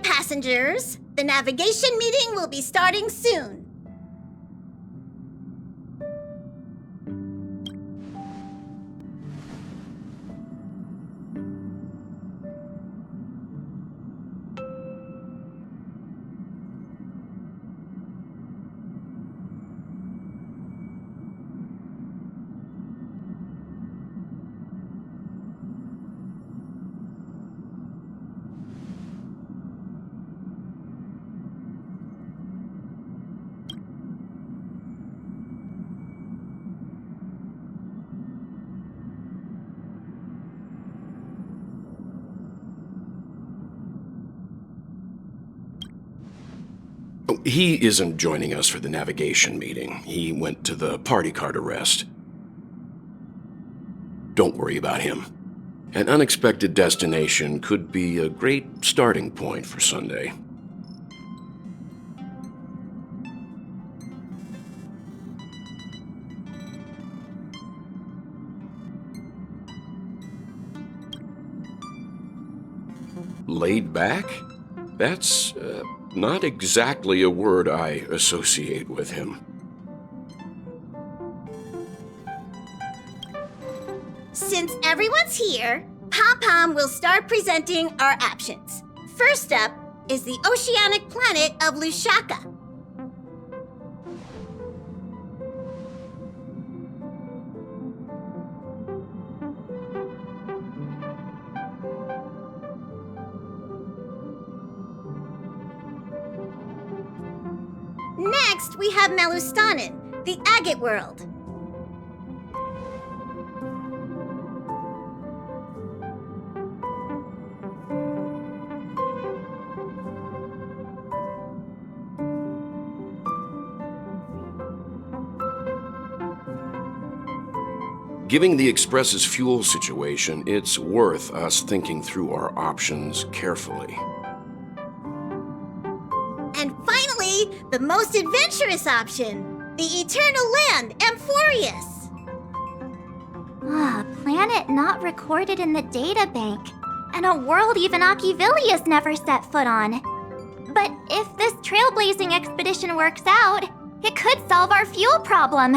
passengers. The navigation meeting will be starting soon. He isn't joining us for the navigation meeting. He went to the party card arrest. Don't worry about him. An unexpected destination could be a great starting point for Sunday. Laid back? That's not exactly a word I associate with him. Since everyone's here, Pom-Pom will start presenting our options. First up is the oceanic planet of Lushaka. Next, we have Melustanen, the agate world. Given the Express's fuel situation, it's worth us thinking through our options carefully. And finally, the most adventurous option, the eternal land, Amphorius. A planet not recorded in the databank, and a world even Achivilius never set foot on. But if this trailblazing expedition works out, it could solve our fuel problem.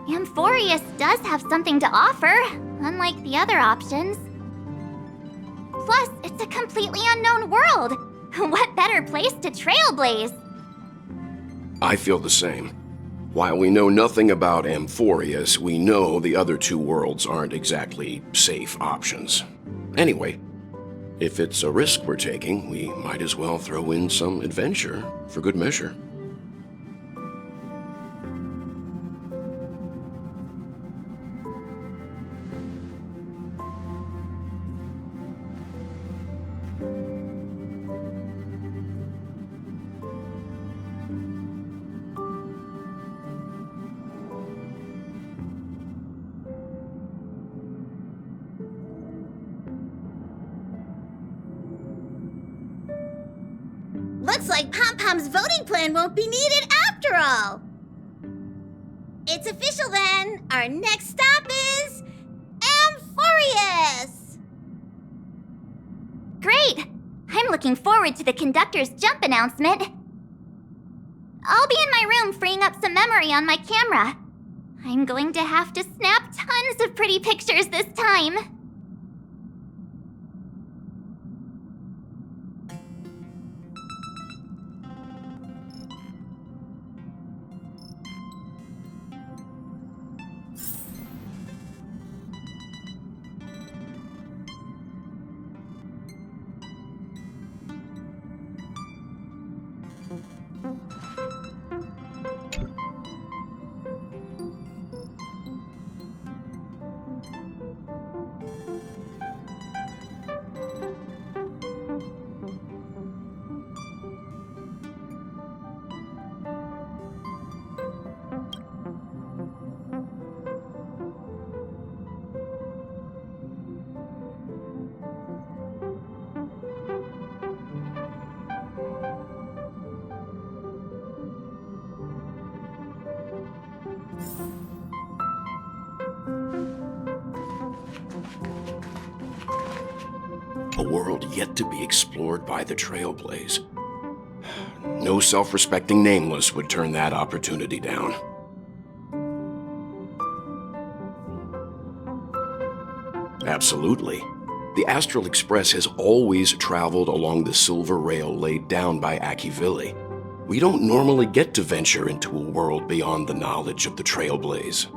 Amphorius does have something to offer, unlike the other options. Plus, it's a completely unknown world. What better place to trailblaze? I feel the same. While we know nothing about Amphorius, we know the other two worlds aren't exactly safe options. Anyway, if it's a risk we're taking, we might as well throw in some adventure for good measure. Looks like Pom-Pom's voting plan won't be needed after all. It's official then. Our next stop is Amphorius. Great! I'm looking forward to the conductor's jump announcement. I'll be in my room freeing up some memory on my camera. I'm going to have to snap tons of pretty pictures this time. A world yet to be explored by the Trailblaze. No self-respecting nameless would turn that opportunity down. Absolutely. The Astral Express has always traveled along the silver rail laid down by Akivili. We don't normally get to venture into a world beyond the knowledge of the Trailblaze.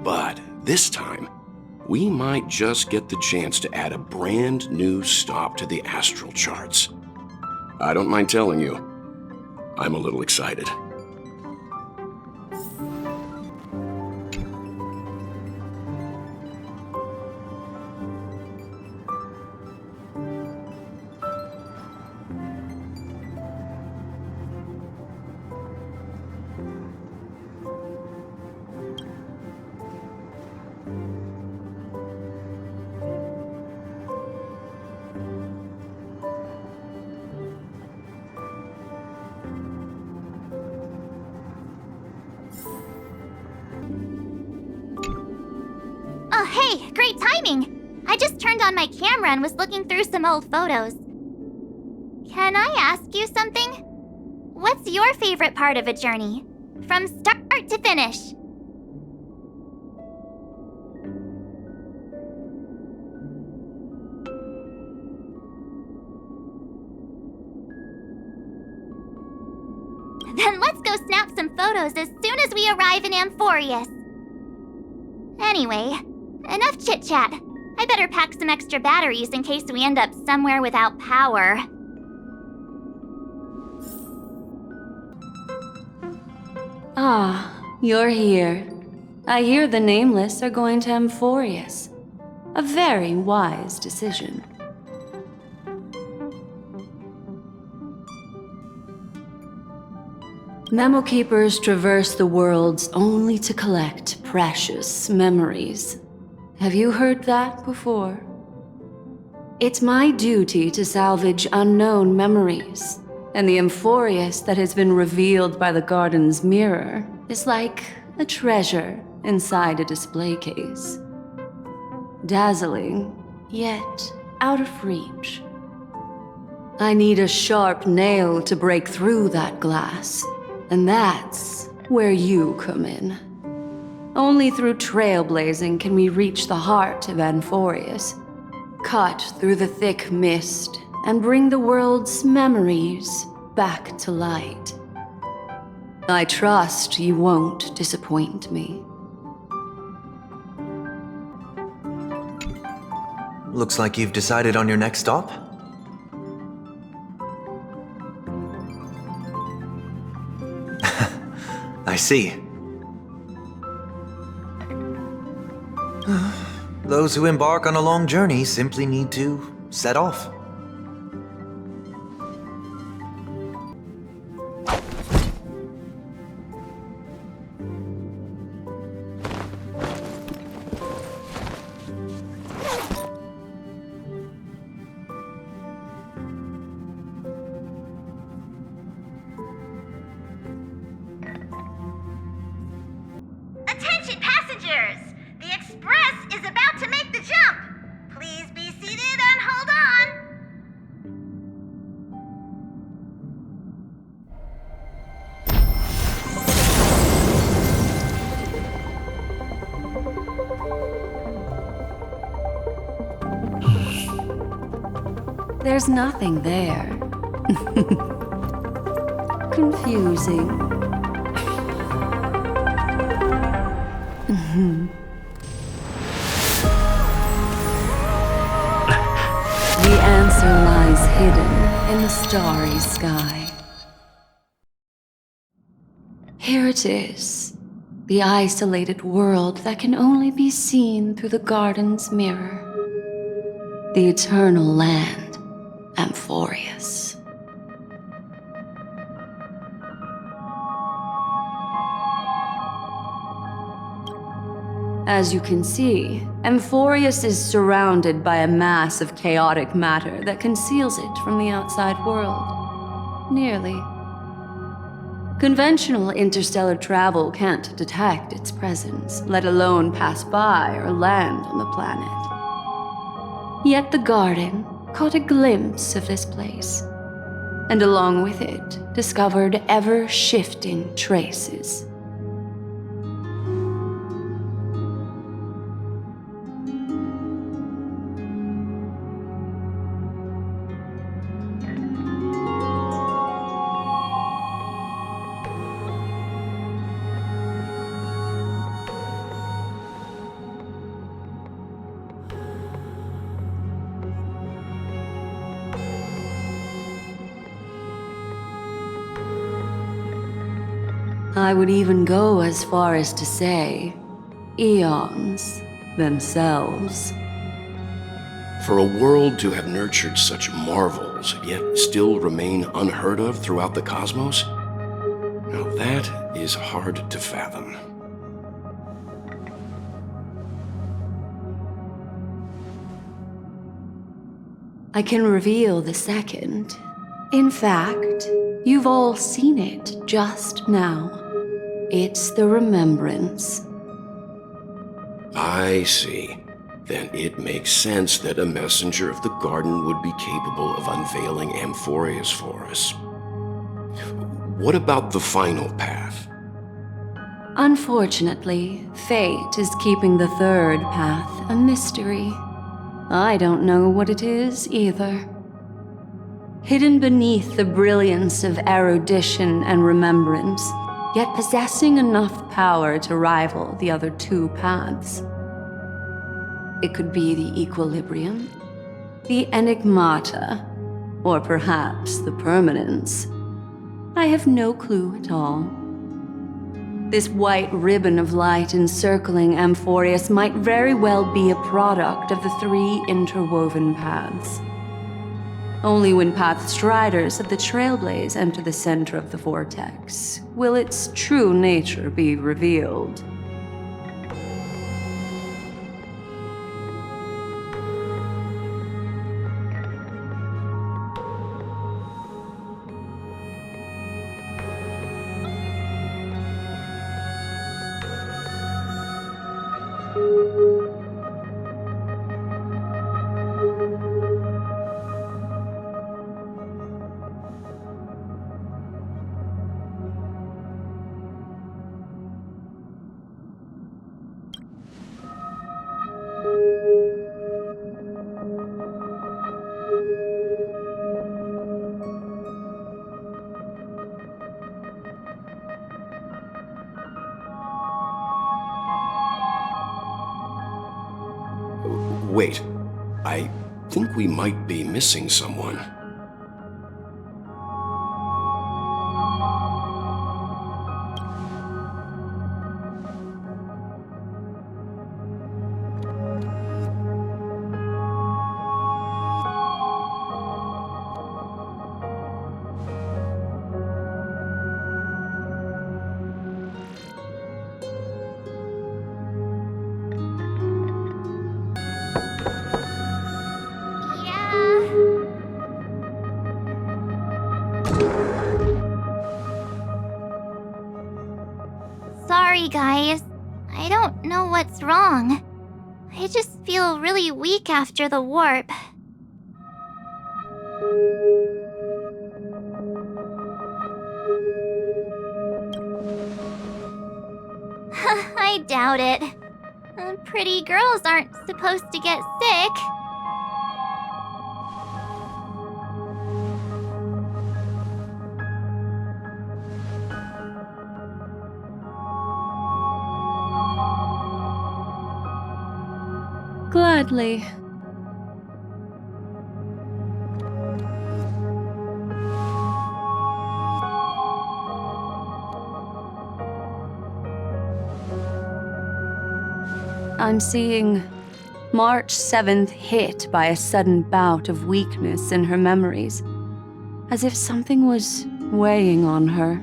But this time, we might just get the chance to add a brand new stop to the astral charts. I don't mind telling you, I'm a little excited. Oh, hey, great timing! I just turned on my camera and was looking through some old photos. Can I ask you something? What's your favorite part of a journey? From start to finish? Then let's go snap some photos as soon as we arrive in Amphorius. Anyway, enough chit-chat. I better pack some extra batteries in case we end up somewhere without power. Ah, you're here. I hear the Nameless are going to Amphorius. A very wise decision. Memo Keepers traverse the worlds only to collect precious memories. Have you heard that before? It's my duty to salvage unknown memories, and the Amphorius that has been revealed by the garden's mirror is like a treasure inside a display case. Dazzling, yet out of reach. I need a sharp nail to break through that glass. And that's where you come in. Only through trailblazing can we reach the heart of Amphorius, cut through the thick mist, and bring the world's memories back to light. I trust you won't disappoint me. Looks like you've decided on your next stop. I see. Those who embark on a long journey simply need to set off. Attention passengers! The express is about to make the jump! Please be seated and hold on! There's nothing there. Confusing. The answer lies hidden in the starry sky. Here it is, the isolated world that can only be seen through the garden's mirror. The eternal land, Amphorius. As you can see, Amphorius is surrounded by a mass of chaotic matter that conceals it from the outside world. Nearly. Conventional interstellar travel can't detect its presence, let alone pass by or land on the planet. Yet the garden caught a glimpse of this place, and along with it discovered ever-shifting traces. I would even go as far as to say, eons themselves. For a world to have nurtured such marvels, yet still remain unheard of throughout the cosmos? Now that is hard to fathom. I can reveal the second. In fact, you've all seen it just now. It's the remembrance. I see. Then it makes sense that a messenger of the garden would be capable of unveiling Amphorius for us. What about the final path? Unfortunately, fate is keeping the third path a mystery. I don't know what it is either. Hidden beneath the brilliance of erudition and remembrance, yet possessing enough power to rival the other two paths. It could be the equilibrium, the enigmata, or perhaps the permanence. I have no clue at all. This white ribbon of light encircling Amphorius might very well be a product of the three interwoven paths. Only when path striders of the Trailblaze enter the center of the vortex will its true nature be revealed. Wait, I think we might be missing someone. Sorry, guys. I don't know what's wrong. I just feel really weak after the warp. I doubt it. Pretty girls aren't supposed to get sick. Gladly. I'm seeing March 7th hit by a sudden bout of weakness in her memories, as if something was weighing on her.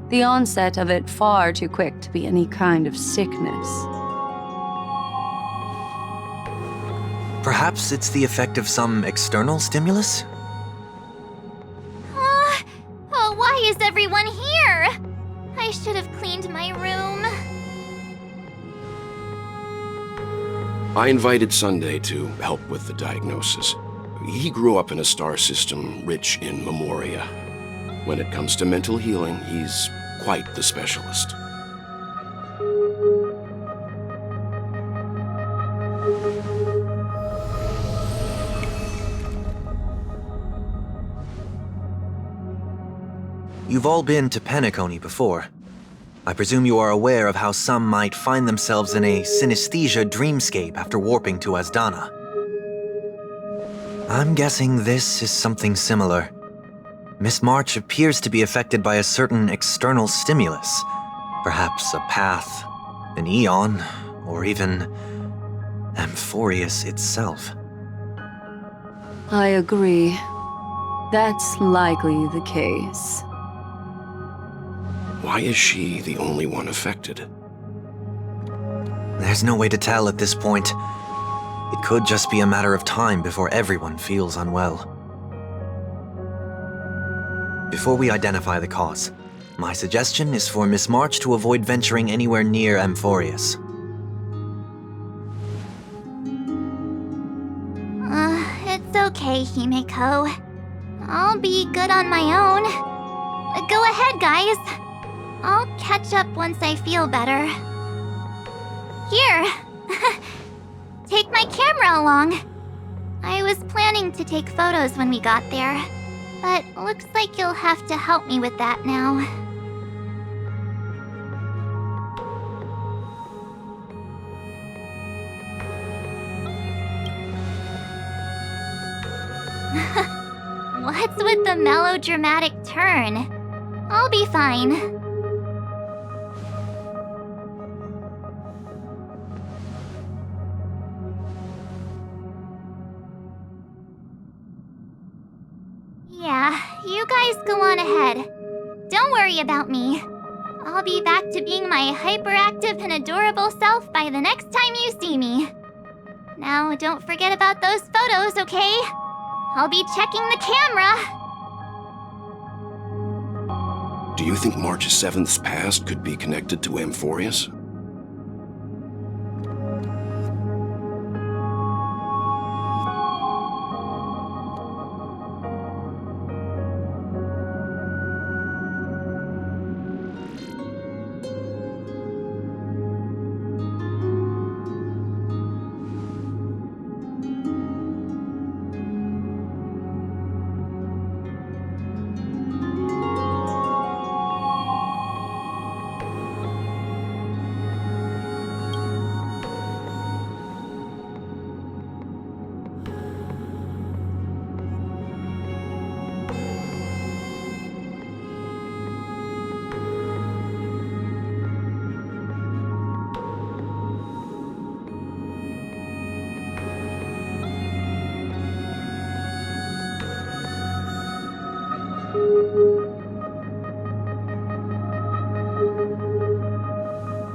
The onset of it far too quick to be any kind of sickness. Perhaps it's the effect of some external stimulus? Oh, why is everyone here? I should have cleaned my room. I invited Sunday to help with the diagnosis. He grew up in a star system rich in memoria. When it comes to mental healing, he's quite the specialist. You've all been to Penacony before. I presume you are aware of how some might find themselves in a synesthesia dreamscape after warping to Asdana. I'm guessing this is something similar. Miss March appears to be affected by a certain external stimulus. Perhaps a path, an eon, or even Amphorius itself. I agree. That's likely the case. Why is she the only one affected? There's no way to tell at this point. It could just be a matter of time before everyone feels unwell. Before we identify the cause, my suggestion is for Miss March to avoid venturing anywhere near Amphorius. It's okay, Himeko. I'll be good on my own. Go ahead, guys. I'll catch up once I feel better. Here. Take my camera along. I was planning to take photos when we got there, but looks like you'll have to help me with that now. What's with the melodramatic turn? I'll be fine. Yeah, you guys go on ahead. Don't worry about me. I'll be back to being my hyperactive and adorable self by the next time you see me. Now, don't forget about those photos, okay? I'll be checking the camera. Do you think March 7th's past could be connected to Amphorius?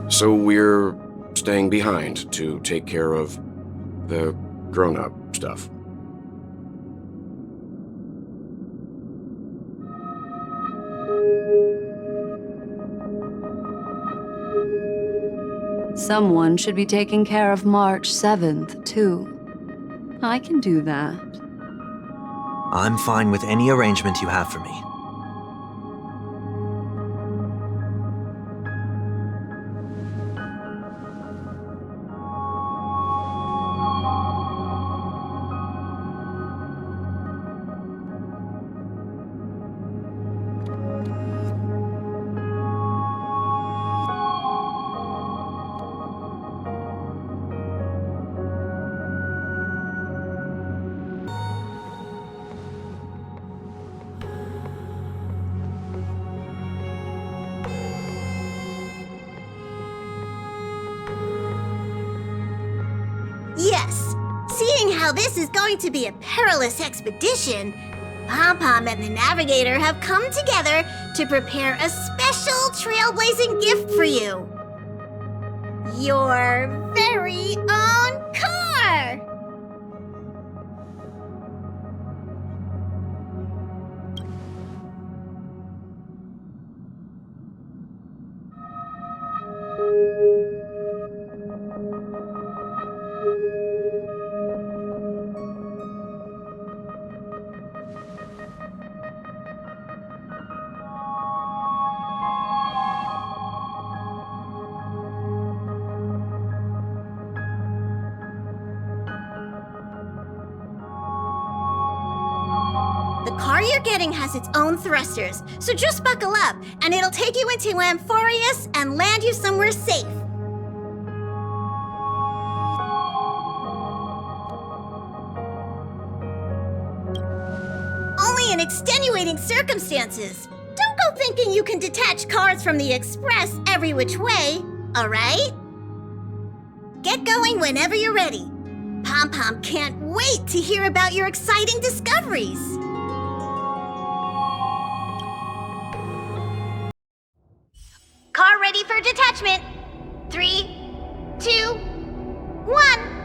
So we're staying behind to take care of the grown-up stuff. Someone should be taking care of March 7th, too. I can do that. I'm fine with any arrangement you have for me. Yes, seeing how this is going to be a perilous expedition, Pom-Pom and the Navigator have come together to prepare a special trailblazing gift for you. Your very own car! The car you're getting has its own thrusters, so just buckle up, and it'll take you into Amphorius and land you somewhere safe. Only in extenuating circumstances. Don't go thinking you can detach cars from the Express every which way, alright? Get going whenever you're ready. Pom-Pom can't wait to hear about your exciting discoveries. Car ready for detachment. 3, 2, 1.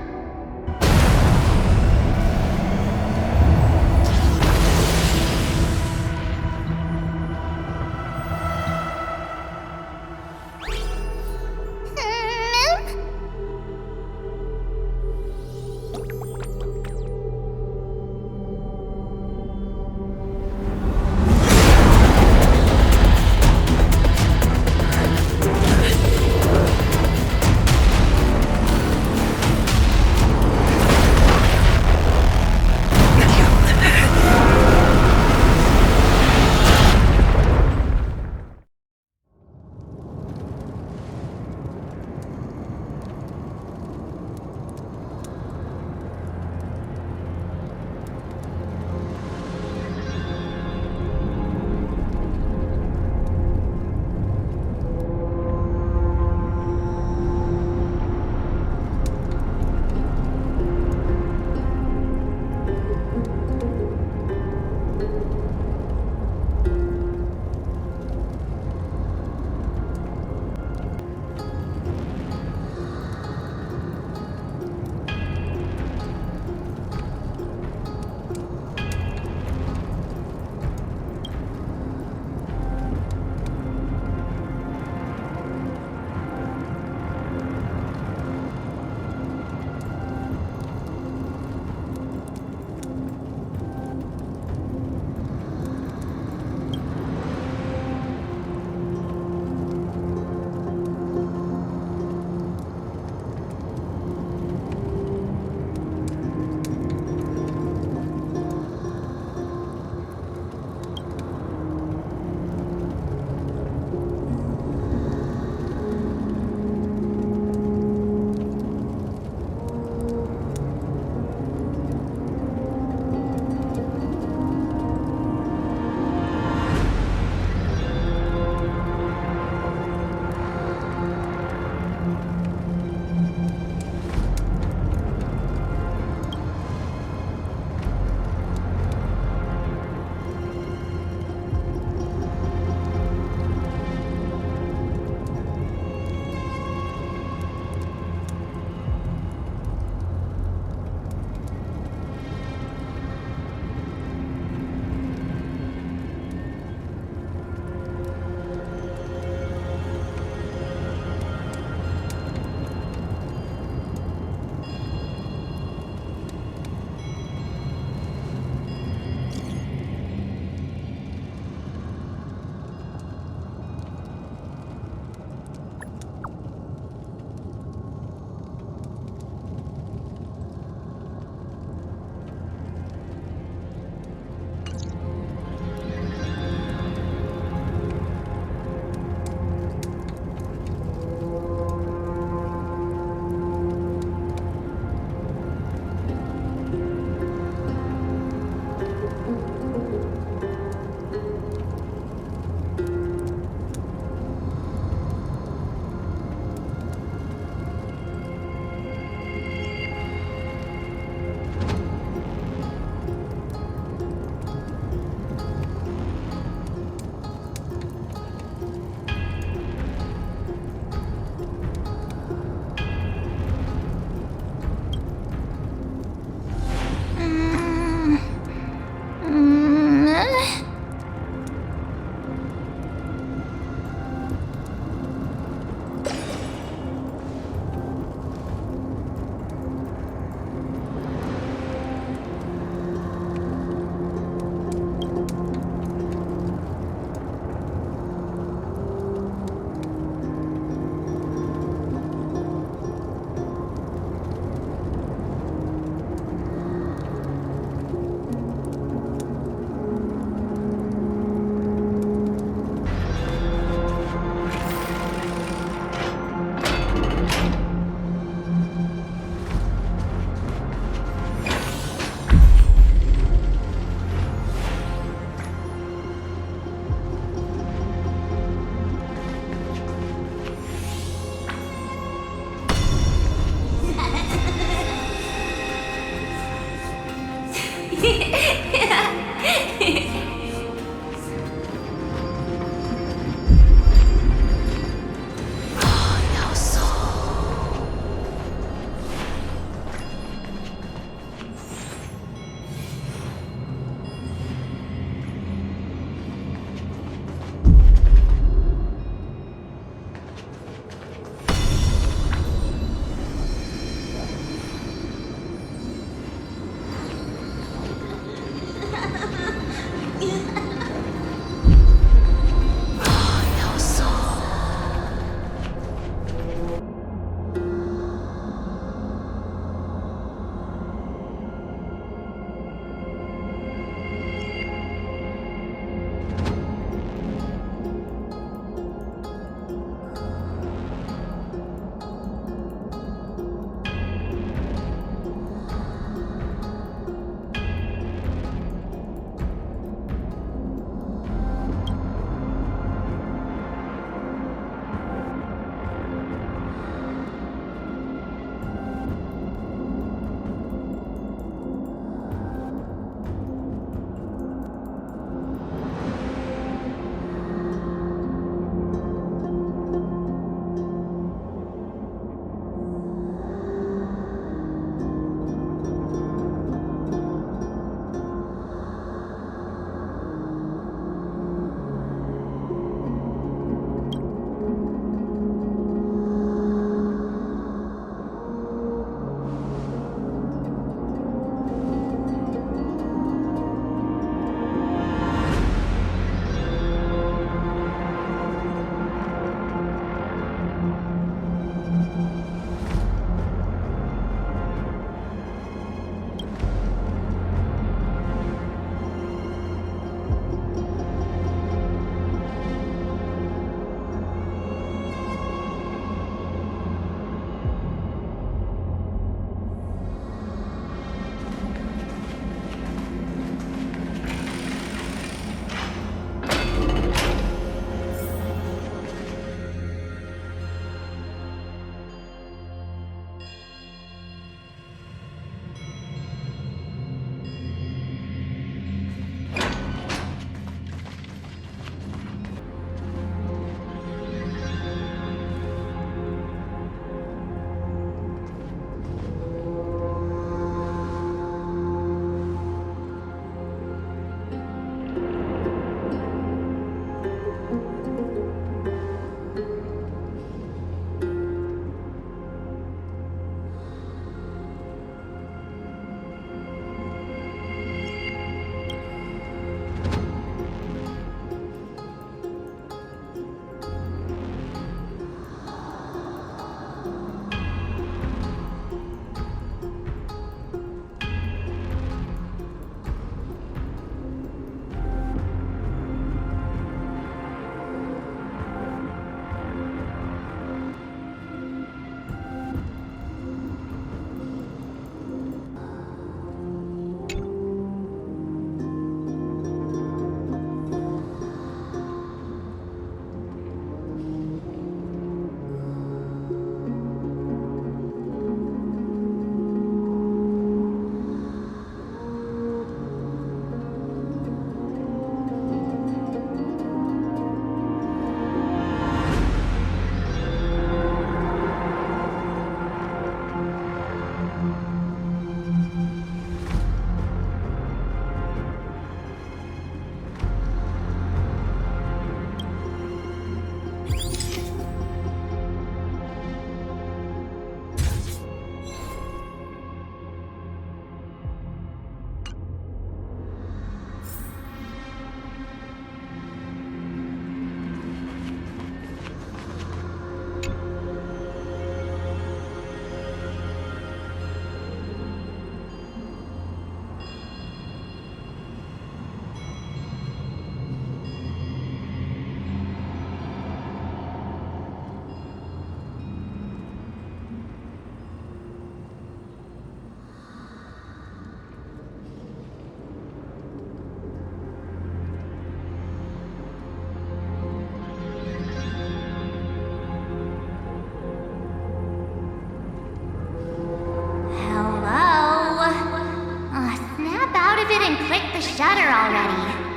out of it and click the shutter already.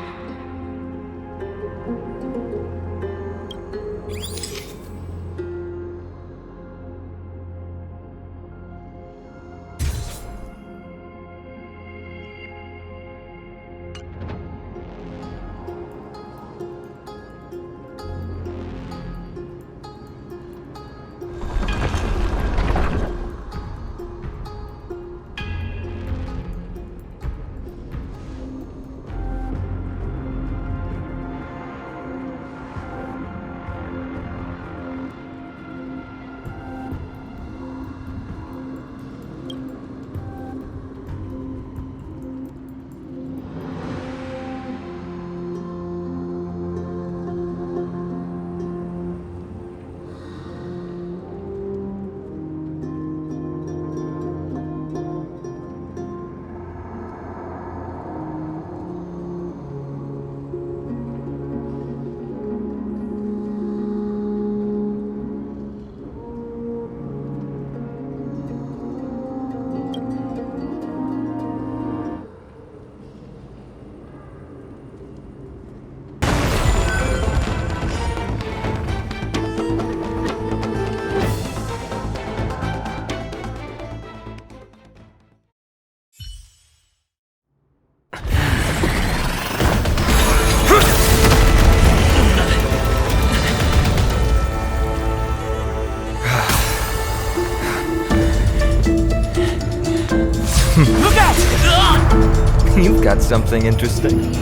Look out! You've got something interesting.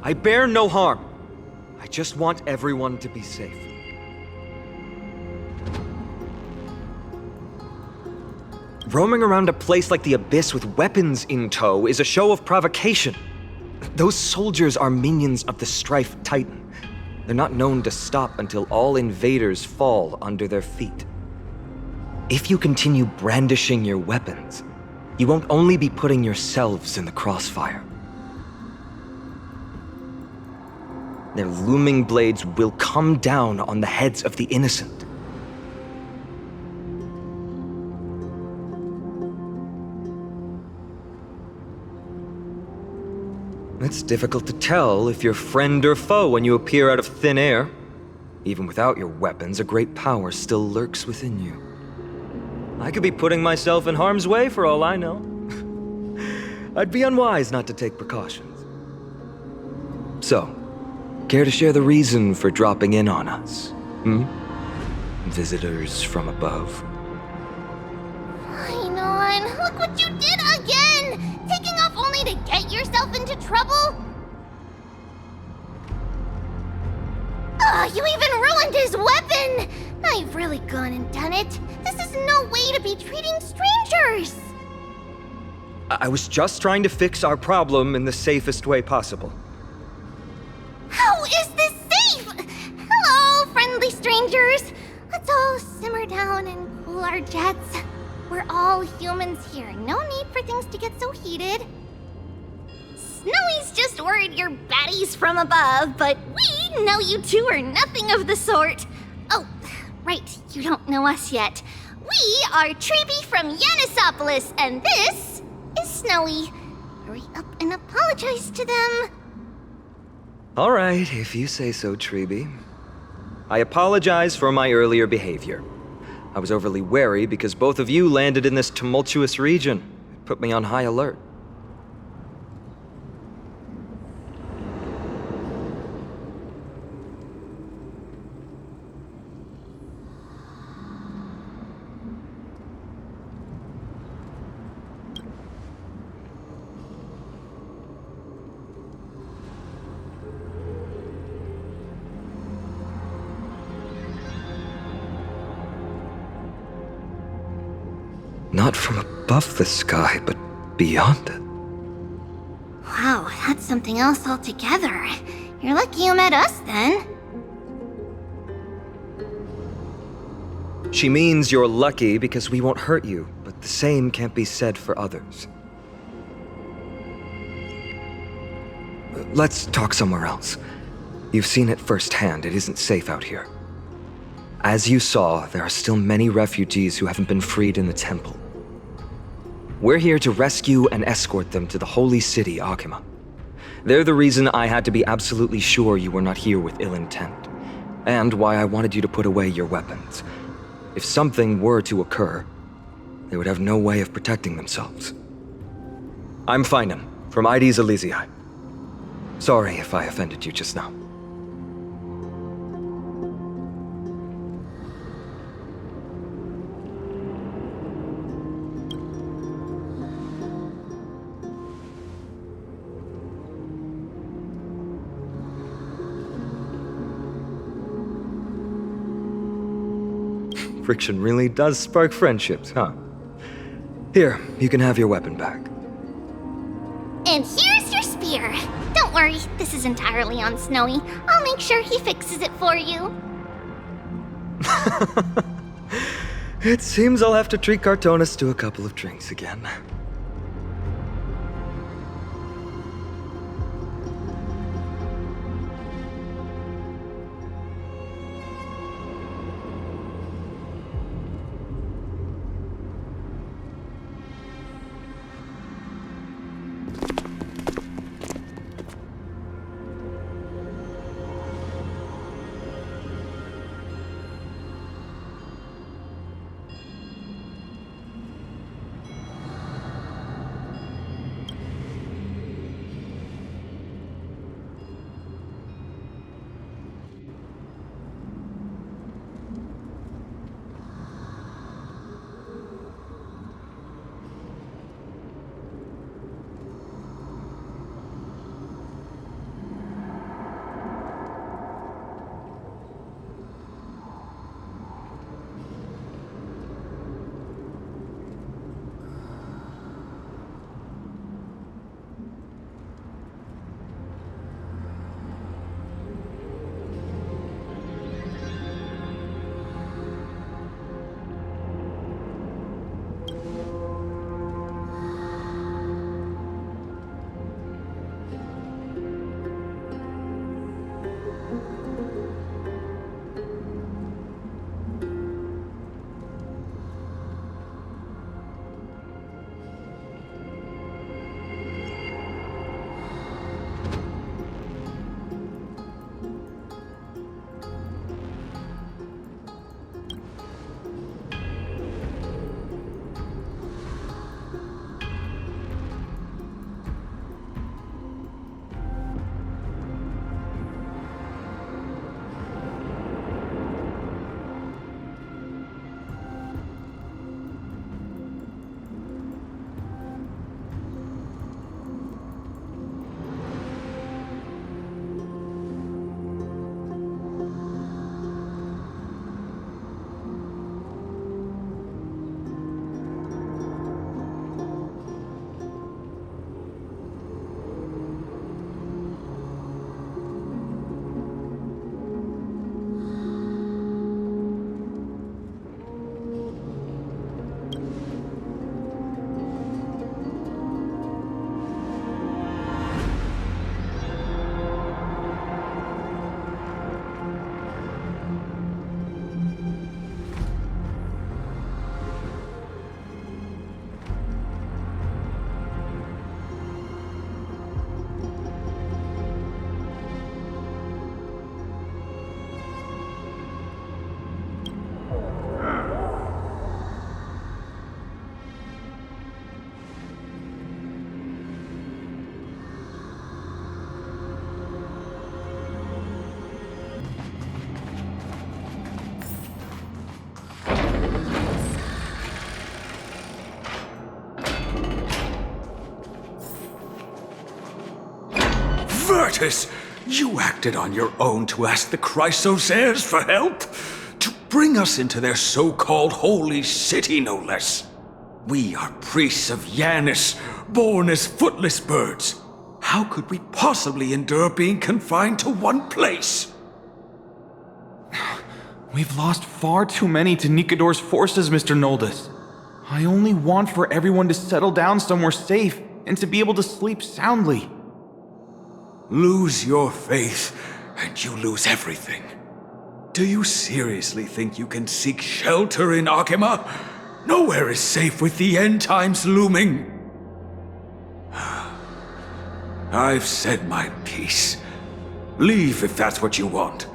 I bear no harm. I just want everyone to be safe. Roaming around a place like the Abyss with weapons in tow is a show of provocation. Those soldiers are minions of the Strife Titan. They're not known to stop until all invaders fall under their feet. If you continue brandishing your weapons, you won't only be putting yourselves in the crossfire. Their looming blades will come down on the heads of the innocent. It's difficult to tell if you're friend or foe when you appear out of thin air. Even without your weapons, a great power still lurks within you. I could be putting myself in harm's way for all I know. I'd be unwise not to take precautions. So, care to share the reason for dropping in on us? Visitors from above. Ainon, look what you did again! Taking off only to get yourself into trouble? You even ruined his weapon! Now you've really gone and done it. This is no way to be treating strangers! I was just trying to fix our problem in the safest way possible. How is this safe? Hello, friendly strangers. Let's all simmer down and cool our jets. We're all humans here. No need for things to get so heated. Snowy's just worried you're baddies from above, but we know you two are nothing of the sort. Oh, right, you don't know us yet. We are Treeby from Yanisopolis, and this is Snowy. Hurry up and apologize to them. All right, if you say so, Treeby. I apologize for my earlier behavior. I was overly wary because both of you landed in this tumultuous region. It put me on high alert. Not from above the sky, but beyond it. Wow, that's something else altogether. You're lucky you met us, then. She means you're lucky because we won't hurt you, but the same can't be said for others. let's talk somewhere else. You've seen it firsthand. It isn't safe out here. As you saw, there are still many refugees who haven't been freed in the temple. We're here to rescue and escort them to the holy city, Akima. They're the reason I had to be absolutely sure you were not here with ill intent, and why I wanted you to put away your weapons. If something were to occur, they would have no way of protecting themselves. I'm Finan, from Ides Elysiae. Sorry if I offended you just now. Friction really does spark friendships, huh? Here, you can have your weapon back. And here's your spear. Don't worry, this is entirely on Snowy. I'll make sure he fixes it for you. It seems I'll have to treat Cartonis to a couple of drinks again. Virtus, you acted on your own to ask the Chrysos heirs for help? To bring us into their so-called holy city, no less. We are priests of Yanis, born as footless birds. How could we possibly endure being confined to one place? We've lost far too many to Nikador's forces, Mr. Noldus. I only want for everyone to settle down somewhere safe and to be able to sleep soundly. Lose your faith, and you lose everything. Do you seriously think you can seek shelter in Akima? Nowhere is safe with the end times looming. I've said my piece. Leave if that's what you want.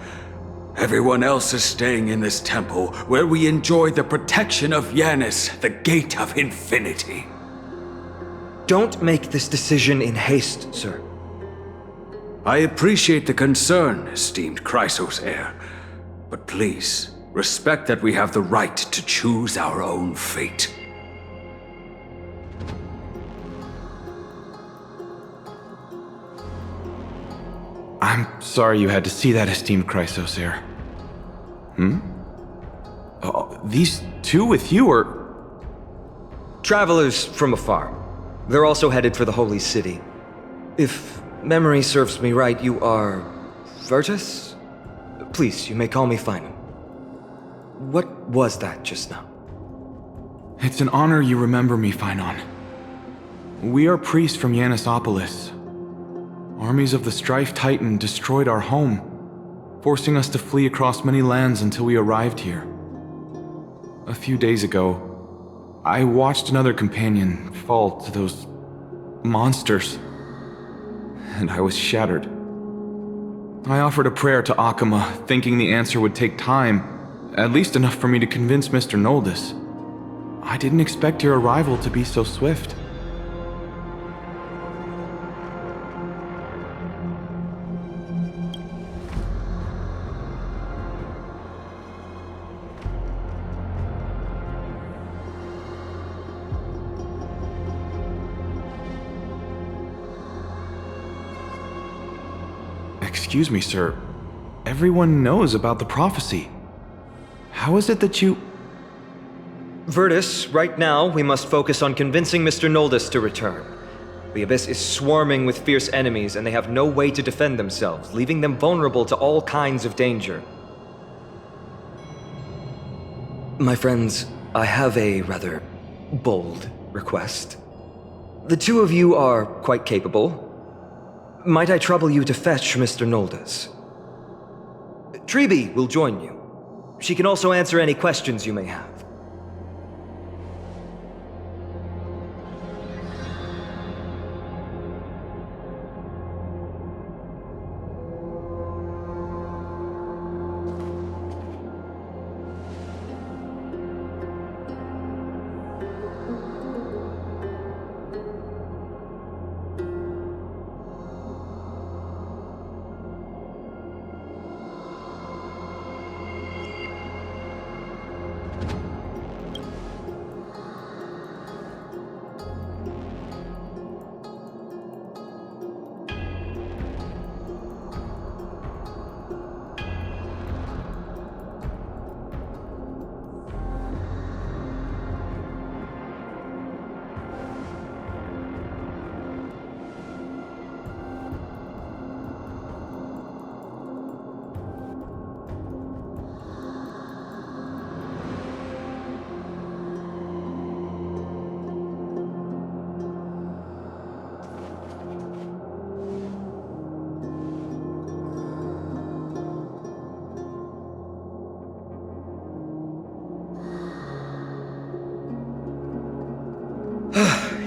Everyone else is staying in this temple, where we enjoy the protection of Yanis, the Gate of Infinity. Don't make this decision in haste, sir. I appreciate the concern, esteemed Chrysos heir. But please, respect that we have the right to choose our own fate. I'm sorry you had to see that, esteemed Chrysos heir. These two with you are... Travelers from afar. They're also headed for the Holy City. If memory serves me right, you are... Virtus? Please, you may call me Finan. What was that just now? It's an honor you remember me, Finan. We are priests from Yanisopolis. Armies of the Strife Titan destroyed our home, forcing us to flee across many lands until we arrived here. A few days ago, I watched another companion fall to those monsters, and I was shattered. I offered a prayer to Akima, thinking the answer would take time, at least enough for me to convince Mr. Noldus. I didn't expect your arrival to be so swift. Excuse me, sir. Everyone knows about the prophecy. How is it that you... Virtus, right now, we must focus on convincing Mr. Noldus to return. The Abyss is swarming with fierce enemies, and they have no way to defend themselves, leaving them vulnerable to all kinds of danger. My friends, I have a rather bold request. The two of you are quite capable. Might I trouble you to fetch Mr. Noldus? Treeby will join you. She can also answer any questions you may have.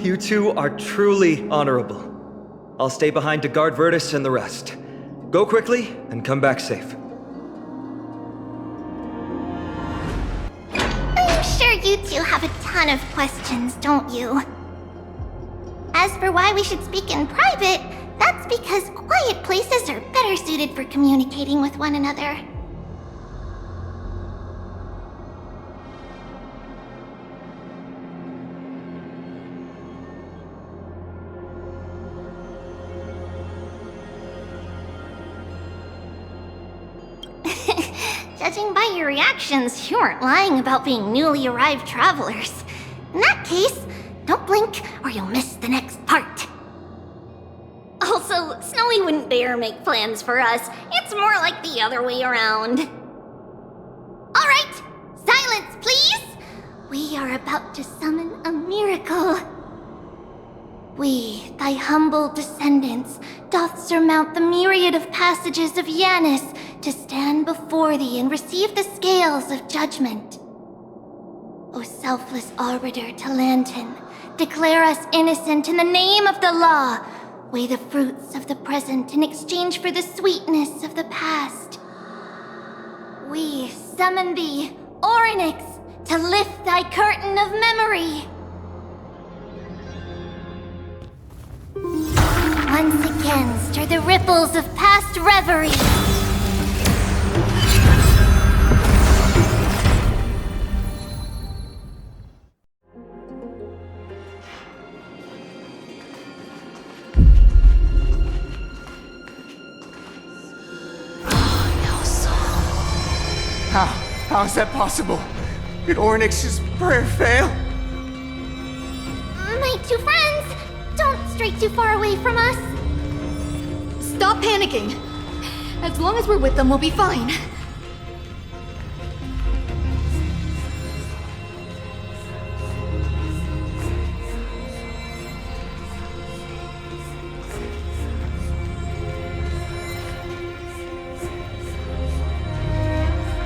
You two are truly honorable. I'll stay behind to guard Virtus and the rest. Go quickly and come back safe. I'm sure you two have a ton of questions, don't you? As for why we should speak in private, that's because quiet places are better suited for communicating with one another. Judging by your reactions, you aren't lying about being newly arrived travelers. In that case, don't blink or you'll miss the next part. Also, Snowy wouldn't dare make plans for us. It's more like the other way around. Alright, silence please! We are about to summon a miracle. We, thy humble descendants, doth surmount the myriad of passages of Yanis to stand before thee and receive the scales of judgment. O selfless arbiter Talantin, declare us innocent in the name of the law. Weigh the fruits of the present in exchange for the sweetness of the past. We summon thee, Orynyx, to lift thy curtain of memory. Once again stir the ripples of past reverie. How is that possible? Did Orynyx's prayer fail? My two friends, don't stray too far away from us. Stop panicking. As long as we're with them, we'll be fine.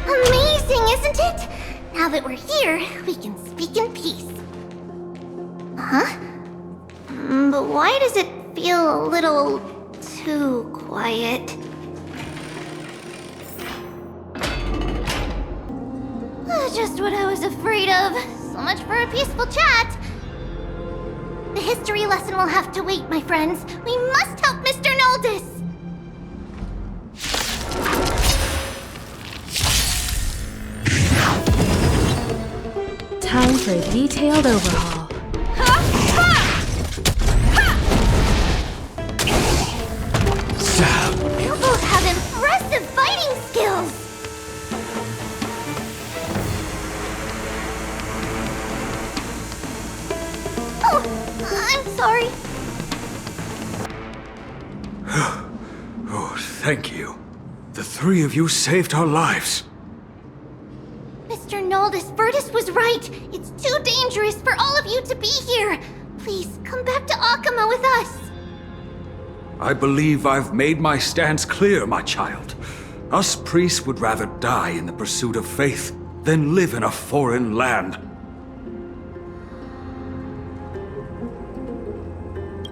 Amazing, isn't it? Now that we're here, we can speak in peace. Huh? But why does it feel a little too quiet? Just what I was afraid of. So much for a peaceful chat. The history lesson will have to wait, my friends. We must help Mr. Noldis. Time for a detailed overhaul. You both have impressive fighting skills. Oh, I'm sorry. Oh, thank you. The three of you saved our lives. Mr. Noldis, Virtus was right. It's too dangerous for all of you to be here. Please, come back to Akama with us. I believe I've made my stance clear, my child. Us priests would rather die in the pursuit of faith than live in a foreign land.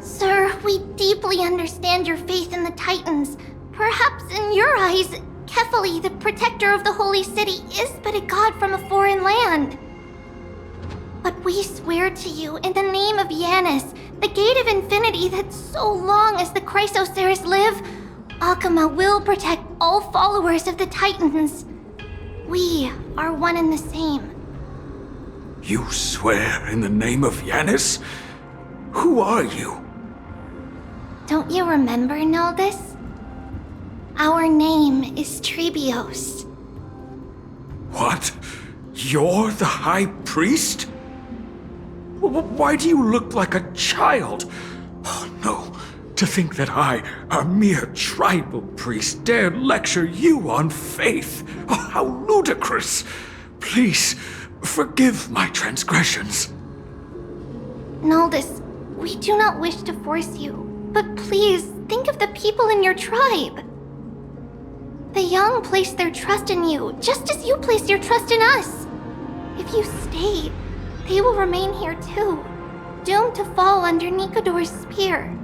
Sir, we deeply understand your faith in the Titans. Perhaps in your eyes, Kefali, the protector of the holy city, is but a god from a foreign land. But we swear to you in the name of Yanis, the gate of infinity, that so long as the Chrysoceres live, Akama will protect all followers of the Titans. We are one and the same. You swear in the name of Yanis? Who are you? Don't you remember, Noldis? Our name is Trebios. What? You're the High Priest? Why do you look like a child? Oh no, to think that I, a mere tribal priest, dare lecture you on faith. Oh, how ludicrous! Please, forgive my transgressions. Noldis, we do not wish to force you, but please think of the people in your tribe. The young place their trust in you, just as you place your trust in us. If you stay, they will remain here too, doomed to fall under Nikodor's spear.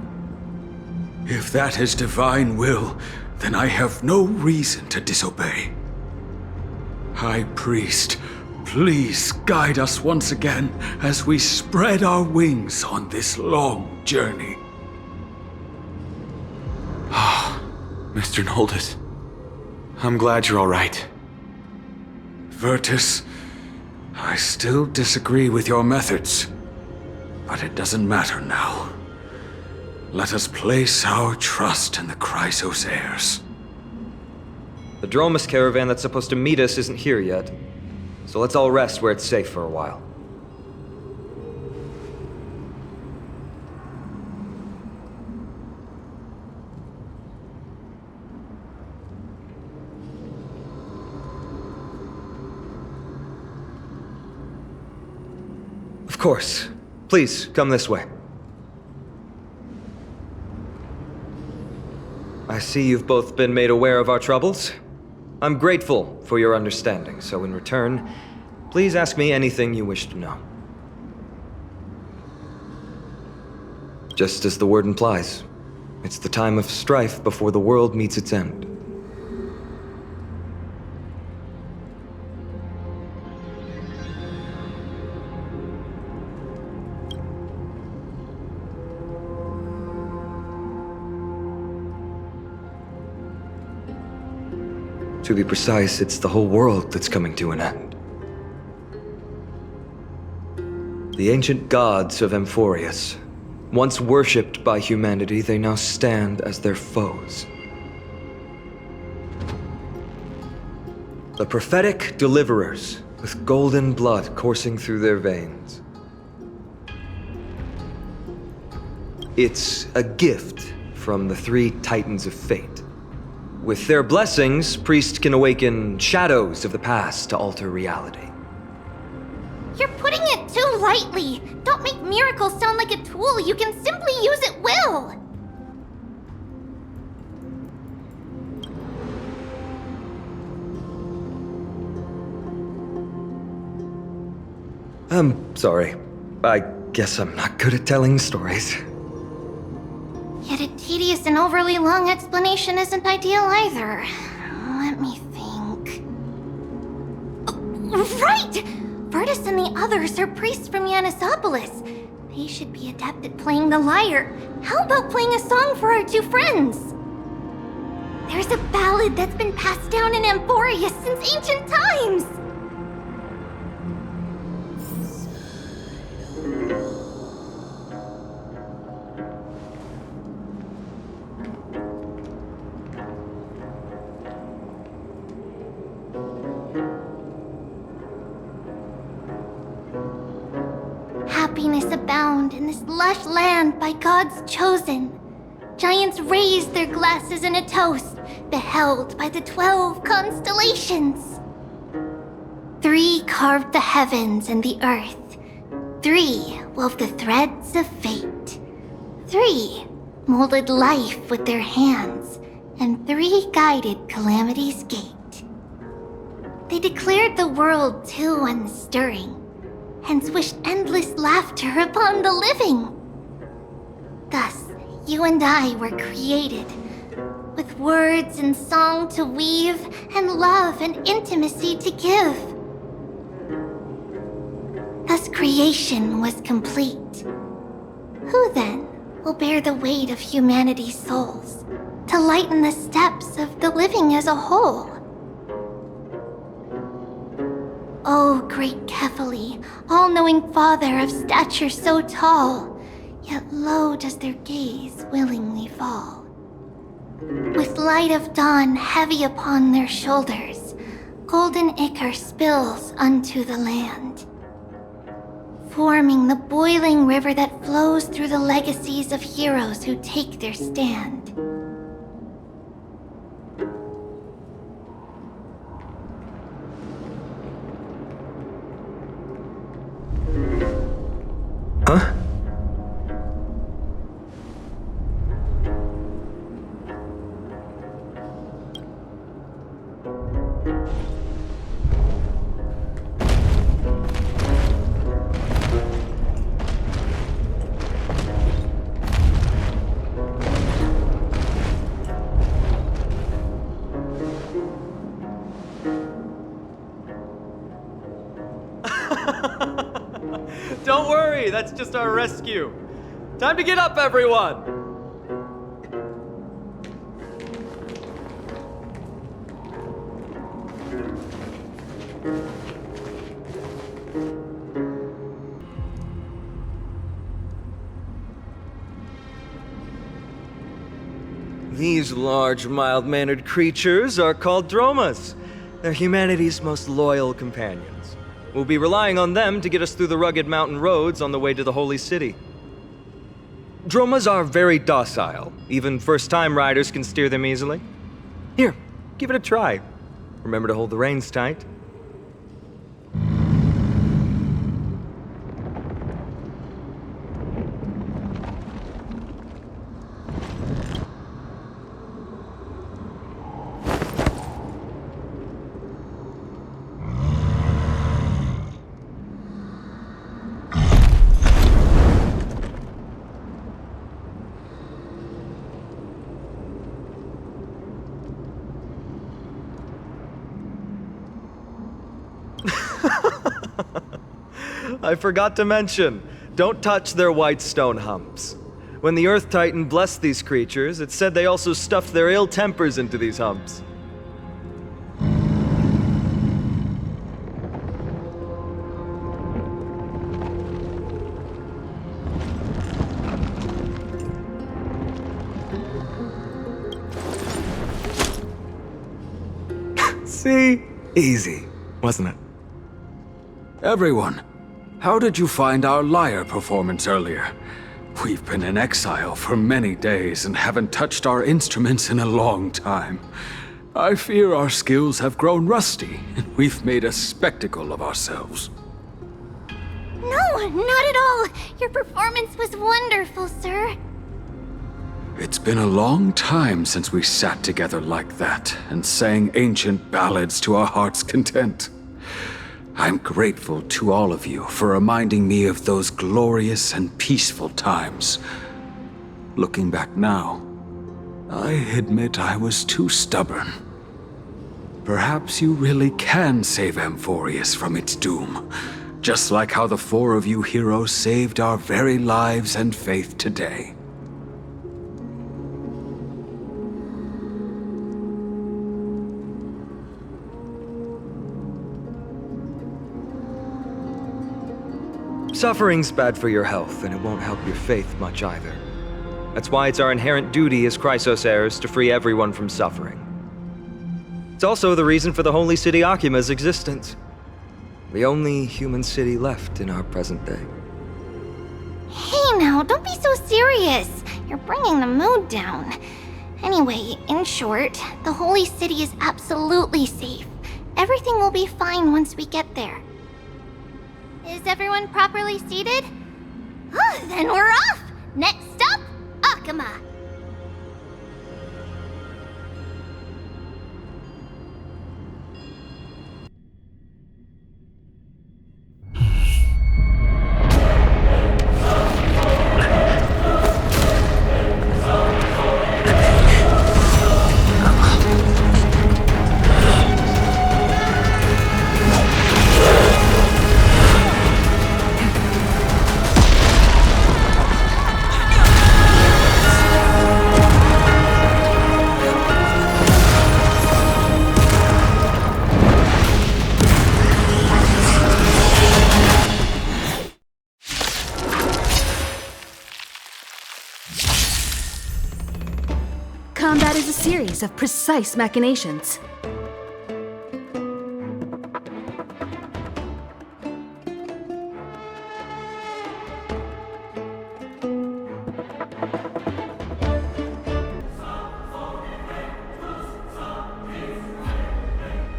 If that is divine will, then I have no reason to disobey. High Priest, please guide us once again as we spread our wings on this long journey. Ah, Mr. Noldis. I'm glad you're all right. Virtus, I still disagree with your methods, but it doesn't matter now. Let us place our trust in the Chrysoceres. The Dromus caravan that's supposed to meet us isn't here yet, so let's all rest where it's safe for a while. Of course. Please, come this way. I see you've both been made aware of our troubles. I'm grateful for your understanding, so in return, please ask me anything you wish to know. Just as the word implies, it's the time of strife before the world meets its end. To be precise, it's the whole world that's coming to an end. The ancient gods of Amphorius, once worshipped by humanity, they now stand as their foes. The prophetic deliverers, with golden blood coursing through their veins. It's a gift from the three titans of fate. With their blessings, priests can awaken shadows of the past to alter reality. You're putting it too lightly. Don't make miracles sound like a tool. You can simply use at will. I'm sorry. I guess I'm not good at telling stories. Yet a tedious and overly long explanation isn't ideal either. Let me think. Oh, right! Virtus and the others are priests from Yanisopolis. They should be adept at playing the lyre. How about playing a song for our two friends? There's a ballad that's been passed down in Amphorius since ancient times. Happiness abound in this lush land by God's chosen. Giants raise their glasses in a toast, beheld by the 12 constellations. 3 carved the heavens and the earth. 3 wove the threads of fate. 3 molded life with their hands, and 3 guided calamity's gate. They declared the world too unstirring, hence wished endless laughter upon the living. Thus, you and I were created, with words and song to weave, and love and intimacy to give. Thus creation was complete. Who then will bear the weight of humanity's souls, to lighten the steps of the living as a whole? O great Kephali, all-knowing Father of stature so tall, yet low does their gaze willingly fall. With light of dawn heavy upon their shoulders, golden ichor spills unto the land, forming the boiling river that flows through the legacies of heroes who take their stand. Huh? Don't worry, that's just our rescue. Time to get up, everyone! These large, mild-mannered creatures are called dromas. They're humanity's most loyal companions. We'll be relying on them to get us through the rugged mountain roads on the way to the Holy City. Dromas are very docile. Even first-time riders can steer them easily. Here, give it a try. Remember to hold the reins tight. I forgot to mention, don't touch their white stone humps. When the Earth Titan blessed these creatures, it said they also stuffed their ill tempers into these humps. See? Easy, wasn't it? Everyone, how did you find our lyre performance earlier? We've been in exile for many days and haven't touched our instruments in a long time. I fear our skills have grown rusty, and we've made a spectacle of ourselves. No, not at all. Your performance was wonderful, sir. It's been a long time since we sat together like that and sang ancient ballads to our heart's content. I'm grateful to all of you for reminding me of those glorious and peaceful times. Looking back now, I admit I was too stubborn. Perhaps you really can save Amphorius from its doom, just like how the four of you heroes saved our very lives and faith today. Suffering's bad for your health, and it won't help your faith much either. That's why it's our inherent duty as Chrysos heirs to free everyone from suffering. It's also the reason for the holy city Akima's existence. The only human city left in our present day. Hey now, don't be so serious. You're bringing the mood down. Anyway, in short, the holy city is absolutely safe. Everything will be fine once we get there. Is everyone properly seated? Oh, then we're off! Next stop, Akima! Combat is a series of precise machinations.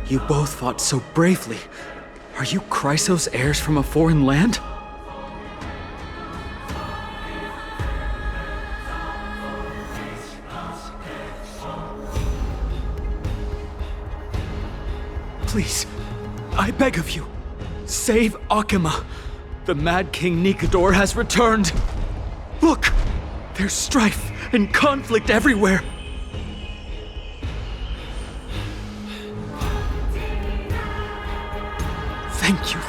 You both fought so bravely. Are you Chrysos heirs from a foreign land? Please, I beg of you, save Akima. The Mad King Nikador has returned. Look, there's strife and conflict everywhere.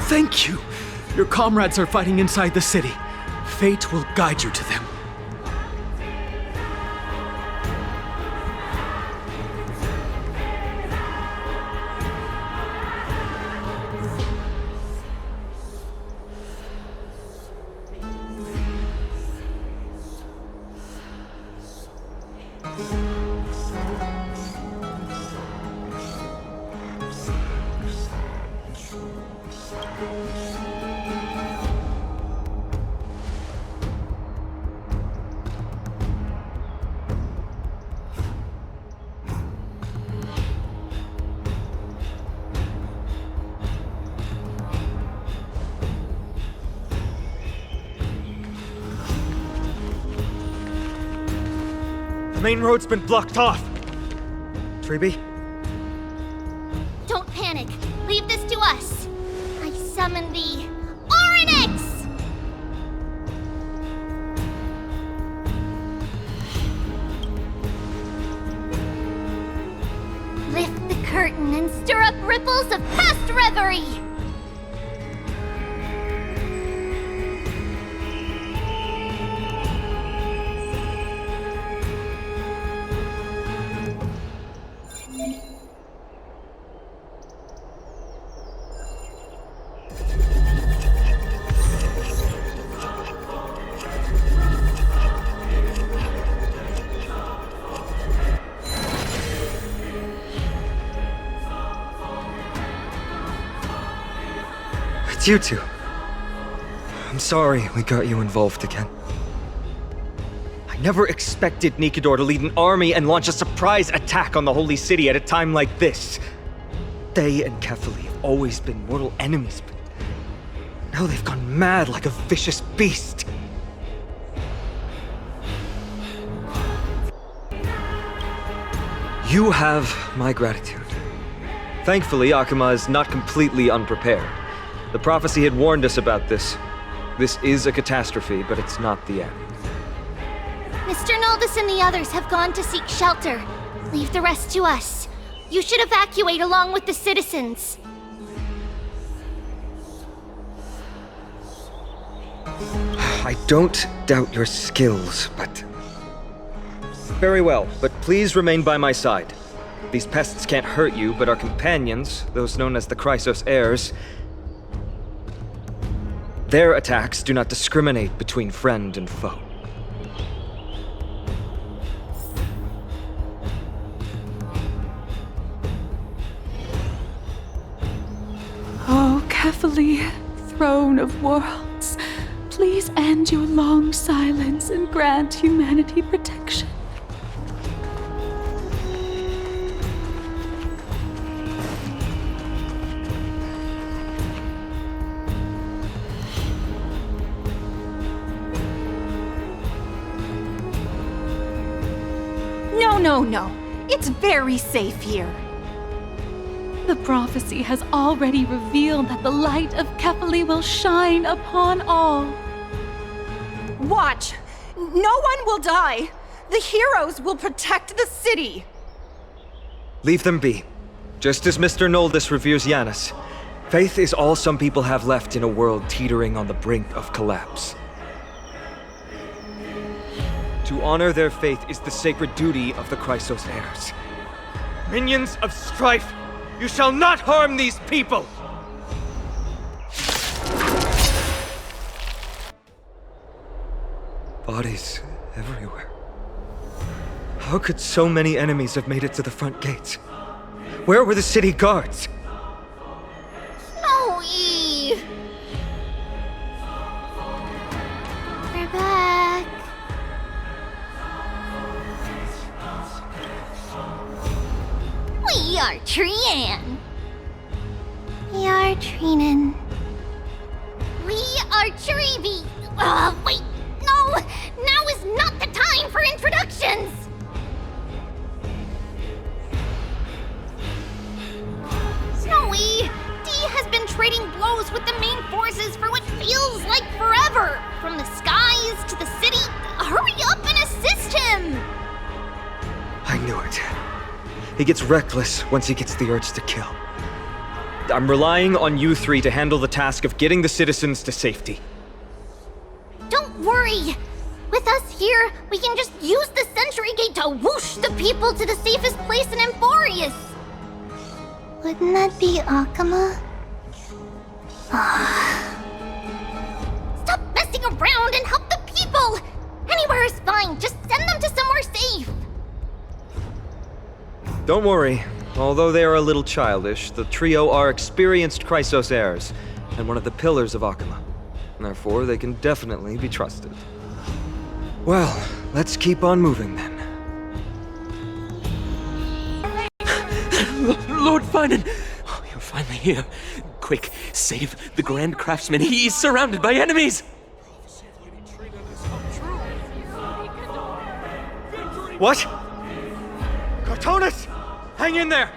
Thank you. Your comrades are fighting inside the city. Fate will guide you to them. The main road's been blocked off. Treeby? Don't panic. Leave this to us. I summon the Oryx! Lift the curtain and stir up ripples of past reverie. It's you two. I'm sorry we got you involved again. I never expected Nikador to lead an army and launch a surprise attack on the Holy City at a time like this. They and Kefali have always been mortal enemies, but now they've gone mad like a vicious beast. You have my gratitude. Thankfully, Akuma is not completely unprepared. The prophecy had warned us about this. This is a catastrophe, but it's not the end. Mr. Noldus and the others have gone to seek shelter. Leave the rest to us. You should evacuate along with the citizens. I don't doubt your skills, but... Very well, but please remain by my side. These pests can't hurt you, but our companions, those known as the Chrysos heirs, their attacks do not discriminate between friend and foe. Oh, Kefali, throne of worlds, please end your long silence and grant humanity protection. No. It's very safe here. The prophecy has already revealed that the light of Kefali will shine upon all. Watch! No one will die! The heroes will protect the city! Leave them be. Just as Mr. Noldus reveres Janus, faith is all some people have left in a world teetering on the brink of collapse. To honor their faith is the sacred duty of the Chrysos heirs. Minions of strife, you shall not harm these people! Bodies everywhere. How could so many enemies have made it to the front gates? Where were the city guards? Snowy! We're back. We are Trian. We are Trinan. We are Trivi. Wait, no! Now is not the time for introductions! Snowy, D has been trading blows with the main forces for what feels like forever. From the skies to the city. Hurry up and assist him! I knew it. He gets reckless once he gets the urge to kill. I'm relying on you three to handle the task of getting the citizens to safety. Don't worry! With us here, we can just use the Sentry Gate to whoosh the people to the safest place in Amphorius! Wouldn't that be Akuma? Stop messing around and help the people! Anywhere is fine, just send them to somewhere safe! Don't worry. Although they are a little childish, the trio are experienced Chrysos heirs, and one of the pillars of Akuma. Therefore, they can definitely be trusted. Well, let's keep on moving then. Lord Finan! Oh, you're finally here. Quick, save the Grand Craftsman. He is surrounded by enemies! What? Cartonus! Hang in there!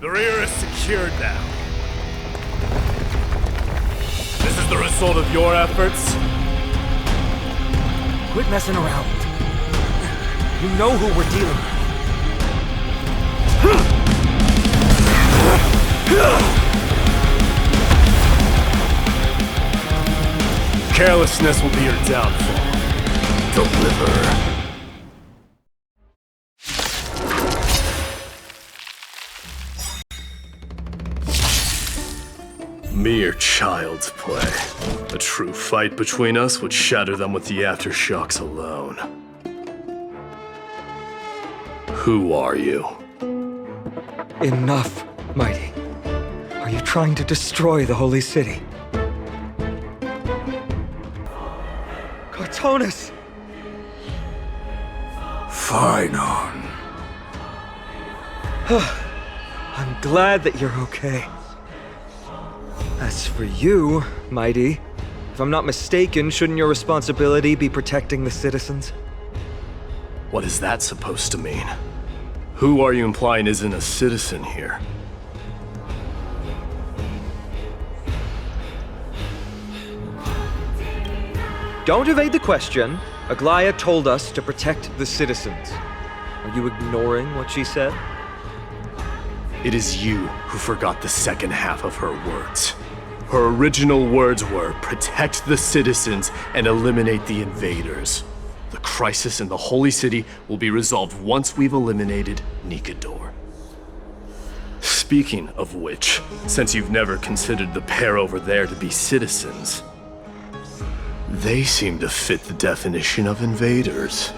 The rear is secured now. This is the result of your efforts? Quit messing around. You know who we're dealing with. Carelessness will be your downfall. Deliver. Mere child's play. A true fight between us would shatter them with the aftershocks alone. Who are you? Enough, Mighty. Are you trying to destroy the Holy City? Cartonus! Phainon. I'm glad that you're okay. As for you, Mighty, if I'm not mistaken, shouldn't your responsibility be protecting the citizens? What is that supposed to mean? Who are you implying isn't a citizen here? Don't evade the question. Aglaya told us to protect the citizens. Are you ignoring what she said? It is you who forgot the second half of her words. Her original words were, protect the citizens and eliminate the invaders. The crisis in the Holy City will be resolved once we've eliminated Nikador. Speaking of which, since you've never considered the pair over there to be citizens, they seem to fit the definition of invaders.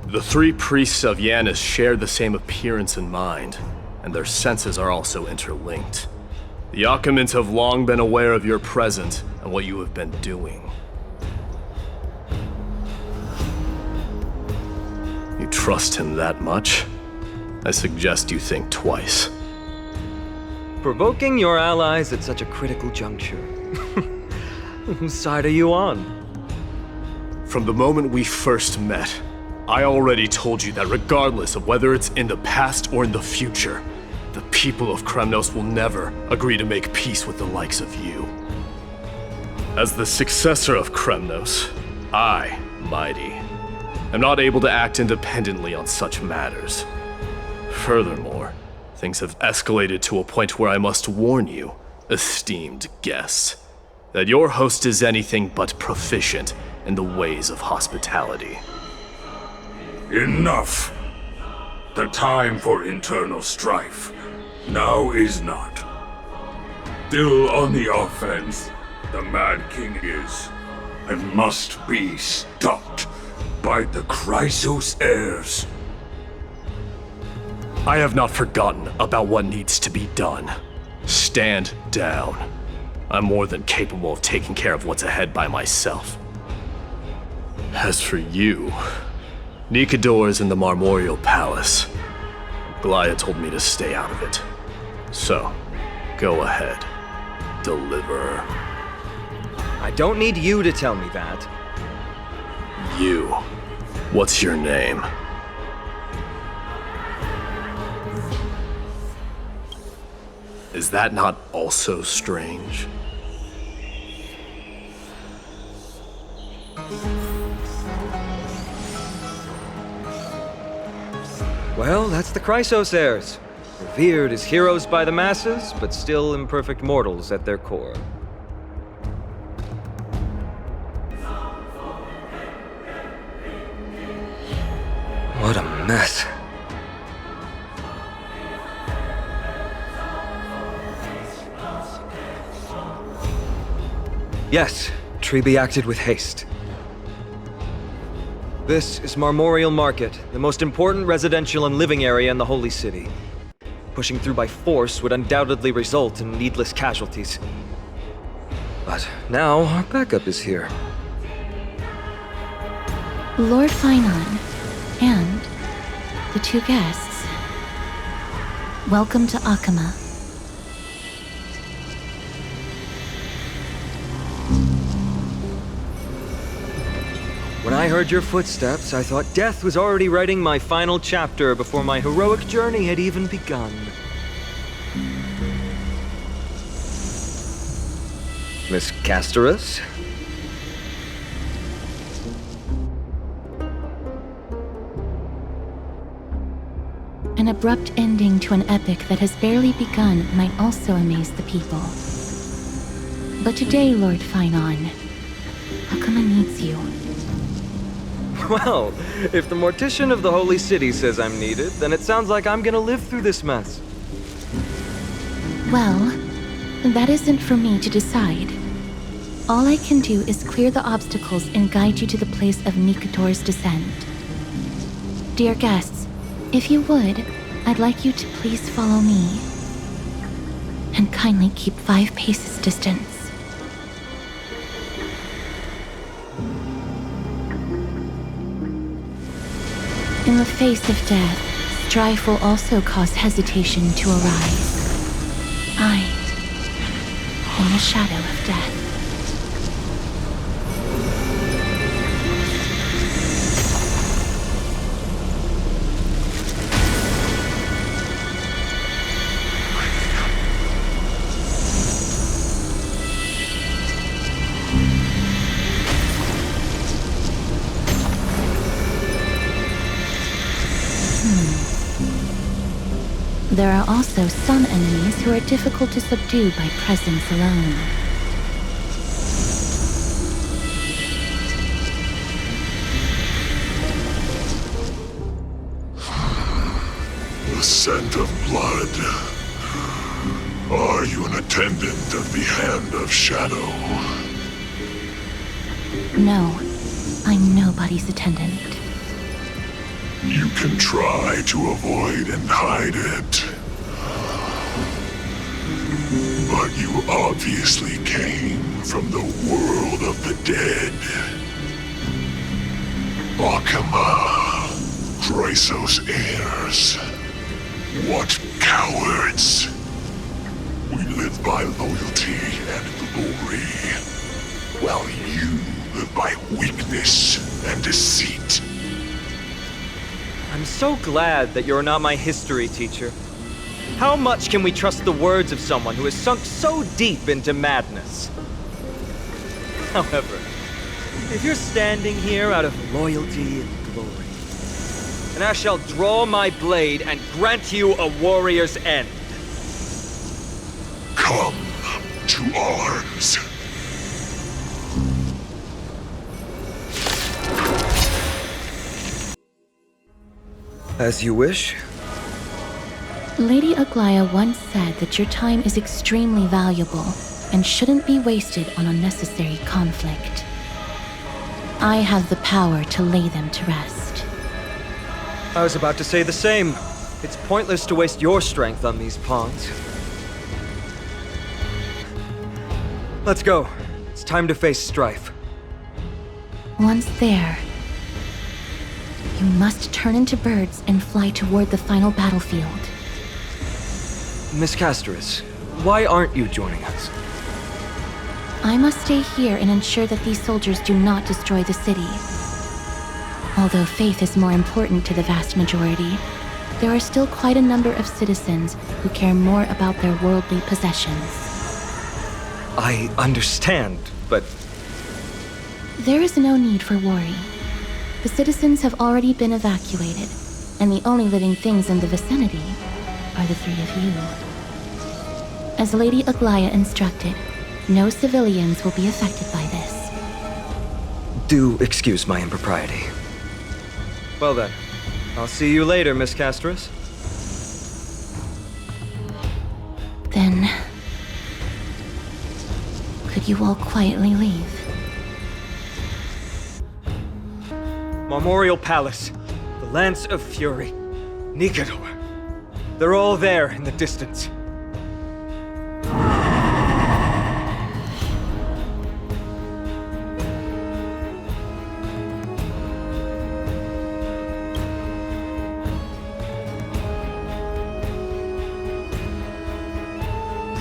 The three priests of Yanis share the same appearance and mind, and their senses are also interlinked. The Achaemins have long been aware of your presence and what you have been doing. You trust him that much? I suggest you think twice. Provoking your allies at such a critical juncture. Whose side are you on? From the moment we first met, I already told you that regardless of whether it's in the past or in the future, the people of Kremnos will never agree to make peace with the likes of you. As the successor of Kremnos, I, Mighty, am not able to act independently on such matters. Furthermore, things have escalated to a point where I must warn you, esteemed guests, that your host is anything but proficient in the ways of hospitality. Enough. The time for internal strife now is not. Still on the offense, the Mad King is, and must be stopped by the Chrysos heirs. I have not forgotten about what needs to be done. Stand down. I'm more than capable of taking care of what's ahead by myself. As for you, Nikador is in the Marmorial Palace. Glaya told me to stay out of it. So, go ahead. Deliver. I don't need you to tell me that. You. What's your name? Is that not also strange? Well, that's the Chrysos heirs. Revered as heroes by the masses, but still imperfect mortals at their core. What a mess. Yes, Treby acted with haste. This is Marmorial Market, the most important residential and living area in the Holy City. Pushing through by force would undoubtedly result in needless casualties. But now our backup is here. Lord Phainon, and the two guests. Welcome to Achaema. When I heard your footsteps, I thought death was already writing my final chapter before my heroic journey had even begun. Miss Castorus? An abrupt ending to an epic that has barely begun might also amaze the people. But today, Lord Phainon, Achaema needs you. Well, if the Mortician of the Holy City says I'm needed, then it sounds like I'm gonna live through this mess. Well, that isn't for me to decide. All I can do is clear the obstacles and guide you to the place of Nikador's descent. Dear guests, if you would, I'd like you to please follow me. And kindly keep 5 paces distance. In the face of death, strife will also cause hesitation to arise. I am the shadow of death. There are also some enemies who are difficult to subdue by presence alone. The scent of blood. Are you an attendant of the Hand of Shadow? No, I'm nobody's attendant. You can try to avoid and hide it. But you obviously came from the world of the dead. Akama, Chrysos heirs. What cowards! We live by loyalty and glory, while you live by weakness and deceit. I'm so glad that you're not my history teacher. How much can we trust the words of someone who has sunk so deep into madness? However, if you're standing here out of loyalty and glory, then I shall draw my blade and grant you a warrior's end. Come to arms. As you wish. Lady Aglaya once said that your time is extremely valuable and shouldn't be wasted on unnecessary conflict. I have the power to lay them to rest. I was about to say the same. It's pointless to waste your strength on these pawns. Let's go. It's time to face strife. Once there, you must turn into birds and fly toward the final battlefield. Miss Castoris, why aren't you joining us? I must stay here and ensure that these soldiers do not destroy the city. Although faith is more important to the vast majority, there are still quite a number of citizens who care more about their worldly possessions. I understand, but... There is no need for worry. The citizens have already been evacuated, and the only living things in the vicinity are the 3 of you. As Lady Aglaya instructed, no civilians will be affected by this. Do excuse my impropriety. Well then, I'll see you later, Miss Castoris. Then... could you all quietly leave? Memorial Palace, the Lance of Fury, Nikador. They're all there in the distance.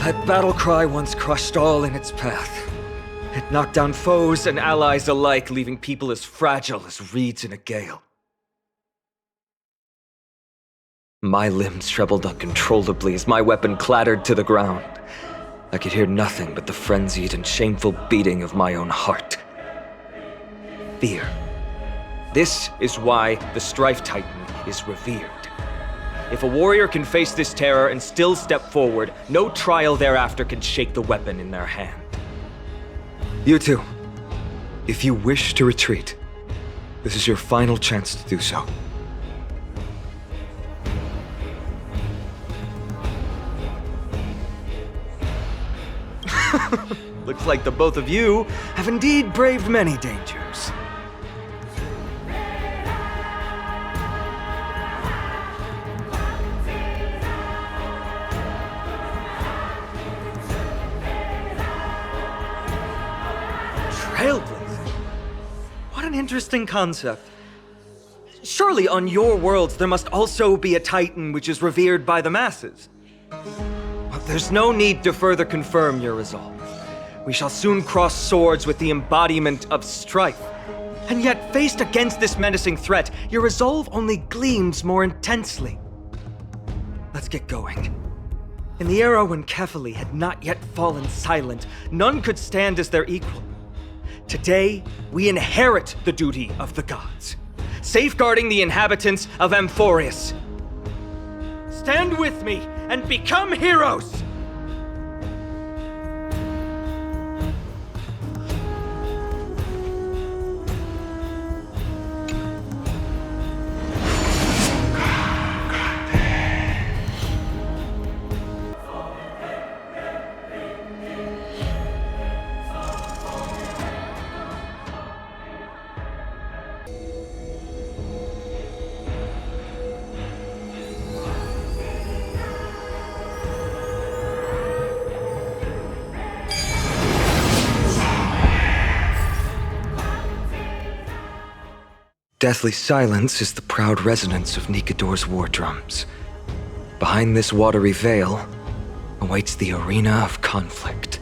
That battle cry once crushed all in its path. It knocked down foes and allies alike, leaving people as fragile as reeds in a gale. My limbs trembled uncontrollably as my weapon clattered to the ground. I could hear nothing but the frenzied and shameful beating of my own heart. Fear. This is why the Strife Titan is revered. If a warrior can face this terror and still step forward, no trial thereafter can shake the weapon in their hand. You two, if you wish to retreat, this is your final chance to do so. Looks like the both of you have indeed braved many dangers. Trailblazer? What an interesting concept. Surely on your worlds there must also be a titan which is revered by the masses. But there's no need to further confirm your resolve. We shall soon cross swords with the embodiment of strife. And yet, faced against this menacing threat, your resolve only gleams more intensely. Let's get going. In the era when Kefali had not yet fallen silent, none could stand as their equal. Today, we inherit the duty of the gods, safeguarding the inhabitants of Amphorius. Stand with me and become heroes! Deathly silence is the proud resonance of Nikador's war drums. Behind this watery veil awaits the arena of conflict.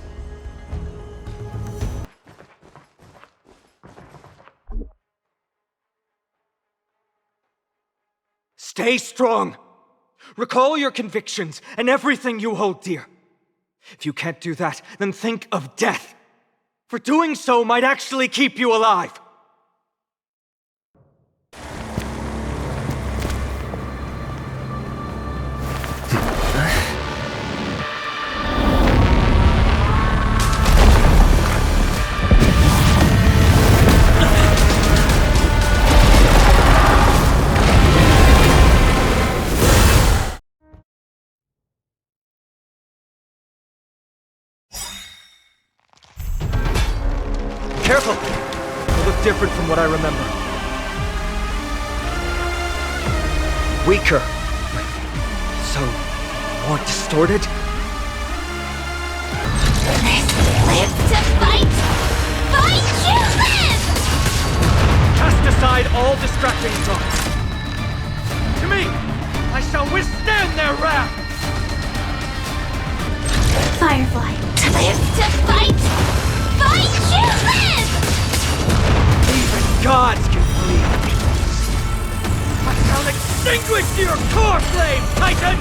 Stay strong! Recall your convictions and everything you hold dear. If you can't do that, then think of death. For doing so might actually keep you alive. Careful! They look different from what I remember. Weaker. So, more distorted? Live to fight! Fight you live! Cast aside all distracting thoughts. To me, I shall withstand their wrath! Firefly. Live to fight! Fight you live! Even gods can bleed. I shall extinguish your core flame, Titan!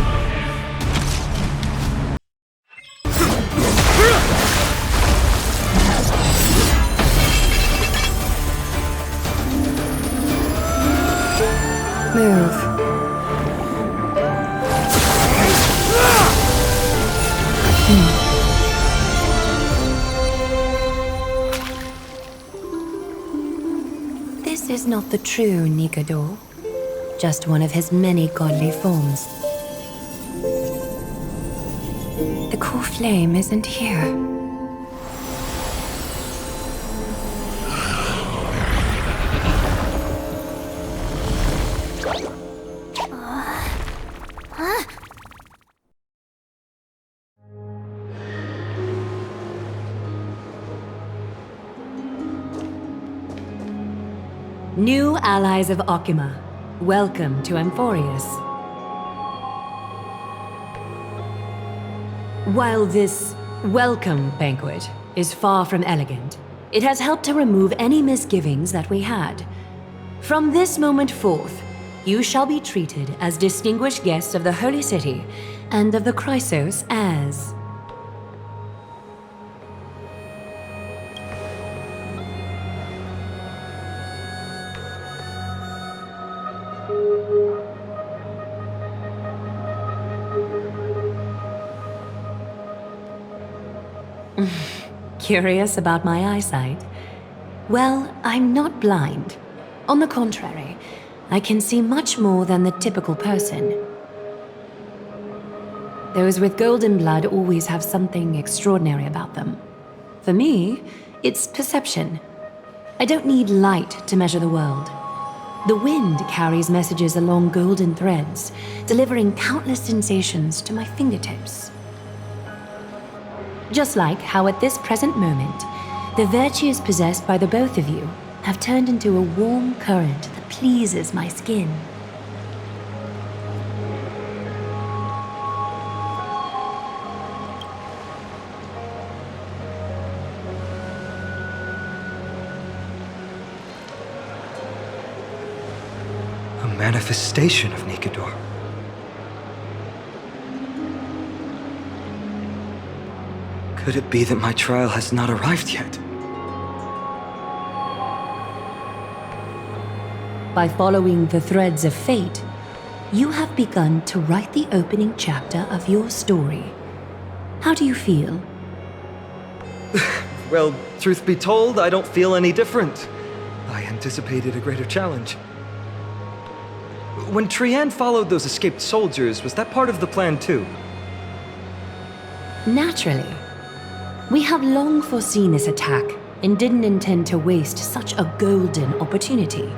Move. This is not the true Nikador, just one of his many godly forms. The core flame isn't here. New allies of Okima, welcome to Amphorius. While this welcome banquet is far from elegant, it has helped to remove any misgivings that we had. From this moment forth, you shall be treated as distinguished guests of the Holy City and of the Chrysos as... Curious about my eyesight? Well, I'm not blind. On the contrary, I can see much more than the typical person. Those with golden blood always have something extraordinary about them. For me, it's perception. I don't need light to measure the world. The wind carries messages along golden threads, delivering countless sensations to my fingertips. Just like how at this present moment, the virtues possessed by the both of you have turned into a warm current that pleases my skin. A manifestation of Nikador. Could it be that my trial has not arrived yet? By following the threads of fate, you have begun to write the opening chapter of your story. How do you feel? Well, truth be told, I don't feel any different. I anticipated a greater challenge. When Trianne followed those escaped soldiers, was that part of the plan too? Naturally. We have long foreseen this attack and didn't intend to waste such a golden opportunity.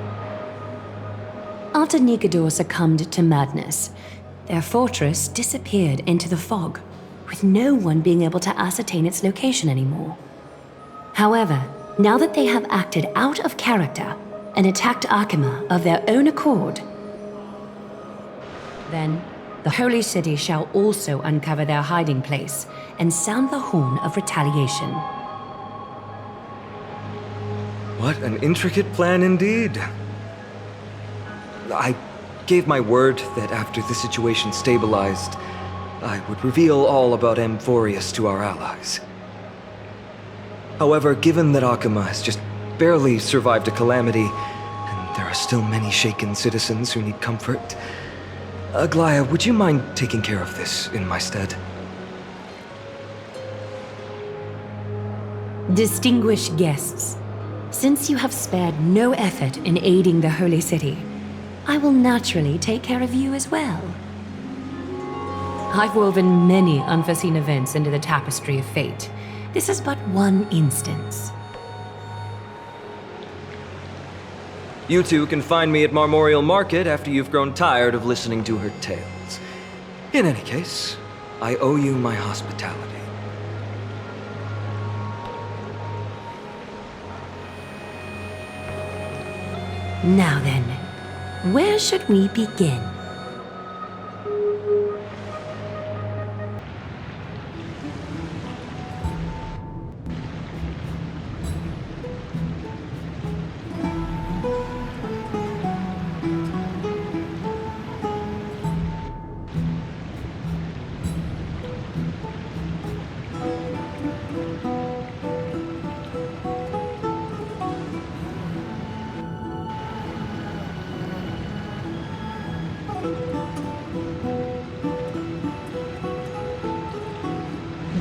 After Nikador succumbed to madness, their fortress disappeared into the fog, with no one being able to ascertain its location anymore. However, now that they have acted out of character and attacked Akima of their own accord, then the Holy City shall also uncover their hiding place and sound the horn of retaliation. What an intricate plan indeed. I gave my word that after the situation stabilized, I would reveal all about Amphorius to our allies. However, given that Akima has just barely survived a calamity, and there are still many shaken citizens who need comfort, Glava, would you mind taking care of this in my stead? Distinguished guests, since you have spared no effort in aiding the Holy City, I will naturally take care of you as well. I've woven many unforeseen events into the tapestry of fate. This is but one instance. You two can find me at Marmorial Market after you've grown tired of listening to her tales. In any case, I owe you my hospitality. Now then, where should we begin?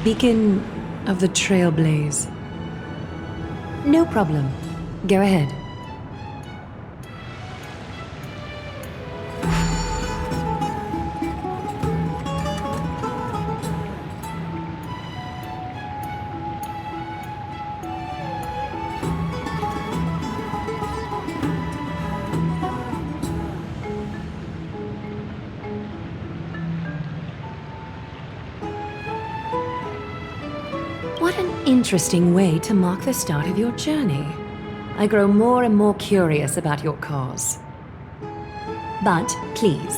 Beacon of the Trailblaze. No problem. Go ahead. What an interesting way to mark the start of your journey. I grow more and more curious about your cause. But please,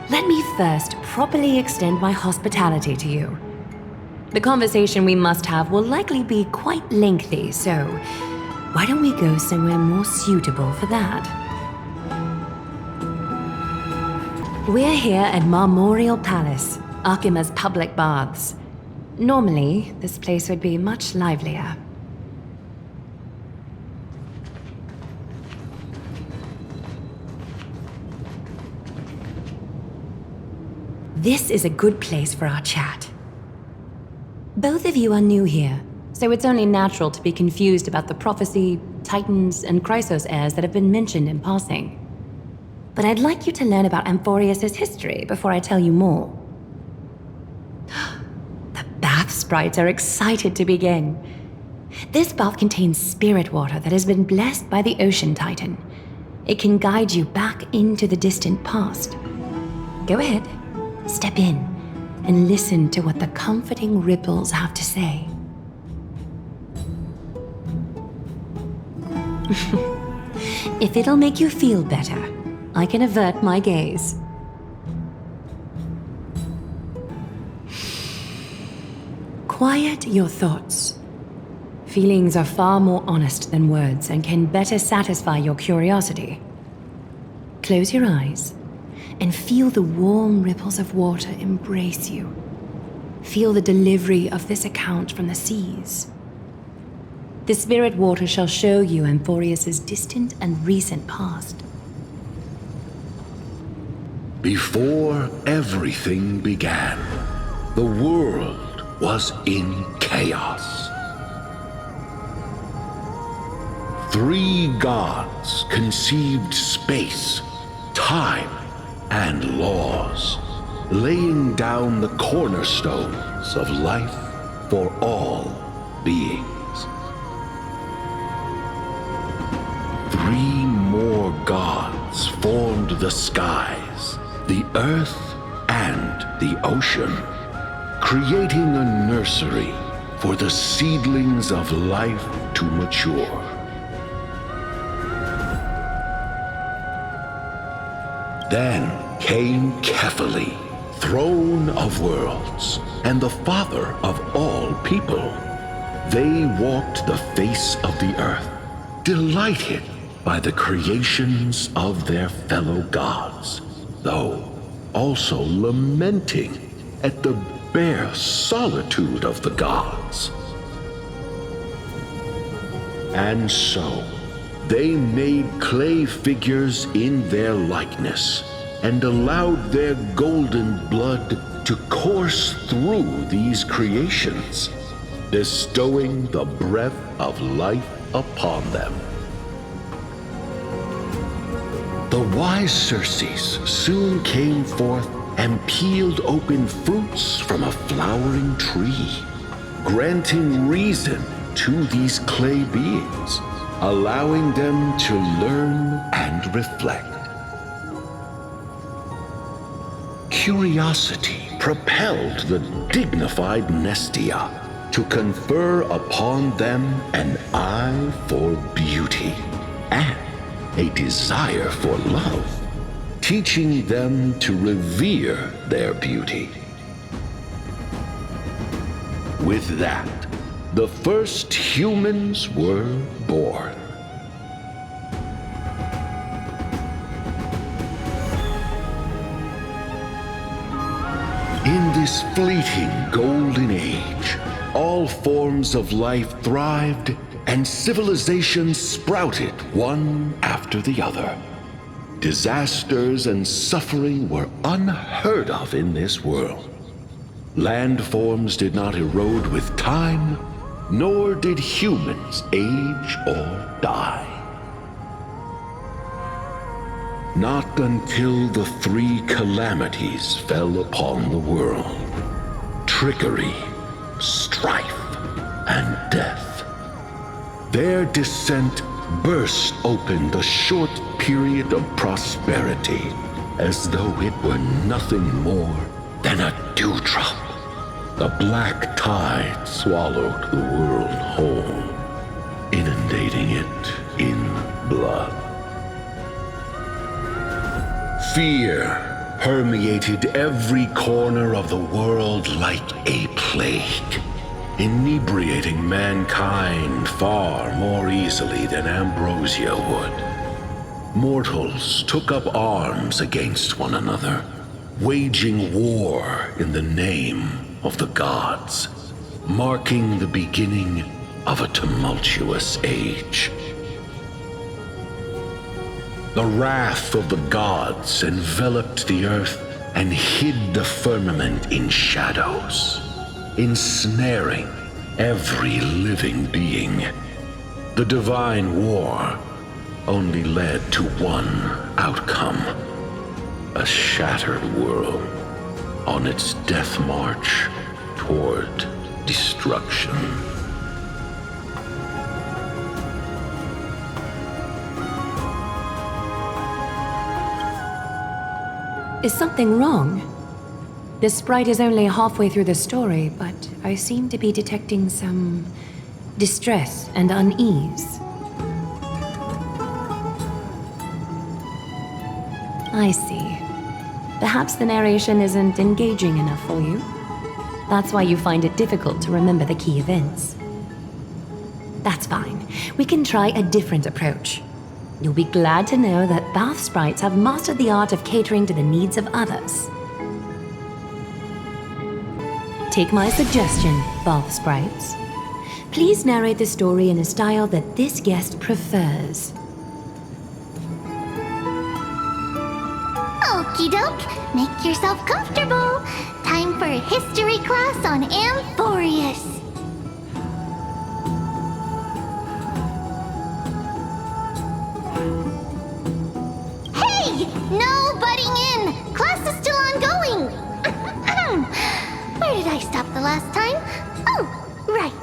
let me first properly extend my hospitality to you. The conversation we must have will likely be quite lengthy, so why don't we go somewhere more suitable for that? We're here at Marmorial Palace, Akima's public baths. Normally, this place would be much livelier. This is a good place for our chat. Both of you are new here, so it's only natural to be confused about the prophecy, titans, and Chrysos heirs that have been mentioned in passing. But I'd like you to learn about Amphorius' history before I tell you more. sprites are excited to begin. This bath contains spirit water that has been blessed by the Ocean Titan. It can guide you back into the distant past. Go ahead, step in, and listen to what the comforting ripples have to say. If it'll make you feel better, I can avert my gaze. Quiet your thoughts. Feelings are far more honest than words and can better satisfy your curiosity. Close your eyes and feel the warm ripples of water embrace you. Feel the delivery of this account from the seas. The spirit water shall show you Amphorius' distant and recent past. Before everything began, the world was in chaos. 3 gods conceived space, time, and laws, laying down the cornerstones of life for all beings. 3 more gods formed the skies, the earth, and the ocean, creating a nursery for the seedlings of life to mature. Then came Kephili, throne of worlds, and the father of all people. They walked the face of the earth, delighted by the creations of their fellow gods, though also lamenting at the bare solitude of the gods. And so, they made clay figures in their likeness, and allowed their golden blood to course through these creations, bestowing the breath of life upon them. The wise Circes soon came forth and peeled open fruits from a flowering tree, granting reason to these clay beings, allowing them to learn and reflect. Curiosity propelled the dignified Nestia to confer upon them an eye for beauty and a desire for love, teaching them to revere their beauty. With that, the first humans were born. In this fleeting golden age, all forms of life thrived and civilizations sprouted one after the other. Disasters and suffering were unheard of in this world. Landforms did not erode with time, nor did humans age or die. Not until the 3 calamities fell upon the world: trickery, strife, and death. Their descent burst open the short period of prosperity, as though it were nothing more than a dewdrop. The black tide swallowed the world whole, inundating it in blood. Fear permeated every corner of the world like a plague, inebriating mankind far more easily than ambrosia would. Mortals took up arms against one another, waging war in the name of the gods, marking the beginning of a tumultuous age. The wrath of the gods enveloped the earth and hid the firmament in shadows, ensnaring every living being. The divine war only led to one outcome: a shattered world on its death march toward destruction. Is something wrong? The sprite is only halfway through the story, but I seem to be detecting some distress and unease. I see. Perhaps the narration isn't engaging enough for you. That's why you find it difficult to remember the key events. That's fine. We can try a different approach. You'll be glad to know that bath sprites have mastered the art of catering to the needs of others. Take my suggestion, bath sprites. Please narrate the story in a style that this guest prefers. Okie doke, make yourself comfortable. Time for a history class on Amphorius. Hey, no butting in. Class is still ongoing. Where did I stop the last time? Oh, right.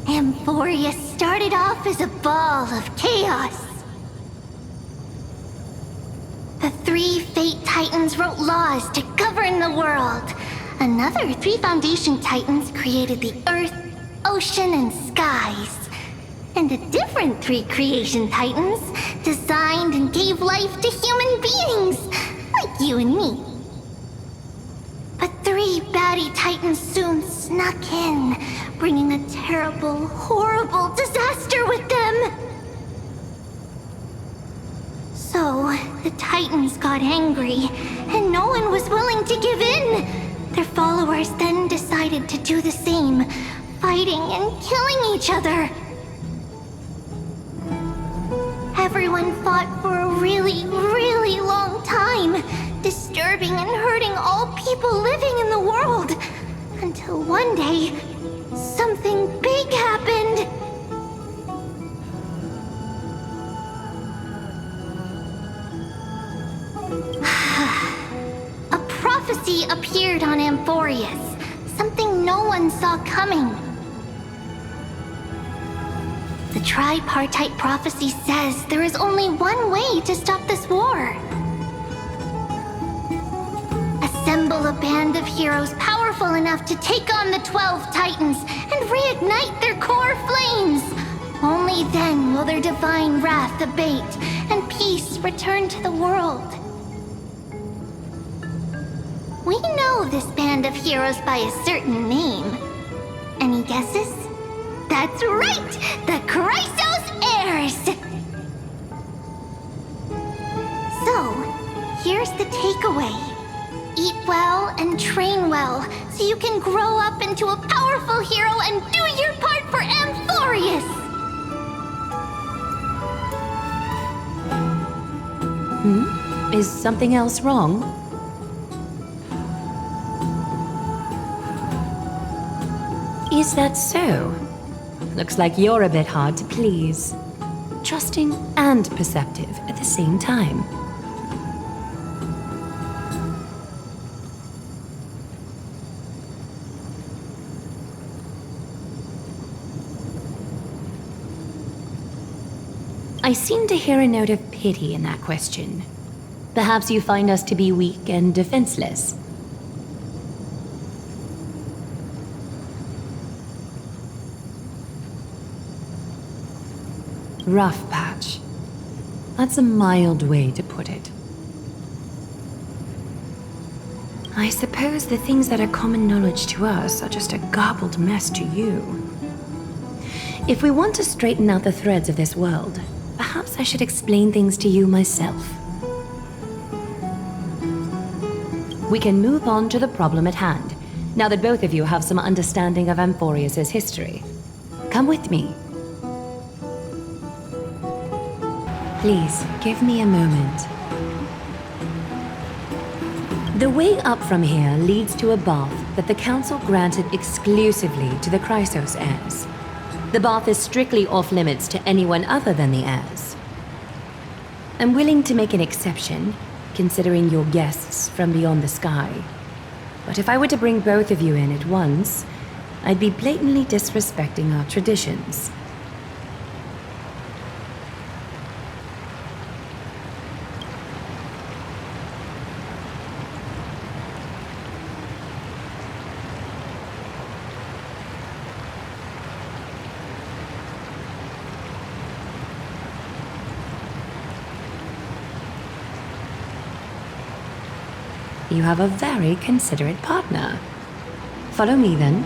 Amphorius started off as a ball of chaos. The 3 Fate Titans wrote laws to govern the world. Another 3 Foundation Titans created the earth, ocean, and skies. And a different 3 Creation Titans designed and gave life to human beings, like you and me. But 3 baddie Titans soon snuck in, bringing a terrible, horrible disaster with them. So, the Titans got angry, and no one was willing to give in. Their followers then decided to do the same, fighting and killing each other. Everyone fought for a really, really long time, disturbing and hurting all people living in the world. Until one day, something big happened. A prophecy appeared on Amphorius, something no one saw coming. The tripartite prophecy says there is only one way to stop this war. Assemble a band of heroes powerful enough to take on the 12 Titans and reignite their core flames. Only then will their divine wrath abate and peace return to the world. We know this band of heroes by a certain name. Any guesses? That's right! The Chrysos Heirs! So, here's the takeaway. Eat well and train well, so you can grow up into a powerful hero and do your part for Amphorius! Is something else wrong? Is that so? Looks like you're a bit hard to please. Trusting and perceptive at the same time. I seem to hear a note of pity in that question. Perhaps you find us to be weak and defenseless. Rough patch. That's a mild way to put it. I suppose the things that are common knowledge to us are just a garbled mess to you. If we want to straighten out the threads of this world, perhaps I should explain things to you myself. We can move on to the problem at hand, now that both of you have some understanding of Amphorius' history. Come with me. Please, give me a moment. The way up from here leads to a bath that the Council granted exclusively to the Chrysos heirs. The bath is strictly off-limits to anyone other than the heirs. I'm willing to make an exception, considering your guests from beyond the sky. But if I were to bring both of you in at once, I'd be blatantly disrespecting our traditions. You have a very considerate partner. Follow me, then.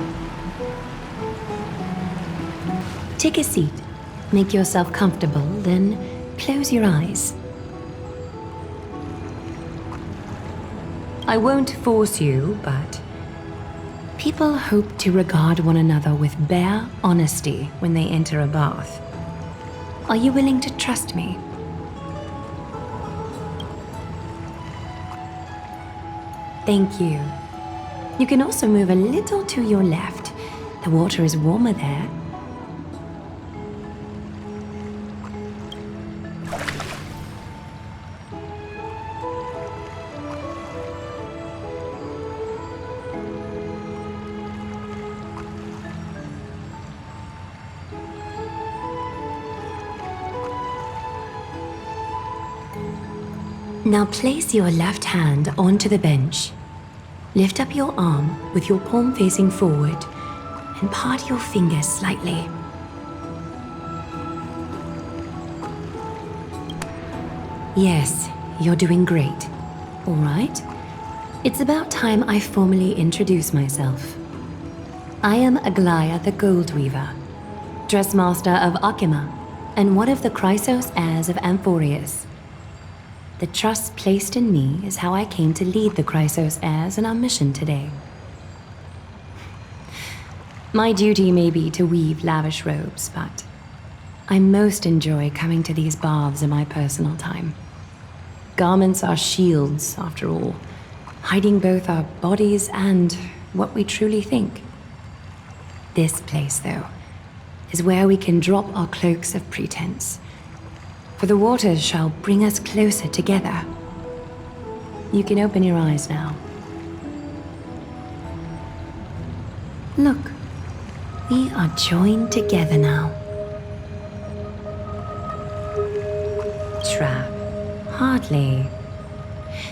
Take a seat. Make yourself comfortable, then close your eyes. I won't force you, but people hope to regard one another with bare honesty when they enter a bath. Are you willing to trust me? Thank you. You can also move a little to your left. The water is warmer there. Now place your left hand onto the bench. Lift up your arm with your palm facing forward and part your fingers slightly. Yes, you're doing great. All right. It's about time I formally introduce myself. I am Aglaya the Gold Weaver, Dressmaster of Akima, and one of the Chrysos heirs of Amphorius. The trust placed in me is how I came to lead the Chrysos heirs in our mission today. My duty may be to weave lavish robes, but I most enjoy coming to these baths in my personal time. Garments are shields, after all, hiding both our bodies and what we truly think. This place, though, is where we can drop our cloaks of pretense. For the waters shall bring us closer together. You can open your eyes now. Look, we are joined together now. Trap? Hardly.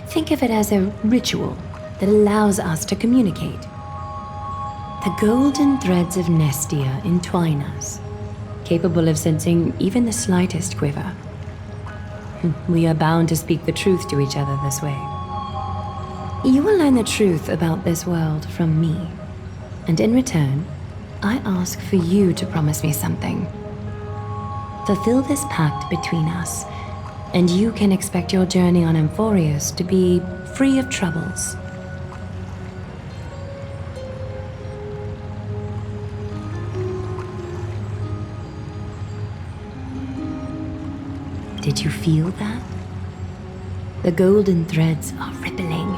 Think of it as a ritual that allows us to communicate. The golden threads of Nestia entwine us, capable of sensing even the slightest quiver. We are bound to speak the truth to each other this way. You will learn the truth about this world from me, and in return, I ask for you to promise me something. Fulfill this pact between us, and you can expect your journey on Amphorius to be free of troubles. Did you feel that? The golden threads are rippling.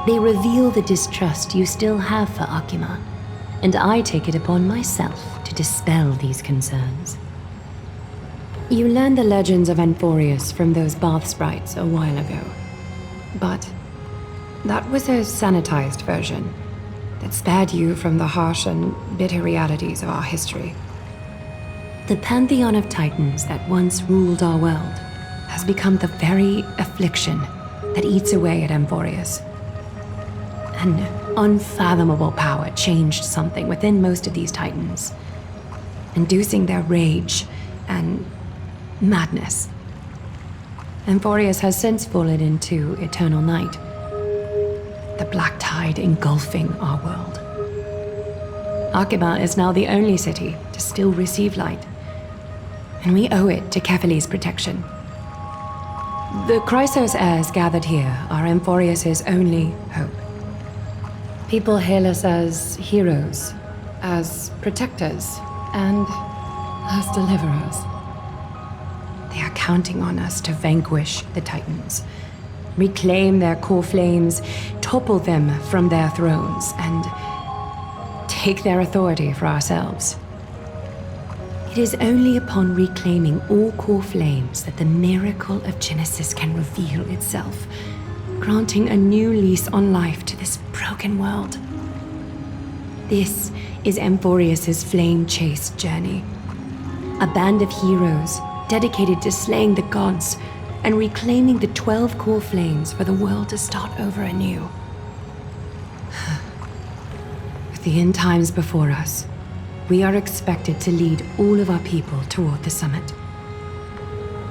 They reveal the distrust you still have for Akima, and I take it upon myself to dispel these concerns. You learned the legends of Amphorius from those bath sprites a while ago, but that was a sanitized version that spared you from the harsh and bitter realities of our history. The pantheon of titans that once ruled our world has become the very affliction that eats away at Amphorius. An unfathomable power changed something within most of these titans, inducing their rage and madness. Amphorius has since fallen into eternal night, the black tide engulfing our world. Akima is now the only city to still receive light, and we owe it to Kefali's protection. The Chrysos heirs gathered here are Amphorius' only hope. People hail us as heroes, as protectors, and as deliverers. They are counting on us to vanquish the Titans, reclaim their core flames, topple them from their thrones, and take their authority for ourselves. It is only upon reclaiming all core flames that the miracle of Genesis can reveal itself, granting a new lease on life to this broken world. This is Amphorius's flame-chased journey. A band of heroes dedicated to slaying the gods and reclaiming the 12 core flames for the world to start over anew. With the end times before us, we are expected to lead all of our people toward the summit.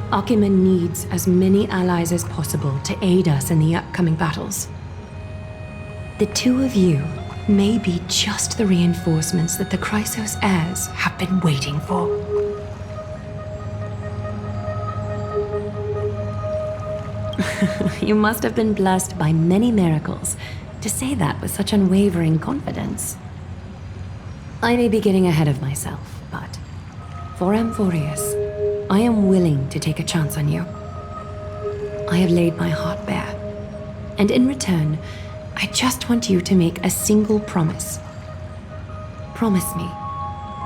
Akima needs as many allies as possible to aid us in the upcoming battles. The two of you may be just the reinforcements that the Chrysos heirs have been waiting for. You must have been blessed by many miracles to say that with such unwavering confidence. I may be getting ahead of myself, but for Amphorius, I am willing to take a chance on you. I have laid my heart bare, and in return, I just want you to make a single promise. Promise me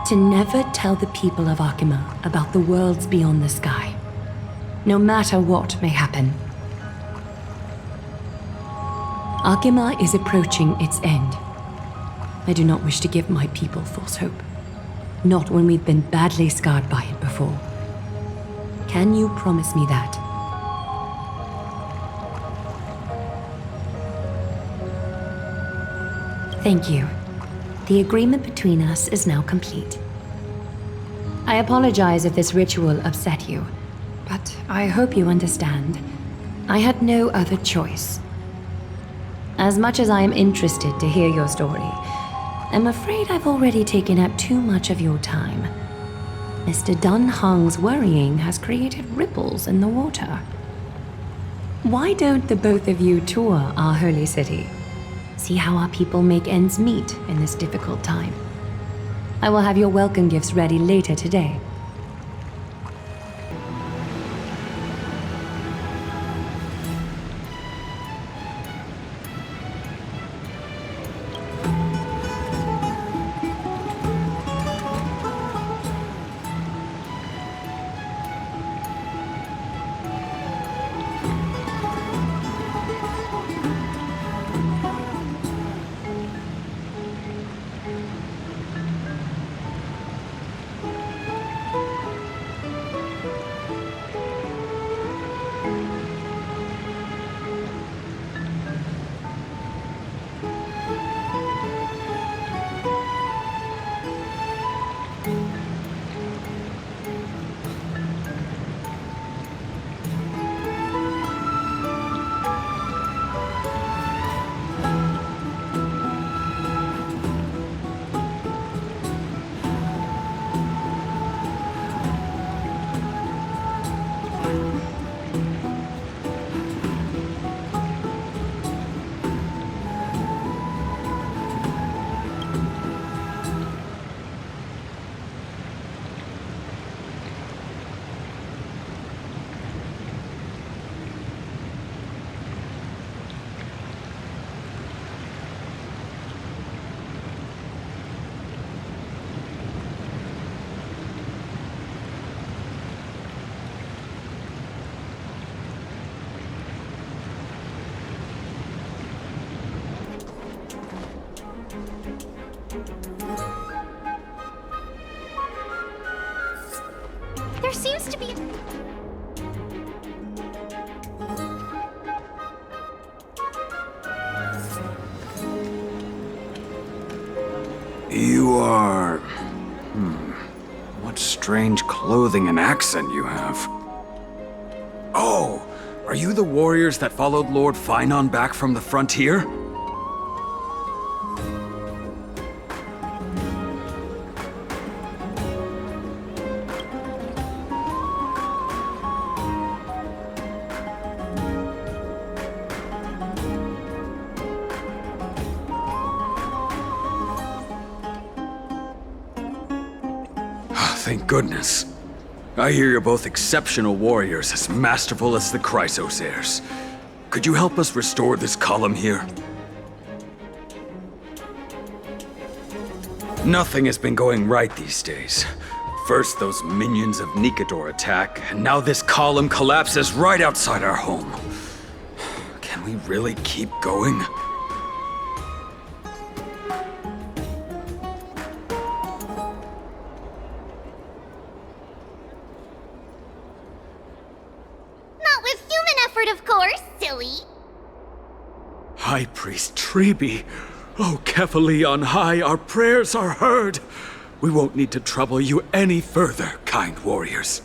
to never tell the people of Akima about the worlds beyond the sky, no matter what may happen. Akima is approaching its end. I do not wish to give my people false hope, not when we've been badly scarred by it before. Can you promise me that? Thank you. The agreement between us is now complete. I apologize if this ritual upset you, but I hope you understand. I had no other choice. As much as I am interested to hear your story, I'm afraid I've already taken up too much of your time. Mr. Dunhung's worrying has created ripples in the water. Why don't the both of you tour our holy city? See how our people make ends meet in this difficult time. I will have your welcome gifts ready later today. There seems to be... You are... What strange clothing and accent you have. Oh, are you the warriors that followed Lord Finon back from the frontier? Thank goodness. I hear you're both exceptional warriors, as masterful as the Chrysos heirs. Could you help us restore this column here? Nothing has been going right these days. First those minions of Nikador attack, and now this column collapses right outside our home. Can we really keep going? part, of course, silly. High Priest Treeby, oh, Kefali on high, our prayers are heard. We won't need to trouble you any further, kind warriors.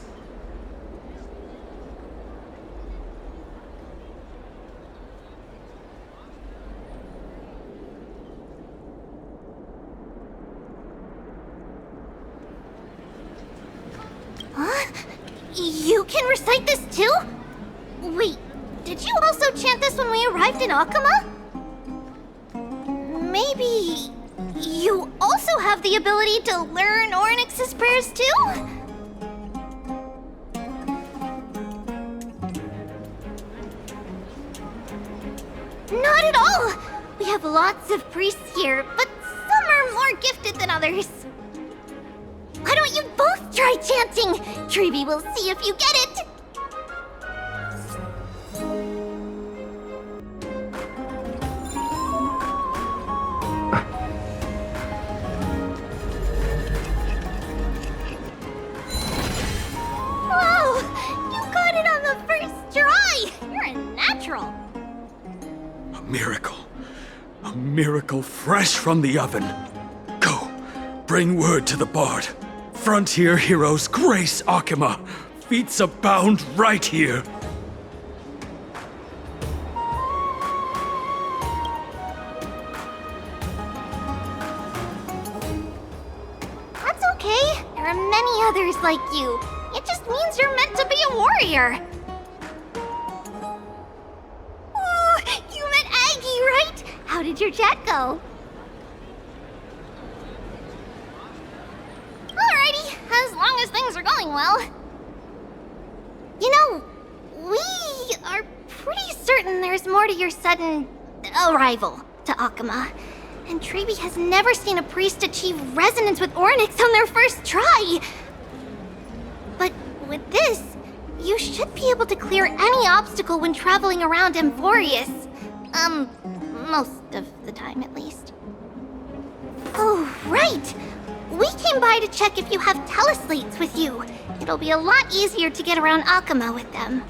Huh? You can recite this too? Wait, did you also chant this when we arrived in Akama? Maybe you also have the ability to learn Ornyx's prayers too? Not at all! We have lots of priests here, but some are more gifted than others. Why don't you both try chanting? Treeby will see if you get it. Wow! You got it on the first try! You're a natural. A miracle. A miracle fresh from the oven. Go, bring word to the bard. Frontier heroes grace Akama. Feats abound right here. That's okay. There are many others like you. It just means you're meant to be a warrior. Oh, you met Aggie, right? How did your chat go? Alrighty, as long as things are going well. You know, we are pretty certain there's more to your sudden arrival to Akama. And Treeby has never seen a priest achieve resonance with Ornyx on their first try. But with this, you should be able to clear any obstacle when traveling around Amphorius. Most of the time at least. Oh, right! We came by to check if you have teleslates with you. It'll be a lot easier to get around Akama with them.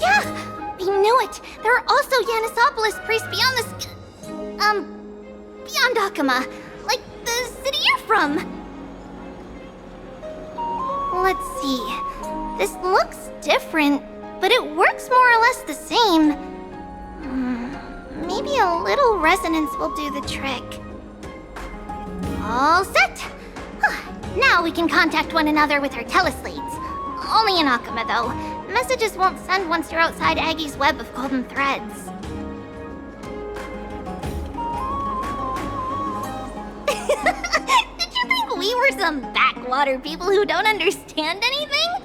Yeah! We knew it! There are also Yanisopolis priests beyond the beyond Akama. Like the city you're from. Let's see. This looks different, but it works more or less the same. Maybe a little resonance will do the trick. All set! Now we can contact one another with our teleslates. Only in Akama, though. Messages won't send once you're outside Aggie's web of golden threads. Did you think we were some backwater people who don't understand anything?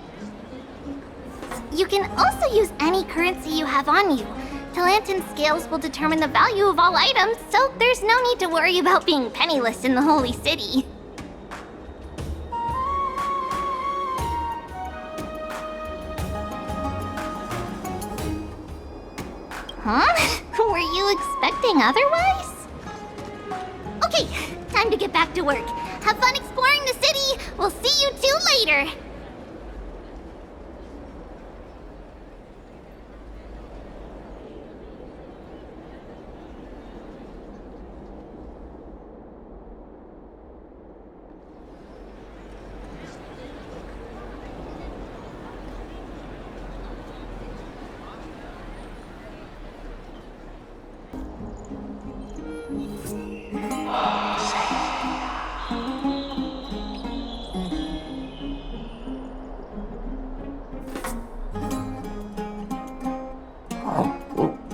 You can also use any currency you have on you. Talantan scales will determine the value of all items, so there's no need to worry about being penniless in the Holy City. Huh? Were you expecting otherwise? Okay, time to get back to work. Have fun exploring the city! We'll see you two later!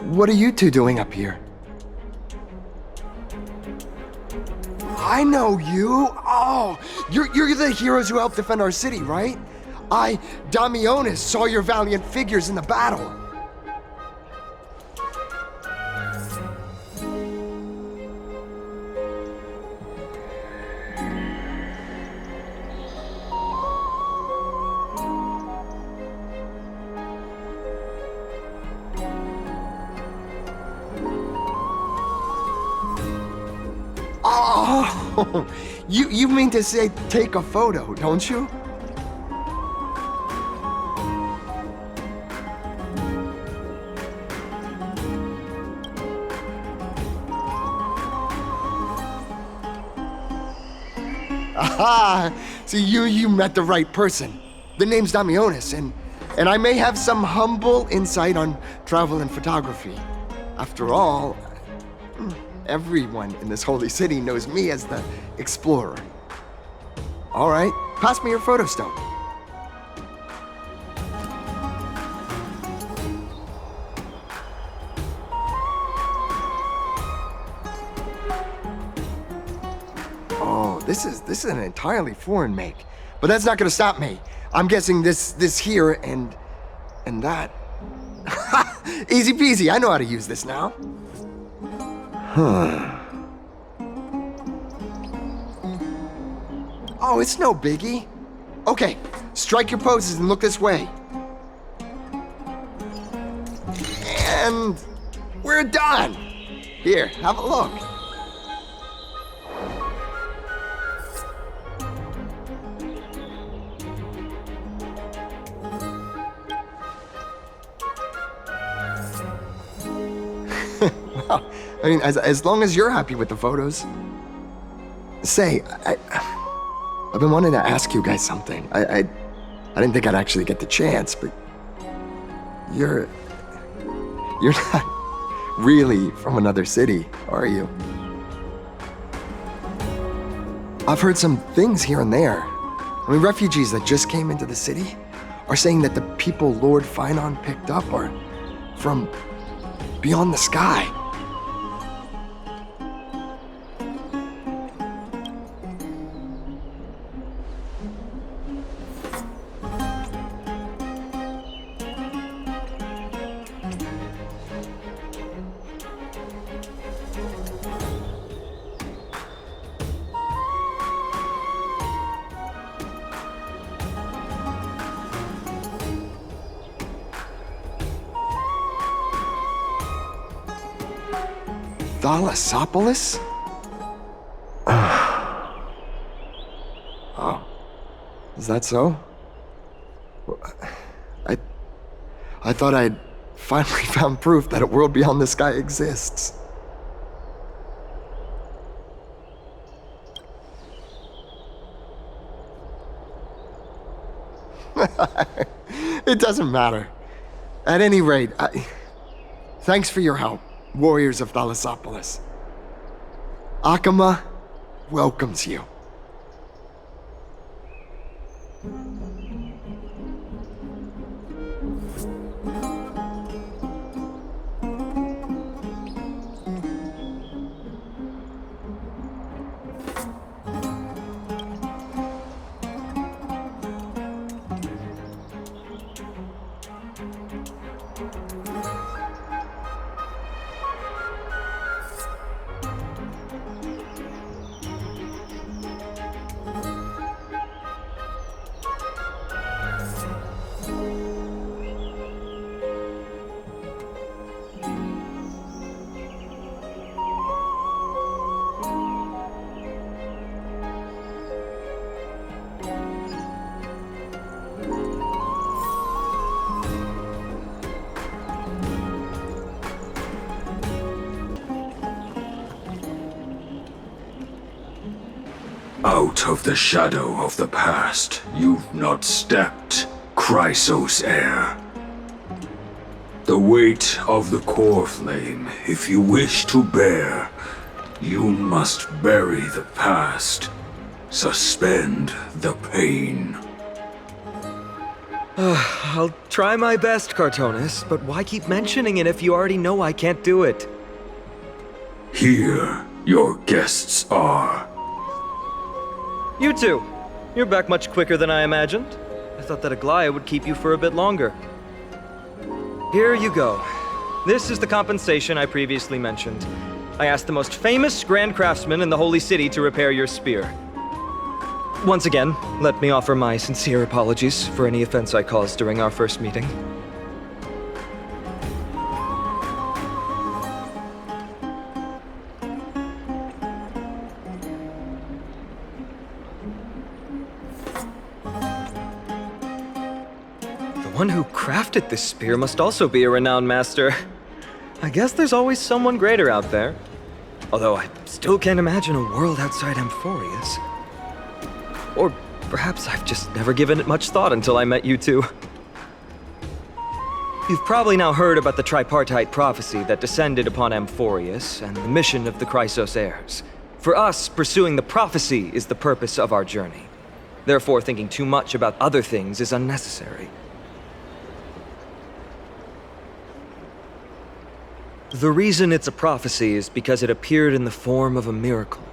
What are you two doing up here? I know you! Oh, you're the heroes who helped defend our city, right? Damionis, saw your valiant figures in the battle. Oh, Oh, you mean to say take a photo, don't you? Aha! See, you met the right person. The name's Damionis, and I may have some humble insight on travel and photography. After all, everyone in this holy city knows me as the explorer. All right, pass me your photo stone. Oh, this is an entirely foreign make, but that's not gonna stop me. I'm guessing this here and that. Easy peasy, I know how to use this now. Huh. Oh, it's no biggie. Okay, strike your poses and look this way. And we're done. Here, have a look. Well, I mean, as long as you're happy with the photos. Say, I've been wanting to ask you guys something. I didn't think I'd actually get the chance, but you're not really from another city, are you? I've heard some things here and there. I mean, refugees that just came into the city are saying that the people Lord Finon picked up are from beyond the sky. Thalassopolis? Oh. Is that so? I thought I'd finally found proof that a world beyond the sky exists. It doesn't matter. At any rate, thanks for your help, warriors of Thalassopolis. Akama welcomes you. Out of the shadow of the past, you've not stepped, Chrysos heir. The weight of the core flame, if you wish to bear, you must bury the past, suspend the pain. I'll try my best, Cartonis, but why keep mentioning it if you already know I can't do it? Here, your guests are. You two. You're back much quicker than I imagined. I thought that Aglaya would keep you for a bit longer. Here you go. This is the compensation I previously mentioned. I asked the most famous Grand Craftsman in the Holy City to repair your spear. Once again, let me offer my sincere apologies for any offense I caused during our first meeting. one who crafted this spear must also be a renowned master. I guess there's always someone greater out there. Although I still can't imagine a world outside Amphorius. Or perhaps I've just never given it much thought until I met you two. You've probably now heard about the tripartite prophecy that descended upon Amphorius and the mission of the Chrysos heirs. For us, pursuing the prophecy is the purpose of our journey. Therefore, thinking too much about other things is unnecessary. The reason it's a prophecy is because it appeared in the form of a miracle.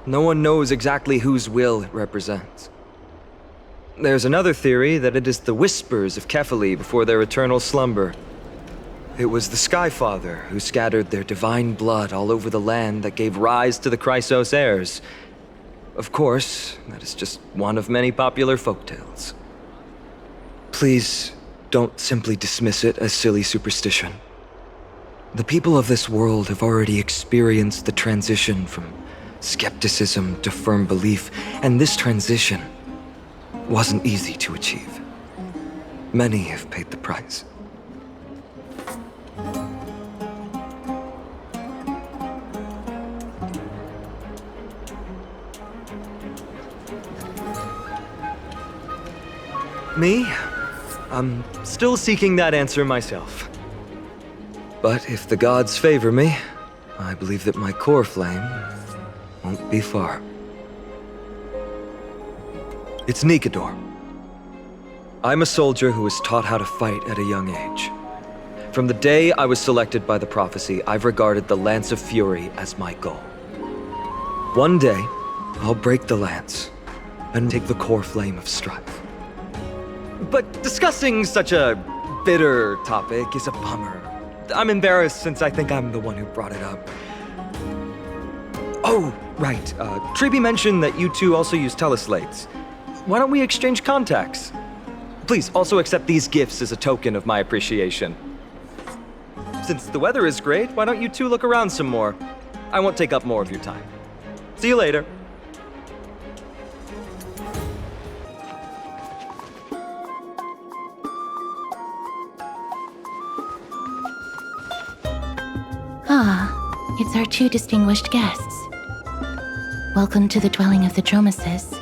No one knows exactly whose will it represents. There's another theory that it is the whispers of Kefali before their eternal slumber. It was the Skyfather who scattered their divine blood all over the land that gave rise to the Chrysos heirs. Of course, that is just one of many popular folktales. Please, don't simply dismiss it as silly superstition. The people of this world have already experienced the transition from skepticism to firm belief, and this transition wasn't easy to achieve. Many have paid the price. Me? I'm still seeking that answer myself. But if the gods favor me, I believe that my core flame won't be far. It's Nikador. I'm a soldier who was taught how to fight at a young age. From the day I was selected by the prophecy, I've regarded the Lance of Fury as my goal. One day, I'll break the lance and take the core flame of strife. But discussing such a bitter topic is a bummer. I'm embarrassed since I think I'm the one who brought it up. Oh, right. Triby mentioned that you two also use teleslates. Why don't we exchange contacts? Please also accept these gifts as a token of my appreciation. Since the weather is great, why don't you two look around some more? I won't take up more of your time. See you later. Ah, it's our two distinguished guests. Welcome to the dwelling of the Dromeses.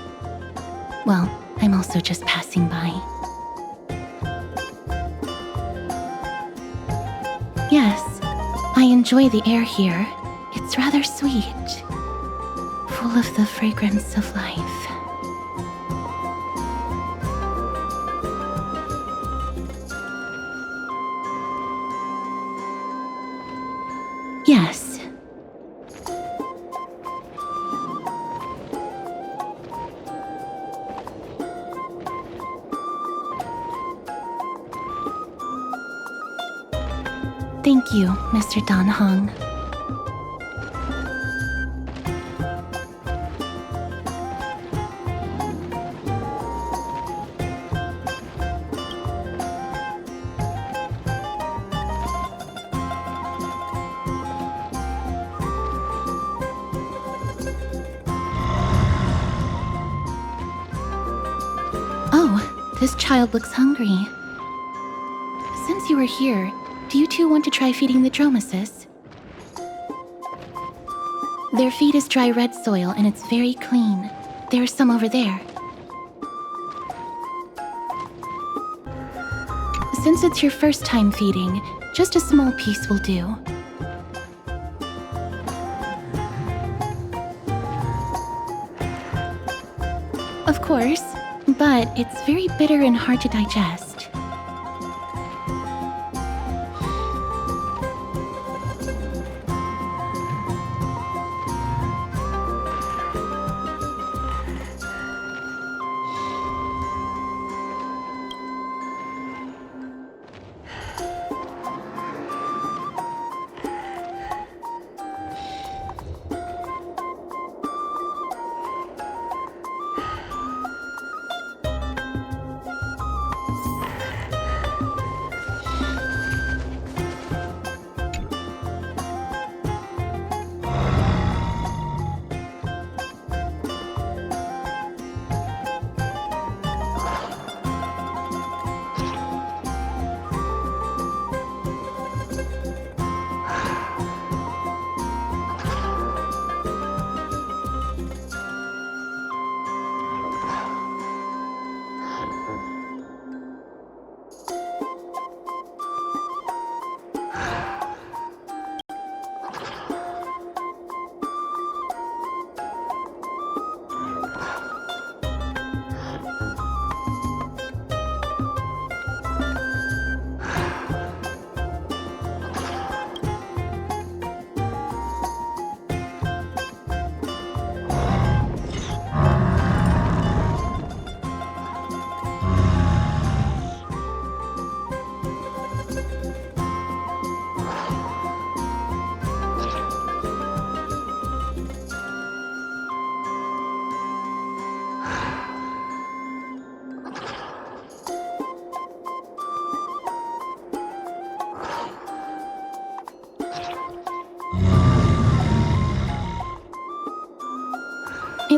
Well, I'm also just passing by. Yes, I enjoy the air here. It's rather sweet, full of the fragrance of life. Yes. Thank you, Mr. Dan Hong. Oh, this child looks hungry. Since you were here, do you two want to try feeding the Dromeses? Their feed is dry red soil and it's very clean. There's some over there. Since it's your first time feeding, just a small piece will do. Of course, but it's very bitter and hard to digest.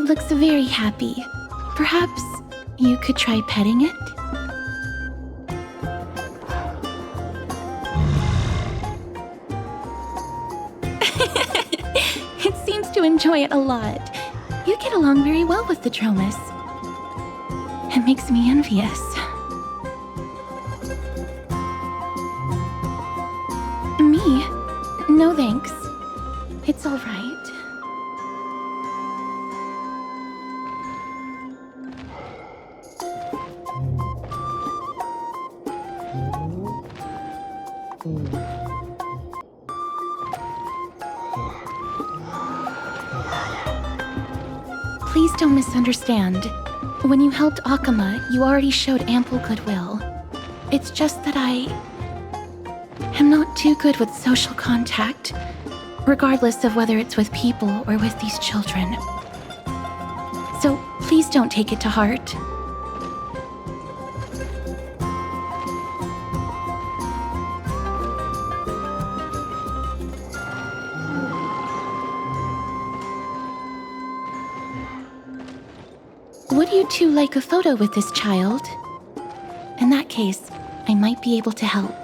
looks very happy. Perhaps you could try petting it? It seems to enjoy it a lot. You get along very well with the Dromus. It makes me envious. Me? No thanks. It's all right. Please don't misunderstand. When you helped Akama, you already showed ample goodwill. It's just that I am not too good with social contact, regardless of whether it's with people or with these children. So please don't take it to heart. Would you two like a photo with this child? In that case, I might be able to help.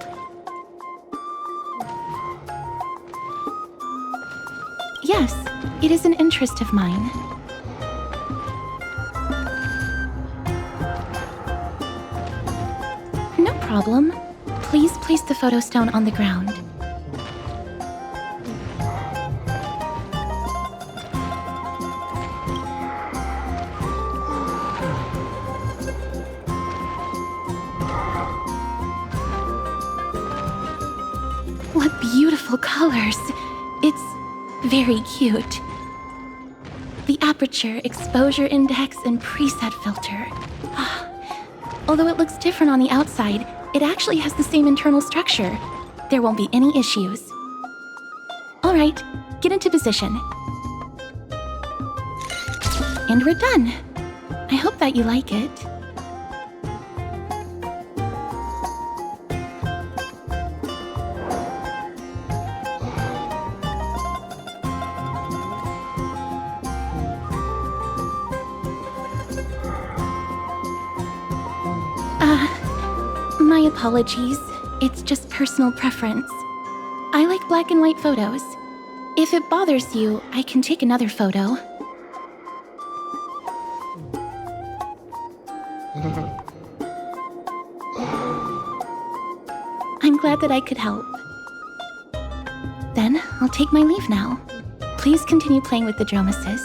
Yes, it is an interest of mine. No problem. Please place the photo stone on the ground. What beautiful colors! It's very cute. The aperture, exposure index, and preset filter. Although it looks different on the outside, it actually has the same internal structure. There won't be any issues. All right, get into position. And we're done. I hope that you like it. My apologies. It's just personal preference. I like black and white photos. If it bothers you, I can take another photo. I'm glad that I could help. Then, I'll take my leave now. Please continue playing with the Dromuses.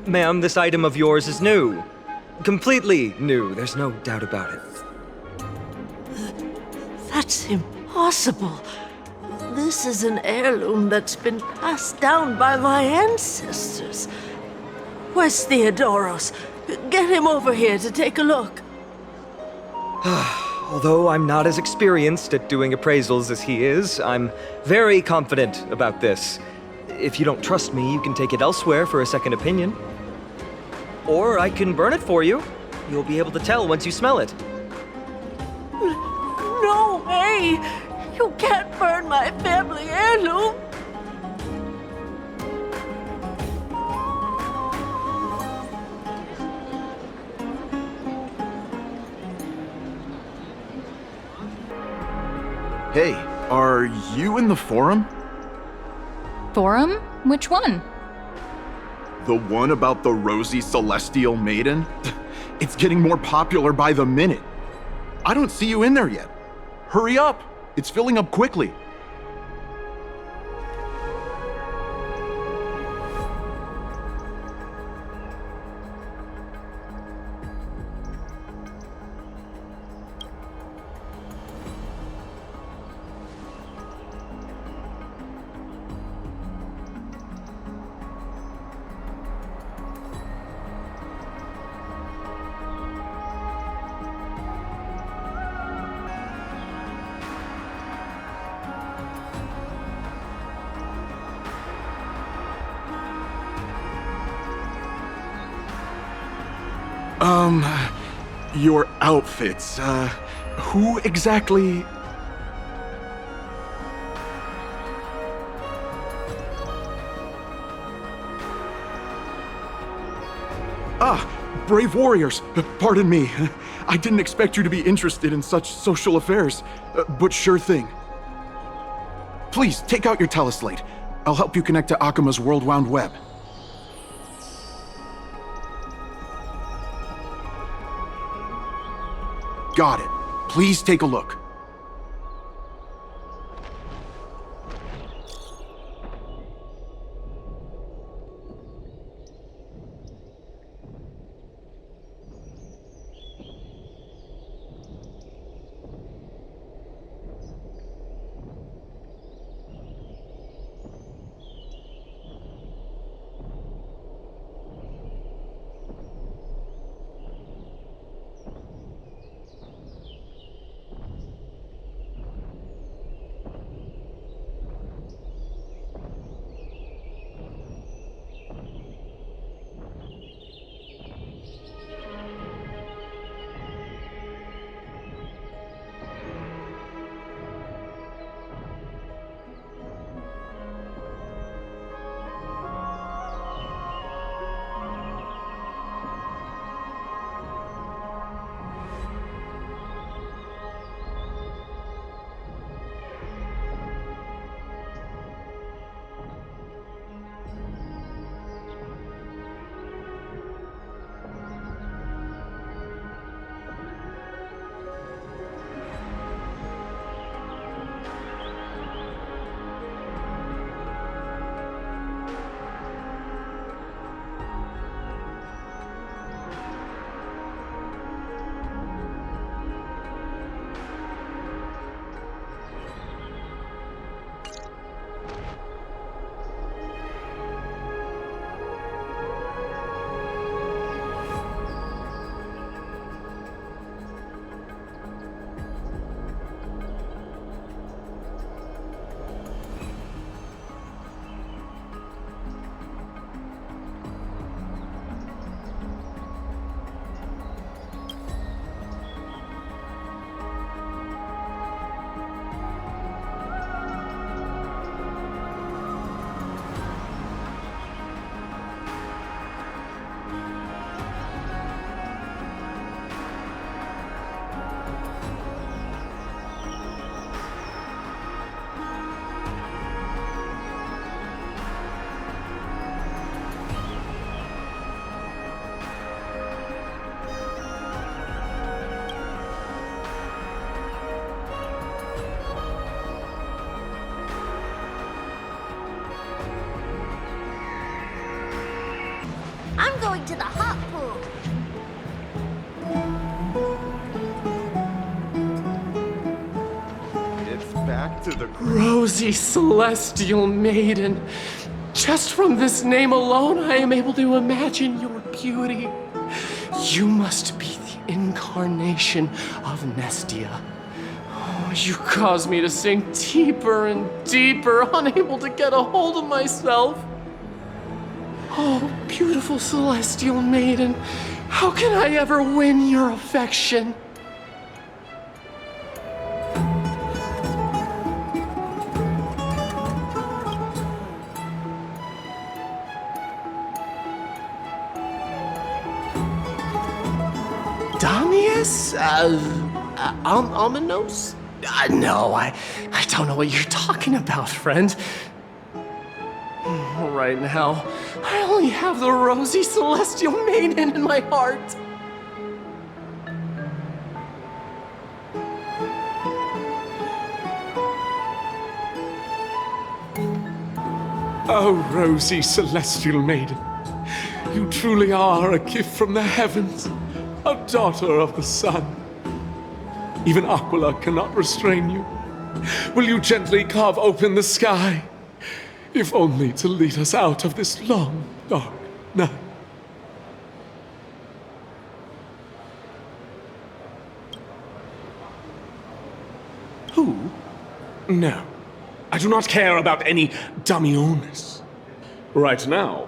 Ma'am, this item of yours is new. Completely new, there's no doubt about it. That's impossible. This is an heirloom that's been passed down by my ancestors. Where's Theodoros? Get him over here to take a look. Although I'm not as experienced at doing appraisals as he is, I'm very confident about this. If you don't trust me, you can take it elsewhere for a second opinion. Or I can burn it for you. You'll be able to tell once you smell it. No way! You can't burn my family heirloom! Hey, are you in the forum? Forum? Which one? The one about the rosy celestial maiden? It's getting more popular by the minute. I don't see you in there yet. Hurry up! It's filling up quickly. Your outfits, who exactly... Ah, brave warriors, pardon me. I didn't expect you to be interested in such social affairs, but sure thing. Please, take out your teleslate. I'll help you connect to Akima's World Wound Web. Got it. Please take a look. Rosy Celestial Maiden. Just from this name alone, I am able to imagine your beauty. You must be the incarnation of Nestia. Oh, you cause me to sink deeper and deeper, unable to get a hold of myself. Oh, beautiful Celestial Maiden, how can I ever win your affection? Damius? Ominos? No, I don't know what you're talking about, friend. Right now, I only have the rosy celestial maiden in my heart. Oh, rosy celestial maiden, you truly are a gift from the heavens, a daughter of the sun. Even Aquila cannot restrain you. Will you gently carve open the sky, if only to lead us out of this long, dark night? Who? No, I do not care about any Damiones. Right now,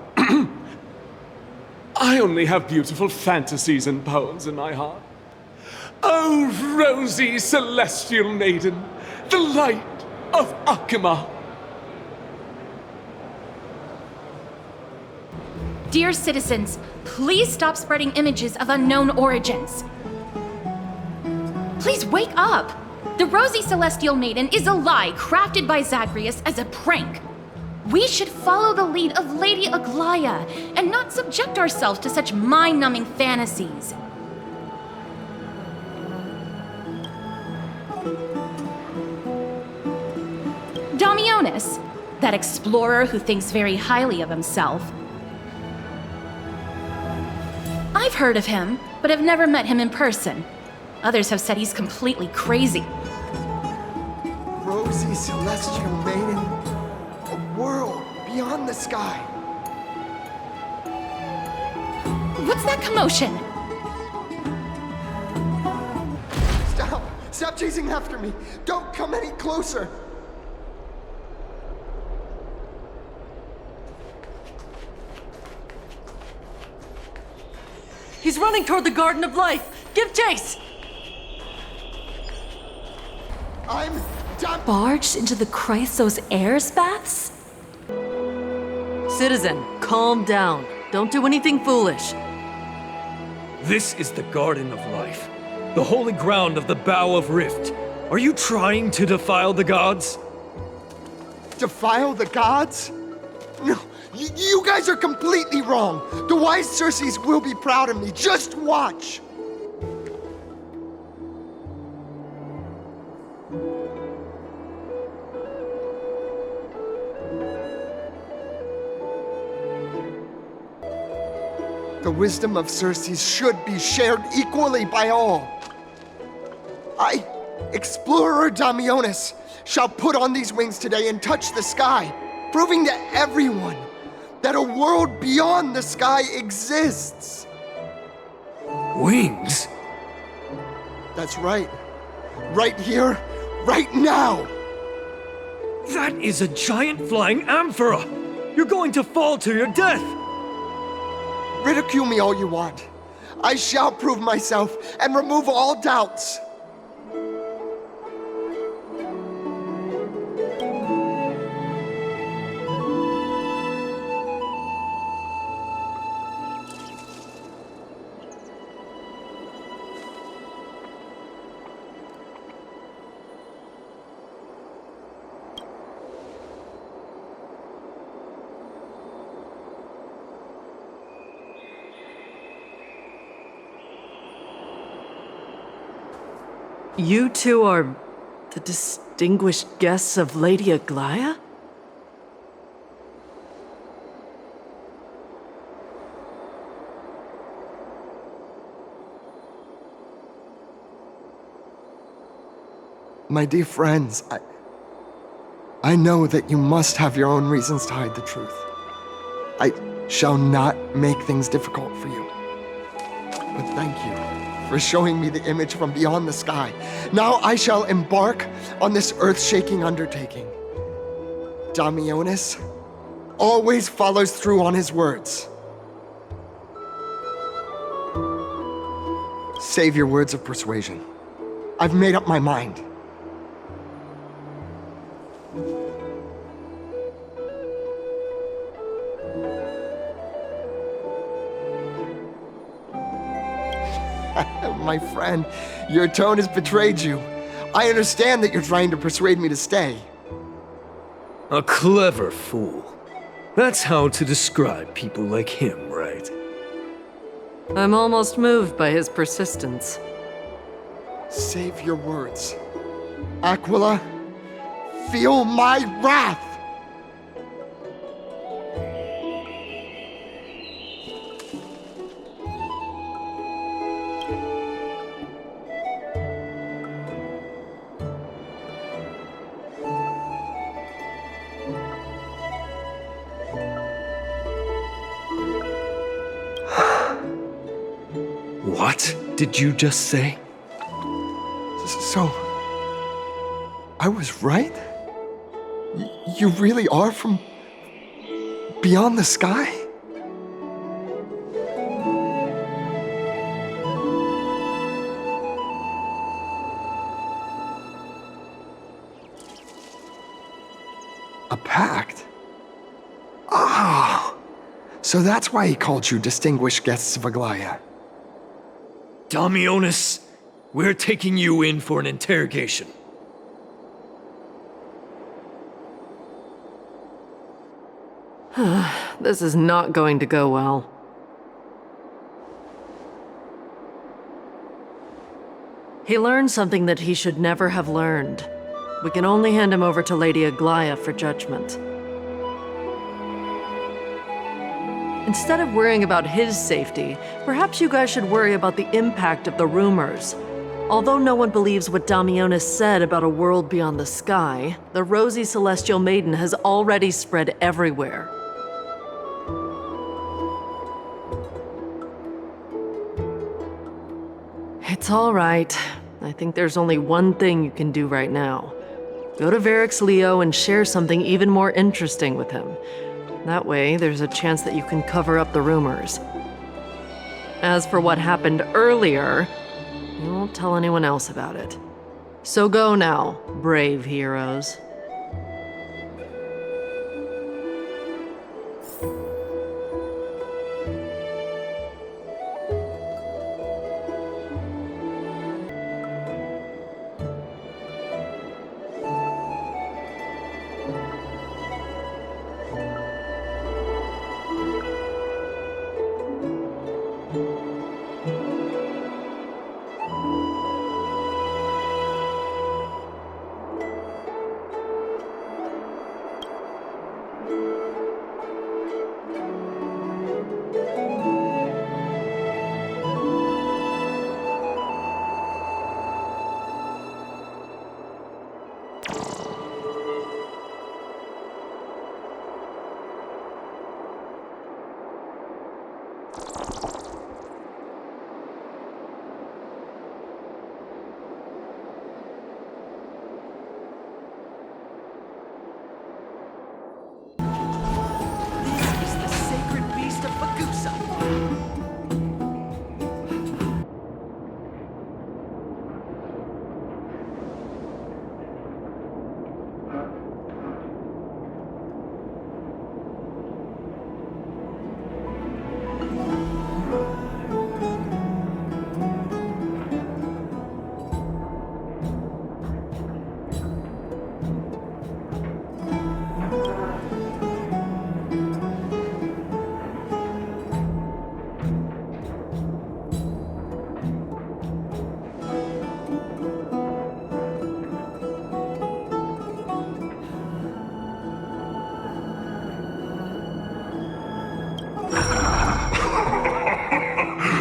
I only have beautiful fantasies and poems in my heart. Oh, rosy celestial maiden, the light of Akima. Dear citizens, please stop spreading images of unknown origins. Please wake up! The Rosy Celestial Maiden is a lie crafted by Zagreus as a prank. We should follow the lead of Lady Aglaya and not subject ourselves to such mind-numbing fantasies. Damionis, that explorer who thinks very highly of himself. I've heard of him, but have never met him in person. Others have said he's completely crazy. Rosy Celestial Maiden, a world beyond the sky. What's that commotion? Stop! Stop chasing after me! Don't come any closer! He's running toward the Garden of Life! Give chase! I'm done. Barged into the Chrysos Airs baths? Citizen, calm down. Don't do anything foolish. This is the Garden of Life, the holy ground of the Bow of Rift. Are you trying to defile the gods? Defile the gods? No, you guys are completely wrong. The wise Circes will be proud of me. Just watch. The wisdom of Circes should be shared equally by all. I, Explorer Damionis, shall put on these wings today and touch the sky, proving to everyone that a world beyond the sky exists. Wings? That's right. Right here, right now. That is a giant flying amphora! You're going to fall to your death! Ridicule me all you want. I shall prove myself and remove all doubts. You two are the distinguished guests of Lady Aglaya? My dear friends, I know that you must have your own reasons to hide the truth. I shall not make things difficult for you. But thank you for showing me the image from beyond the sky. Now I shall embark on this earth-shaking undertaking. Damionis always follows through on his words. Save your words of persuasion. I've made up my mind. My friend, your tone has betrayed you. I understand that you're trying to persuade me to stay. A clever fool. That's how to describe people like him, right? I'm almost moved by his persistence. Save your words. Aquila, feel my wrath! What did you just say? So, I was right? You really are from beyond the sky? A pact? Ah! So that's why he called you distinguished guests of Aglaya. Damionis, we're taking you in for an interrogation. This is not going to go well. He learned something that he should never have learned. We can only hand him over to Lady Aglaya for judgment. Instead of worrying about his safety, perhaps you guys should worry about the impact of the rumors. Although no one believes what Damionis said about a world beyond the sky, the rosy celestial maiden has already spread everywhere. It's all right. I think there's only one thing you can do right now. Go to Varix Leo and share something even more interesting with him. That way, there's a chance that you can cover up the rumors. As for what happened earlier, you won't tell anyone else about it. So go now, brave heroes.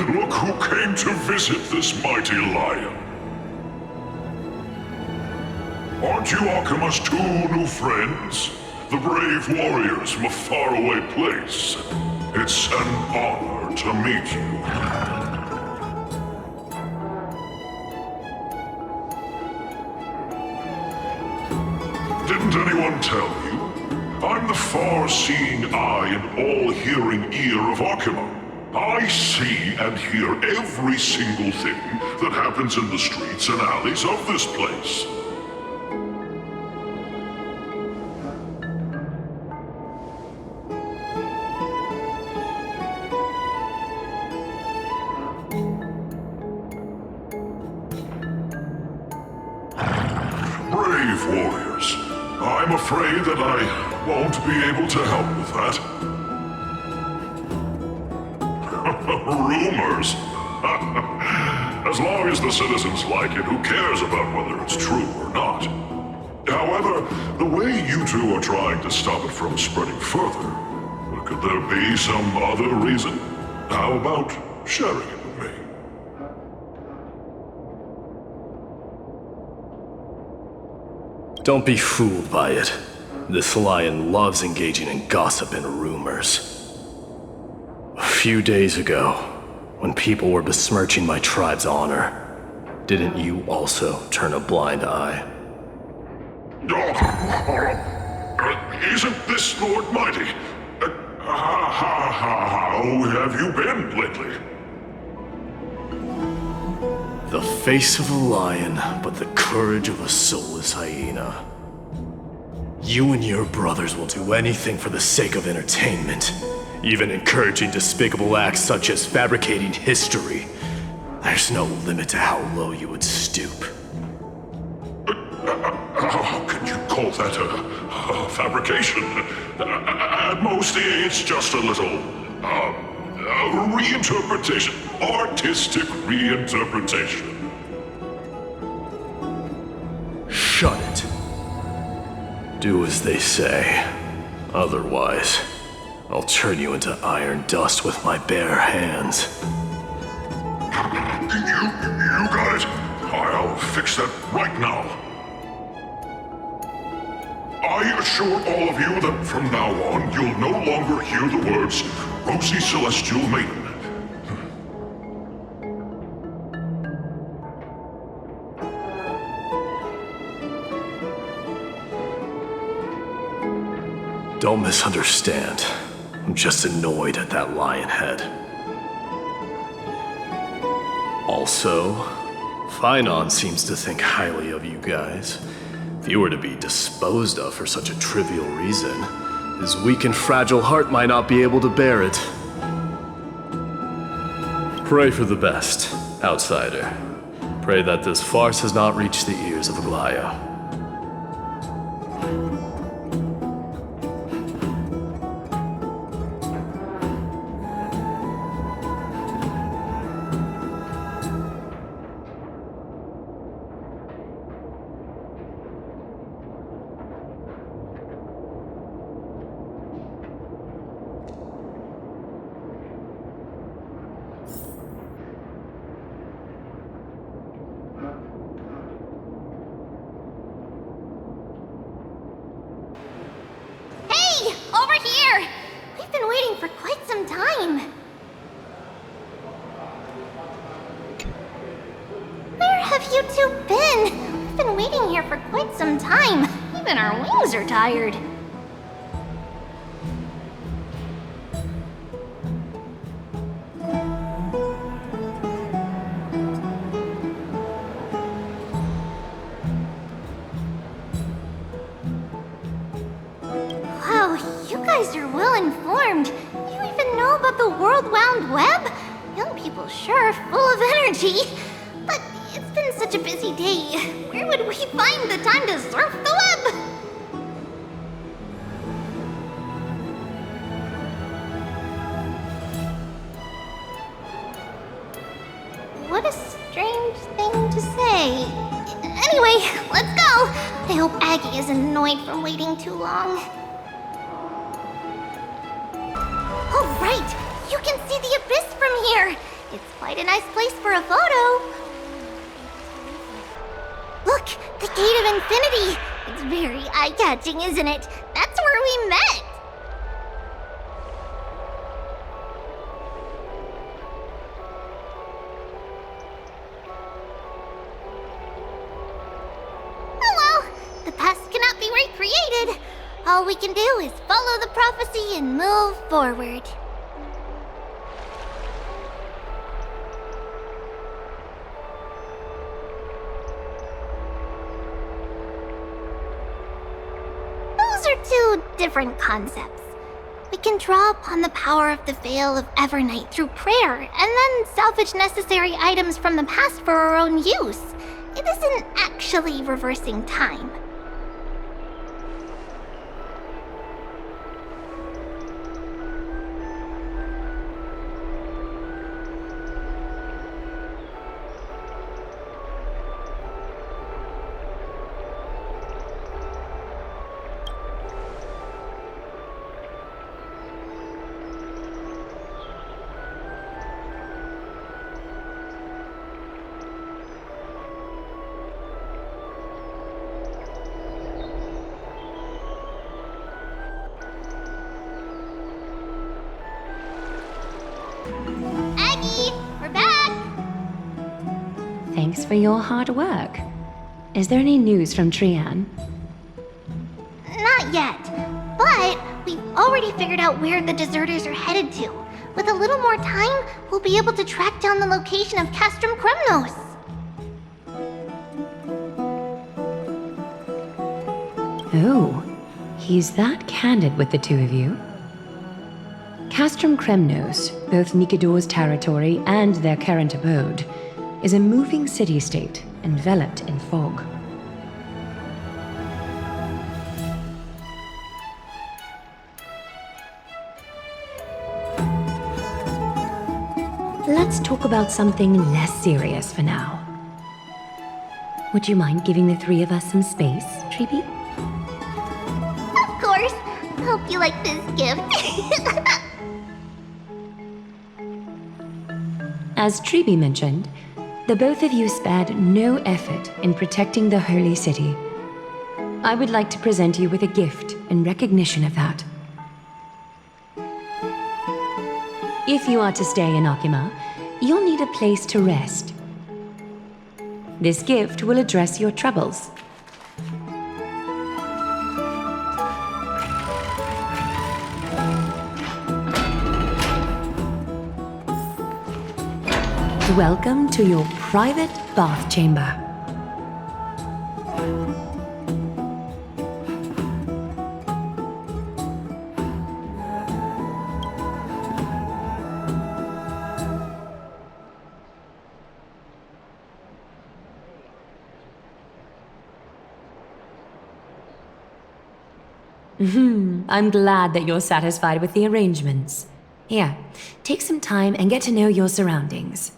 Look who came to visit this mighty lion. Aren't you Akima's 2 new friends? The brave warriors from a faraway place. It's an honor to meet you. Didn't anyone tell you? I'm the far-seeing eye and all-hearing ear of Akima. I see and hear every single thing that happens in the streets and alleys of this place. Brave warriors. I'm afraid that I won't be able to help with that. Rumors? As long as the citizens like it, who cares about whether it's true or not? However, the way you two are trying to stop it from spreading further, could there be some other reason? How about sharing it with me? Don't be fooled by it. This lion loves engaging in gossip and rumors. A few days ago, when people were besmirching my tribe's honor, didn't you also turn a blind eye? Isn't this Lord Mighty? How have you been lately? The face of a lion, but the courage of a soulless hyena. You and your brothers will do anything for the sake of entertainment, even encouraging despicable acts such as fabricating history. There's no limit to how low you would stoop. How can you call that a fabrication? At most, it's just a little reinterpretation. Artistic reinterpretation. Shut it. Do as they say. Otherwise, I'll turn you into iron dust with my bare hands. You got it. I'll fix that right now. I assure all of you that from now on, you'll no longer hear the words Rosy Celestial Maiden. Don't misunderstand. I'm just annoyed at that lion head. Also, Finon seems to think highly of you guys. If you were to be disposed of for such a trivial reason, his weak and fragile heart might not be able to bear it. Pray for the best, outsider. Pray that this farce has not reached the ears of Glava. For quite some time. Where have you two been? We've been waiting here for quite some time. Even our wings are tired. Wow, you guys are well informed. You even know about the World Wound Web? Young people sure are full of energy. But it's been such a busy day. Where would we find the time to surf the web? What a strange thing to say. Anyway, let's go. I hope Aggie isn't annoyed from waiting too long. Oh, right! You can see the abyss from here! It's quite a nice place for a photo. Look, the Gate of Infinity! It's very eye-catching, isn't it? That's where we met! Oh well, the past cannot be recreated. All we can do is follow the prophecy and move forward. Those are two different concepts. We can draw upon the power of the Veil of Evernight through prayer, and then salvage necessary items from the past for our own use. It isn't actually reversing time. Thanks for your hard work. Is there any news from Trian? Not yet, but we've already figured out where the deserters are headed to. With a little more time, we'll be able to track down the location of Castrum Kremnos. Oh, he's that candid with the two of you. Castrum Kremnos, both Nikidor's territory and their current abode, is a moving city-state enveloped in fog. Let's talk about something less serious for now. Would you mind giving the three of us some space, Treeby? Of course. Hope you like this gift. As Treeby mentioned, the both of you spared no effort in protecting the holy city. I would like to present you with a gift in recognition of that. If you are to stay in Akima, you'll need a place to rest. This gift will address your troubles. Welcome to your private bath chamber. I'm glad that you're satisfied with the arrangements. Here, take some time and get to know your surroundings.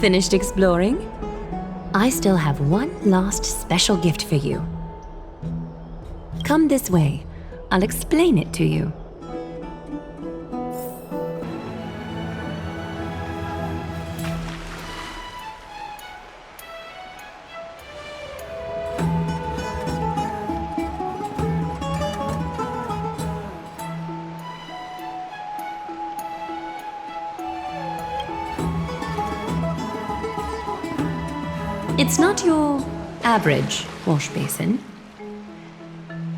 Finished exploring? I still have one last special gift for you. Come this way. I'll explain it to you. It's not your average wash basin.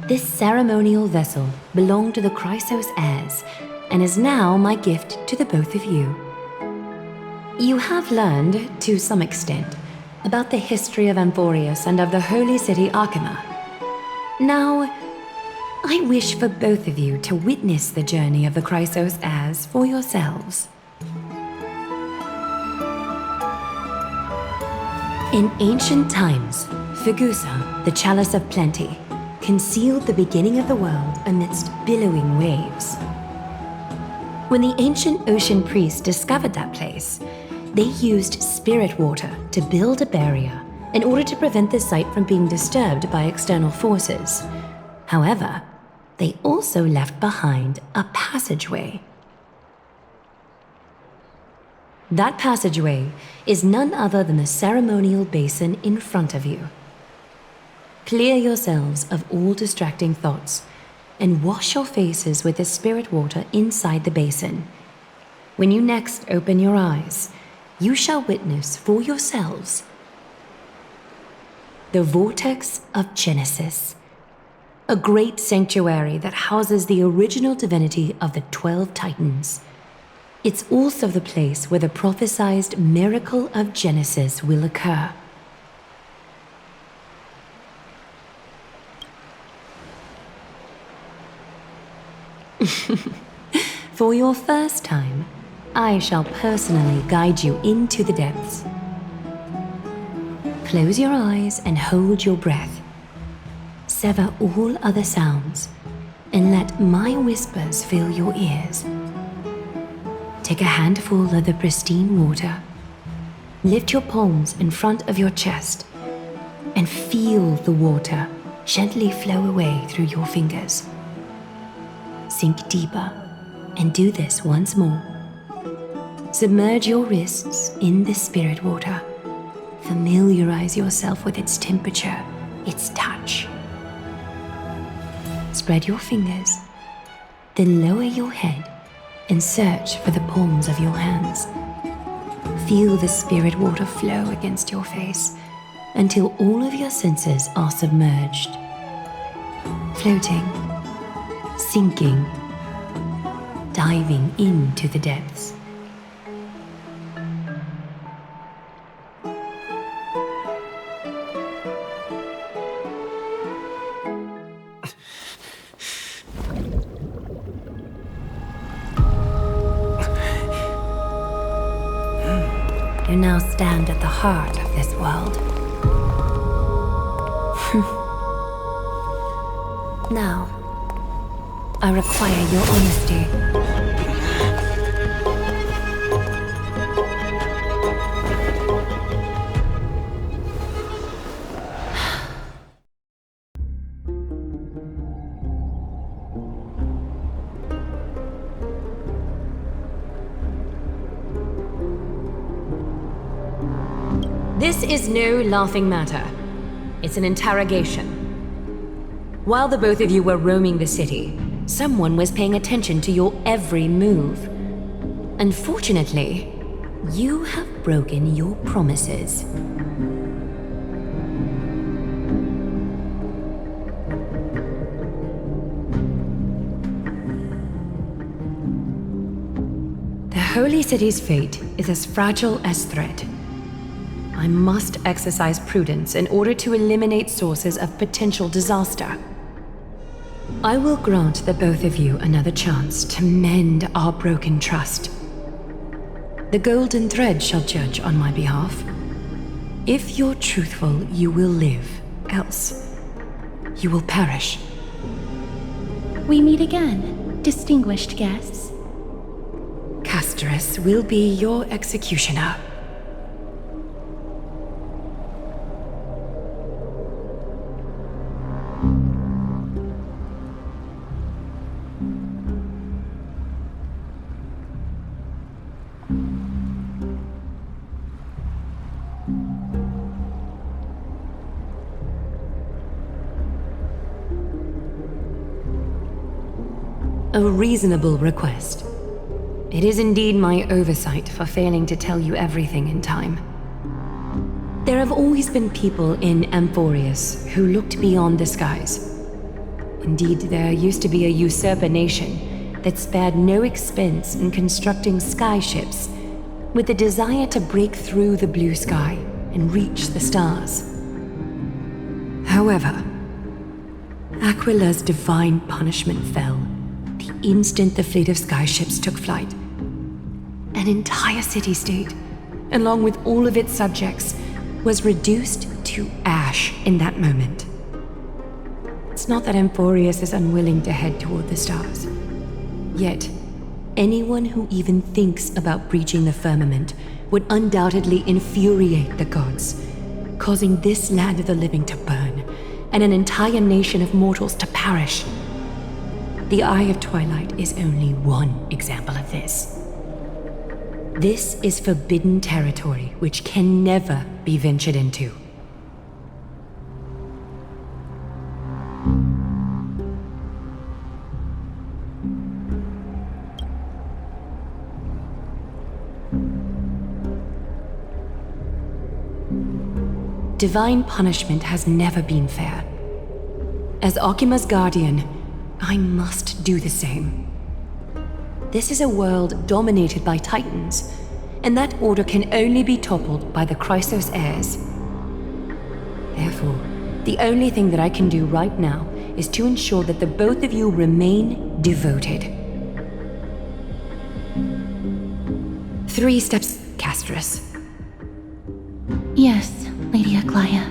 This ceremonial vessel belonged to the Chrysos heirs and is now my gift to the both of you. You have learned, to some extent, about the history of Amphorius and of the holy city Arkema. Now, I wish for both of you to witness the journey of the Chrysos heirs for yourselves. In ancient times, Fegusa, the chalice of plenty, concealed the beginning of the world amidst billowing waves. When the ancient ocean priests discovered that place, they used spirit water to build a barrier in order to prevent the site from being disturbed by external forces. However, they also left behind a passageway. That passageway is none other than the ceremonial basin in front of you. Clear yourselves of all distracting thoughts and wash your faces with the spirit water inside the basin. When you next open your eyes, you shall witness for yourselves the Vortex of Genesis, a great sanctuary that houses the original divinity of the 12 Titans. It's also the place where the prophesied miracle of Genesis will occur. For your first time, I shall personally guide you into the depths. Close your eyes and hold your breath. Sever all other sounds and let my whispers fill your ears. Take a handful of the pristine water, lift your palms in front of your chest, and feel the water gently flow away through your fingers. Sink deeper and do this once more. Submerge your wrists in the spirit water. Familiarize yourself with its temperature, its touch. Spread your fingers, then lower your head and search for the palms of your hands. Feel the spirit water flow against your face until all of your senses are submerged. Floating, sinking, diving into the depths. You now stand at the heart of this world. Now, I require your honesty. This is no laughing matter. It's an interrogation. While the both of you were roaming the city, someone was paying attention to your every move. Unfortunately, you have broken your promises. The Holy City's fate is as fragile as thread. I must exercise prudence in order to eliminate sources of potential disaster. I will grant the both of you another chance to mend our broken trust. The golden thread shall judge on my behalf. If you're truthful, you will live. Else, you will perish. We meet again, distinguished guests. Castorus will be your executioner. A reasonable request. It is indeed my oversight for failing to tell you everything in time. There have always been people in Amphorius who looked beyond the skies. Indeed, there used to be a usurper nation that spared no expense in constructing skyships with the desire to break through the blue sky and reach the stars. However, Aquila's divine punishment fell the instant the fleet of skyships took flight. An entire city-state, along with all of its subjects, was reduced to ash in that moment. It's not that Amphorius is unwilling to head toward the stars. Yet, anyone who even thinks about breaching the firmament would undoubtedly infuriate the gods, causing this land of the living to burn, and an entire nation of mortals to perish. The Eye of Twilight is only one example of this. This is forbidden territory which can never be ventured into. Divine punishment has never been fair. As Okima's guardian, I must do the same. This is a world dominated by Titans, and that order can only be toppled by the Chrysos heirs. Therefore, the only thing that I can do right now is to ensure that the both of you remain devoted. 3 steps, Castrus. Yes, Lady Aglaya.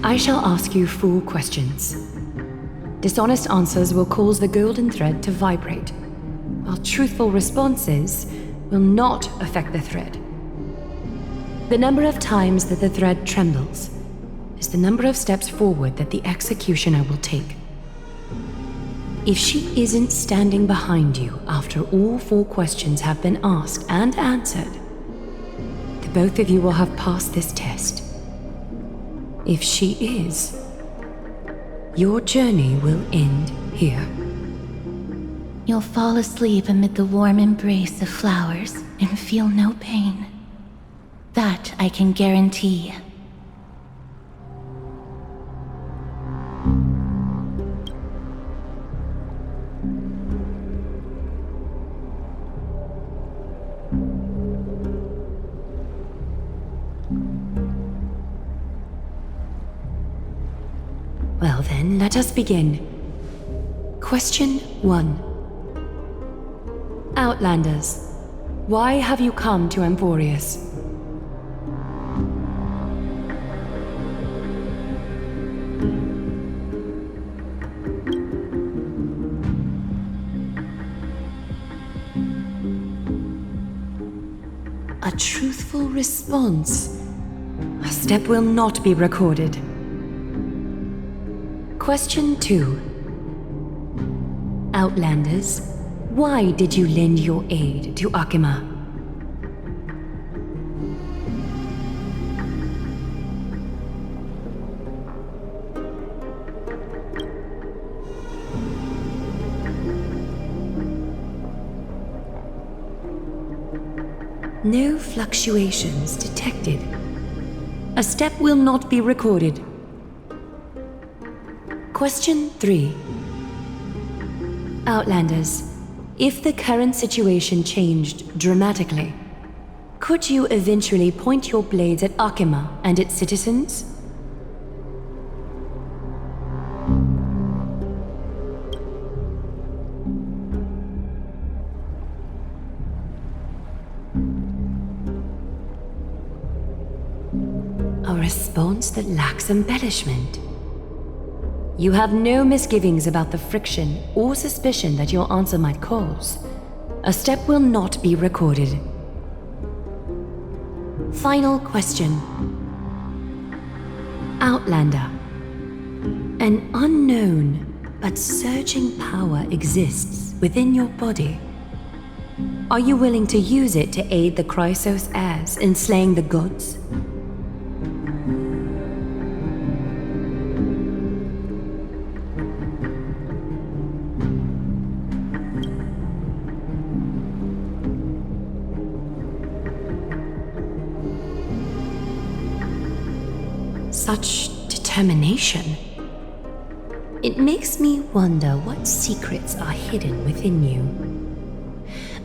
I shall ask you 4 questions. Dishonest answers will cause the golden thread to vibrate, while truthful responses will not affect the thread. The number of times that the thread trembles is the number of steps forward that the executioner will take. If she isn't standing behind you after all 4 questions have been asked and answered, the both of you will have passed this test. If she is, your journey will end here. You'll fall asleep amid the warm embrace of flowers and feel no pain. That I can guarantee. Well then, let us begin. Question 1. Outlanders, why have you come to Amphorius? A truthful response. A step will not be recorded. Question 2. Outlanders, why did you lend your aid to Akima? No fluctuations detected. A step will not be recorded. Question 3. Outlanders, if the current situation changed dramatically, could you eventually point your blades at Akima and its citizens? A response that lacks embellishment. You have no misgivings about the friction or suspicion that your answer might cause. A step will not be recorded. Final question. Outlander. An unknown but surging power exists within your body. Are you willing to use it to aid the Chrysos heirs in slaying the gods? such determination. It makes me wonder what secrets are hidden within you.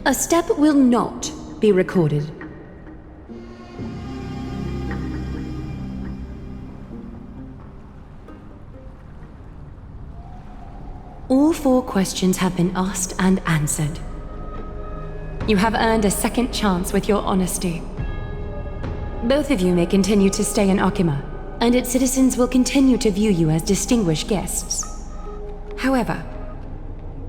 A step will not be recorded. All 4 questions have been asked and answered. You have earned a second chance with your honesty. Both of you may continue to stay in Akima, and its citizens will continue to view you as distinguished guests. However,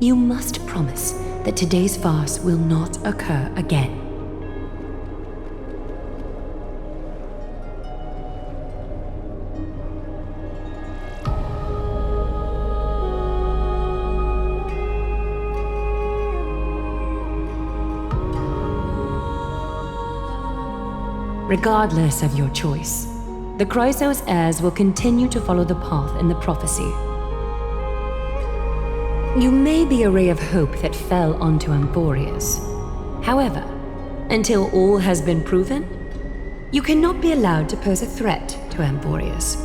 you must promise that today's farce will not occur again. Regardless of your choice, the Chrysos heirs will continue to follow the path in the prophecy. You may be a ray of hope that fell onto Amborius. However, until all has been proven, you cannot be allowed to pose a threat to Amborius.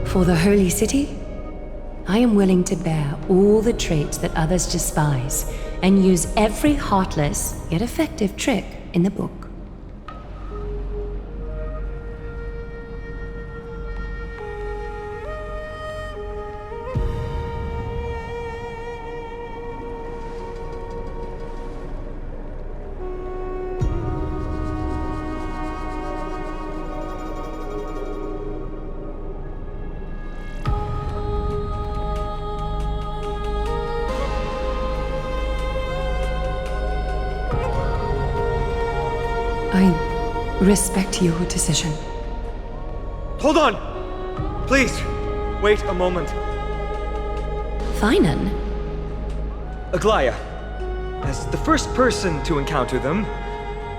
For the Holy City, I am willing to bear all the traits that others despise and use every heartless yet effective trick in the book. I respect your decision. Hold on! Please, wait a moment. Finan? Aglaya, as the first person to encounter them,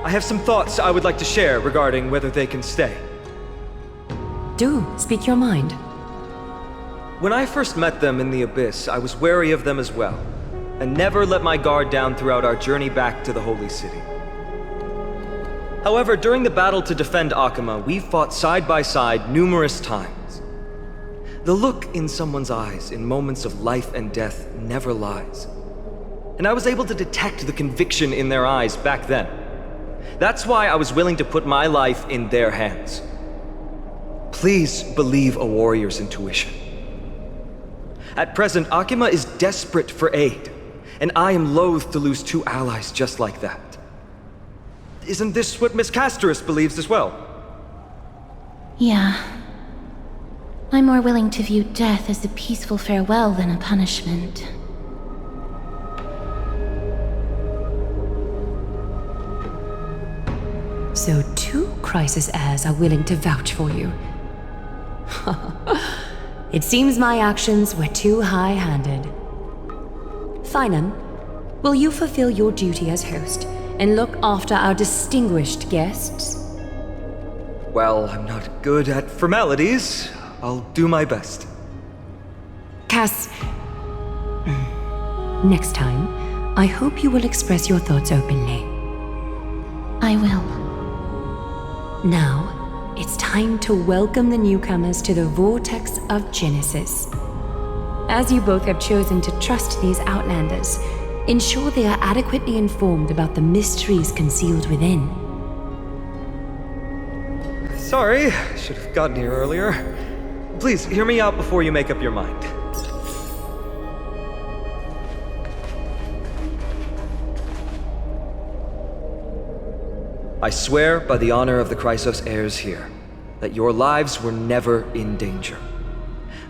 I have some thoughts I would like to share regarding whether they can stay. Do speak your mind. When I first met them in the Abyss, I was wary of them as well, and never let my guard down throughout our journey back to the Holy City. However, during the battle to defend Akima, we fought side by side numerous times. The look in someone's eyes in moments of life and death never lies. And I was able to detect the conviction in their eyes back then. That's why I was willing to put my life in their hands. Please believe a warrior's intuition. At present, Akima is desperate for aid, and I am loath to lose 2 allies just like that. Isn't this what Miss Casterus believes as well? Yeah. I'm more willing to view death as a peaceful farewell than a punishment. So 2 Chrysos heirs are willing to vouch for you. It seems my actions were too high-handed. Finan, will you fulfill your duty as host and look after our distinguished guests? Well, I'm not good at formalities. I'll do my best. Cass... Next time, I hope you will express your thoughts openly. I will. Now, it's time to welcome the newcomers to the Vortex of Genesis. As you both have chosen to trust these Outlanders, ensure they are adequately informed about the mysteries concealed within. Sorry, should have gotten here earlier. Please, hear me out before you make up your mind. I swear by the honor of the Chrysos heirs here, that your lives were never in danger.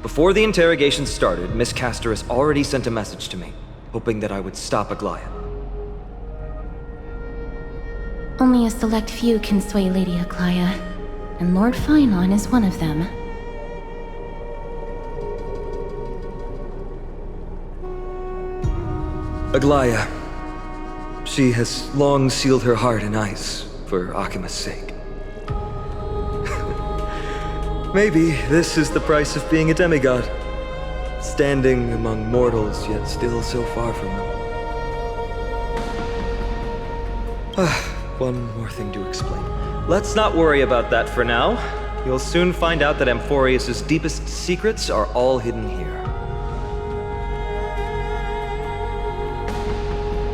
Before the interrogation started, Miss Casterus already sent a message to me, hoping that I would stop Aglaya. Only a select few can sway Lady Aglaya, and Lord Finon is one of them. Aglaya. She has long sealed her heart in ice for Akima's sake. Maybe this is the price of being a demigod. Standing among mortals, yet still so far from them. One more thing to explain. Let's not worry about that for now. You'll soon find out that Amphorius' deepest secrets are all hidden here.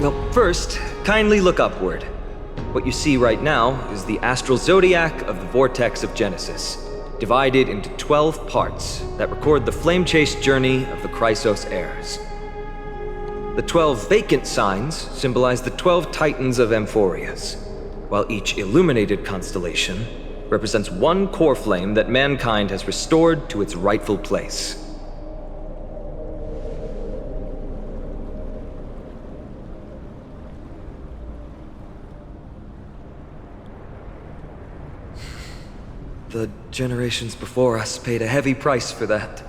Well, first, kindly look upward. What you see right now is the astral zodiac of the Vortex of Genesis, divided into 12 parts that record the flame-chased journey of the Chrysos heirs. The 12 vacant signs symbolize the 12 titans of Amphorius, while each illuminated constellation represents one core flame that mankind has restored to its rightful place. The generations before us paid a heavy price for that.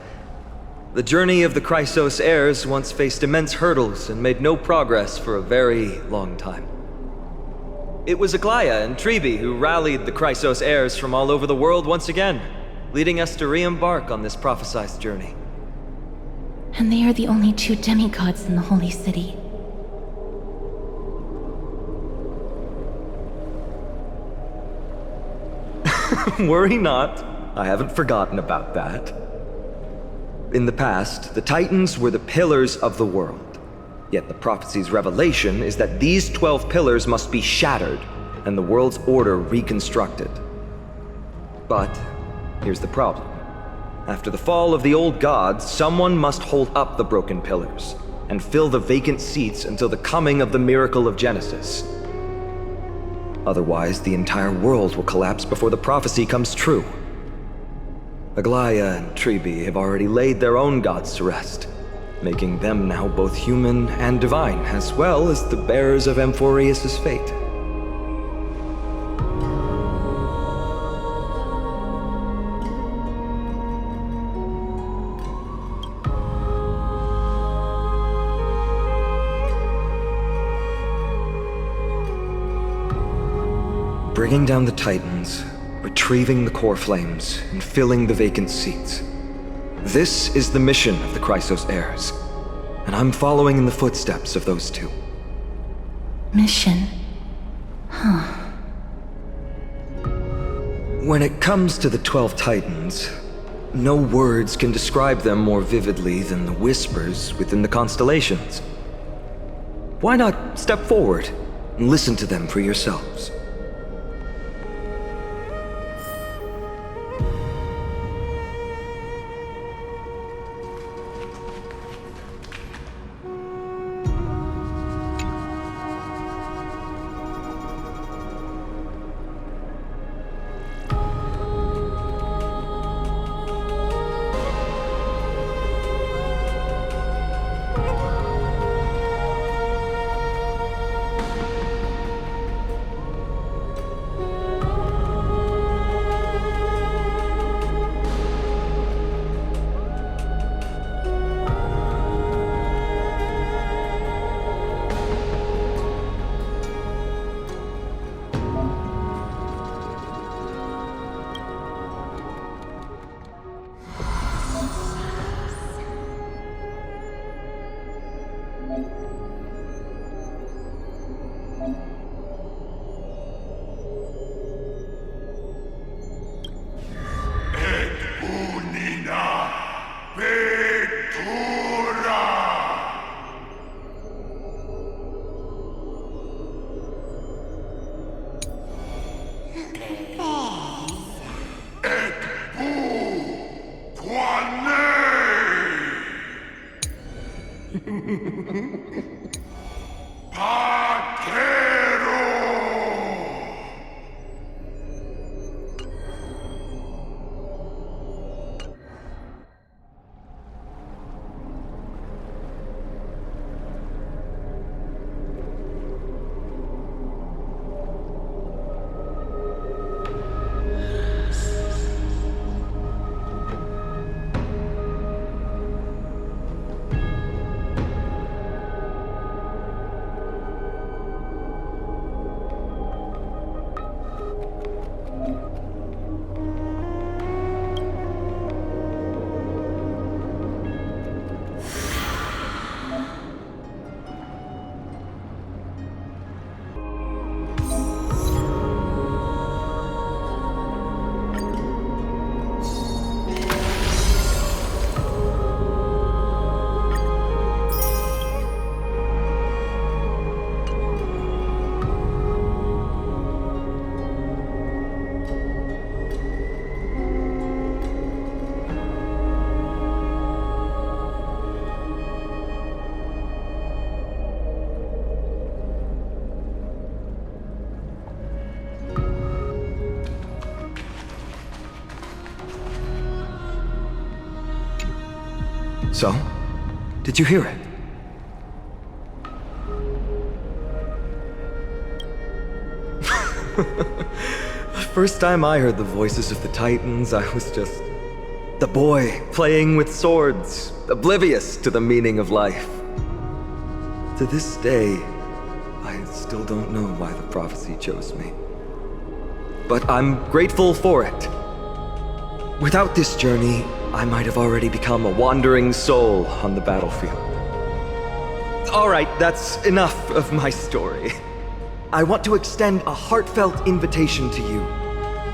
The journey of the Chrysos heirs once faced immense hurdles and made no progress for a very long time. It was Aglaya and Tribi who rallied the Chrysos heirs from all over the world once again, leading us to re-embark on this prophesized journey. And they are the only 2 demigods in the Holy City. Worry not, I haven't forgotten about that. In the past, the Titans were the pillars of the world. Yet the prophecy's revelation is that these 12 pillars must be shattered and the world's order reconstructed. But here's the problem. After the fall of the old gods, someone must hold up the broken pillars and fill the vacant seats until the coming of the miracle of Genesis. Otherwise, the entire world will collapse before the prophecy comes true. Aglaya and Tribi have already laid their own gods to rest, making them now both human and divine, as well as the bearers of Amphorius' fate. Bringing down the Titans, retrieving the core flames, and filling the vacant seats. This is the mission of the Chrysos heirs, and I'm following in the footsteps of those 2. Mission? Huh. When it comes to the 12 Titans, no words can describe them more vividly than the whispers within the constellations. Why not step forward and listen to them for yourselves? So, did you hear it? The first time I heard the voices of the Titans, I was just the boy playing with swords, oblivious to the meaning of life. To this day, I still don't know why the prophecy chose me. But I'm grateful for it. Without this journey, I might have already become a wandering soul on the battlefield. All right, that's enough of my story. I want to extend a heartfelt invitation to you.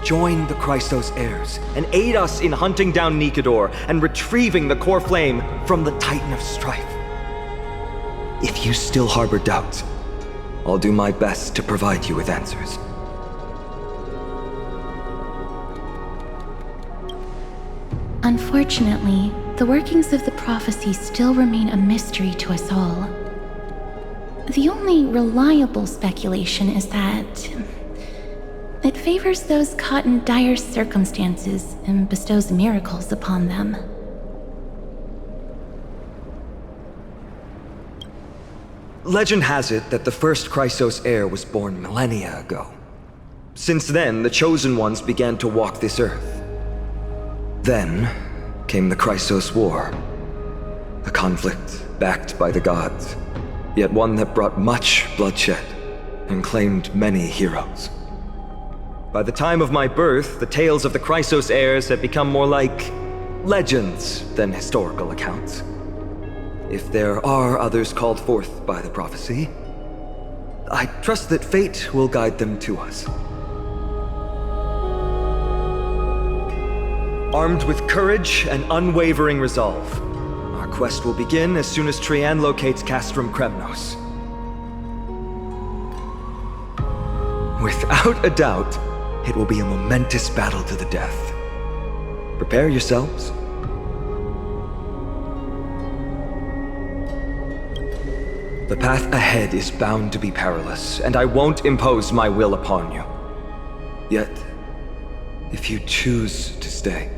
Join the Christos heirs and aid us in hunting down Nikador and retrieving the core flame from the Titan of Strife. If you still harbor doubts, I'll do my best to provide you with answers. Unfortunately, the workings of the prophecy still remain a mystery to us all. The only reliable speculation is that it favors those caught in dire circumstances and bestows miracles upon them. Legend has it that the first Chrysos heir was born millennia ago. Since then, the Chosen Ones began to walk this earth. Then came the Chrysos War. A conflict backed by the gods, yet one that brought much bloodshed and claimed many heroes. By the time of my birth, the tales of the Chrysos heirs had become more like legends than historical accounts. If there are others called forth by the prophecy, I trust that fate will guide them to us. Armed with courage and unwavering resolve, our quest will begin as soon as Trian locates Castrum Kremnos. Without a doubt, it will be a momentous battle to the death. Prepare yourselves. The path ahead is bound to be perilous, and I won't impose my will upon you. Yet, if you choose to stay,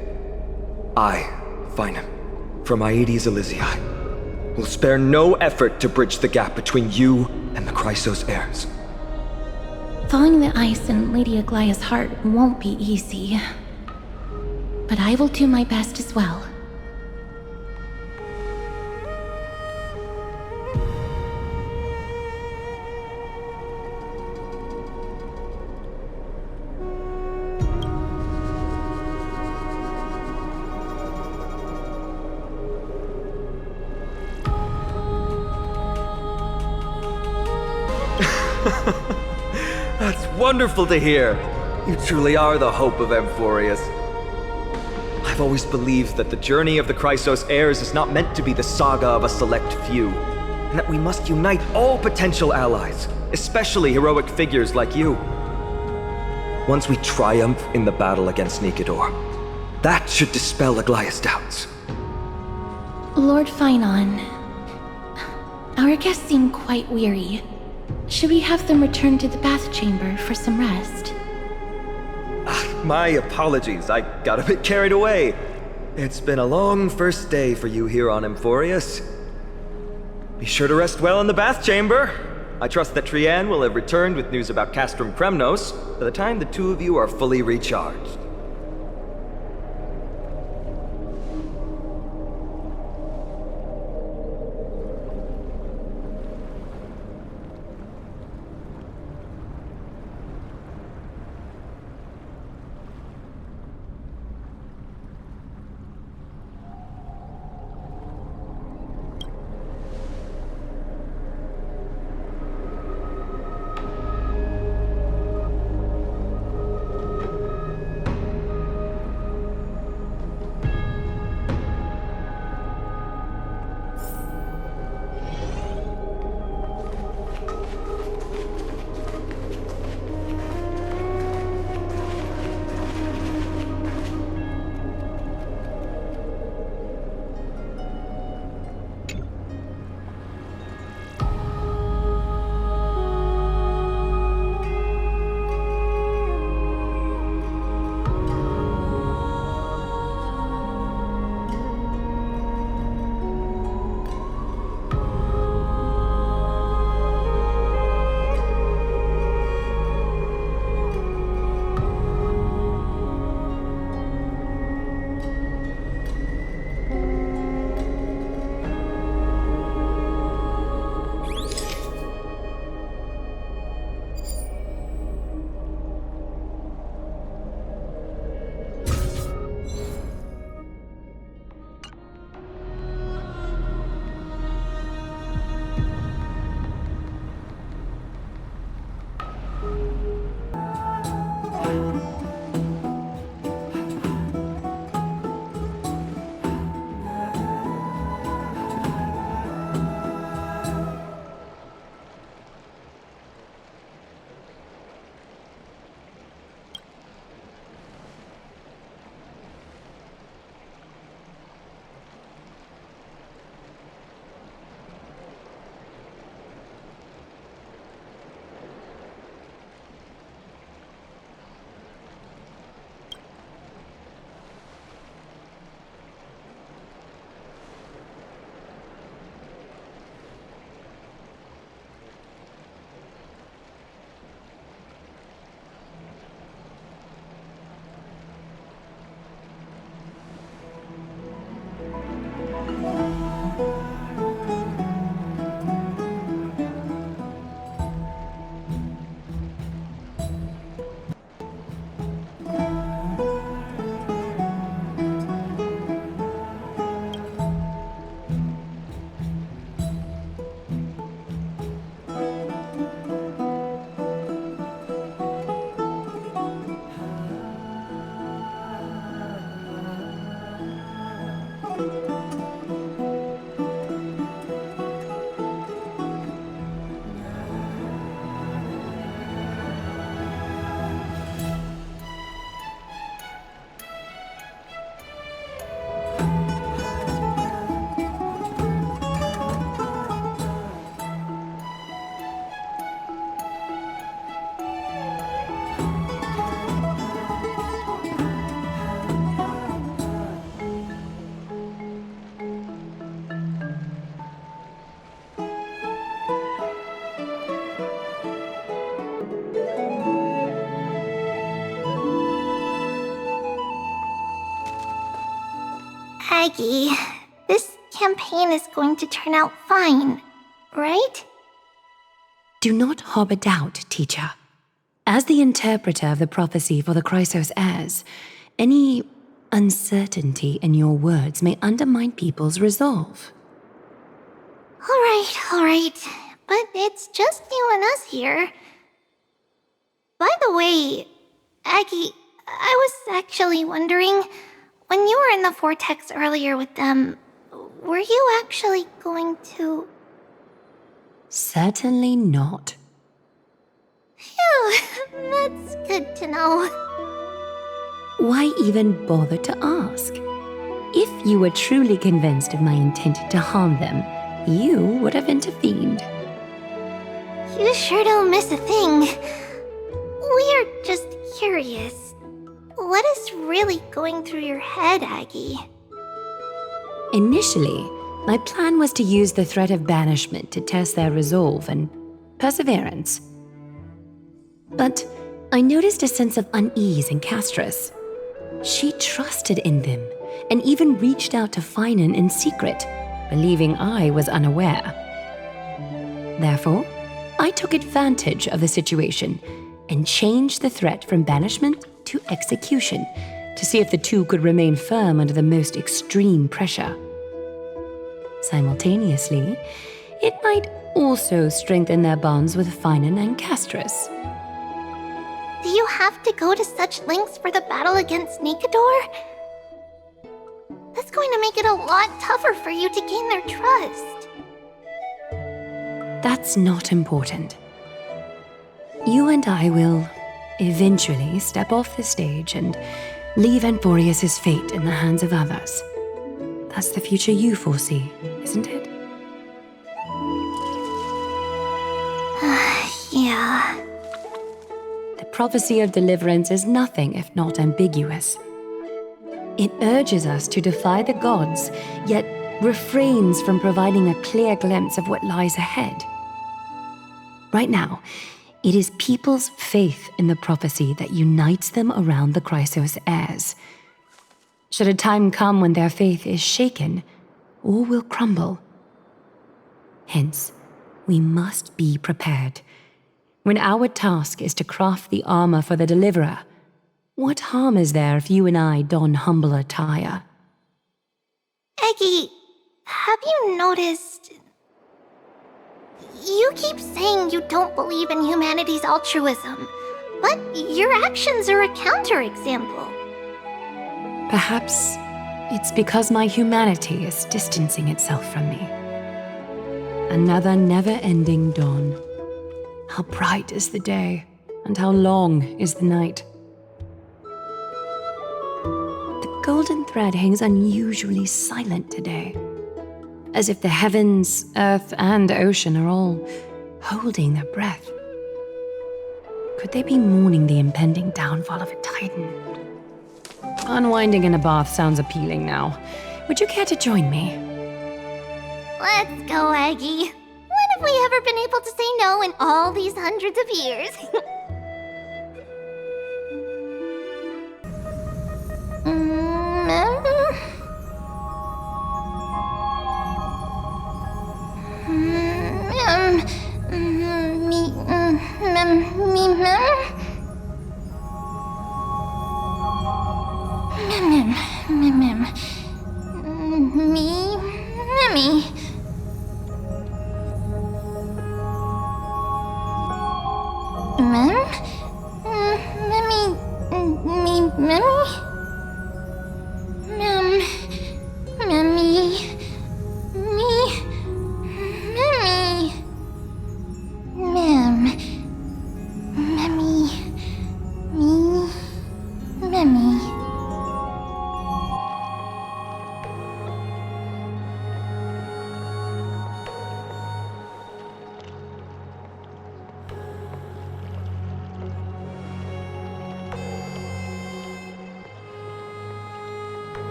I, Finam, from Aedes Elysiae, will spare no effort to bridge the gap between you and the Chrysos heirs. Thawing the ice in Lady Aglaya's heart won't be easy. But I will do my best as well. That's wonderful to hear. You truly are the hope of Amphorius. I've always believed that the journey of the Chrysos heirs is not meant to be the saga of a select few, and that we must unite all potential allies, especially heroic figures like you. Once we triumph in the battle against Nikador, that should dispel Aglaya's doubts. Lord Finon, our guests seem quite weary. Should we have them return to the bath chamber for some rest? My apologies, I got a bit carried away. It's been a long first day for you here on Amphorius. Be sure to rest well in the bath chamber. I trust that Trian will have returned with news about Castrum Kremnos by the time the two of you are fully recharged. Aggie, this campaign is going to turn out fine, right? Do not harbor doubt, teacher. As the interpreter of the prophecy for the Chrysos heirs, any uncertainty in your words may undermine people's resolve. All right. But it's just you and us here. By the way, Aggie, I was actually wondering, when you were in the vortex earlier with them, were you actually going to... Certainly not. Phew, that's good to know. Why even bother to ask? If you were truly convinced of my intent to harm them, you would have intervened. You sure don't miss a thing. We're just curious. What is really going through your head, Aggie? Initially, my plan was to use the threat of banishment to test their resolve and perseverance. But I noticed a sense of unease in Castris. She trusted in them and even reached out to Finan in secret, believing I was unaware. Therefore, I took advantage of the situation and changed the threat from banishment to execution to see if the two could remain firm under the most extreme pressure. Simultaneously, it might also strengthen their bonds with Finan and Castris. Do you have to go to such lengths for the battle against Nikedor? That's going to make it a lot tougher for you to gain their trust. That's not important. You and I will eventually step off the stage and leave Anforius' fate in the hands of others. That's the future you foresee, isn't it? Yeah. The prophecy of deliverance is nothing if not ambiguous. It urges us to defy the gods, yet refrains from providing a clear glimpse of what lies ahead. Right now, it is people's faith in the prophecy that unites them around the Chrysos heirs. Should a time come when their faith is shaken, all will crumble. Hence, we must be prepared. When our task is to craft the armor for the deliverer, what harm is there if you and I don humble attire? Aggie, have you noticed... You keep saying you don't believe in humanity's altruism, but your actions are a counterexample. Perhaps it's because my humanity is distancing itself from me. Another never-ending dawn. How bright is the day, and how long is the night. The golden thread hangs unusually silent today, as if the heavens, earth, and ocean are all holding their breath. Could they be mourning the impending downfall of a titan? Unwinding in a bath sounds appealing now. Would you care to join me? Let's go, Aggie. When have we ever been able to say no in all these hundreds of years?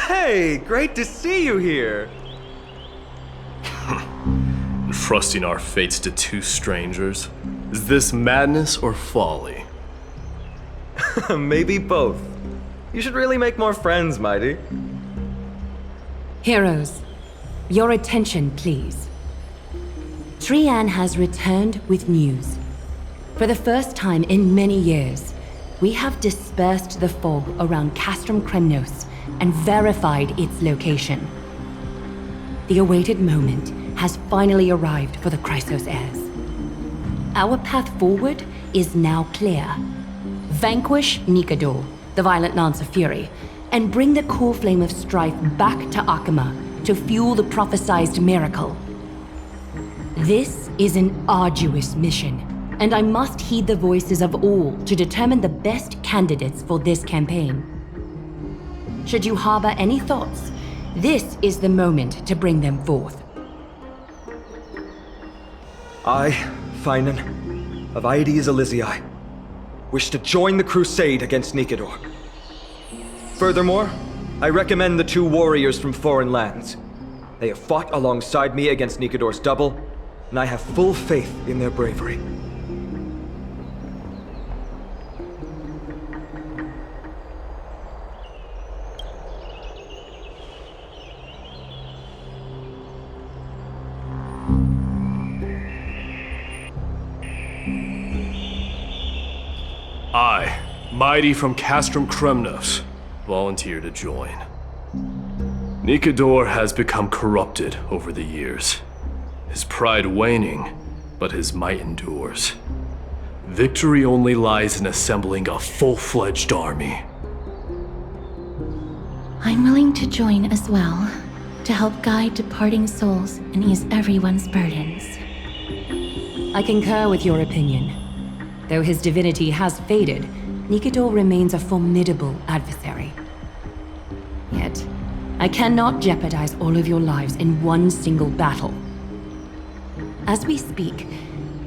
Hey, great to see you here. Entrusting our fates to two strangers? Is this madness or folly? Maybe both. You should really make more friends, Mighty. Heroes, your attention, please. Trian has returned with news. For the first time in many years, we have dispersed the fog around Castrum Kremnos and verified its location. The awaited moment has finally arrived for the Chrysos heirs. Our path forward is now clear. Vanquish Nikador, the violent Lance of Fury, and bring the core flame of strife back to Akama to fuel the prophesized miracle. This is an arduous mission, and I must heed the voices of all to determine the best candidates for this campaign. Should you harbor any thoughts, this is the moment to bring them forth. I, Finan, of Aedes Elysiae, wish to join the crusade against Nikador. Furthermore, I recommend the two warriors from foreign lands. They have fought alongside me against Nikador's double, and I have full faith in their bravery. I, Mighty from Castrum Kremnos, volunteer to join. Nikador has become corrupted over the years. His pride waning, but his might endures. Victory only lies in assembling a full-fledged army. I'm willing to join as well, to help guide departing souls and ease everyone's burdens. I concur with your opinion. Though his divinity has faded, Nikador remains a formidable adversary. Yet, I cannot jeopardize all of your lives in one single battle. As we speak,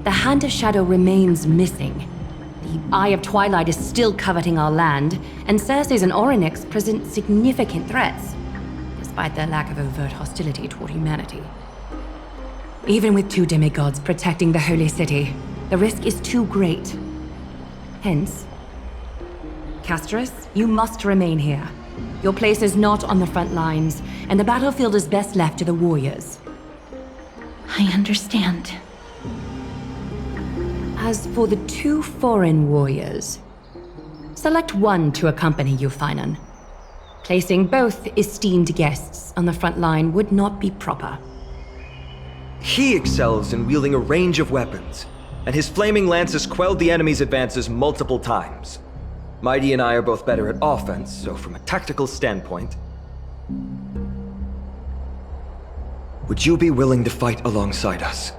the Hand of Shadow remains missing. The Eye of Twilight is still coveting our land, and Circes and Orynyx present significant threats, despite their lack of overt hostility toward humanity. Even with two demigods protecting the Holy City, the risk is too great. Hence, Castris, you must remain here. Your place is not on the front lines, and the battlefield is best left to the warriors. I understand. As for the two foreign warriors, select one to accompany you, Finan. Placing both esteemed guests on the front line would not be proper. He excels in wielding a range of weapons, and his flaming lances quelled the enemy's advances multiple times. Mighty and I are both better at offense, so from a tactical standpoint... Would you be willing to fight alongside us?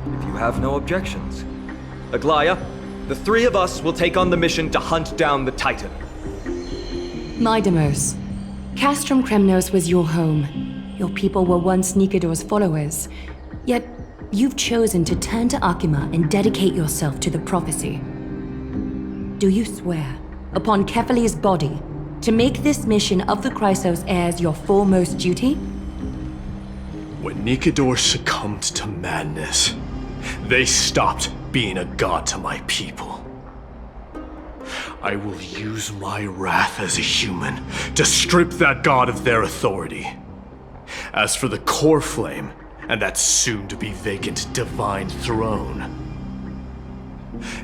If you have no objections. Aglaya, the three of us will take on the mission to hunt down the Titan. Mydemos, Castrum Kremnos was your home. Your people were once Nikador's followers. Yet, you've chosen to turn to Akima and dedicate yourself to the prophecy. Do you swear, upon Kefali's body, to make this mission of the Chrysos heirs your foremost duty? When Nikador succumbed to madness, they stopped being a god to my people. I will use my wrath as a human to strip that god of their authority. As for the core flame, and that soon-to-be vacant divine throne,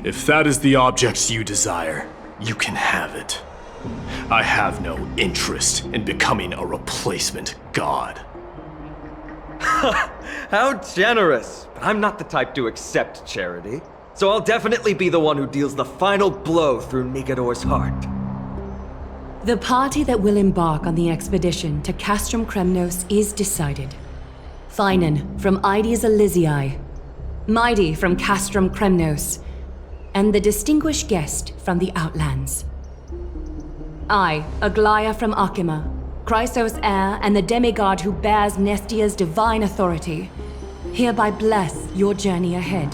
if that is the object you desire, you can have it. I have no interest in becoming a replacement god. How generous! But I'm not the type to accept charity, so I'll definitely be the one who deals the final blow through Nigador's heart. The party that will embark on the expedition to Castrum Kremnos is decided. Finan from Ides Elysiae, Mighty from Castrum Kremnos, and the distinguished guest from the Outlands. I, Aglaya from Akima, Chrysos heir and the demigod who bears Nestia's divine authority, hereby bless your journey ahead.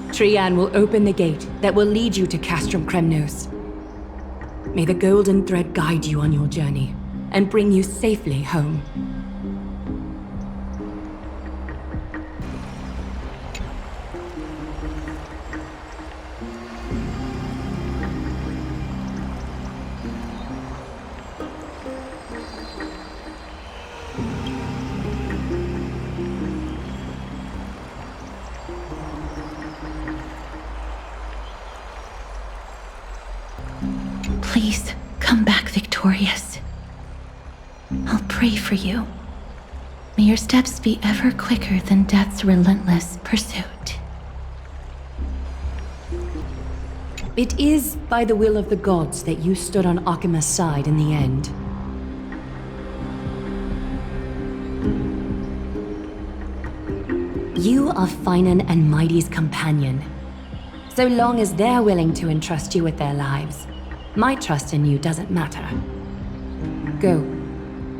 Trian will open the gate that will lead you to Castrum Kremnos. May the golden thread guide you on your journey and bring you safely home. Please, come back victorious. I'll pray for you. May your steps be ever quicker than death's relentless pursuit. It is by the will of the gods that you stood on Akima's side in the end. You are Finan and Mighty's companion. So long as they're willing to entrust you with their lives, my trust in you doesn't matter. Go.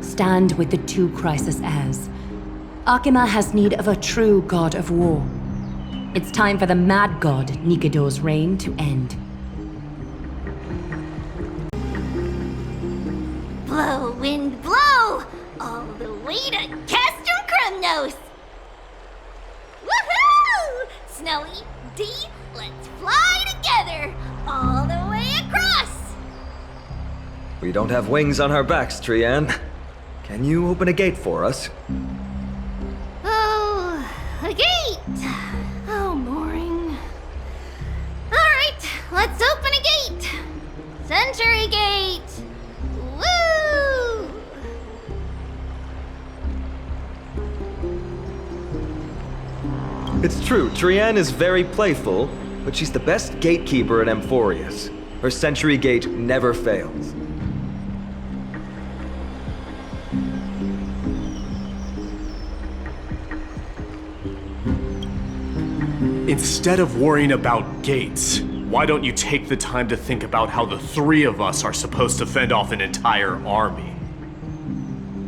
Stand with the two Chrysos heirs. Akima has need of a true god of war. It's time for the mad god Nigador's reign to end. Blow, wind, blow! All the way to Castrum Kremnos! Woohoo! Snowy, D, let's fly together! All the way across! We don't have wings on our backs, Trian. Can you open a gate for us? Oh, a gate! Oh, boring. Alright, let's open a gate! Century Gate! Woo! It's true, Trian is very playful, but she's the best gatekeeper in Amphorius. Her Century Gate never fails. Instead of worrying about gates, why don't you take the time to think about how the three of us are supposed to fend off an entire army?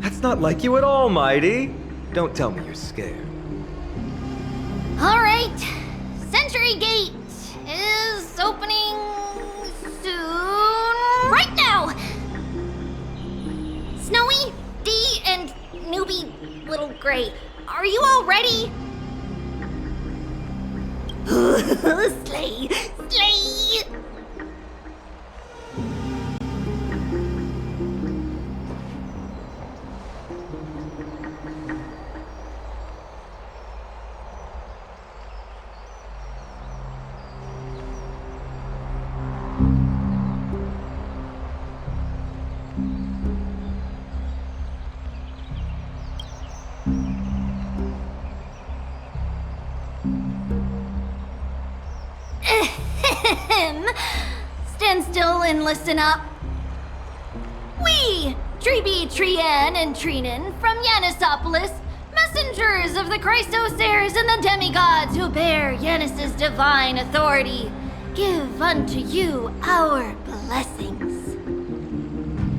That's not like you at all, Mighty. Don't tell me you're scared. Alright, Century Gate is opening soon. Right now! Snowy, D, and newbie Little Gray, are you all ready? Slay! Slay! Stand still and listen up. We, Treeby, Trian, and Trinan from Yanisopolis, messengers of the Chrysos heirs and the demigods who bear Yanis's divine authority, give unto you our blessings.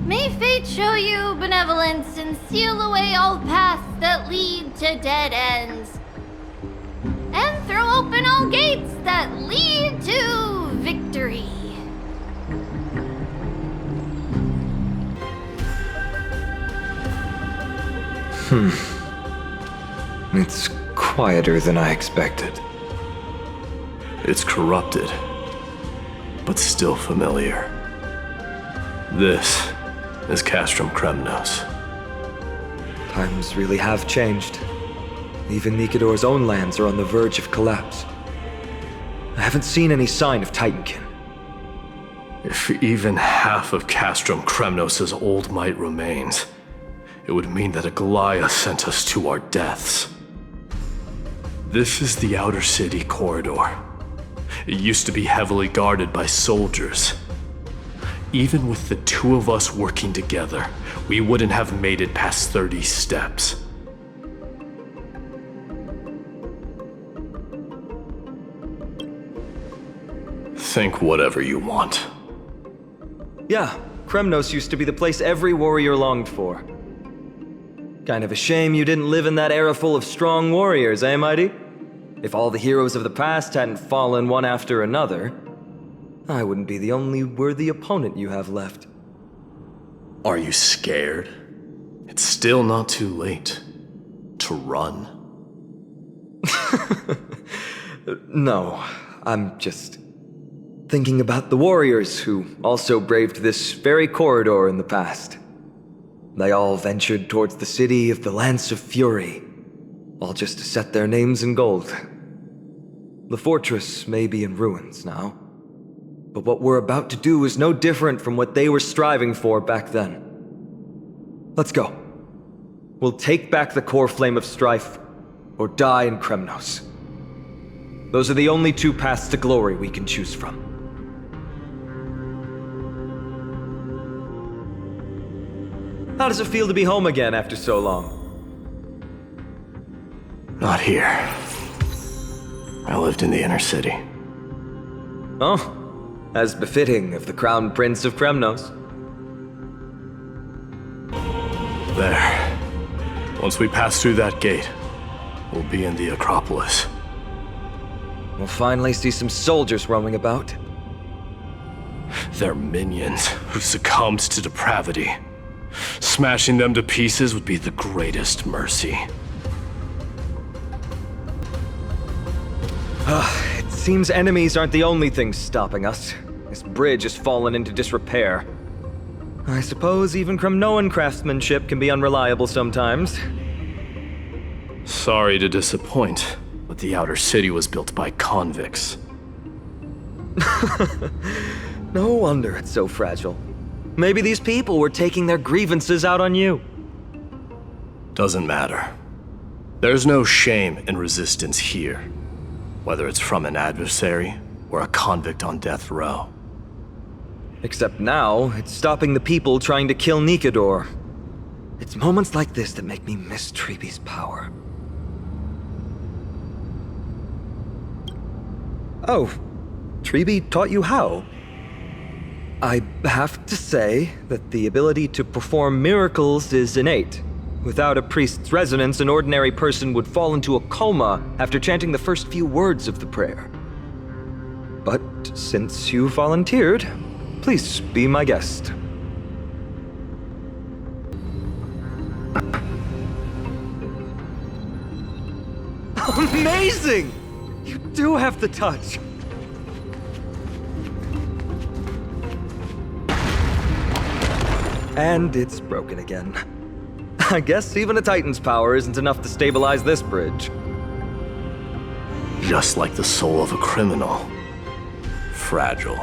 May fate show you benevolence and seal away all paths that lead to dead ends, and throw open all gates that lead to victory. It's quieter than I expected. It's corrupted, but still familiar. This is Castrum Kremnos. Times really have changed. Even Nigador's own lands are on the verge of collapse. I haven't seen any sign of Titankin. If even half of Castrum Kremnos' old might remains, it would mean that Glava sent us to our deaths. This is the Outer City corridor. It used to be heavily guarded by soldiers. Even with the two of us working together, we wouldn't have made it past 30 steps. Think whatever you want. Yeah, Kremnos used to be the place every warrior longed for. Kind of a shame you didn't live in that era full of strong warriors, eh, Mighty? If all the heroes of the past hadn't fallen one after another, I wouldn't be the only worthy opponent you have left. Are you scared? It's still not too late to run. No, I'm just thinking about the warriors who also braved this very corridor in the past. They all ventured towards the city of the Lance of Fury, all just to set their names in gold. The fortress may be in ruins now, but what we're about to do is no different from what they were striving for back then. Let's go. We'll take back the core flame of strife, or die in Kremnos. Those are the only two paths to glory we can choose from. How does it feel to be home again after so long? Not here. I lived in the inner city. Oh, as befitting of the Crown Prince of Kremnos. There. Once we pass through that gate, we'll be in the Acropolis. We'll finally see some soldiers roaming about. They're minions who succumbed to depravity. Smashing them to pieces would be the greatest mercy. It seems enemies aren't the only things stopping us. This bridge has fallen into disrepair. I suppose even Kremnoan craftsmanship can be unreliable sometimes. Sorry to disappoint, but the Outer City was built by convicts. No wonder it's so fragile. Maybe these people were taking their grievances out on you. Doesn't matter. There's no shame in resistance here, whether it's from an adversary or a convict on death row. Except now, it's stopping the people trying to kill Nikador. It's moments like this that make me miss Treeby's power. Oh, Treeby taught you how? I have to say that the ability to perform miracles is innate. Without a priest's resonance, an ordinary person would fall into a coma after chanting the first few words of the prayer. But since you volunteered, please be my guest. Amazing! You do have the touch. And it's broken again. I guess even a Titan's power isn't enough to stabilize this bridge. Just like the soul of a criminal. Fragile.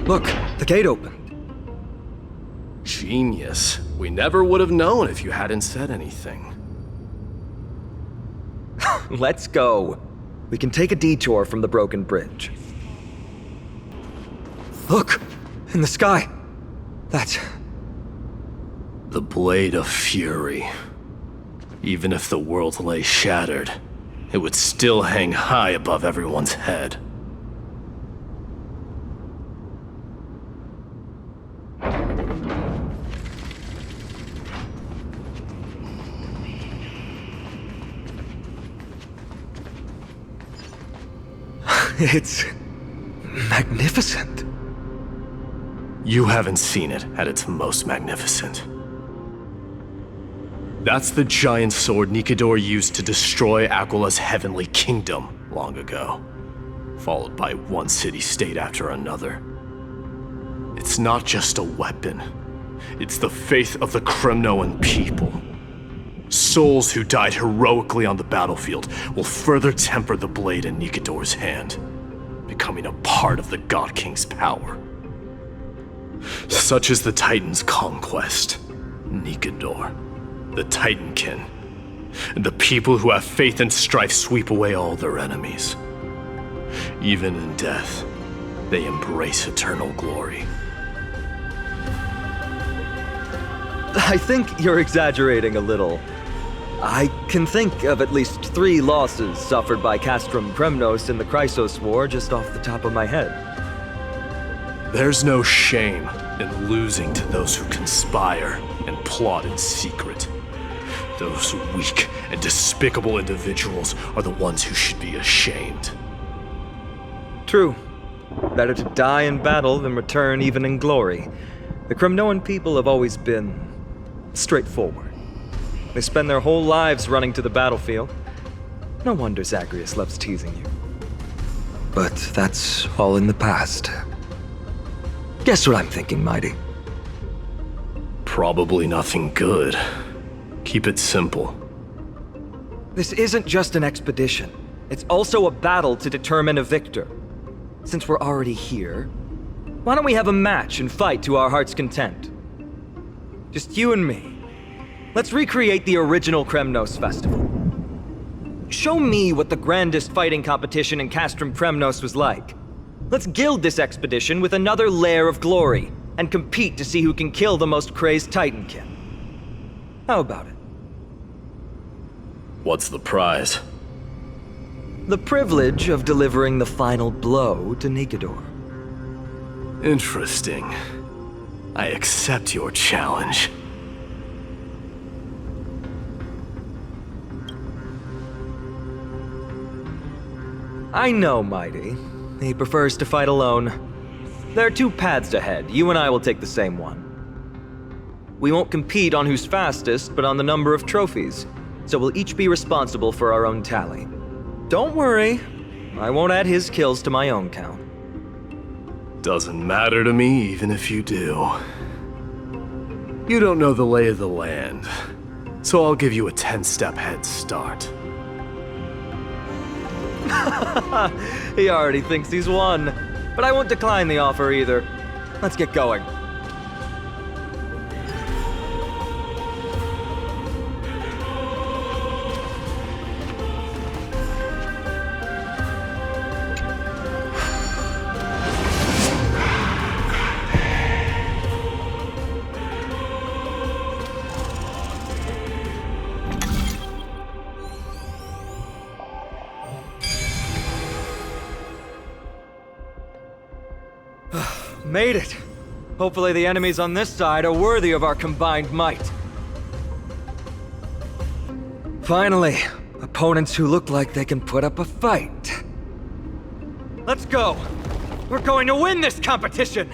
Look, the gate opened. Genius. We never would have known if you hadn't said anything. Let's go. We can take a detour from the broken bridge. Look! In the sky! That's... the Blade of Fury. Even if the world lay shattered, it would still hang high above everyone's head. It's magnificent. You haven't seen it at its most magnificent. That's the giant sword Nikador used to destroy Aquila's heavenly kingdom long ago, followed by one city-state after another. It's not just a weapon. It's the faith of the Kremnoan people. Souls who died heroically on the battlefield will further temper the blade in Nikador's hand, becoming a part of the God King's power. Such is the Titan's conquest. Nikedor, the Titankin, and the people who have faith and strife sweep away all their enemies. Even in death, they embrace eternal glory. I think you're exaggerating a little. I can think of at least 3 losses suffered by Castrum Kremnos in the Chrysos War just off the top of my head. There's no shame in losing to those who conspire and plot in secret. Those weak and despicable individuals are the ones who should be ashamed. True. Better to die in battle than return even in glory. The Kremnoan people have always been straightforward. They spend their whole lives running to the battlefield. No wonder Zagreus loves teasing you. But that's all in the past. Guess what I'm thinking, Mighty? Probably nothing good. Keep it simple. This isn't just an expedition. It's also a battle to determine a victor. Since we're already here, why don't we have a match and fight to our heart's content? Just you and me. Let's recreate the original Kremnos festival. Show me what the grandest fighting competition in Castrum Kremnos was like. Let's gild this expedition with another layer of glory, and compete to see who can kill the most crazed Titankin. How about it? What's the prize? The privilege of delivering the final blow to Nikedor. Interesting. I accept your challenge. I know, Mighty. He prefers to fight alone. There are 2 paths ahead. You and I will take the same one. We won't compete on who's fastest, but on the number of trophies. So we'll each be responsible for our own tally. Don't worry. I won't add his kills to my own count. Doesn't matter to me, even if you do. You don't know the lay of the land, so I'll give you a 10-step head start. He already thinks he's won. But I won't decline the offer either. Let's get going. Made it. Hopefully the enemies on this side are worthy of our combined might. Finally, opponents who look like they can put up a fight. Let's go. We're going to win this competition.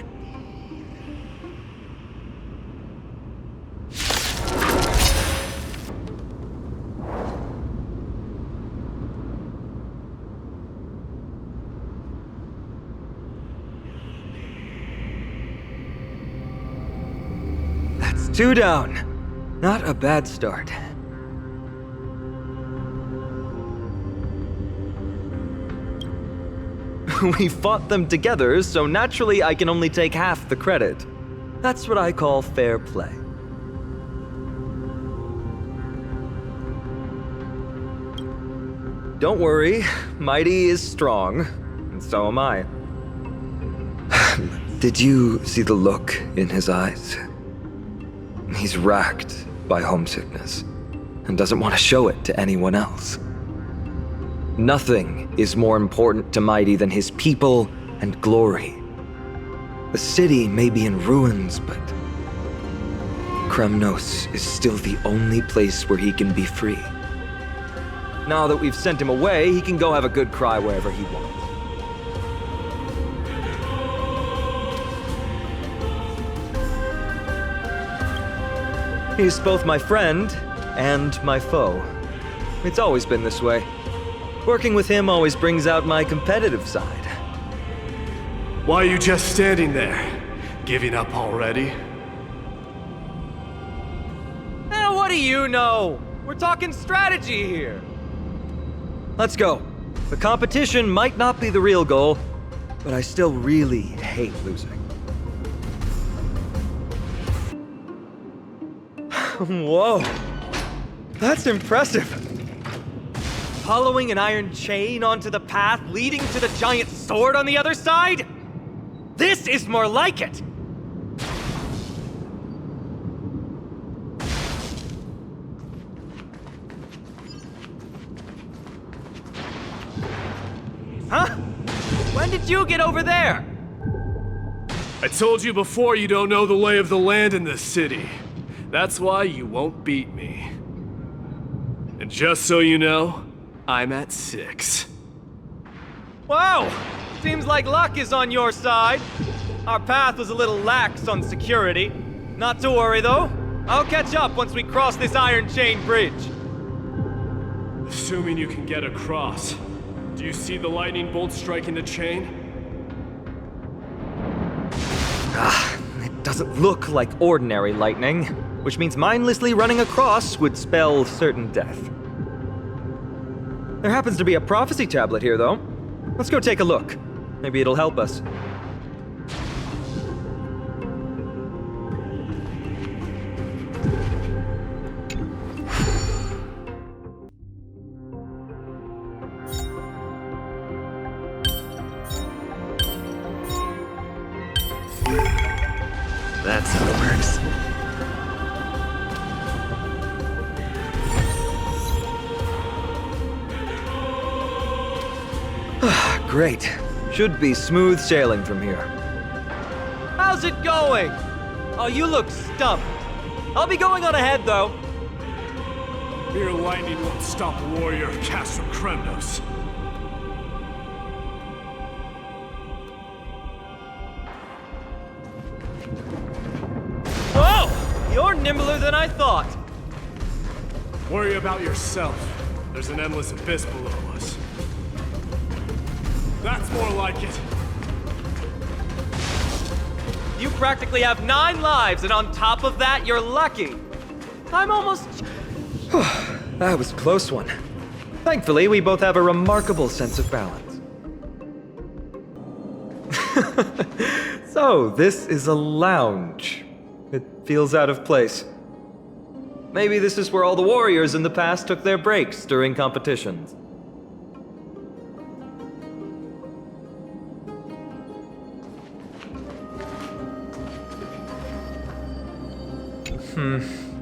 That's 2 down. Not a bad start. We fought them together, so naturally I can only take half the credit. That's what I call fair play. Don't worry, Mighty is strong, and so am I. Did you see the look in his eyes? He's racked by homesickness, and doesn't want to show it to anyone else. Nothing is more important to Mighty than his people and glory. The city may be in ruins, but Kremnos is still the only place where he can be free. Now that we've sent him away, he can go have a good cry wherever he wants. He's both my friend and my foe. It's always been this way. Working with him always brings out my competitive side. Why are you just standing there? Giving up already? What do you know? We're talking strategy here. Let's go. The competition might not be the real goal, but I still really hate losing. Whoa! That's impressive! Following an iron chain onto the path leading to the giant sword on the other side? This is more like it! Huh? When did you get over there? I told you before you don't know the lay of the land in this city. That's why you won't beat me. And just so you know, I'm at 6. Wow! Seems like luck is on your side. Our path was a little lax on security. Not to worry though. I'll catch up once we cross this iron chain bridge. Assuming you can get across. Do you see the lightning bolt striking the chain? It doesn't look like ordinary lightning, which means mindlessly running across would spell certain death. There happens to be a prophecy tablet here, though. Let's go take a look. Maybe it'll help us. That's how it works. Great. Should be smooth sailing from here. How's it going? Oh, you look stumped. I'll be going on ahead, though. Mere lightning won't stop a warrior cast from Kremnos. Whoa! You're nimbler than I thought. Worry about yourself. There's an endless abyss below us. That's more like it. You practically have 9 lives, and on top of that, you're lucky. I'm almost... That was a close one. Thankfully, we both have a remarkable sense of balance. So, this is a lounge. It feels out of place. Maybe this is where all the warriors in the past took their breaks during competitions.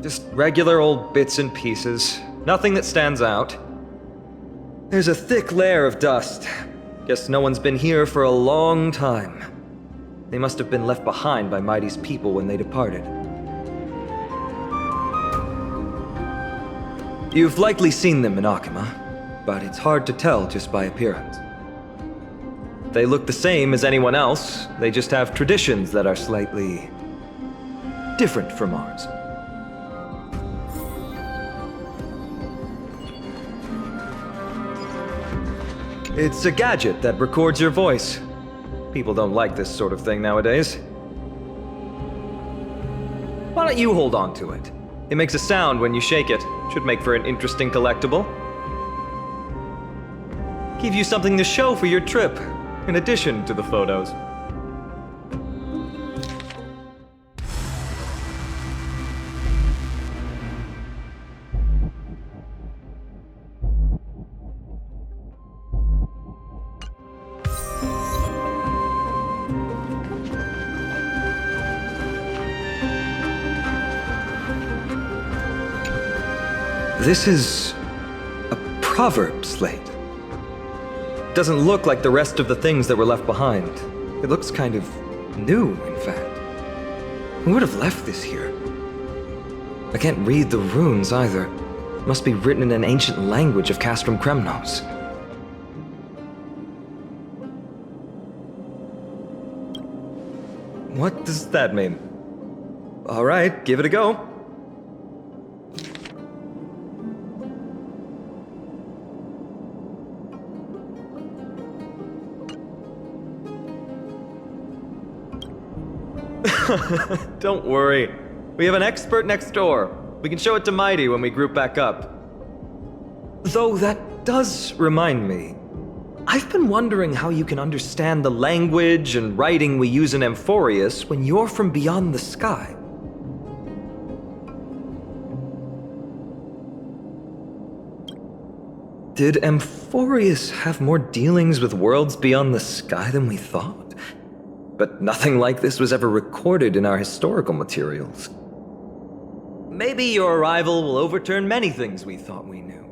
Just regular old bits and pieces. Nothing that stands out. There's a thick layer of dust. Guess no one's been here for a long time. They must have been left behind by Mighty's people when they departed. You've likely seen them in Akima, but it's hard to tell just by appearance. They look the same as anyone else, they just have traditions that are slightly different from ours. It's a gadget that records your voice. People don't like this sort of thing nowadays. Why don't you hold on to it? It makes a sound when you shake it. Should make for an interesting collectible. Give you something to show for your trip, in addition to the photos. This is a proverb slate. Doesn't look like the rest of the things that were left behind. It looks kind of new, in fact. Who would have left this here? I can't read the runes either. Must be written in an ancient language of Castrum Kremnos. What does that mean? All right, give it a go. Don't worry. We have an expert next door. We can show it to Mighty when we group back up. Though that does remind me. I've been wondering how you can understand the language and writing we use in Amphorius when you're from beyond the sky. Did Amphorius have more dealings with worlds beyond the sky than we thought? But nothing like this was ever recorded in our historical materials. Maybe your arrival will overturn many things we thought we knew.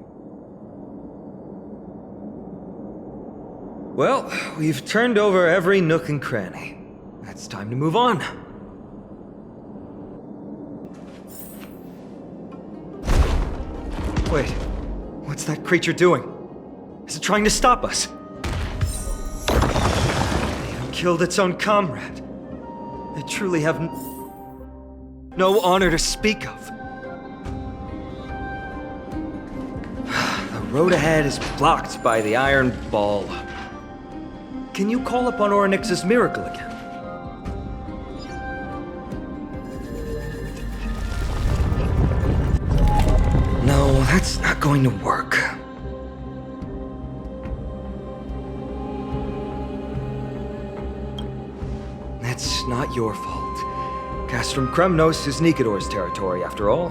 Well, we've turned over every nook and cranny. It's time to move on. Wait, what's that creature doing? Is it trying to stop us? It even killed its own comrade. They truly have no honor to speak of. The road ahead is blocked by the iron ball. Can you call upon Orynyx's miracle again? No, that's not going to work. It's not your fault. Castrum Kremnos is Nikador's territory, after all.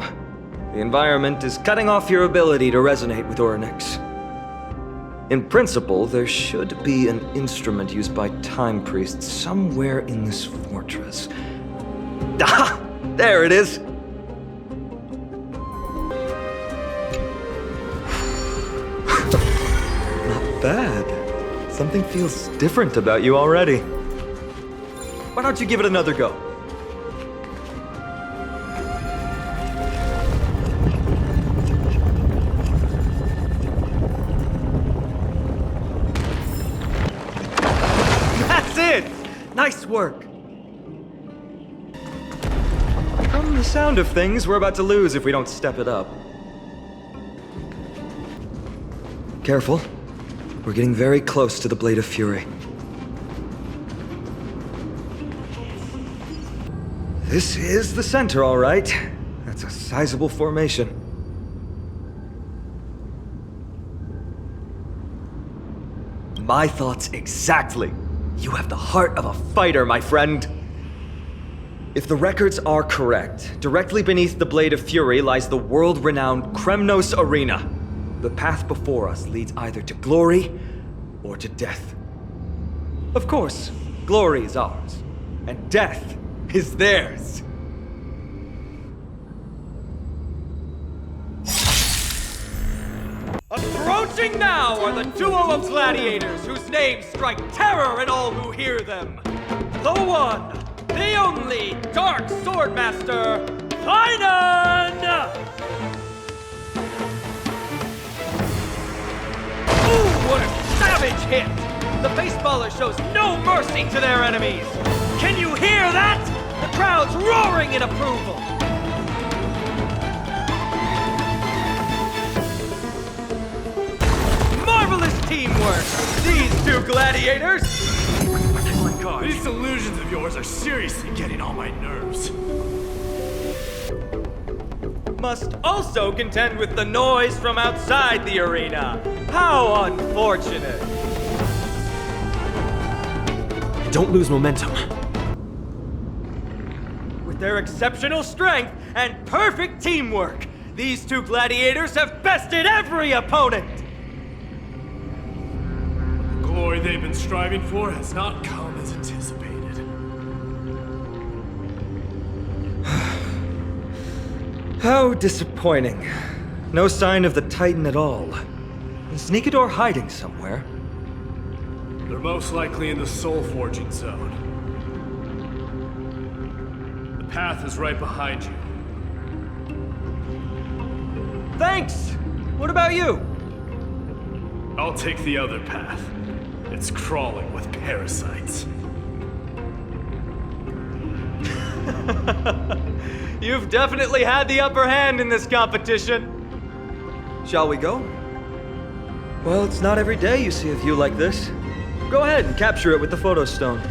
The environment is cutting off your ability to resonate with Orynyx. In principle, there should be an instrument used by time priests somewhere in this fortress. Ah! There it is! Not bad. Something feels different about you already. Why don't you give it another go? Nice work! From the sound of things, we're about to lose if we don't step it up. Careful. We're getting very close to the Blade of Fury. This is the center, all right. That's a sizable formation. My thoughts exactly. You have the heart of a fighter, my friend. If the records are correct, directly beneath the Blade of Fury lies the world-renowned Kremnos Arena. The path before us leads either to glory or to death. Of course, glory is ours, and death is theirs. Approaching now are the duo of gladiators whose names strike terror in all who hear them. The one, the only Dark Swordmaster, Finan! Ooh, what a savage hit! The baseballer shows no mercy to their enemies. Can you hear that? The crowd's roaring in approval. Marvelous teamwork! These two gladiators! Oh my God. These illusions of yours are seriously getting on my nerves. Must also contend with the noise from outside the arena. How unfortunate! Don't lose momentum. With their exceptional strength and perfect teamwork, these two gladiators have bested every opponent! The glory they've been striving for has not come as anticipated. How disappointing. No sign of the Titan at all. Is Nikador hiding somewhere? They're most likely in the soul forging zone. The path is right behind you. Thanks! What about you? I'll take the other path. It's crawling with parasites. You've definitely had the upper hand in this competition. Shall we go? Well, it's not every day you see a view like this. Go ahead and capture it with the photo stone.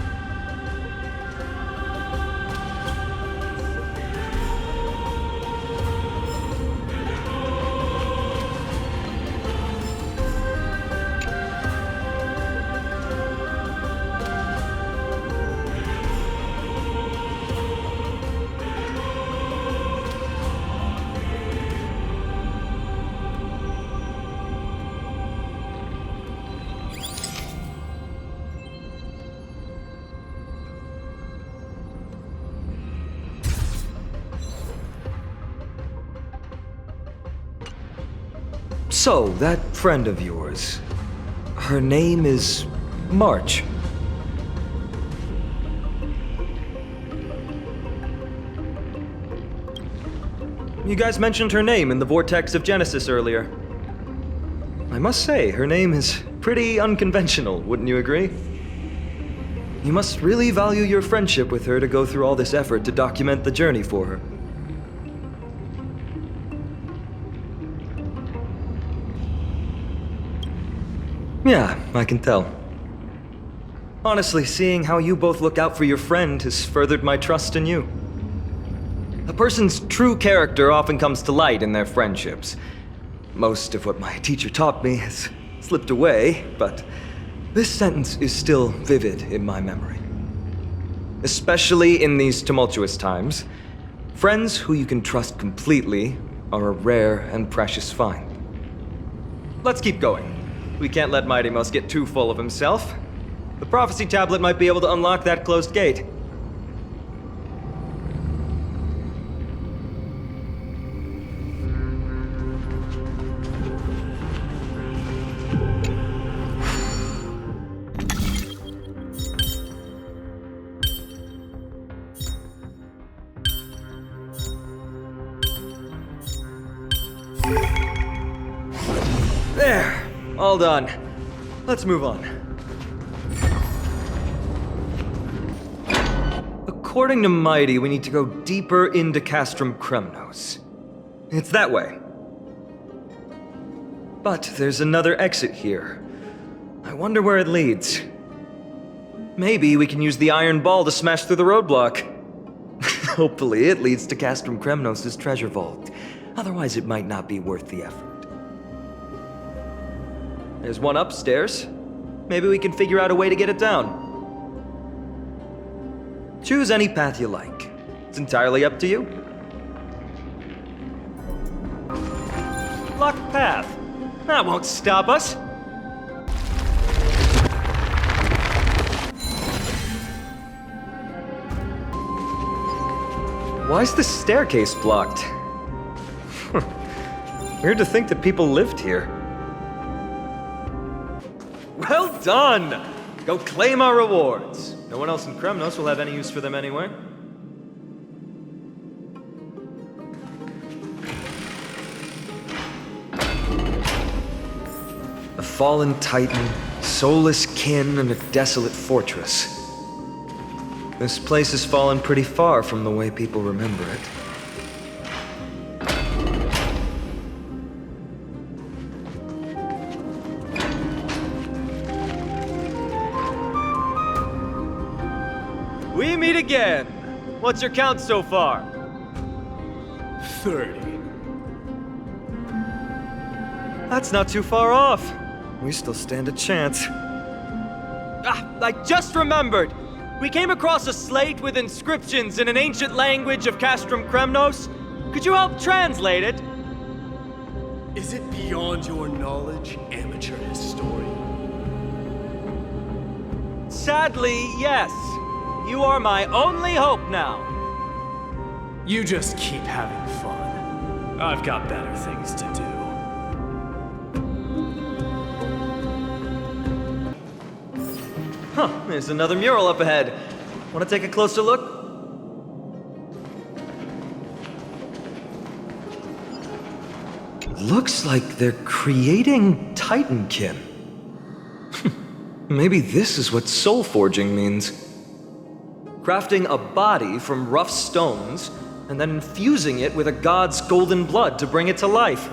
So, that friend of yours, her name is March. You guys mentioned her name in the Vortex of Genesis earlier. I must say, her name is pretty unconventional, wouldn't you agree? You must really value your friendship with her to go through all this effort to document the journey for her. Yeah, I can tell. Honestly, seeing how you both look out for your friend has furthered my trust in you. A person's true character often comes to light in their friendships. Most of what my teacher taught me has slipped away, but this sentence is still vivid in my memory. Especially in these tumultuous times, friends who you can trust completely are a rare and precious find. Let's keep going. We can't let Mighty Mouse get too full of himself. The prophecy tablet might be able to unlock that closed gate. There! All done. Let's move on. According to Mighty, we need to go deeper into Castrum Kremnos. It's that way. But there's another exit here. I wonder where it leads. Maybe we can use the iron ball to smash through the roadblock. Hopefully it leads to Castrum Kremnos' treasure vault. Otherwise it might not be worth the effort. There's one upstairs. Maybe we can figure out a way to get it down. Choose any path you like. It's entirely up to you. Locked path. That won't stop us. Why is the staircase blocked? Weird to think that people lived here. Well done! Go claim our rewards. No one else in Kremnos will have any use for them anyway. A fallen titan, soulless kin, and a desolate fortress. This place has fallen pretty far from the way people remember it. We meet again. What's your count so far? 30. That's not too far off. We still stand a chance. I just remembered! We came across a slate with inscriptions in an ancient language of Castrum Kremnos. Could you help translate it? Is it beyond your knowledge, amateur historian? Sadly, yes. You are my only hope now. You just keep having fun. I've got better things to do. Huh, there's another mural up ahead. Want to take a closer look? Looks like they're creating Titankin. Maybe this is what soul forging means. Crafting a body from rough stones, and then infusing it with a god's golden blood to bring it to life.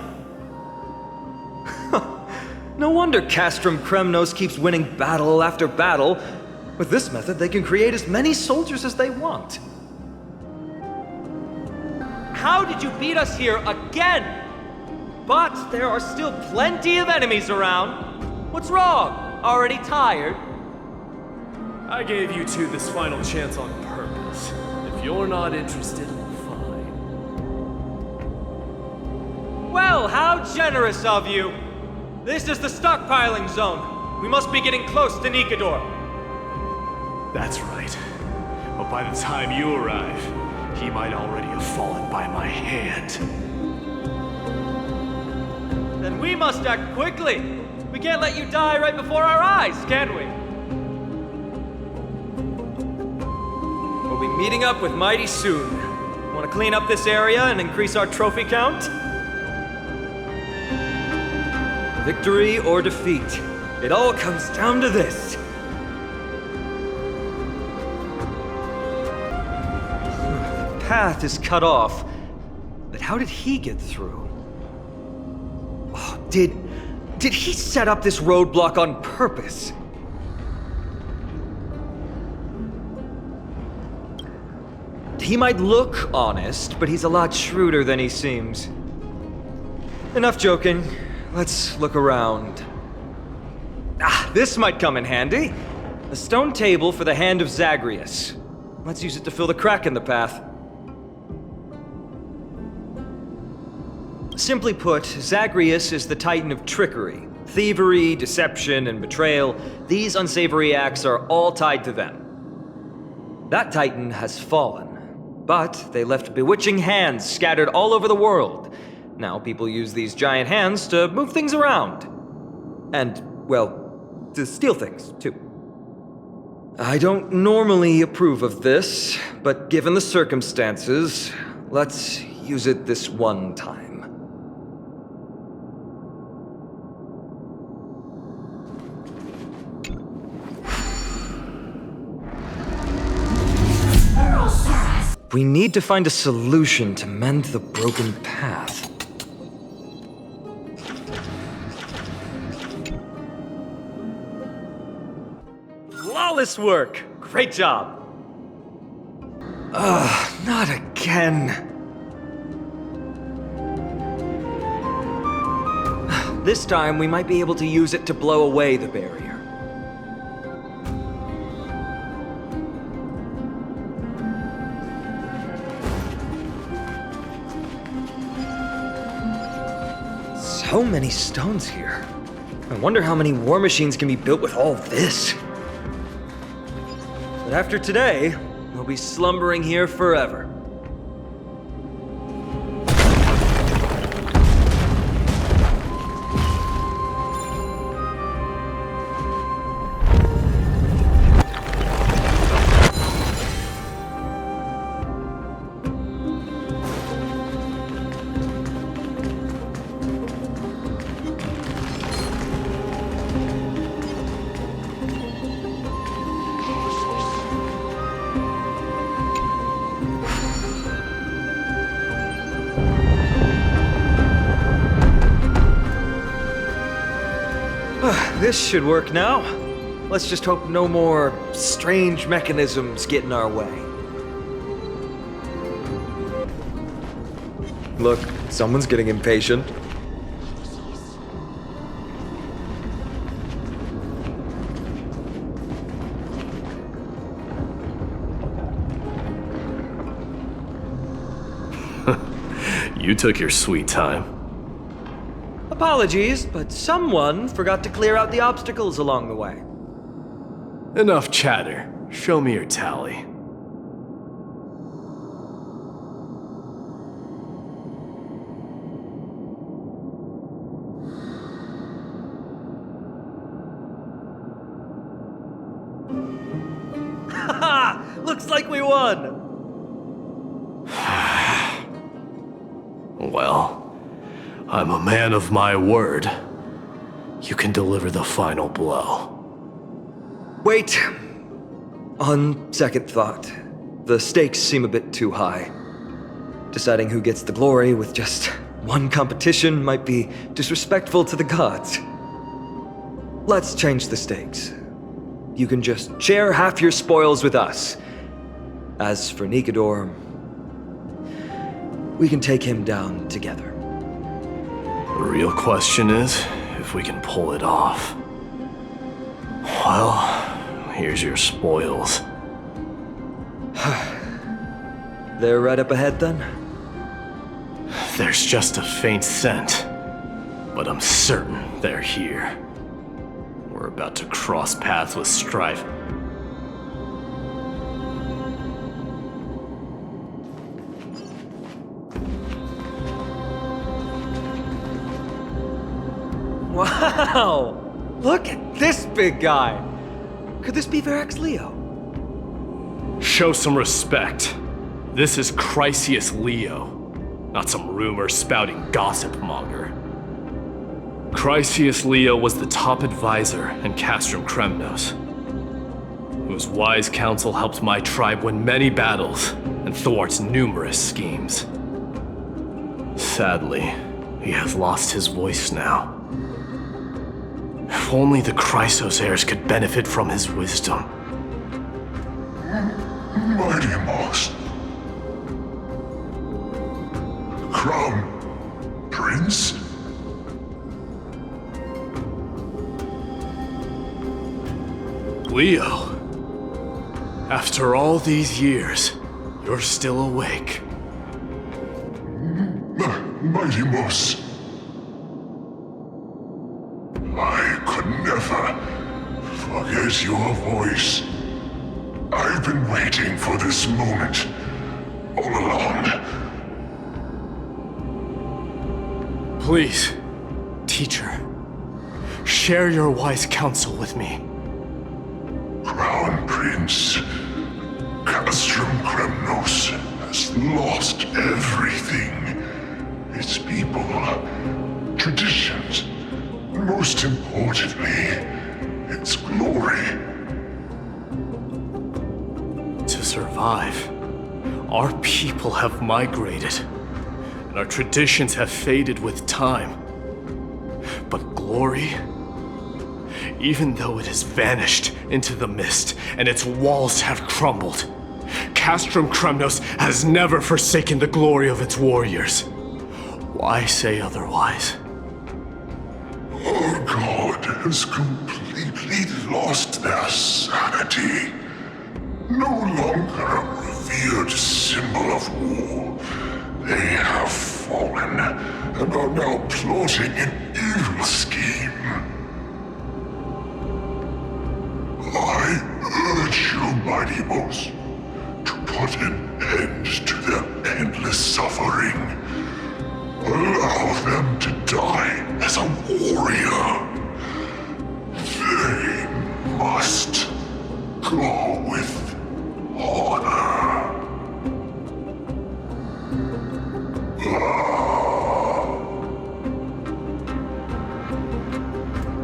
No wonder Castrum Kremnos keeps winning battle after battle. With this method, they can create as many soldiers as they want. How did you beat us here again? But there are still plenty of enemies around. What's wrong? Already tired? I gave you two this final chance on purpose. If you're not interested, fine. Well, how generous of you! This is the stockpiling zone. We must be getting close to Nikador. That's right. But by the time you arrive, he might already have fallen by my hand. Then we must act quickly. We can't let you die right before our eyes, can we? We'll be meeting up with Mighty soon. Want to clean up this area and increase our trophy count? Victory or defeat. It all comes down to this. The path is cut off, but how did he get through? Oh, did he set up this roadblock on purpose? He might look honest, but he's a lot shrewder than he seems. Enough joking. Let's look around. This might come in handy. A stone table for the hand of Zagreus. Let's use it to fill the crack in the path. Simply put, Zagreus is the titan of trickery. Thievery, deception, and betrayal. These unsavory acts are all tied to them. That titan has fallen, but they left bewitching hands scattered all over the world. Now people use these giant hands to move things around. And, well, to steal things, too. I don't normally approve of this, but given the circumstances, let's use it this one time. We need to find a solution to mend the broken path. Flawless work! Great job! Not again. This time, we might be able to use it to blow away the barrier. So many stones here. I wonder how many war machines can be built with all this. But after today, we'll be slumbering here forever. This should work now. Let's just hope no more strange mechanisms get in our way. Look, someone's getting impatient. You took your sweet time. Apologies, but someone forgot to clear out the obstacles along the way. Enough chatter. Show me your tally. Haha! Looks like we won! Well, I'm a man of my word. You can deliver the final blow. Wait. On second thought, the stakes seem a bit too high. Deciding who gets the glory with just one competition might be disrespectful to the gods. Let's change the stakes. You can just share half your spoils with us. As for Nikador, we can take him down together. The real question is if we can pull it off. Well, here's your spoils. They're right up ahead then? There's just a faint scent, but I'm certain they're here. We're about to cross paths with strife. Wow! Look at this big guy! Could this be Varix Leo? Show some respect. This is Chrysius Leo, not some rumor-spouting gossip monger. Chrysius Leo was the top advisor in Castrum Kremnos, whose wise counsel helped my tribe win many battles and thwarts numerous schemes. Sadly, he has lost his voice now. If only the Chrysos heirs could benefit from his wisdom. Mighty Moss. Crown Prince? Leo, after all these years, you're still awake. Mighty Moss. I could never forget your voice. I've been waiting for this moment all along. Please, teacher, share your wise counsel with me. Crown Prince, Castrum Kremnos has lost everything. Its people, traditions, and most importantly, its glory. To survive, our people have migrated, and our traditions have faded with time. But glory, even though it has vanished into the mist and its walls have crumbled, Castrum Kremnos has never forsaken the glory of its warriors. Why say otherwise? Our god has completely lost their sanity. No longer a revered symbol of war, they have fallen and are now plotting an evil scheme. I urge you, Mighty Moss, to put an end to their endless suffering. Allow them to die as a warrior. They must go with honor.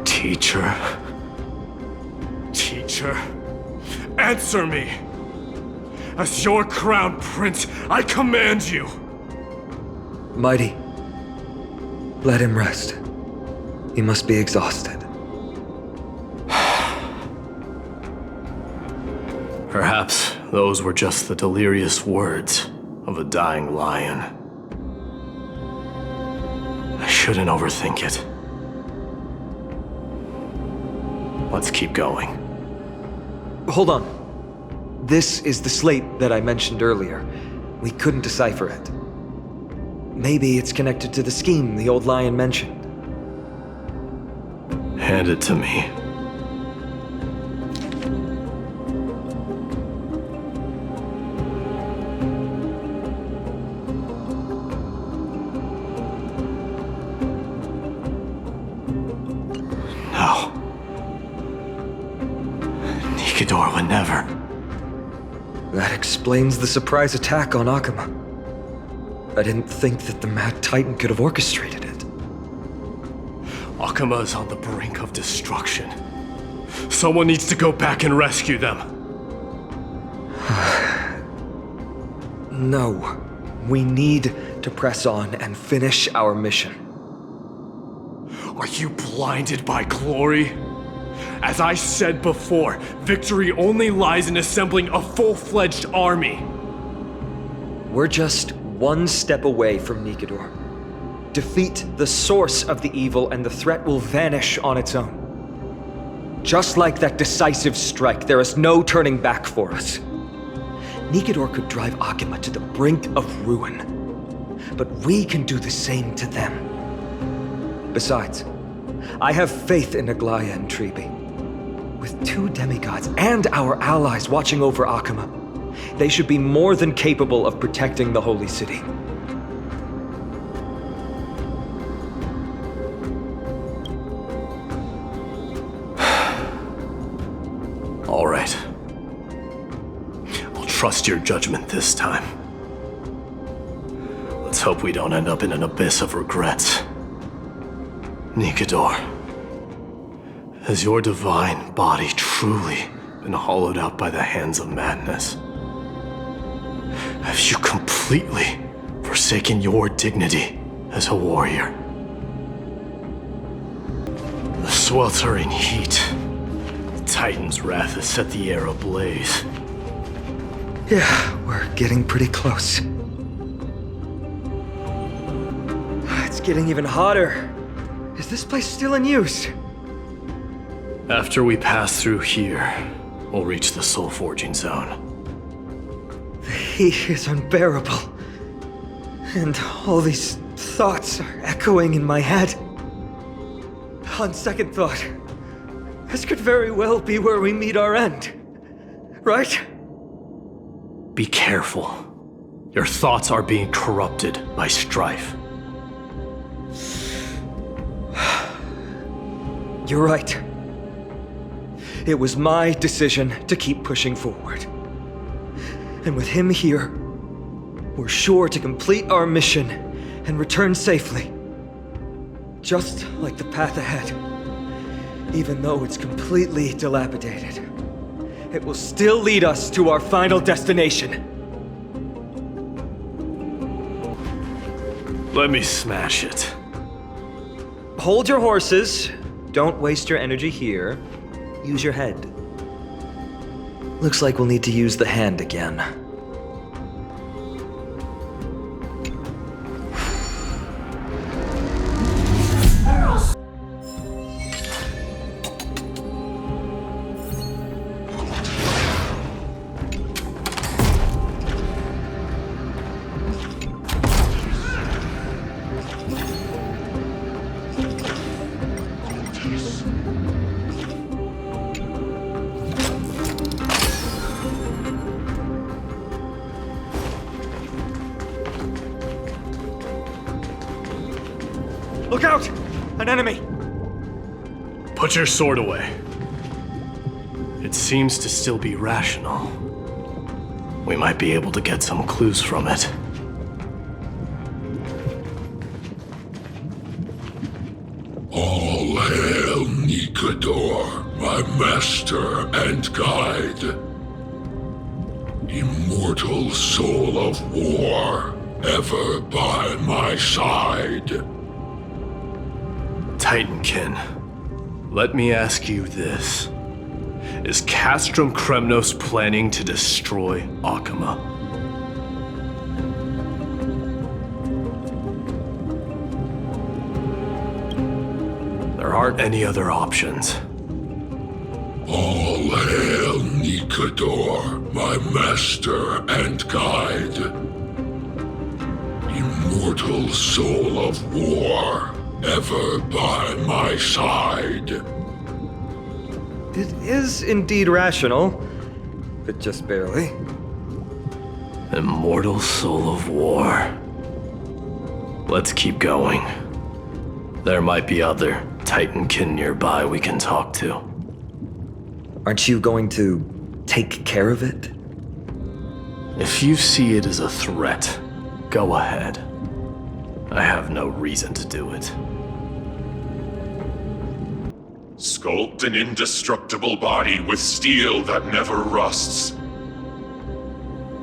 Teacher. Teacher. Answer me! As your crown prince, I command you! Mighty, let him rest. He must be exhausted. Perhaps those were just the delirious words of a dying lion. I shouldn't overthink it. Let's keep going. Hold on. This is the slate that I mentioned earlier. We couldn't decipher it. Maybe it's connected to the scheme the old lion mentioned. Hand it to me. No. Nikador would never. That explains the surprise attack on Akama. I didn't think that the Mad Titan could have orchestrated it. Akama is on the brink of destruction. Someone needs to go back and rescue them. No. We need to press on and finish our mission. Are you blinded by glory? As I said before, victory only lies in assembling a full-fledged army. We're just one step away from Nikador. Defeat the source of the evil and the threat will vanish on its own. Just like that decisive strike, there is no turning back for us. Nikador could drive Akama to the brink of ruin, but we can do the same to them. Besides, I have faith in Aglaya and Tribi. With 2 demigods and our allies watching over Akama, they should be more than capable of protecting the Holy City. trust your judgment this time. Let's hope we don't end up in an abyss of regrets. Nikador, has your divine body truly been hollowed out by the hands of madness? Have you completely forsaken your dignity as a warrior? The sweltering heat, the Titan's wrath has set the air ablaze. Yeah, we're getting pretty close. It's getting even hotter. Is this place still in use? After we pass through here, we'll reach the soul forging zone. The heat is unbearable. And all these thoughts are echoing in my head. On second thought, this could very well be where we meet our end. Right? Be careful. Your thoughts are being corrupted by strife. You're right. It was my decision to keep pushing forward. And with him here, we're sure to complete our mission and return safely. Just like the path ahead. Even though it's completely dilapidated, it will still lead us to our final destination. Let me smash it. Hold your horses. Don't waste your energy here. Use your head. Looks like we'll need to use the hand again. Look out! An enemy! Put your sword away. It seems to still be rational. We might be able to get some clues from it. All hail Nikador, my master and guide. Immortal soul of war, ever by my side. Titankin, let me ask you this. Is Castrum Kremnos planning to destroy Akama? There aren't any other options. All hail Nikador, my master and guide. Immortal soul of war, ever by my side. It is indeed rational, but just barely. Immortal soul of war. Let's keep going. There might be other Titankin nearby we can talk to. Aren't you going to take care of it? If you see it as a threat, go ahead. I have no reason to do it. Sculpt an indestructible body with steel that never rusts.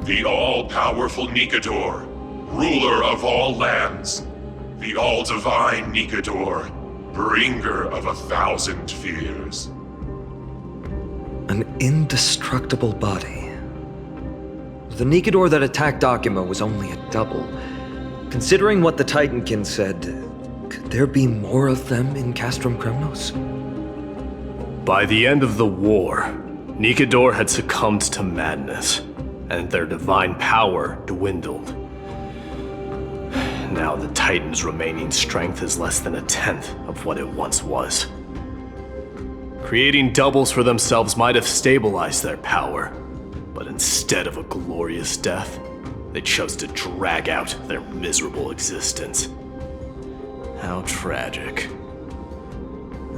The all-powerful Nikador, ruler of all lands. The all-divine Nikador, bringer of 1,000 fears. An indestructible body. The Nikador that attacked Akama was only a double. Considering what the Titankin said, could there be more of them in Castrum Kremnos? By the end of the war, Nikador had succumbed to madness, and their divine power dwindled. Now the Titan's remaining strength is less than 1/10 of what it once was. Creating doubles for themselves might have stabilized their power, but instead of a glorious death, they chose to drag out their miserable existence. How tragic.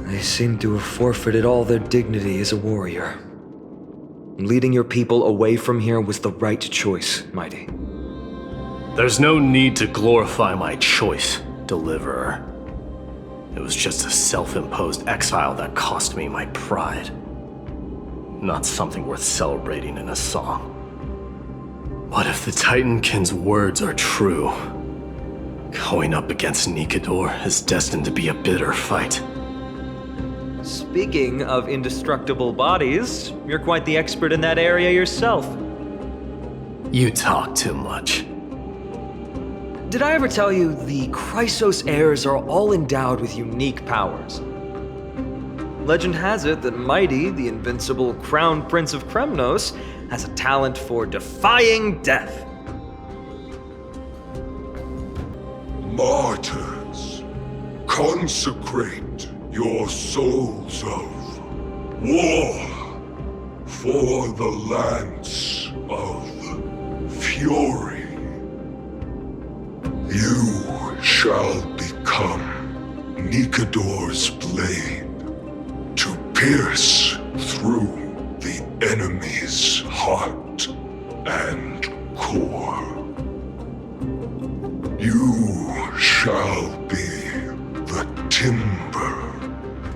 They seem to have forfeited all their dignity as a warrior. Leading your people away from here was the right choice, Mighty. There's no need to glorify my choice, Deliverer. It was just a self-imposed exile that cost me my pride. Not something worth celebrating in a song. What if the Titankin's words are true? Going up against Nikador is destined to be a bitter fight. Speaking of indestructible bodies, you're quite the expert in that area yourself. You talk too much. Did I ever tell you the Chrysos heirs are all endowed with unique powers? Legend has it that Mighty, the invincible Crown Prince of Kremnos, has a talent for defying death. Martyrs, consecrate your souls of war for the lance of fury. You shall become Nikador's blade to pierce through the enemy's heart and core. You shall be the timber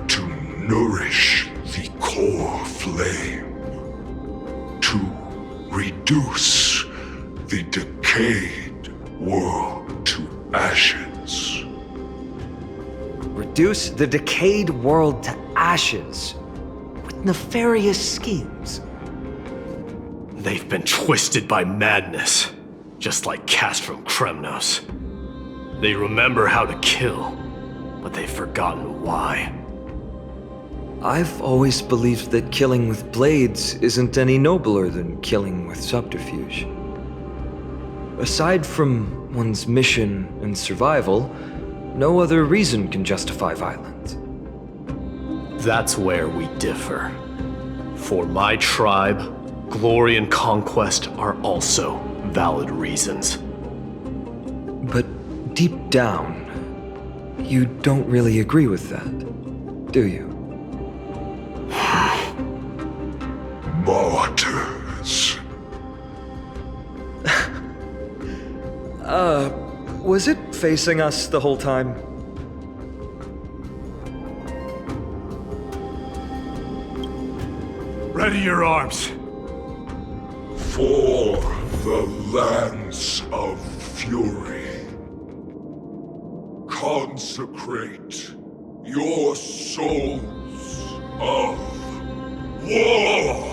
to nourish the core flame, to reduce the decayed world to ashes. Reduce the decayed world to ashes with nefarious schemes. They've been twisted by madness, just like cast from Kremnos. They remember how to kill, but they've forgotten why. I've always believed that killing with blades isn't any nobler than killing with subterfuge. Aside from one's mission and survival, no other reason can justify violence. That's where we differ. For my tribe, glory and conquest are also valid reasons. But deep down, you don't really agree with that, do you? Martyrs. Was it facing us the whole time? Ready your arms. For the lance of fury. Consecrate your souls of war.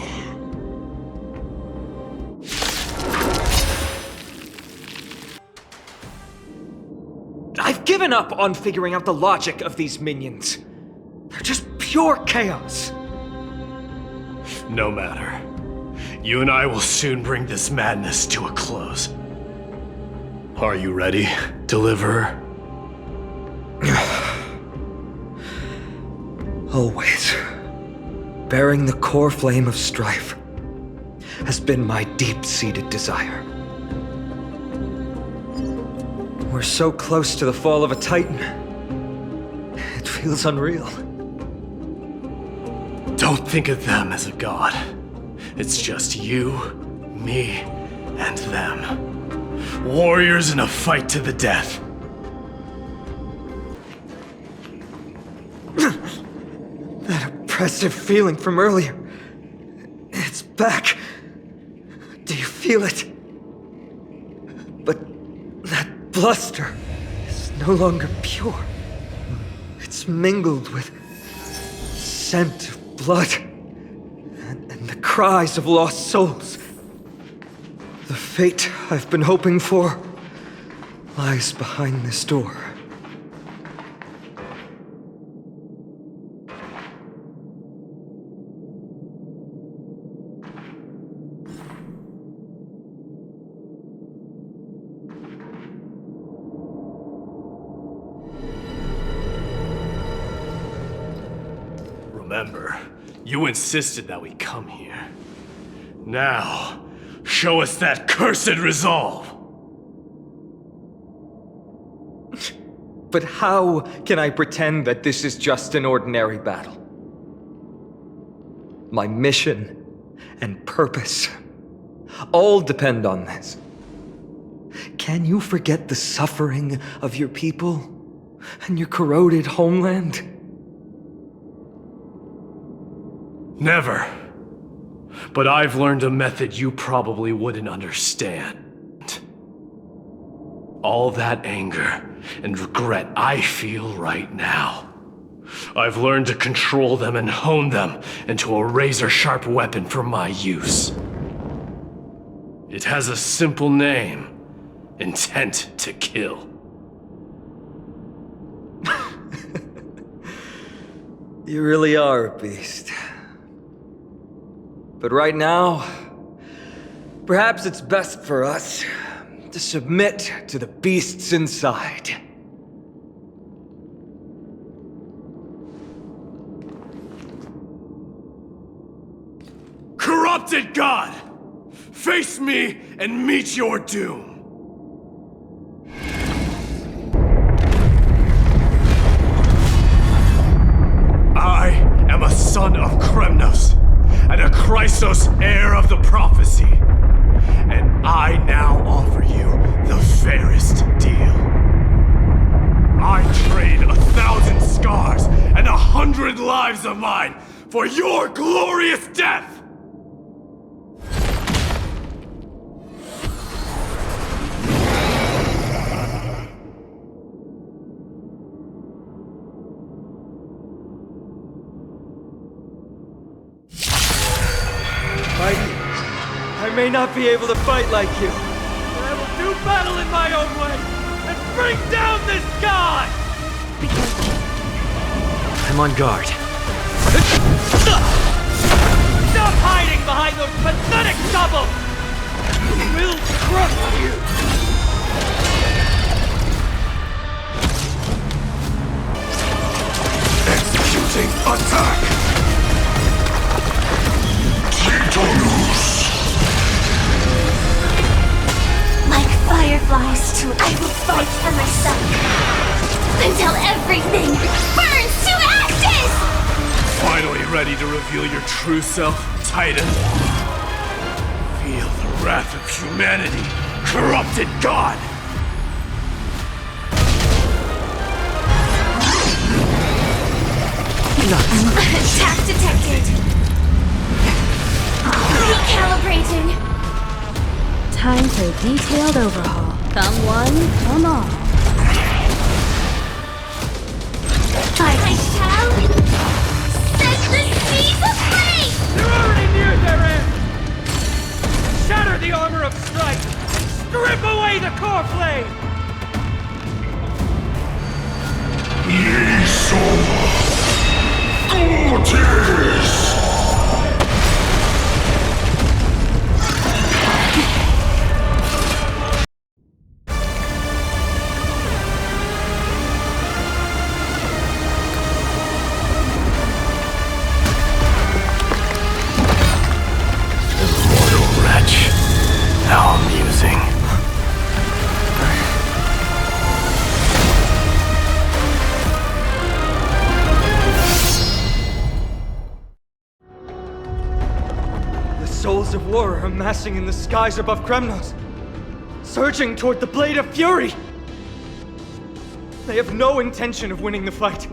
I've given up on figuring out the logic of these minions. They're just pure chaos. No matter. You and I will soon bring this madness to a close. Are you ready, Deliverer? Always. Bearing the core flame of strife has been my deep-seated desire. We're so close to the fall of a Titan. It feels unreal. Don't think of them as a god. It's just you, me, and them. Warriors in a fight to the death. That oppressive feeling from earlier. It's back. Do you feel it? But that bluster is no longer pure. It's mingled with scent of blood and the cries of lost souls. The fate I've been hoping for lies behind this door. Remember, you insisted that we come here. Now, show us that cursed resolve! But how can I pretend that this is just an ordinary battle? My mission and purpose all depend on this. Can you forget the suffering of your people and your corroded homeland? Never. But I've learned a method you probably wouldn't understand. All that anger and regret I feel right now, I've learned to control them and hone them into a razor-sharp weapon for my use. It has a simple name: intent to kill. You really are a beast. But right now, perhaps it's best for us to submit to the beasts inside. Corrupted God! Face me and meet your doom! I am a son of Kremnos, and a Chrysos heir of the prophecy. And I now offer you the fairest deal. I trade 1,000 scars and 100 lives of mine for your glorious death! I may not be able to fight like you, but I will do battle in my own way and bring down this god! I'm on guard. Stop hiding behind those pathetic doubles! We'll crush you! Executing attack! Titanus! Like fireflies, I will fight for myself until everything burns to ashes! Finally ready to reveal your true self, Titan? Feel the wrath of humanity, corrupted God! Attack detected. Recalibrating. Time for a detailed overhaul. Come one, come all. I shall set the seas aflame! They're already near their end! Shatter the armor of strife and strip away the core flame! Gorgeous! Immortal wretch. How amusing. Souls of war are amassing in the skies above Kremnos, surging toward the Blade of Fury! They have no intention of winning the fight.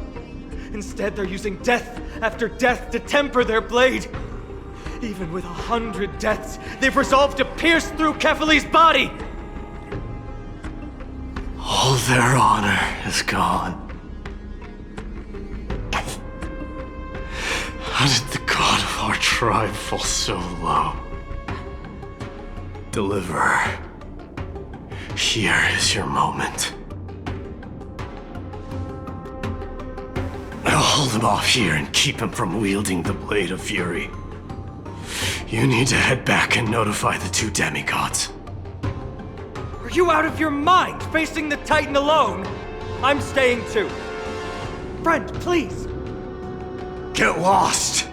Instead, they're using death after death to temper their blade. Even with 100 deaths, they've resolved to pierce through Kefali's body! All their honor is gone. How did the god of our tribe fall so low? Deliverer, here is your moment. I'll hold him off here and keep him from wielding the Blade of Fury. You need to head back and notify the two demigods. Are you out of your mind, facing the Titan alone? I'm staying too. Friend, please! Get lost!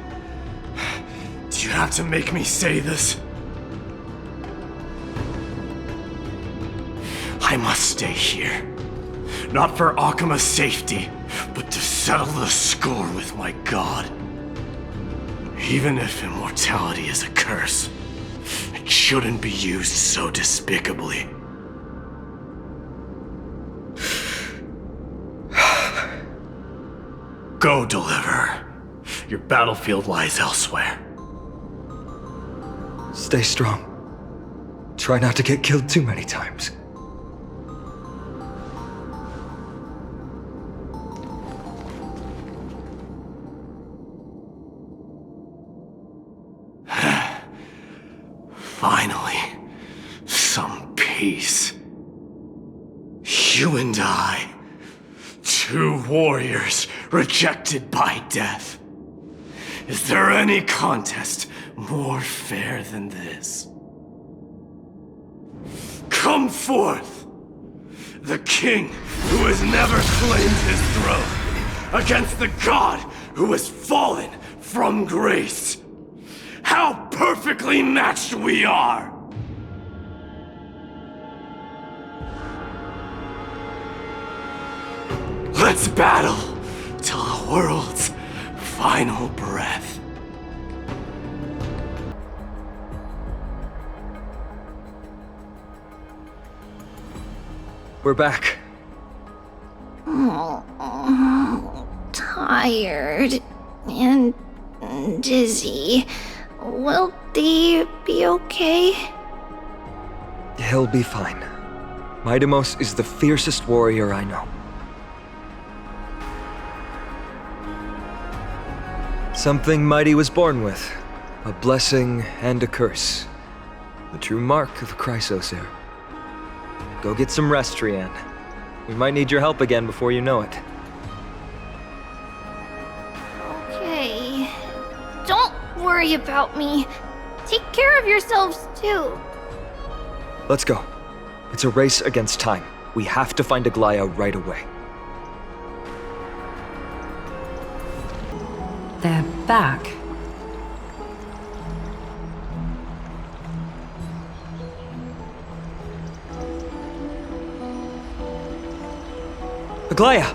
Do you have to make me say this? I must stay here. Not for Akima's safety, but to settle the score with my god. Even if immortality is a curse, it shouldn't be used so despicably. Go, Deliverer. Your battlefield lies elsewhere. Stay strong. Try not to get killed too many times. Finally, some peace. You and I, two warriors rejected by death. Is there any contest more fair than this? Come forth, the king who has never claimed his throne, against the god who has fallen from grace. How perfectly matched we are! Let's battle till the world's final breath. We're back. Tired and dizzy. Will they be okay? He'll be fine. Midamos is the fiercest warrior I know. Something Mighty was born with. A blessing and a curse. The true mark of a Chrysosaur. Go get some rest, Trianne. We might need your help again before you know it. Okay. Don't worry about me. Take care of yourselves, too. Let's go. It's a race against time. We have to find Aglaya right away. They're back. Aglaya!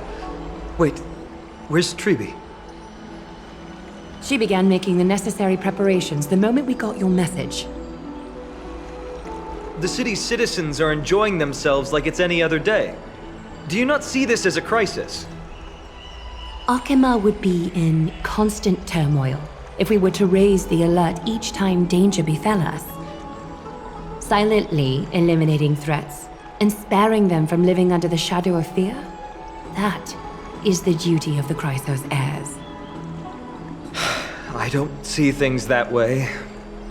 Wait, where's Treeby? She began making the necessary preparations the moment we got your message. The city's citizens are enjoying themselves like it's any other day. Do you not see this as a crisis? Akema would be in constant turmoil if we were to raise the alert each time danger befell us. Silently eliminating threats and sparing them from living under the shadow of fear, that is the duty of the Chrysos heirs. I don't see things that way,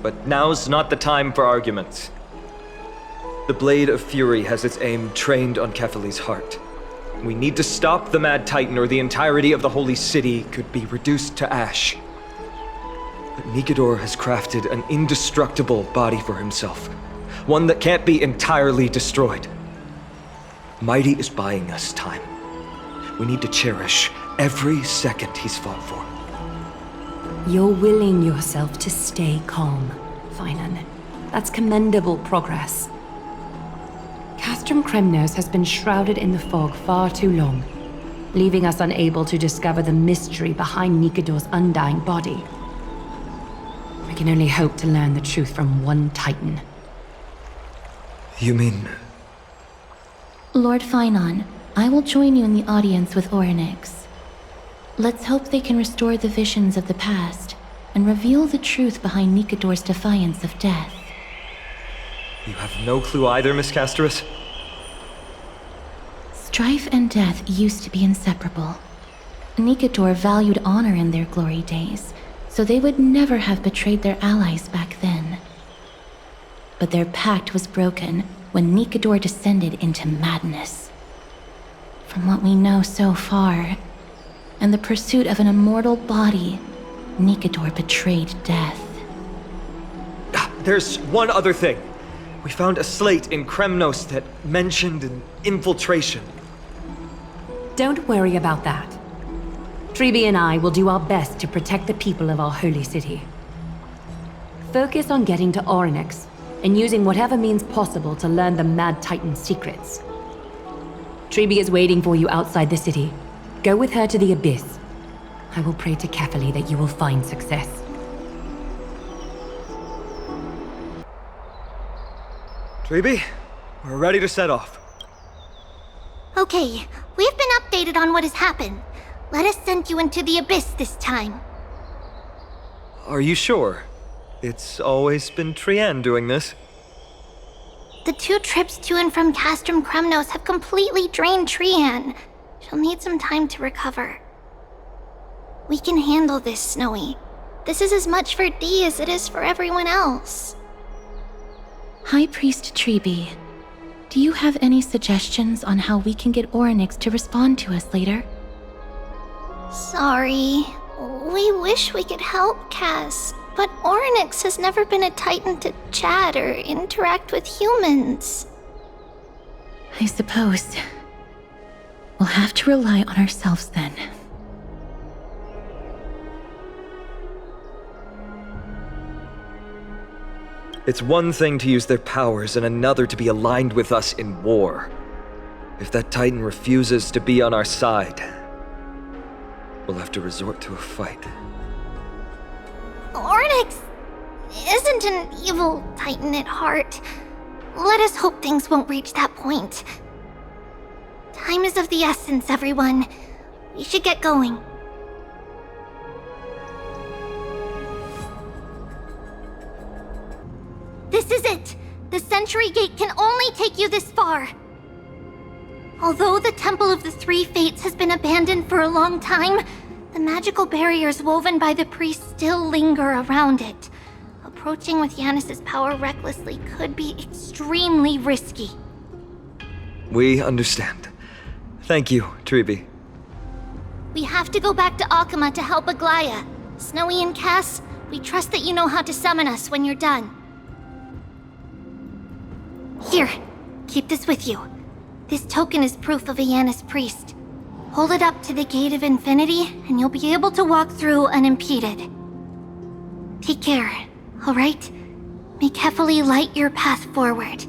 but now's not the time for arguments. The Blade of Fury has its aim trained on Kefali's heart. We need to stop the Mad Titan, or the entirety of the Holy City could be reduced to ash. But Nikedor has crafted an indestructible body for himself, one that can't be entirely destroyed. Mighty is buying us time. We need to cherish every second he's fought for. You're willing yourself to stay calm, Finan. That's commendable progress. Castrum Kremnos has been shrouded in the fog far too long, leaving us unable to discover the mystery behind Nikedor's undying body. We can only hope to learn the truth from one Titan. You mean... Lord Finan, I will join you in the audience with Orynyx. Let's hope they can restore the visions of the past and reveal the truth behind Nikedor's defiance of death. You have no clue either, Miss Casterus? Strife and death used to be inseparable. Nikedor valued honor in their glory days, so they would never have betrayed their allies back then. But their pact was broken when Nikedor descended into madness. From what we know so far, and the pursuit of an immortal body, Nikedor betrayed death. There's one other thing. We found a slate in Kremnos that mentioned an infiltration. Don't worry about that. Treeby and I will do our best to protect the people of our holy city. Focus on getting to Orynyx and using whatever means possible to learn the Mad Titan's secrets. Treeby is waiting for you outside the city. Go with her to the Abyss. I will pray to Kefali that you will find success. Treeby, we're ready to set off. Okay, we've been updated on what has happened. Let us send you into the abyss this time. Are you sure? It's always been Trienne doing this. The 2 trips to and from Castrum Kremnos have completely drained Trienne. She'll need some time to recover. We can handle this, Snowy. This is as much for Dee as it is for everyone else. High Priest Treeby, do you have any suggestions on how we can get Orynyx to respond to us later? Sorry. We wish we could help, Cass, but Orynyx has never been a Titan to chat or interact with humans. I suppose. We'll have to rely on ourselves then. It's one thing to use their powers and another to be aligned with us in war. If that Titan refuses to be on our side, we'll have to resort to a fight. Orynyx isn't an evil Titan at heart. Let us hope things won't reach that point. Time is of the essence, everyone. We should get going. This is it! The Sentry Gate can only take you this far. Although the Temple of the Three Fates has been abandoned for a long time, the magical barriers woven by the priests still linger around it. Approaching with Yanis's power recklessly could be extremely risky. We understand. Thank you, Treeby. We have to go back to Akama to help Aglaya. Snowy and Cass, we trust that you know how to summon us when you're done. Here, keep this with you. This token is proof of a Yanis priest. Hold it up to the Gate of Infinity, and you'll be able to walk through unimpeded. Take care, alright? May Kefali light your path forward.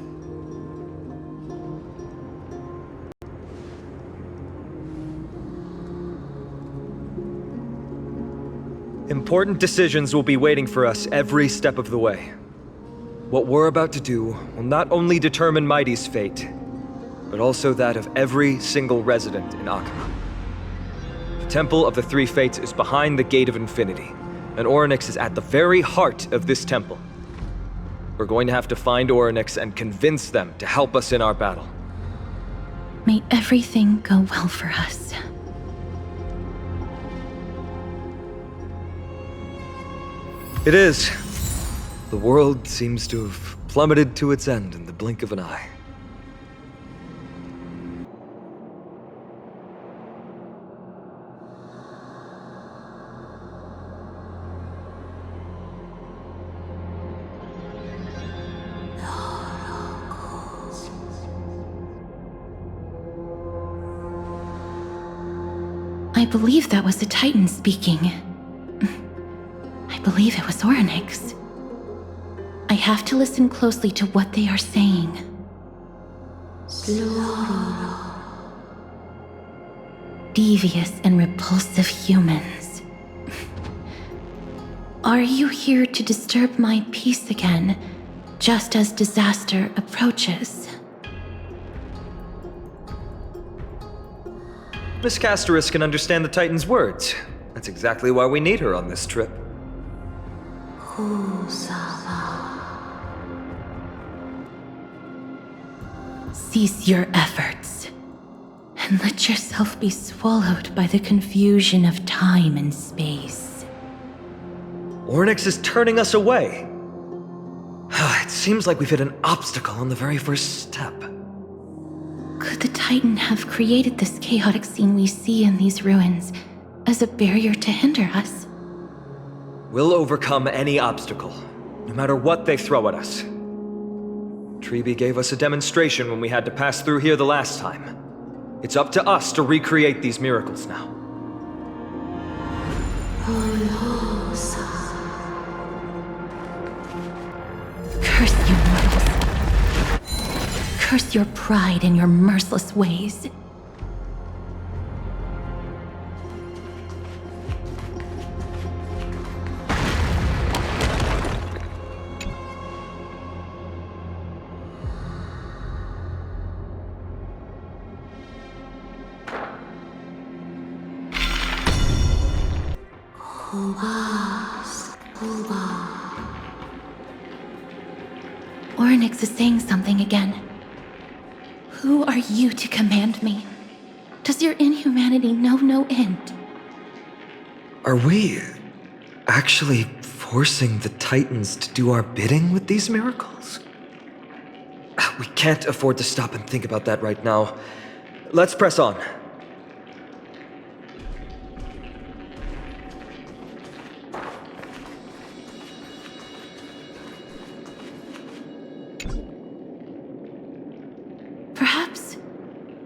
Important decisions will be waiting for us every step of the way. What we're about to do will not only determine Mighty's fate, but also that of every single resident in Akama. The Temple of the Three Fates is behind the Gate of Infinity, and Orynyx is at the very heart of this temple. We're going to have to find Orynyx and convince them to help us in our battle. May everything go well for us. It is. The world seems to have plummeted to its end in the blink of an eye. I believe that was a Titan speaking. I believe it was Orynyx. I have to listen closely to what they are saying. Devious and repulsive humans. Are you here to disturb my peace again, just as disaster approaches? Miss Castoris can understand the Titan's words. That's exactly why we need her on this trip. Cease your efforts, and let yourself be swallowed by the confusion of time and space. Orynyx is turning us away. It seems like we've hit an obstacle on the very first step. Could the Titan have created this chaotic scene we see in these ruins as a barrier to hinder us? We'll overcome any obstacle, no matter what they throw at us. Treeby gave us a demonstration when we had to pass through here the last time. It's up to us to recreate these miracles now. Curse you mortals. Curse your pride and your merciless ways. Orynyx is saying something again. Who are you to command me? Does your inhumanity know no end? Are we actually forcing the Titans to do our bidding with these miracles? We can't afford to stop and think about that right now. Let's press on. Perhaps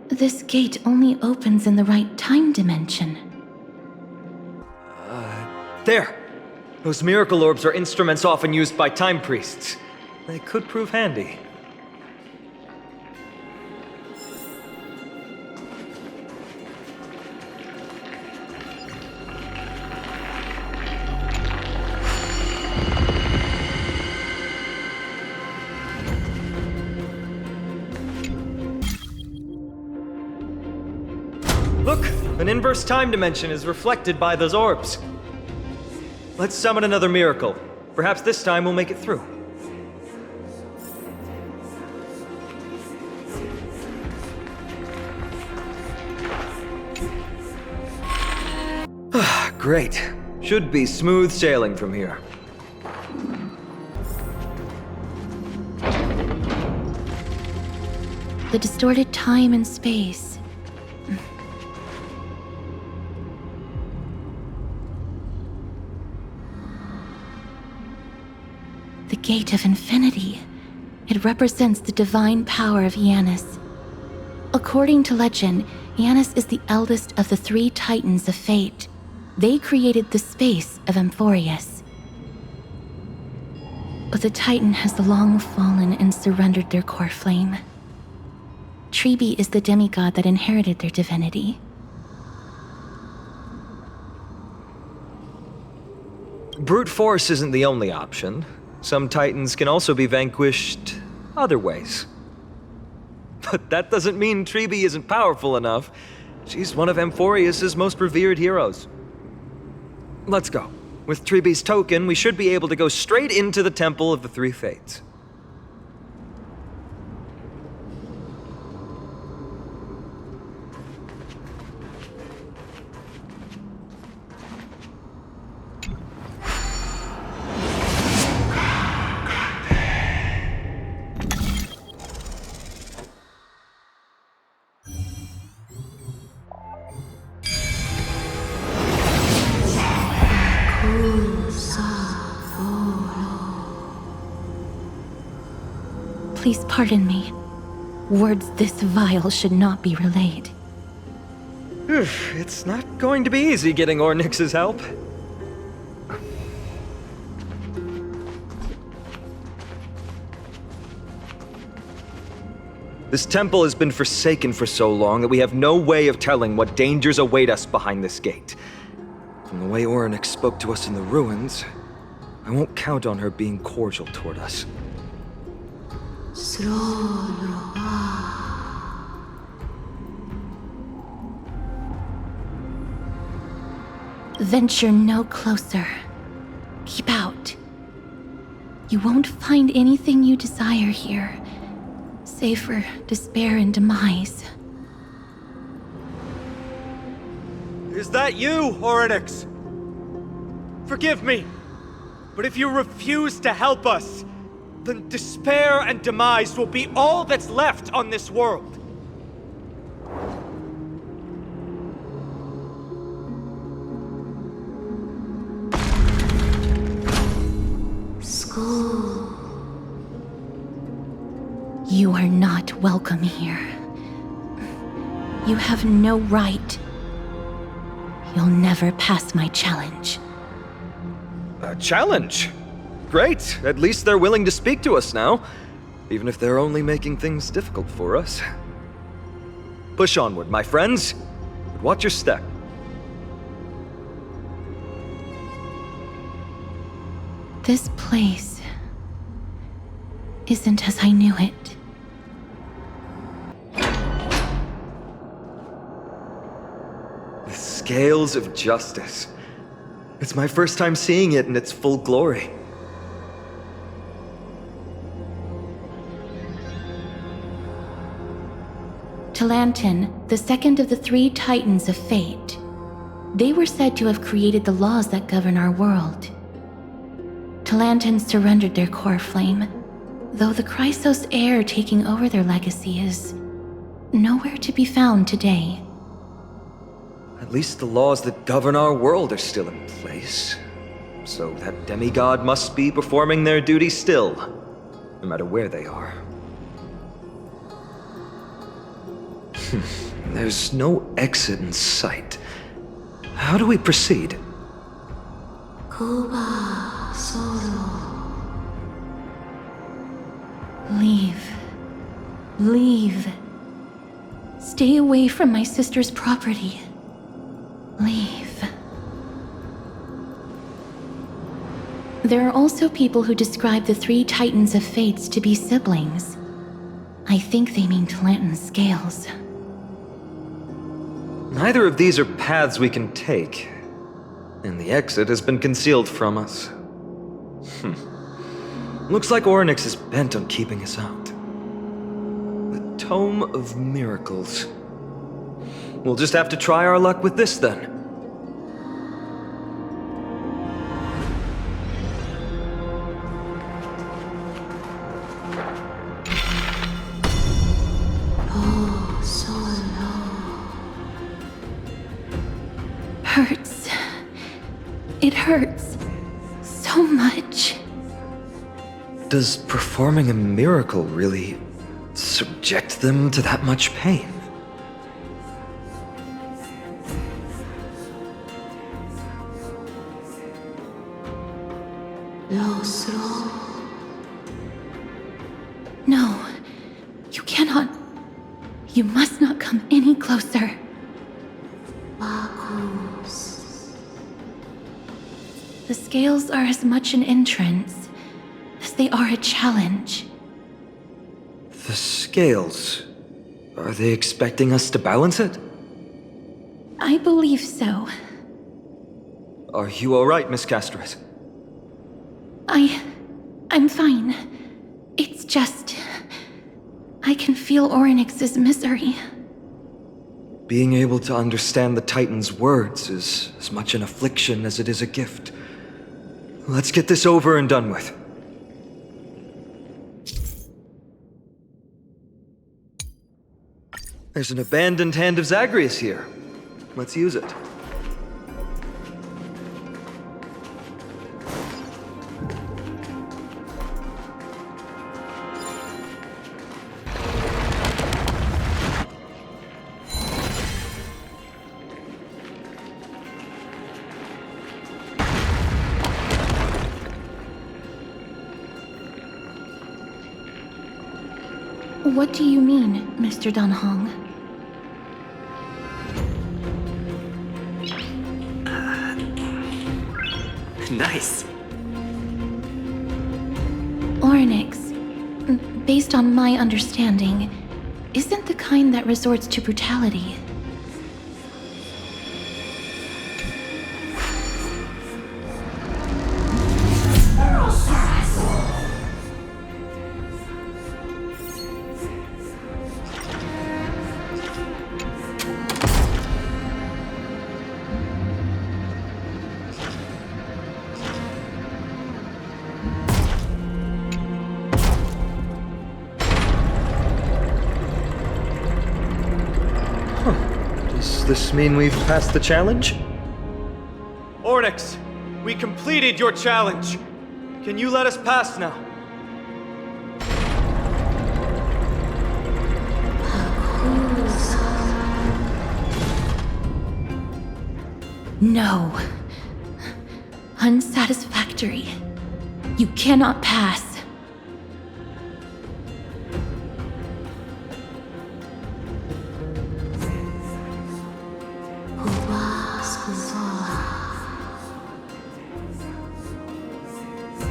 this gate only opens in the right time dimension. There! Those miracle orbs are instruments often used by time priests. They could prove handy. Look! An inverse time dimension is reflected by those orbs. Let's summon another miracle. Perhaps this time we'll make it through. Great. Should be smooth sailing from here. The distorted time and space. The Gate of Infinity. It represents the divine power of Janus. According to legend, Janus is the eldest of the 3 Titans of Fate. They created the space of Amphorius. But the Titan has long fallen and surrendered their core flame. Tribi is the demigod that inherited their divinity. Brute force isn't the only option. Some Titans can also be vanquished other ways. But that doesn't mean Tribi isn't powerful enough. She's one of Amphorius' most revered heroes. Let's go. With Tribi's token, we should be able to go straight into the Temple of the 3 Fates. Please pardon me. Words this vile should not be relayed. It's not going to be easy getting Orynyx's help. This temple has been forsaken for so long that we have no way of telling what dangers await us behind this gate. From the way Orynyx spoke to us in the ruins, I won't count on her being cordial toward us. Venture no closer. Keep out. You won't find anything you desire here, save for despair and demise. Is that you, Orynyx? Forgive me, but if you refuse to help us, then despair and demise will be all that's left on this world. You are not welcome here. You have no right. You'll never pass my challenge. A challenge? Great. At least they're willing to speak to us now, even if they're only making things difficult for us. Push onward, my friends. But watch your step. This place isn't as I knew it. The scales of justice. It's my first time seeing it in its full glory. Talantin, the second of the three Titans of Fate. They were said to have created the laws that govern our world. Talantin surrendered their core flame, though the Chrysos heir taking over their legacy is nowhere to be found today. At least the laws that govern our world are still in place. So that demigod must be performing their duty still, no matter where they are. There's no exit in sight. How do we proceed? Leave. Leave. Stay away from my sister's property. Leave. There are also people who describe the three Titans of Fates to be siblings. I think they mean Talantin's scales. Neither of these are paths we can take, and the exit has been concealed from us. Looks like Orynyx is bent on keeping us out. The Tome of Miracles. We'll just have to try our luck with this then. Hurts. It hurts so much. Does performing a miracle really subject them to that much pain? No, you cannot. You must not come any closer. The scales are as much an entrance as they are a challenge. The scales. Are they expecting us to balance it? I believe so. Are you alright, Miss Castret? I'm fine. It's just... I can feel Orynyx's misery. Being able to understand the Titan's words is as much an affliction as it is a gift. Let's get this over and done with. There's an abandoned hand of Zagreus here. Let's use it. What do you mean, Mr. Dunhong? Nice. Orynyx, based on my understanding, isn't the kind that resorts to brutality. Does this mean we've passed the challenge? Orynyx, we completed your challenge. Can you let us pass now? No. Unsatisfactory. You cannot pass.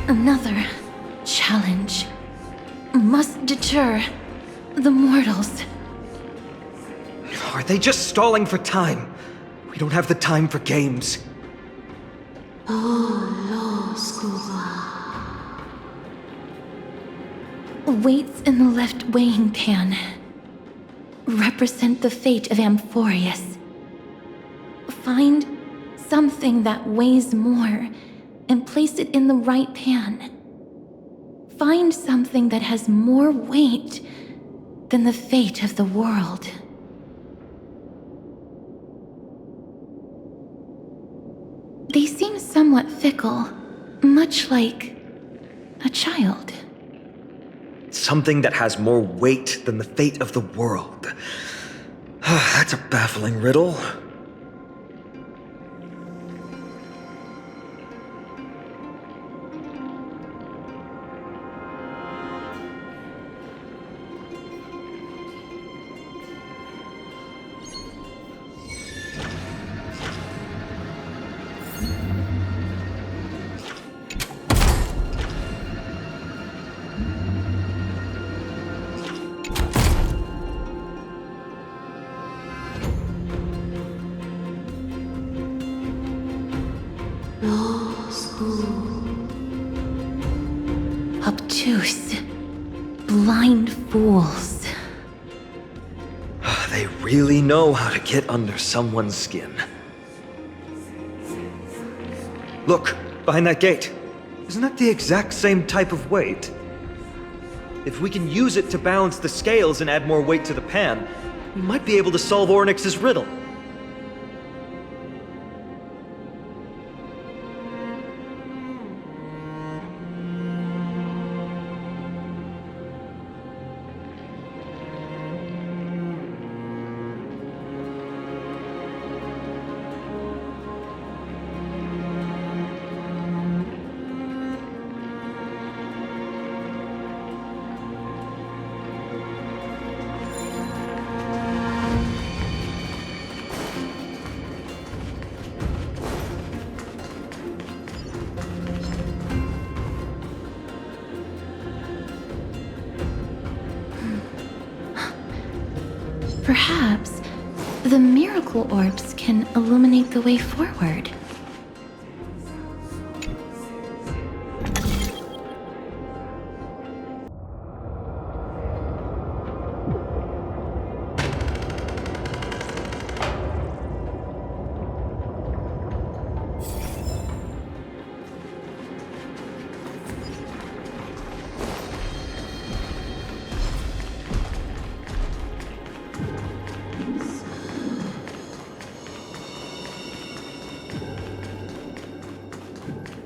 Another challenge must deter the mortals. Are they just stalling for time? We don't have the time for games. Weights in the left weighing pan represent the fate of Amphorius. Find something that weighs more and place it in the right pan. Find something that has more weight than the fate of the world. They seem somewhat fickle, much like a child. Something that has more weight than the fate of the world. That's a baffling riddle. Obtuse, blind fools. They really know how to get under someone's skin. Look, behind that gate. Isn't that the exact same type of weight? If we can use it to balance the scales and add more weight to the pan, we might be able to solve Ornyx's riddle. Perhaps the miracle orbs can illuminate the way forward.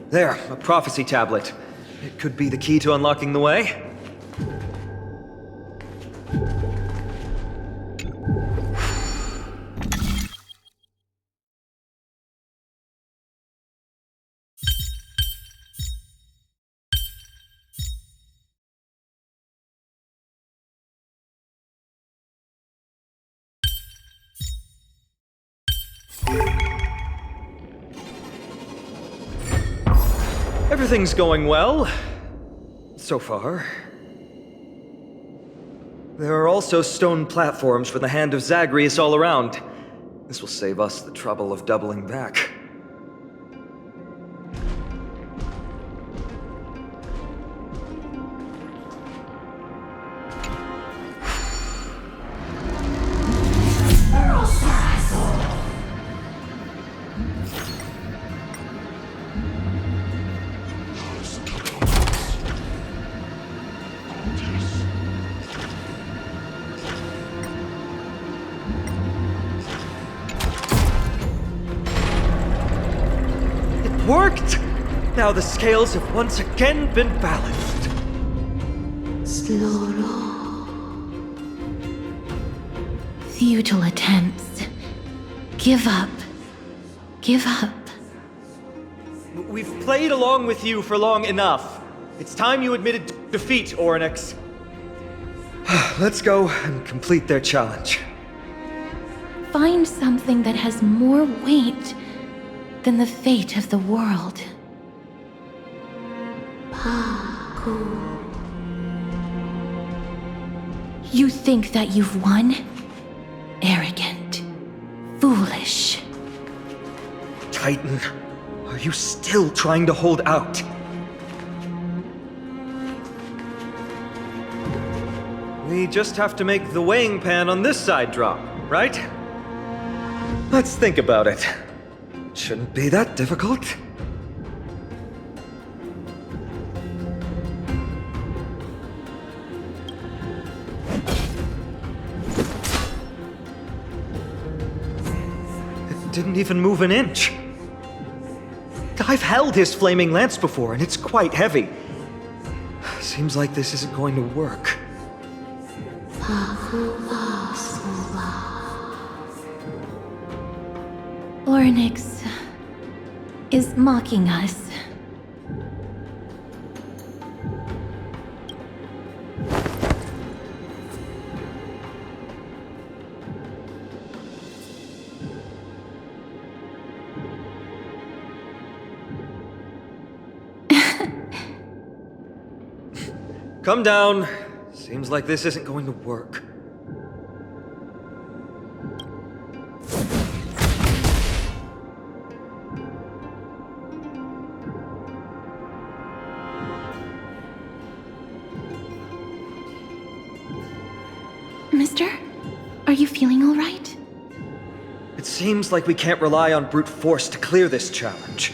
There, a prophecy tablet. It could be the key to unlocking the way. Everything's going well. So far. There are also stone platforms for the Hand of Zagreus all around. This will save us the trouble of doubling back. Worked! Now the scales have once again been balanced. Futile attempts. Give up. Give up. We've played along with you for long enough. It's time you admitted defeat, Ornyx. Let's go and complete their challenge. Find something that has more weight than the fate of the world. You think that you've won? Arrogant. Foolish. Titan, Are you still trying to hold out? We just have to make the weighing pan on this side drop, right? Let's think about it. It shouldn't be that difficult. It didn't even move an inch. I've held his flaming lance before, and it's quite heavy. Seems like this isn't going to work. Orynyx is mocking us. Come down. Seems like this isn't going to work. Mister, are you feeling all right? It seems like we can't rely on brute force to clear this challenge.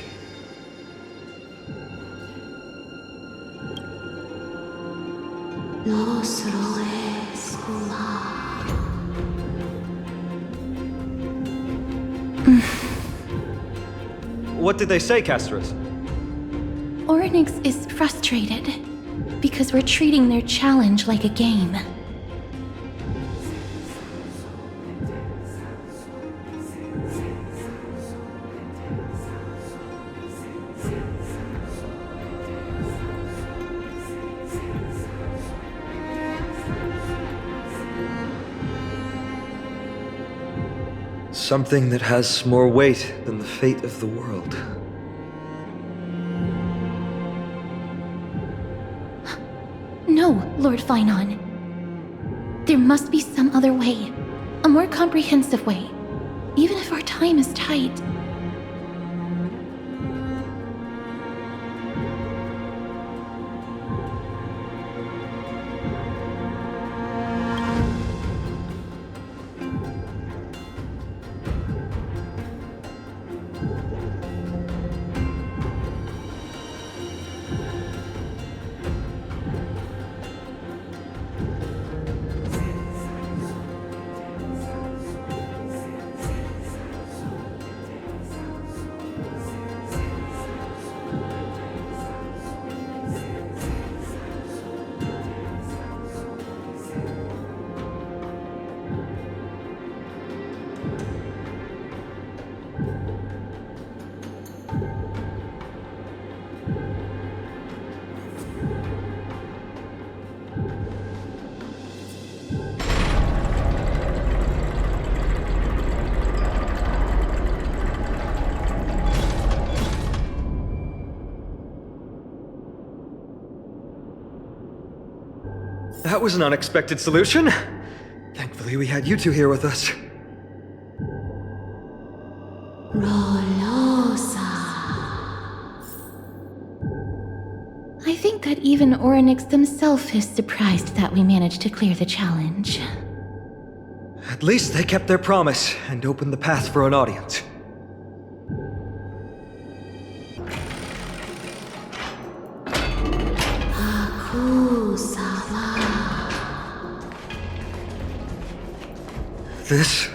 What did they say, Castros? Orynyx is frustrated because we're treating their challenge like a game. Something that has more weight than the fate of the world. No, Lord Finon. There must be some other way. A more comprehensive way. Even if our time is tight. That was an unexpected solution. Thankfully, we had you two here with us. I think that even Orynyx himself is surprised that we managed to clear the challenge. At least they kept their promise and opened the path for an audience. This...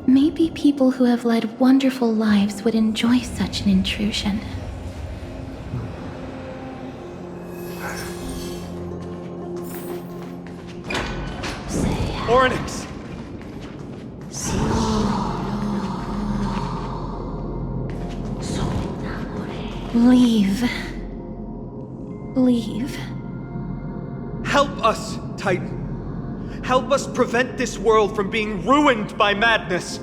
Maybe people who have led wonderful lives would enjoy such an intrusion. Orynyx! Leave. Leave. Help us, Titan. Help us prevent this world from being ruined by madness.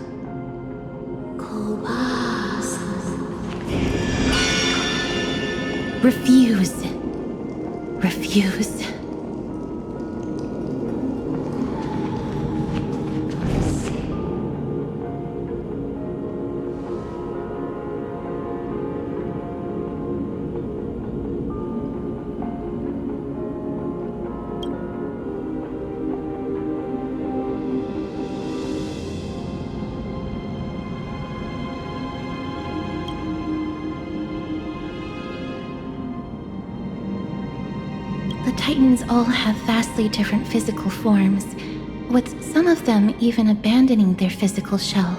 Refuse. Refuse. The Titans all have vastly different physical forms, with some of them even abandoning their physical shell.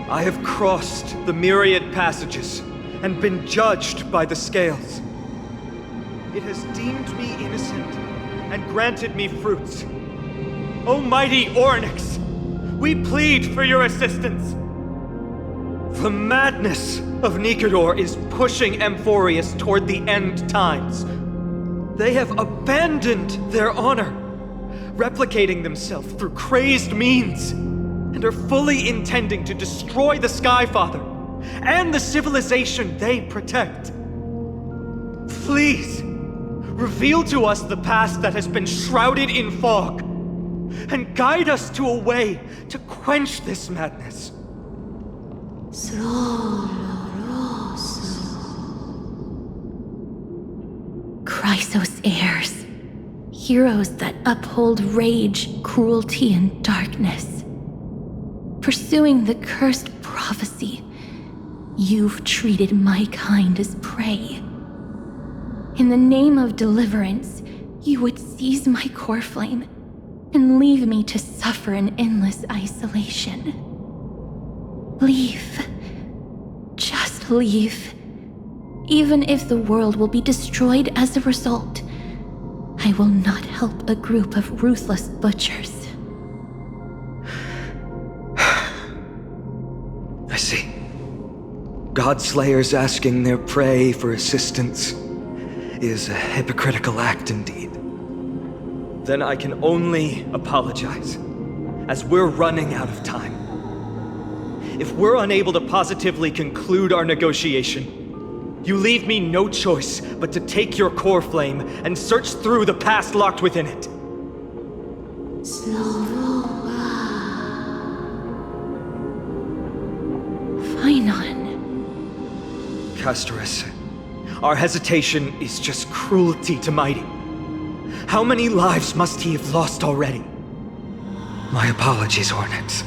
I have crossed the myriad passages and been judged by the scales. It has deemed me innocent and granted me fruits. O mighty Orynyx, we plead for your assistance. The madness of Nicator is pushing Amphorius toward the end times. They have abandoned their honor, replicating themselves through crazed means, and are fully intending to destroy the Skyfather and the civilization they protect. Please, reveal to us the past that has been shrouded in fog, and guide us to a way to quench this madness. Chrysos heirs. Heroes that uphold rage, cruelty, and darkness. Pursuing the cursed prophecy, you've treated my kind as prey. In the name of deliverance, you would seize my core flame and leave me to suffer in endless isolation. Leave. Just leave. Even if the world will be destroyed as a result, I will not help a group of ruthless butchers. I see. Godslayers asking their prey for assistance is a hypocritical act indeed. Then I can only apologize, as we're running out of time. If we're unable to positively conclude our negotiation, you leave me no choice but to take your core flame and search through the past locked within it. Phainon. Castorus, our hesitation is just cruelty to Mighty. How many lives must he have lost already? My apologies, Orynyx.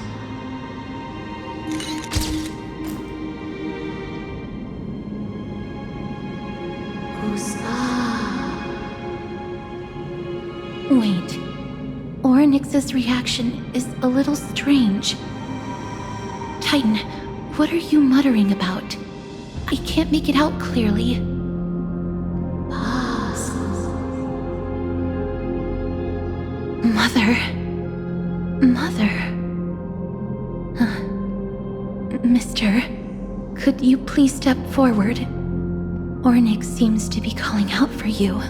Wait. Orynyx's reaction is a little strange. Titan, what are you muttering about? I can't make it out clearly. Mother. Mister, could you please step forward? Orynyx seems to be calling out for you.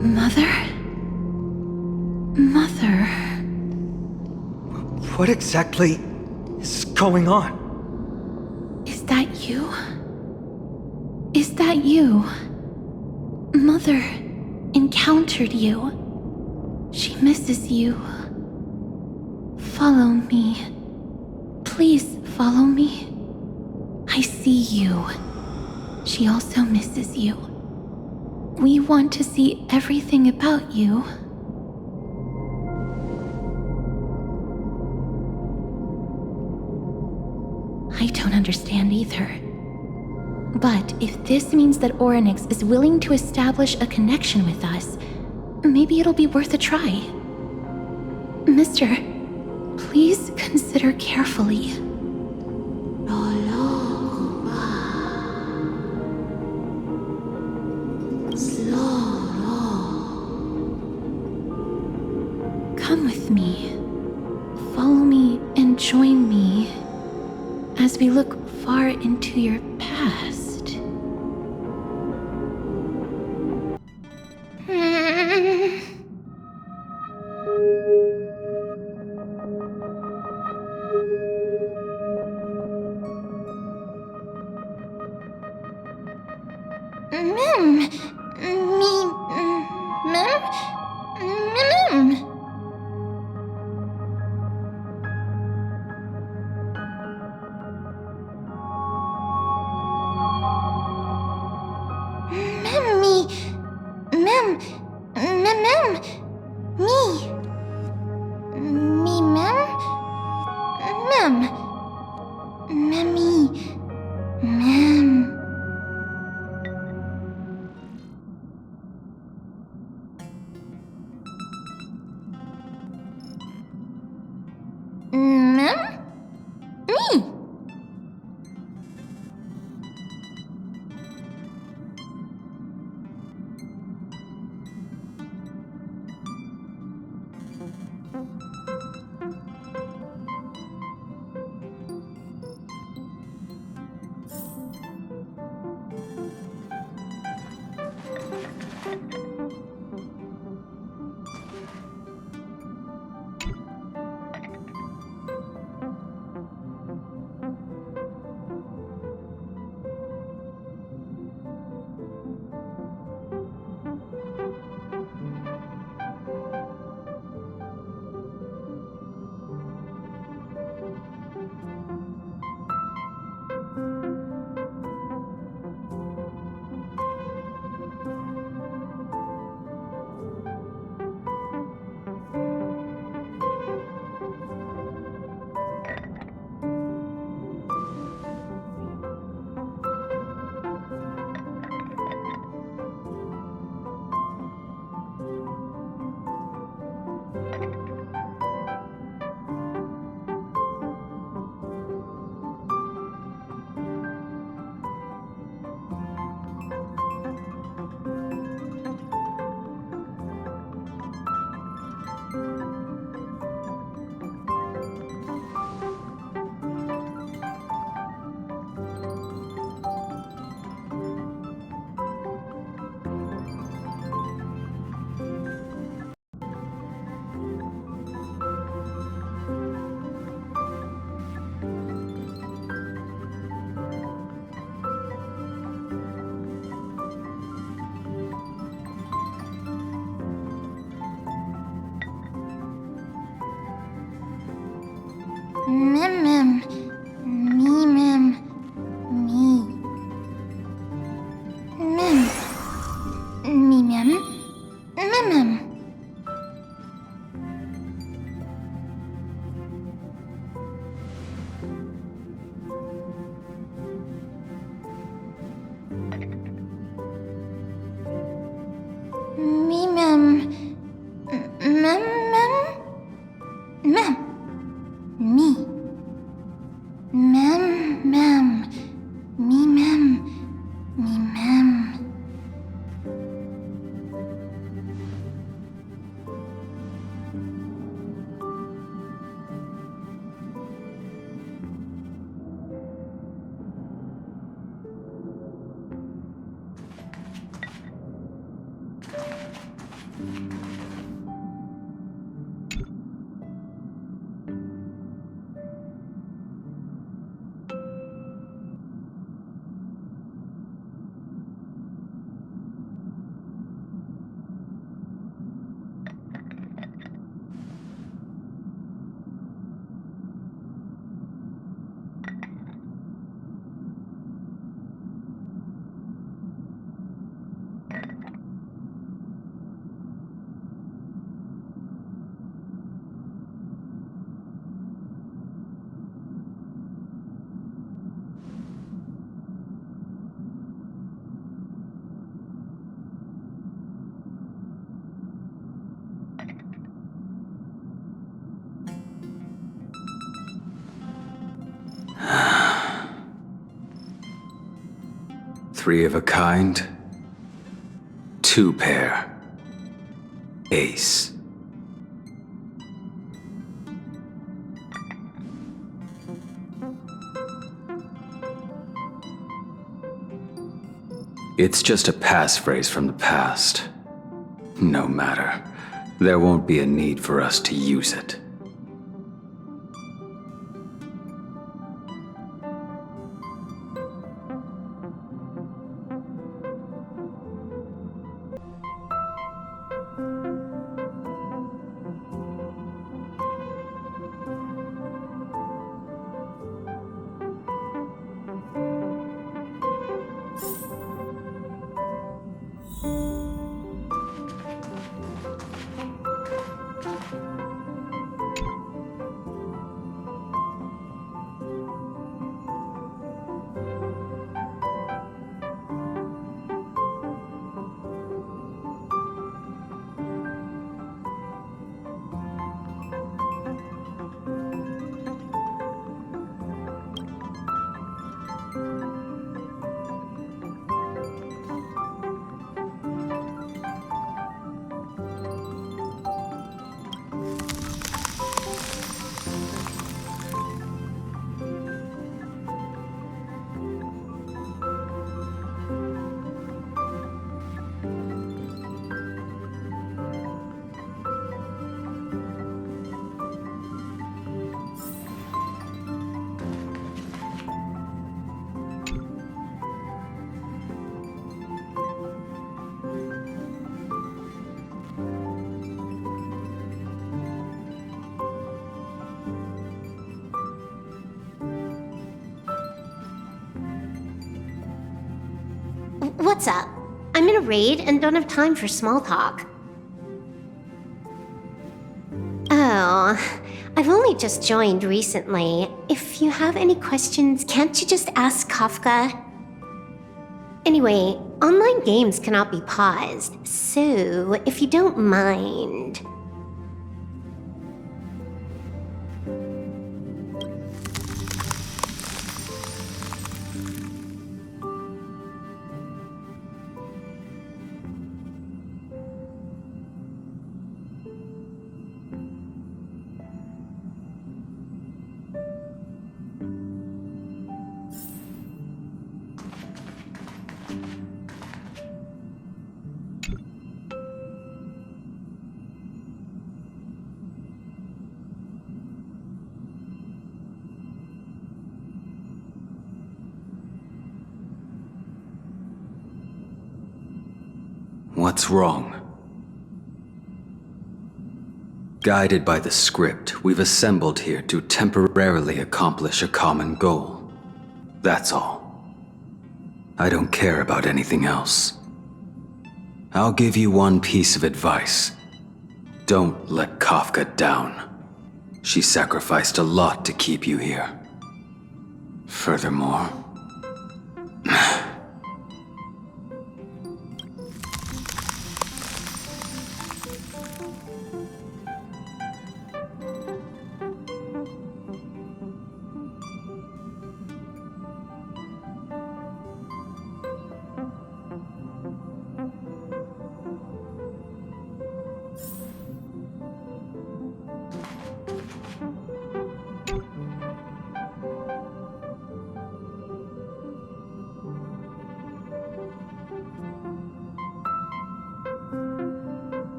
Mother. What exactly is going on? Is that you? Is that you? Mother encountered you. She misses you. Follow me. Please follow me. I see you. She also misses you. We want to see everything about you. I don't understand either. But if this means that Orynyx is willing to establish a connection with us, maybe it'll be worth a try. Mister, please consider carefully. Come with me. Follow me and join me as we look far into your past. Mim mim. Me mim. Me. Mim. Me mim. Mim mim. Me mem. Mem mem. Mem. Me. Mem mem. Me mem. Me mem. Three of a kind. Two pair. Ace. It's just a passphrase from the past. No matter. There won't be a need for us to use it. What's up? I'm in a raid and don't have time for small talk. Oh, I've only just joined recently. If you have any questions, can't you just ask Kafka? Anyway, online games cannot be paused, so if you don't mind... What's wrong? Guided by the script, we've assembled here to temporarily accomplish a common goal. That's all. I don't care about anything else. I'll give you one piece of advice. Don't let Kafka down. She sacrificed a lot to keep you here. Furthermore...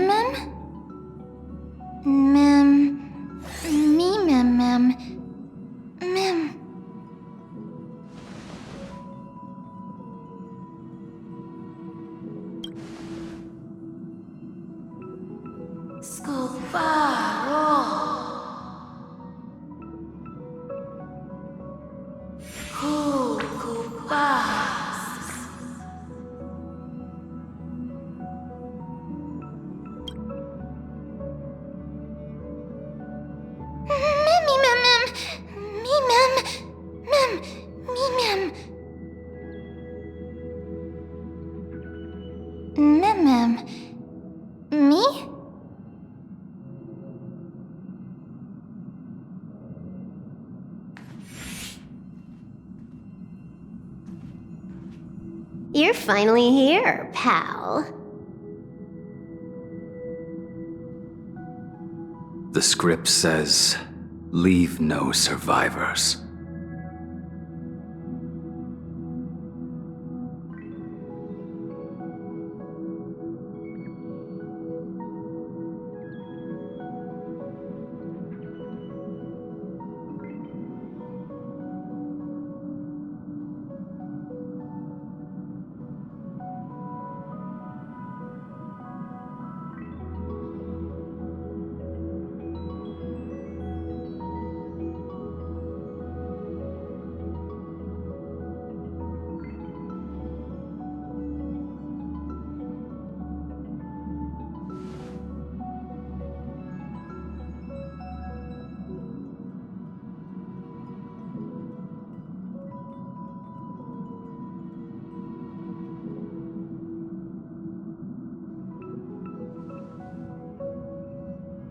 Mem. Me? You're finally here, pal. The script says, leave no survivors.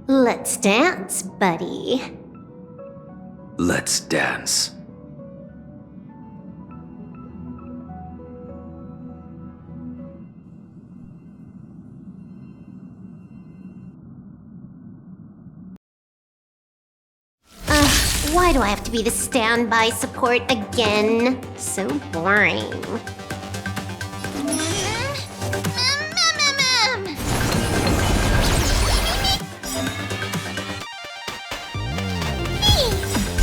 Let's dance, buddy. Let's dance. Why do I have to be the standby support again? So boring.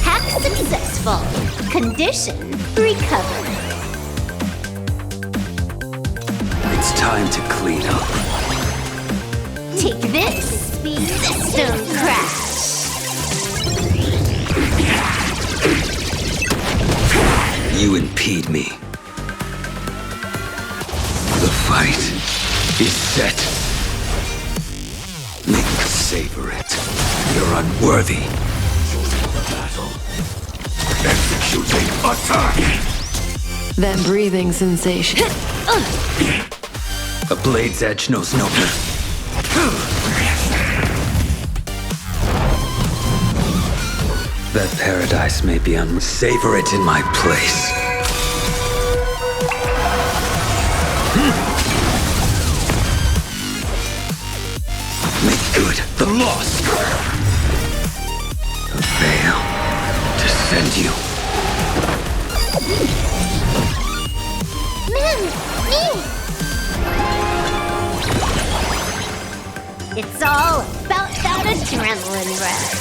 Hack successful. Condition recovered. It's time to clean up. Take this, system crash. You impede me. The fight is set. Savor it. You're unworthy. Battle. Executing attack. That breathing sensation. A blade's edge knows no good. That paradise may be savor it in my place. Make good the loss. A veil to send you. Me! It's all about that adrenaline rush.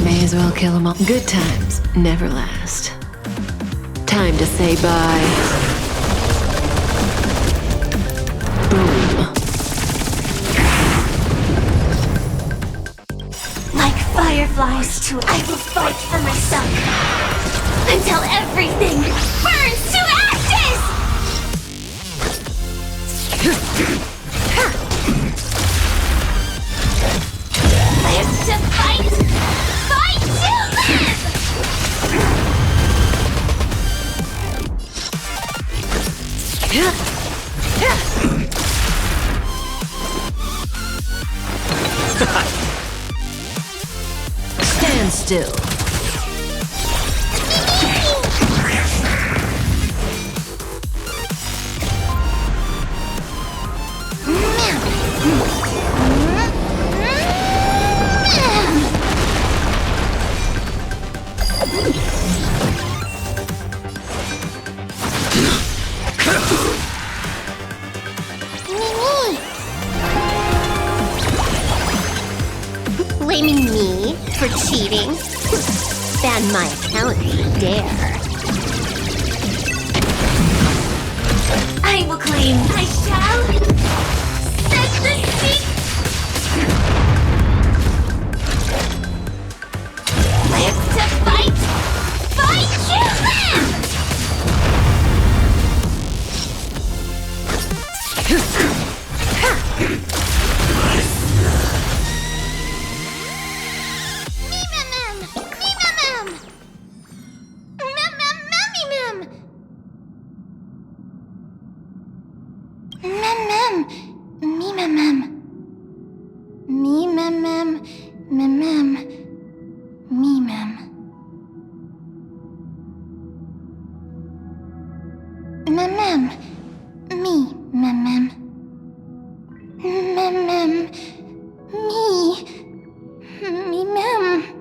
May as well kill them all. Good times never last. Time to say bye. Boom. Like fireflies too, I will fight for myself until everything burns to ashes! Live to fight! Fight to live! Stand still. Blaming me for cheating? Ban my account if you dare. I will claim I shall set the sea. Live to fight! Fight to live! Mem. Me mem. Mem. Me mem. Mem. Me mem.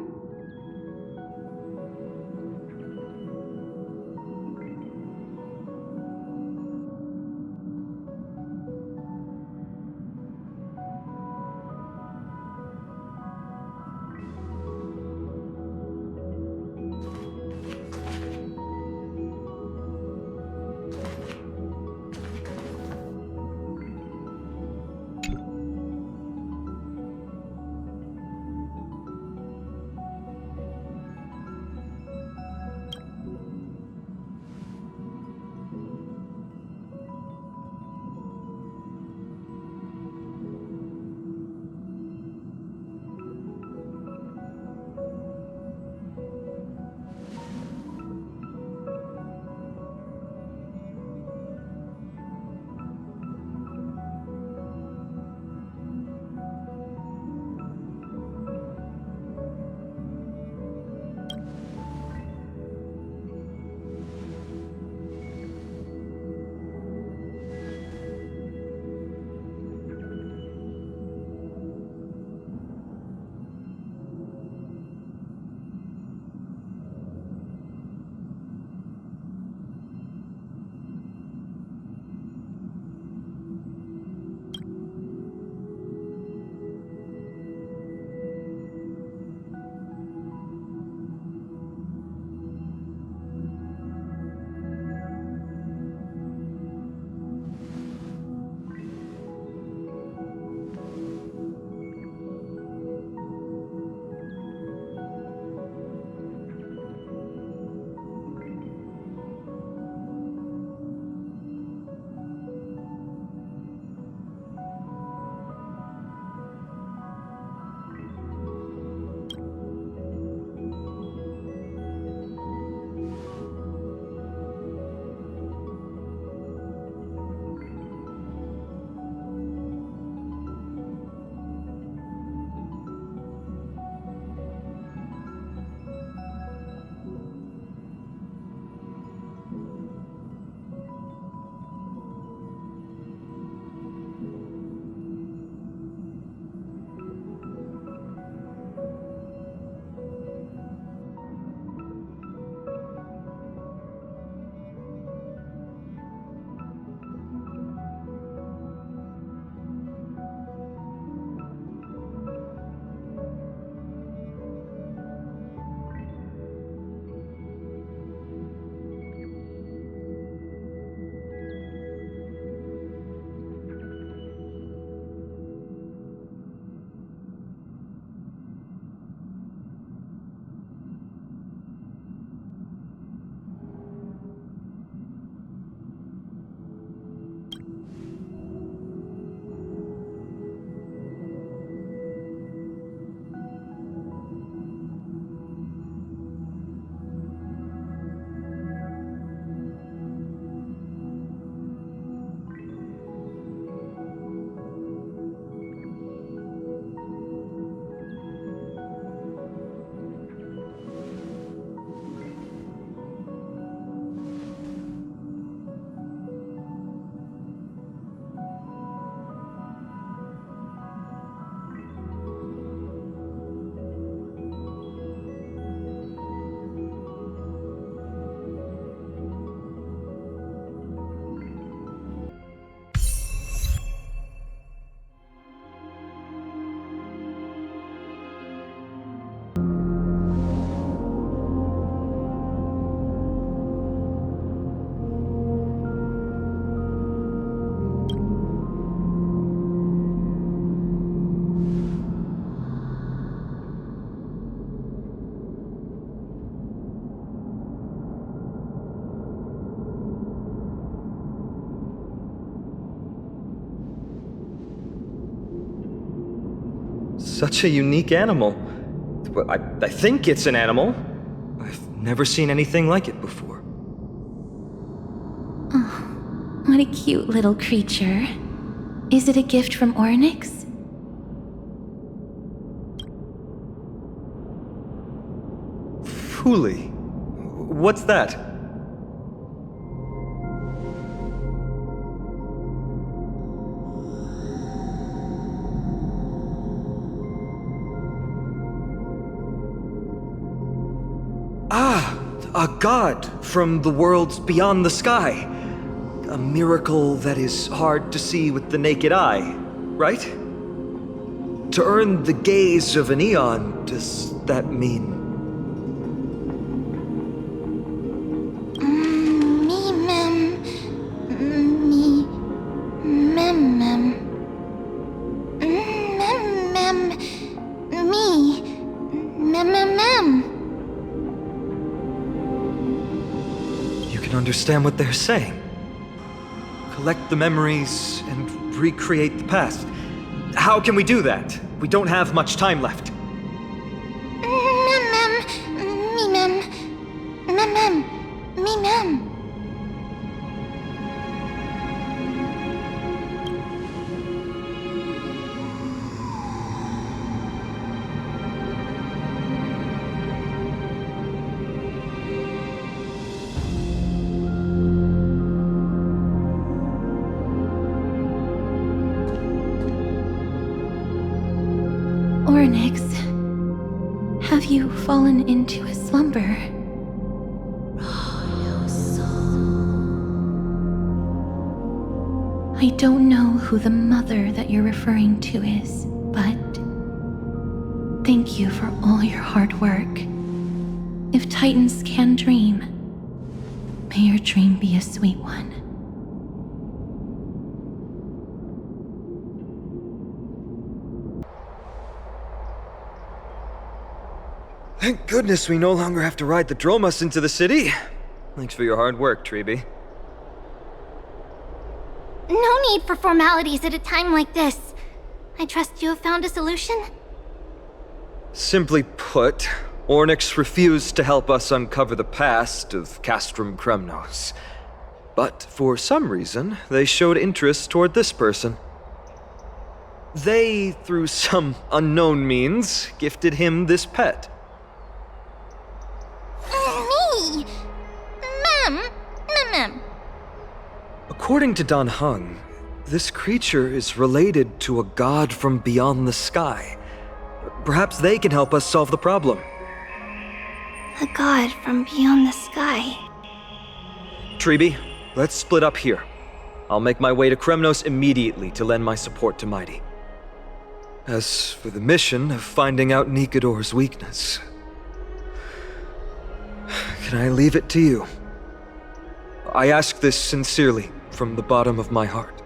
Such a unique animal. Well, I think it's an animal. I've never seen anything like it before. Oh, what a cute little creature. Is it a gift from Ornyx? Huli. What's that? Ah, a god from the worlds beyond the sky. A miracle that is hard to see with the naked eye, right? To earn the gaze of an eon, does that mean? You can understand what they're saying. Collect the memories and recreate the past. How can we do that? We don't have much time left. Orynyx, have you fallen into a slumber? I don't know who the mother that you're referring to is, but thank you for all your hard work. If Titans can dream, may your dream be a sweet one. Thank goodness we no longer have to ride the Dromus into the city. Thanks for your hard work, Treeby. No need for formalities at a time like this. I trust you have found a solution? Simply put, Ornyx refused to help us uncover the past of Castrum Kremnos. But for some reason, they showed interest toward this person. They, through some unknown means, gifted him this pet. Me! Mem! According to Dan Heng, this creature is related to a god from beyond the sky. Perhaps they can help us solve the problem. A god from beyond the sky. Treeby, let's split up here. I'll make my way to Kremnos immediately to lend my support to Mighty. As for the mission of finding out Nikador's weakness, can I leave it to you? I ask this sincerely, from the bottom of my heart.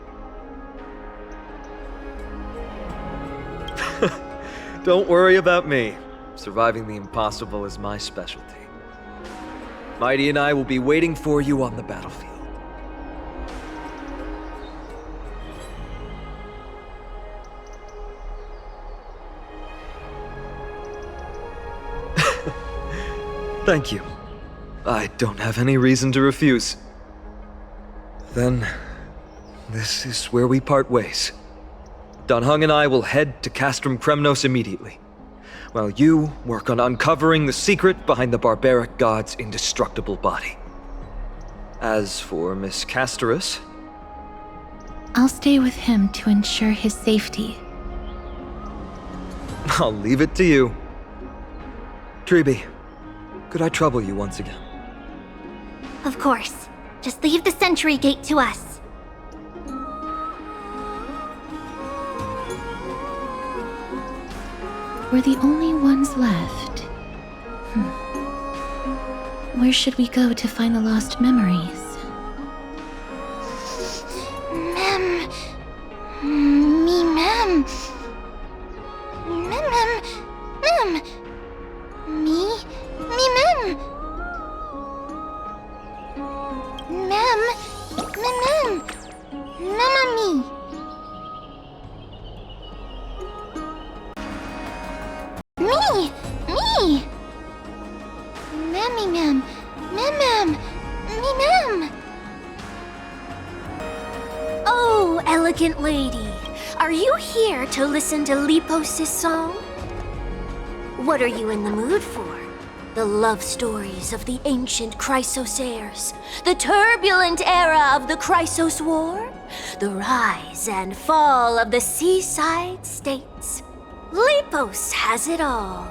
Don't worry about me. Surviving the impossible is my specialty. Mighty and I will be waiting for you on the battlefield. Thank you. I don't have any reason to refuse. Then, this is where we part ways. Dan Heng and I will head to Castrum Kremnos immediately, while you work on uncovering the secret behind the barbaric god's indestructible body. As for Miss Castorus, I'll stay with him to ensure his safety. I'll leave it to you. Treeby, could I trouble you once again? Of course. Just leave the sentry gate to us. We're the only ones left. Where should we go to find the lost memories? Mem. Oh, elegant lady, are you here to listen to Lipos's song? What are you in the mood for? The love stories of the ancient Chrysosaurs, the turbulent era of the Chrysos War, the rise and fall of the seaside states. Lepos has it all.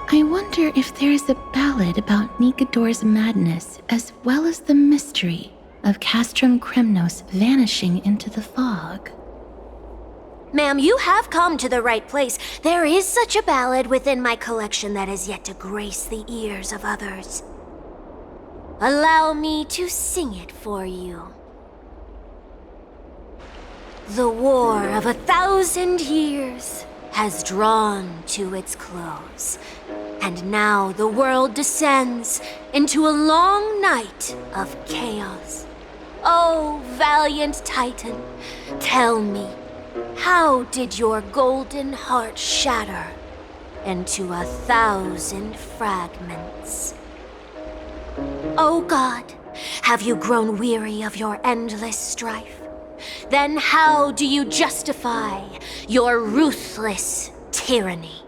I wonder if there is a ballad about Nikodor's madness as well as the mystery of Castrum Kremnos vanishing into the fog. Ma'am, you have come to the right place. There is such a ballad within my collection that has yet to grace the ears of others. Allow me to sing it for you. The war of 1,000 years has drawn to its close, and now the world descends into a long night of chaos. Oh, valiant Titan, tell me, how did your golden heart shatter into 1,000 fragments? Oh God, have you grown weary of your endless strife? Then how do you justify your ruthless tyranny?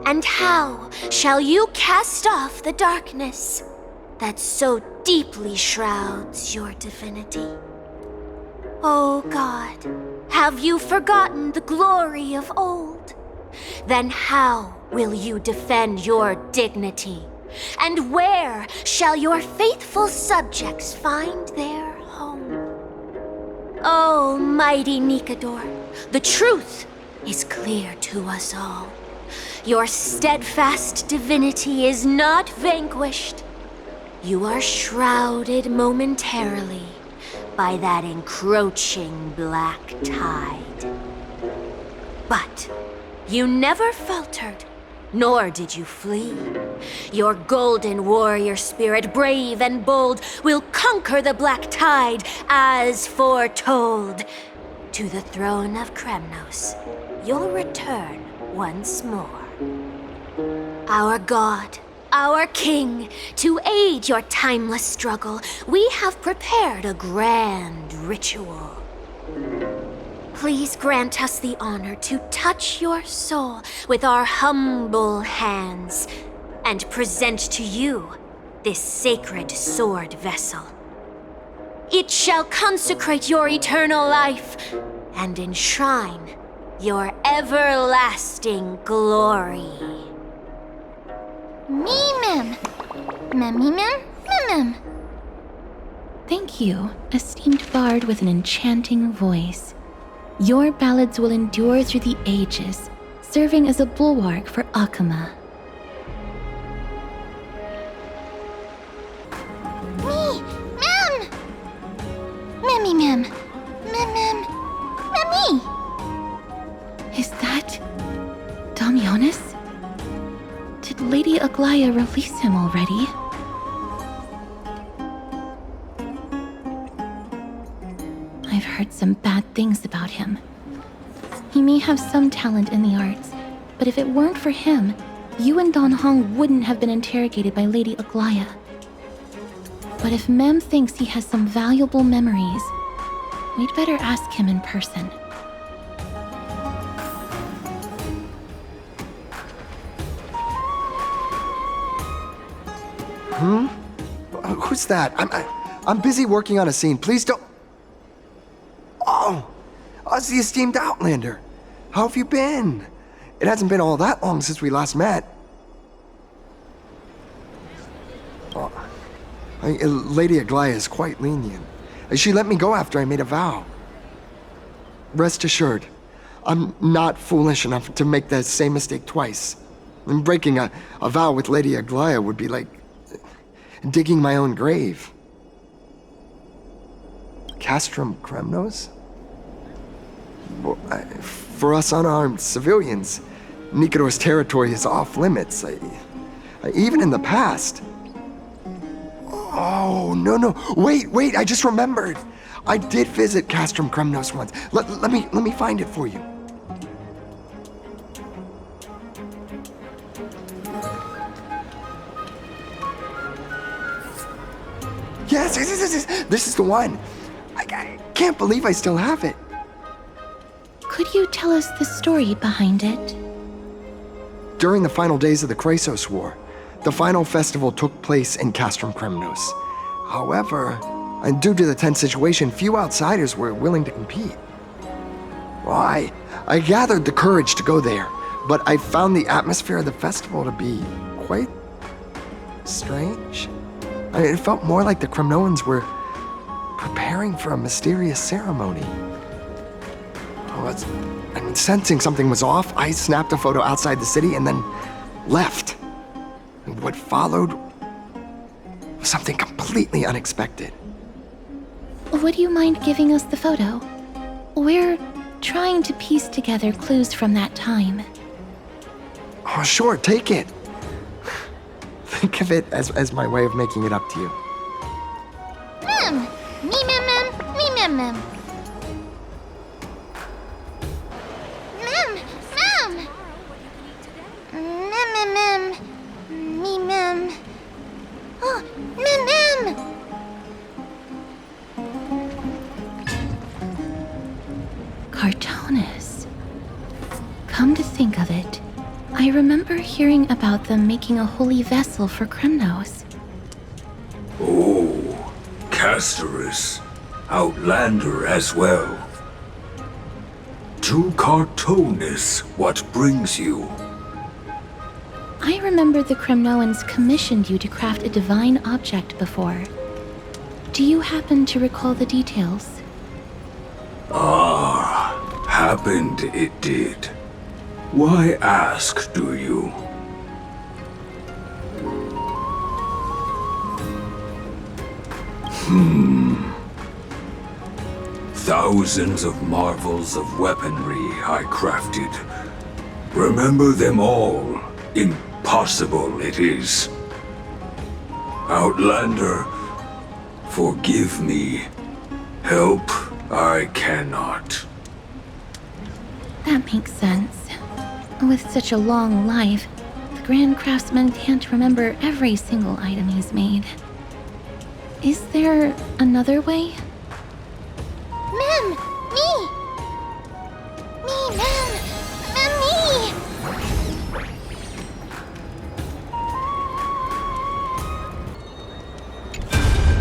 And how shall you cast off the darkness that so deeply shrouds your divinity? Oh God, have you forgotten the glory of old? Then how will you defend your dignity? And where shall your faithful subjects find their home? Oh, mighty Nikodor, the truth is clear to us all. Your steadfast divinity is not vanquished. You are shrouded momentarily by that encroaching black tide. But you never faltered, nor did you flee. Your golden warrior spirit, brave and bold, will conquer the black tide as foretold. To the throne of Kremnos, you'll return once more. Our God, our King, to aid your timeless struggle, we have prepared a grand ritual. Please grant us the honor to touch your soul with our humble hands and present to you this sacred sword vessel. It shall consecrate your eternal life and enshrine your everlasting glory. Mimim! Mimim! Mimim! Thank you, esteemed bard with an enchanting voice. Your ballads will endure through the ages, serving as a bulwark for Akama. Mim! Mim! Mim! Mimi! Is that Damionis? Did Lady Aglaya release him already? I've heard some bad things about him. He may have some talent in the arts, but if it weren't for him, you and Don Hong wouldn't have been interrogated by Lady Aglaya. But if Mem thinks he has some valuable memories, we'd better ask him in person. Who's that? I'm busy working on a scene. Please don't. Oh, it's the esteemed Outlander. How have you been? It hasn't been all that long since we last met. Oh, Lady Aglaya is quite lenient. She let me go after I made a vow. Rest assured, I'm not foolish enough to make the same mistake twice. And breaking a vow with Lady Aglaya would be like digging my own grave. Castrum Kremnos? For us unarmed civilians, Nikodor's territory is off limits. Even in the past. Oh, no. Wait, I just remembered. I did visit Castrum Kremnos once. Let me find it for you. Yes, this is the one. I can't believe I still have it. Could you tell us the story behind it? during the final days of the Chrysos War. The final festival took place in Castrum Kremnos. However, and due to the tense situation, few outsiders were willing to compete. Well, I gathered the courage to go there, but I found the atmosphere of the festival to be quite strange. It felt more like the Kremnoans were preparing for a mysterious ceremony. Sensing something was off, I snapped a photo outside the city and then left. And what followed was something completely unexpected. Would you mind giving us the photo? We're trying to piece together clues from that time. Oh, sure, take it. Think of it as my way of making it up to you. Me mem. Oh, mem. Cartonis. Come to think of it, I remember hearing about them making a holy vessel for Kremnos. Oh, Casterus. Outlander as well. To Cartonis, what brings you? I remember the Kremnoans commissioned you to craft a divine object before. Do you happen to recall the details? Ah, happened it did. Why ask, do you? Thousands of marvels of weaponry I crafted. Remember them all. Impossible it is. Outlander, forgive me. Help I cannot. That makes sense. With such a long life, the Grand Craftsman can't remember every single item he's made. Is there another way? Mem, me, mem, me.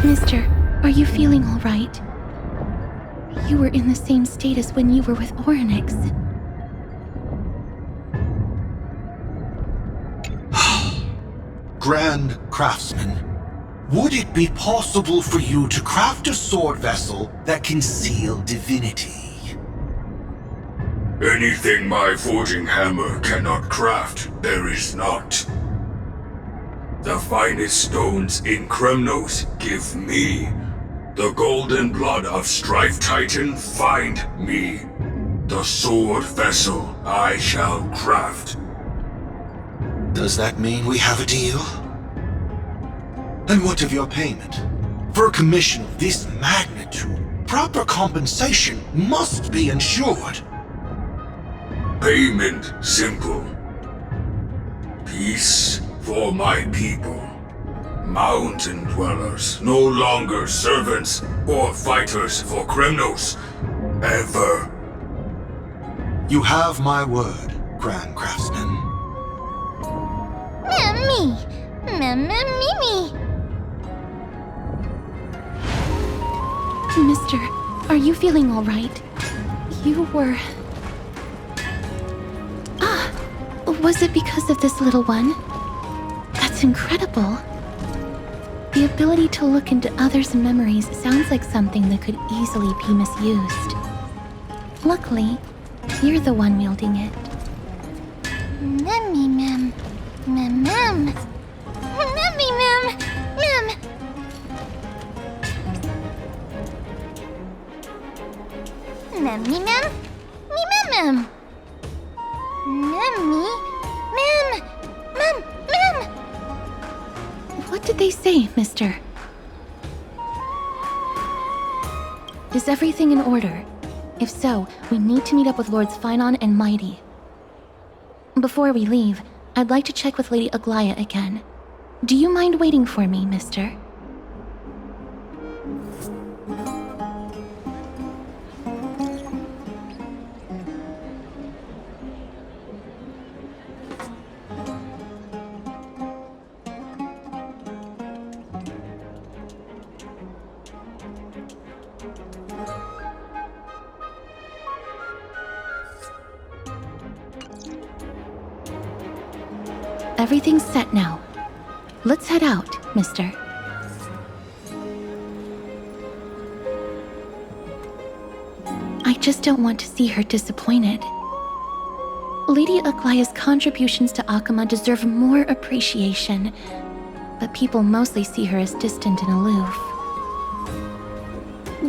Mister, are you feeling all right? You were in the same state as when you were with Orynyx. Grand Craftsman, would it be possible for you to craft a sword vessel that can seal divinity? Anything my forging hammer cannot craft, there is not. The finest stones in Kremnos give me. The golden blood of Strife Titan find me. The sword vessel I shall craft. Does that mean we have a deal? And what of your payment? For a commission of this magnitude, proper compensation must be ensured. Payment simple. Peace for my people. Mountain dwellers, no longer servants or fighters for Kremnos. Ever. You have my word, Grand Craftsman. Me. Mister, are you feeling all right? You were... was it because of this little one? That's incredible. The ability to look into others' memories sounds like something that could easily be misused. Luckily, you're the one wielding it. Mem. What did they say, mister? Is everything in order? If so, we need to meet up with Lords Phynon and Mighty. Before we leave, I'd like to check with Lady Aglaya again. Do you mind waiting for me, mister? Everything's set now. Let's head out, mister. I just don't want to see her disappointed. Lady Aglaya's contributions to Akama deserve more appreciation, but people mostly see her as distant and aloof.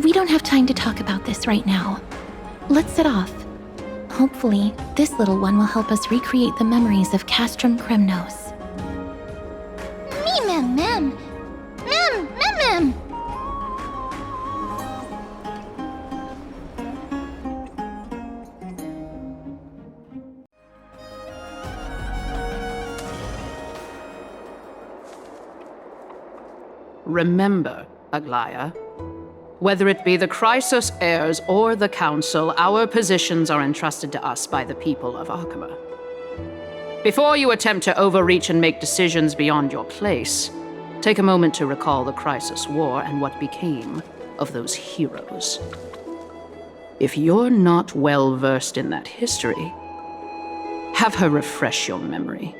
We don't have time to talk about this right now. Let's set off. Hopefully, this little one will help us recreate the memories of Castrum Kremnos. Mem. Remember, Aglaya, whether it be the Chrysos heirs or the Council, our positions are entrusted to us by the people of Akama. Before you attempt to overreach and make decisions beyond your place, take a moment to recall the Chrysos War and what became of those heroes. If you're not well versed in that history, have her refresh your memory.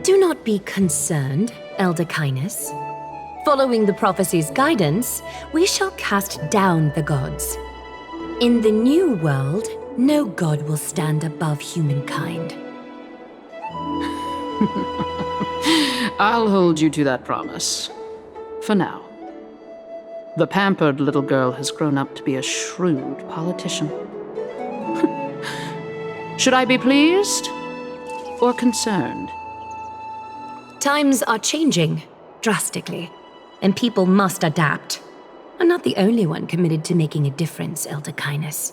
Do not be concerned, Elder Kynus. Following the prophecy's guidance, we shall cast down the gods. In the new world, no god will stand above humankind. I'll hold you to that promise. For now. The pampered little girl has grown up to be a shrewd politician. Should I be pleased or concerned? Times are changing drastically, and people must adapt. I'm not the only one committed to making a difference, Elder Kynus.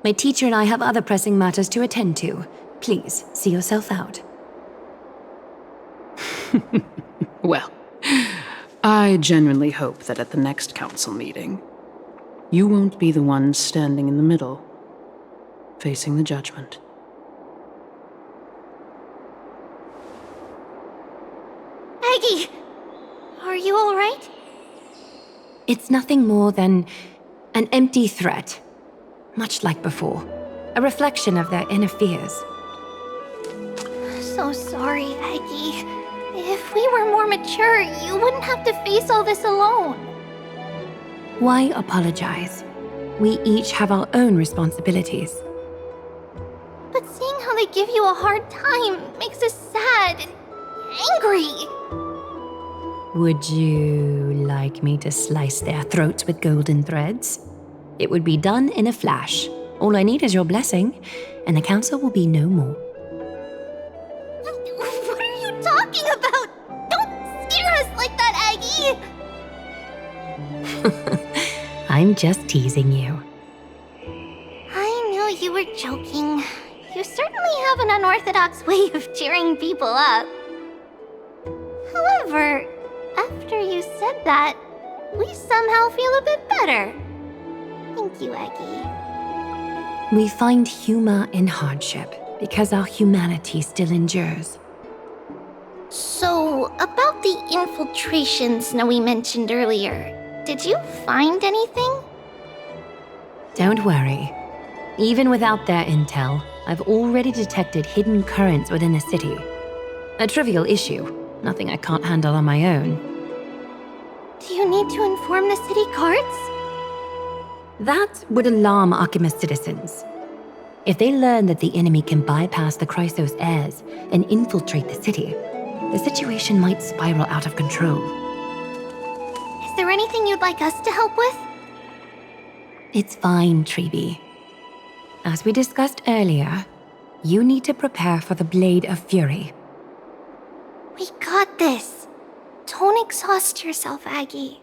My teacher and I have other pressing matters to attend to. Please, see yourself out. Well, I genuinely hope that at the next council meeting, you won't be the one standing in the middle, facing the judgment. Aggie! Are you alright? It's nothing more than an empty threat, much like before. A reflection of their inner fears. So sorry, Aggie. If we were more mature, you wouldn't have to face all this alone. Why apologize? We each have our own responsibilities. But seeing how they give you a hard time makes us sad and angry. Would you like me to slice their throats with golden threads? It would be done in a flash. All I need is your blessing, and the council will be no more. What are you talking about? Don't scare us like that, Aggie! I'm just teasing you. I knew you were joking. You certainly have an unorthodox way of cheering people up. However, after you said that, we somehow feel a bit better. Thank you, Aggie. We find humor in hardship because our humanity still endures. So, about the infiltration Snowy mentioned earlier, did you find anything? Don't worry. Even without their intel, I've already detected hidden currents within the city. A trivial issue, nothing I can't handle on my own. Do you need to inform the city guards? That would alarm Archimedes citizens. If they learn that the enemy can bypass the Chrysos heirs and infiltrate the city, the situation might spiral out of control. Is there anything you'd like us to help with? It's fine, Treeby. As we discussed earlier, you need to prepare for the Blade of Fury. We got this. Don't exhaust yourself, Aggie.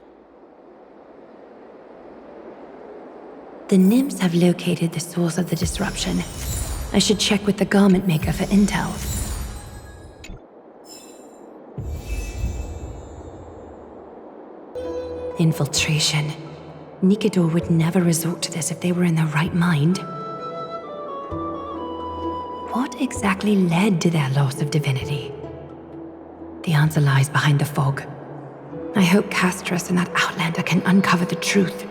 The nymphs have located the source of the disruption. I should check with the garment maker for intel. Infiltration. Nikidor would never resort to this if they were in their right mind. What exactly led to their loss of divinity? The answer lies behind the fog. I hope Castras and that Outlander can uncover the truth.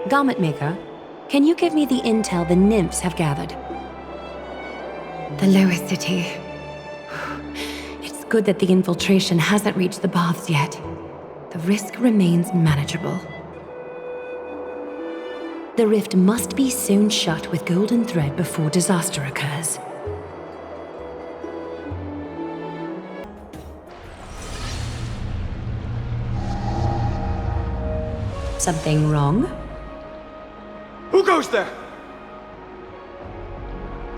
Garment maker, can you give me the intel the nymphs have gathered? The lower city. It's good that the infiltration hasn't reached the baths yet. The risk remains manageable. The rift must be sewn shut with golden thread before disaster occurs. Something wrong? Who goes there?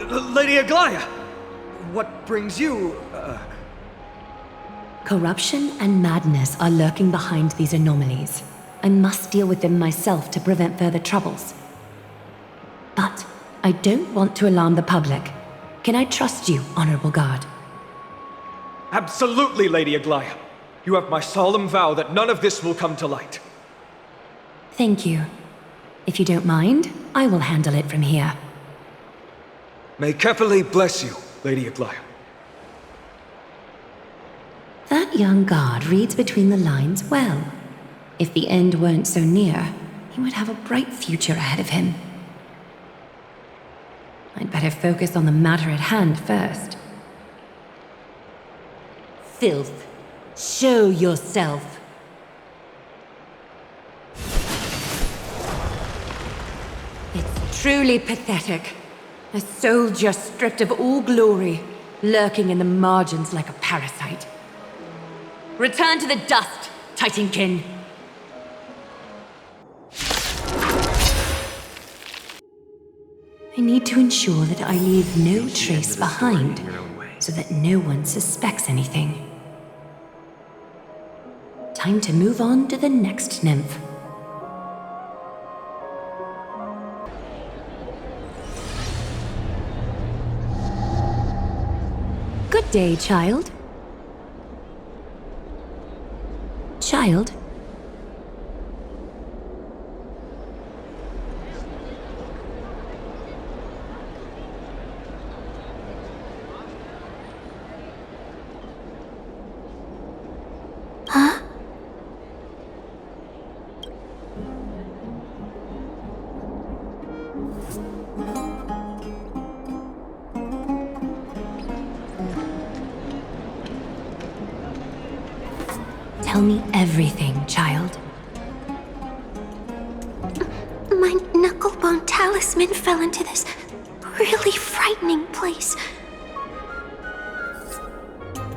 Lady Aglaya! What brings you, Corruption and madness are lurking behind these anomalies. I must deal with them myself to prevent further troubles. But I don't want to alarm the public. Can I trust you, Honorable Guard? Absolutely, Lady Aglaya. You have my solemn vow that none of this will come to light. Thank you. If you don't mind, I will handle it from here. May Kepali bless you, Lady Aglaya. That young guard reads between the lines well. If the end weren't so near, he would have a bright future ahead of him. I'd better focus on the matter at hand first. Filth, show yourself. It's truly pathetic. A soldier stripped of all glory, lurking in the margins like a parasite. Return to the dust, Titankin. I need to ensure that I leave no trace behind, so that no one suspects anything. Time to move on to the next nymph. Good day, child. Child? Huh? Tell me everything, child. My knucklebone talisman fell into this really frightening place.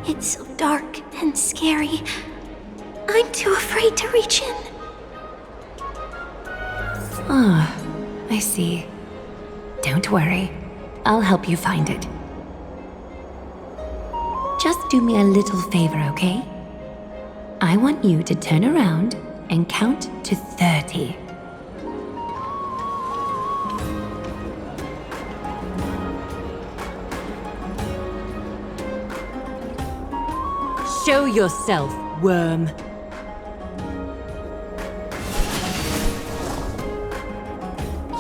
It's so dark and scary. I'm too afraid to reach in. Ah, I see. Don't worry. I'll help you find it. Just do me a little favor, okay? I want you to turn around and count to 30. Show yourself, worm.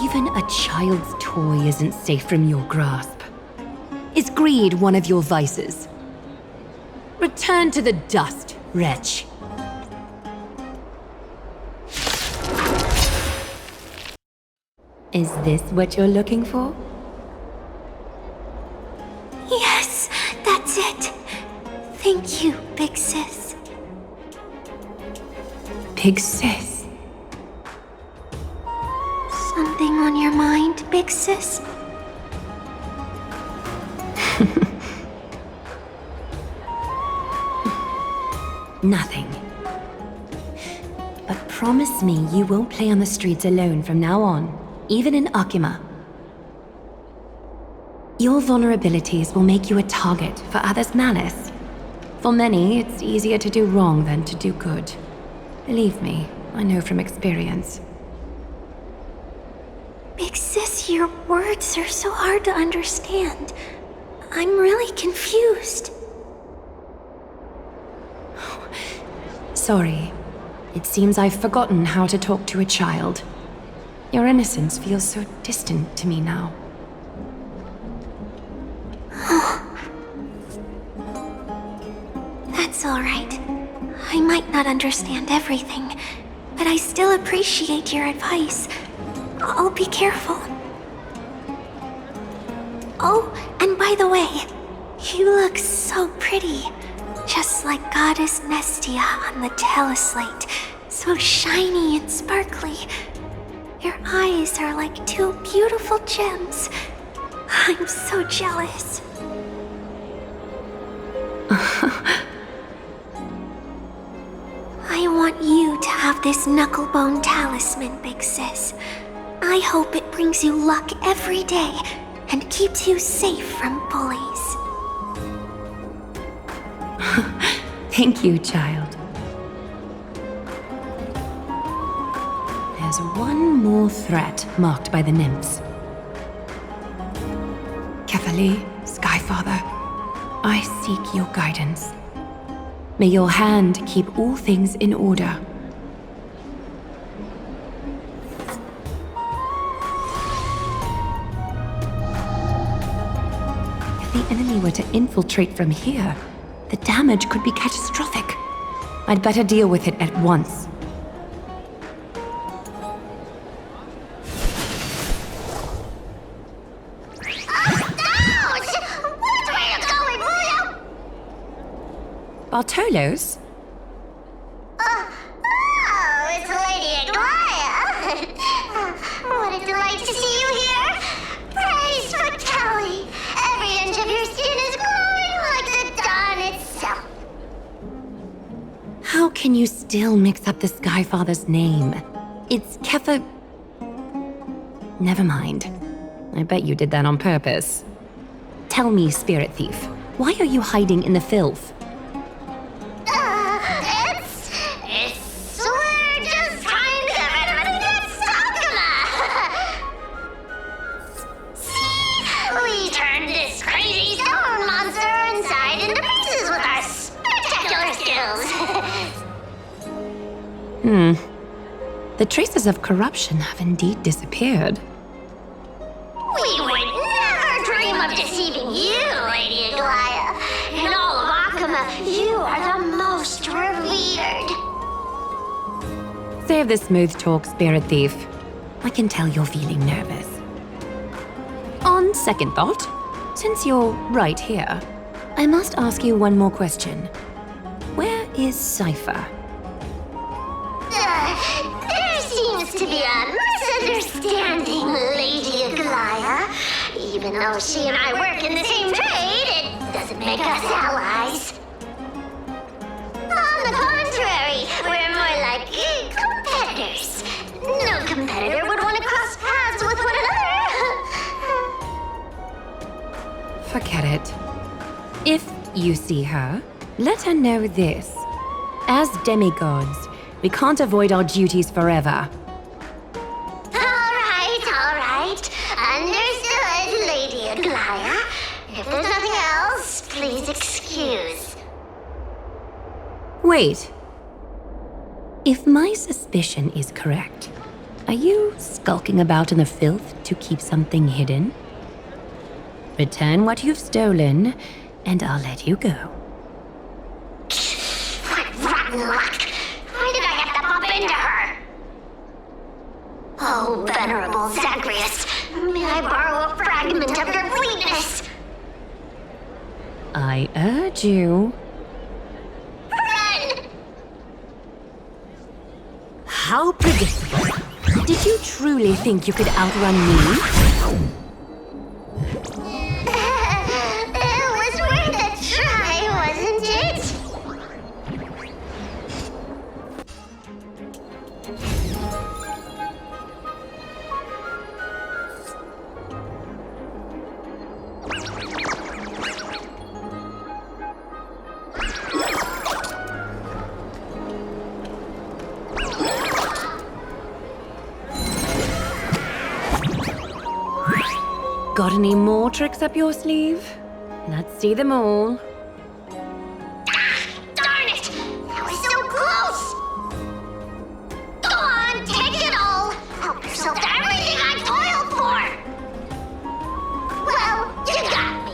Even a child's toy isn't safe from your grasp. Is greed one of your vices? Return to the dust, wretch. Is this what you're looking for? Yes, that's it. Thank you, Big Sis. Big Sis? Something on your mind, Big Sis? Nothing. But promise me you won't play on the streets alone from now on, even in Akima. Your vulnerabilities will make you a target for others' malice. For many, it's easier to do wrong than to do good. Believe me, I know from experience. Big Sis, your words are so hard to understand. I'm really confused. Sorry. It seems I've forgotten how to talk to a child. Your innocence feels so distant to me now. That's all right. I might not understand everything, but I still appreciate your advice. I'll be careful. Oh, and by the way, you look so pretty. Just like Goddess Nestia on the teleslate. So shiny and sparkly. Your eyes are like two beautiful gems. I'm so jealous. I want you to have this knucklebone talisman, Big Sis. I hope it brings you luck every day and keeps you safe from bullies. Thank you, child. There's one more threat marked by the nymphs. Kefali, Skyfather, I seek your guidance. May your hand keep all things in order. If the enemy were to infiltrate from here, the damage could be catastrophic. I'd better deal with it at once. Bartolos? It's Lady Glava. What a delight to see you here. Praise for Kelly. Every inch of your skin is glowing like the dawn itself. How can you still mix up the Skyfather's name? It's Kefa... Never mind. I bet you did that on purpose. Tell me, Spirit Thief, why are you hiding in the filth? We're just trying to get rid of it against Akuma. See? We turned this crazy stone monster inside into pieces with our spectacular skills. The traces of corruption have indeed disappeared. We would never dream of deceiving you, Lady Glava. In all of Akuma, you are the most revered. Save the smooth talk, Spirit Thief. I can tell you're feeling nervous. On second thought, since you're right here, I must ask you one more question. Where is Cypher? There seems to be a misunderstanding, Lady Glava. Even though she and I work in the same trade, it doesn't make us allies. On the contrary, we're more like competitors. No competitor would want to cross paths with one another. Forget it. If you see her, let her know this. As demigods, we can't avoid our duties forever. All right. Understood, Lady Glava. If there's nothing else, please excuse. Wait. If my suspicion is correct, are you skulking about in the filth to keep something hidden? Return what you've stolen, and I'll let you go. What rotten luck! Why did I have to bump into her? Oh, venerable Zagreus, may I borrow a fragment of your fleetness? I urge you. Run! How predictable. Did you truly think you could outrun me? It was worth a try, wasn't it? Got any more tricks up your sleeve? Let's see them all. Darn it! That was so close! Go on, take it all! Help yourself to everything I toiled for! Well, you got me.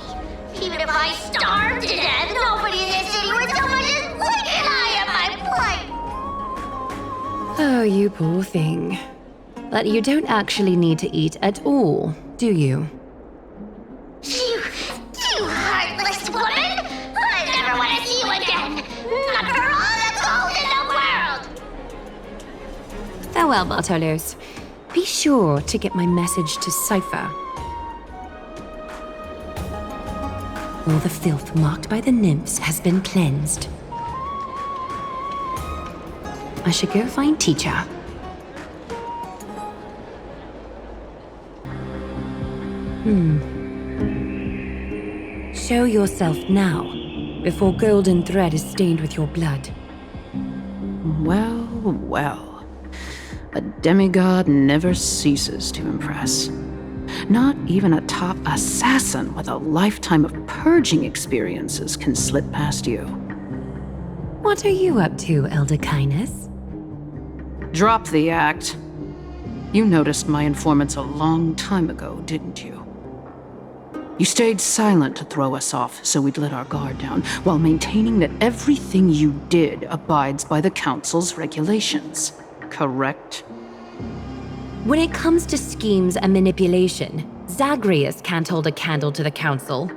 Even if I starved to death, nobody in this city would so much as blink an eye at my plight! Oh, you poor thing. But you don't actually need to eat at all, do you? She Farewell, Bartolos. Be sure to get my message to Cypher. All the filth marked by the nymphs has been cleansed. I should go find Teacher. Show yourself now, before golden thread is stained with your blood. Well, well. A demigod never ceases to impress. Not even a top assassin with a lifetime of purging experiences can slip past you. What are you up to, Elder Kindness? Drop the act. You noticed my informants a long time ago, didn't you? You stayed silent to throw us off, so we'd let our guard down, while maintaining that everything you did abides by the Council's regulations. Correct? When it comes to schemes and manipulation, Zagreus can't hold a candle to the Council.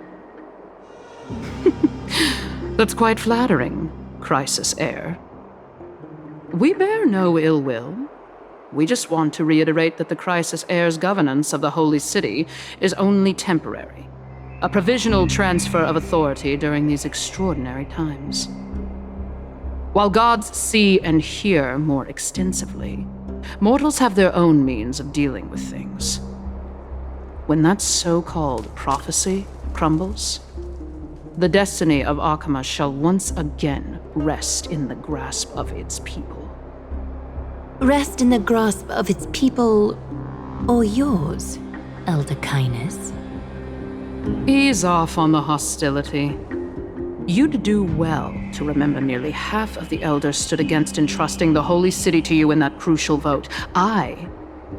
That's quite flattering, Crisis Heir. We bear no ill will. We just want to reiterate that the Crisis Heir's governance of the Holy City is only temporary. A provisional transfer of authority during these extraordinary times. While gods see and hear more extensively, mortals have their own means of dealing with things. When that so-called prophecy crumbles, the destiny of Akama shall once again rest in the grasp of its people. Rest in the grasp of its people, or yours, Elder Kindness? Ease off on the hostility. You'd do well to remember nearly half of the elders stood against entrusting the Holy City to you in that crucial vote. I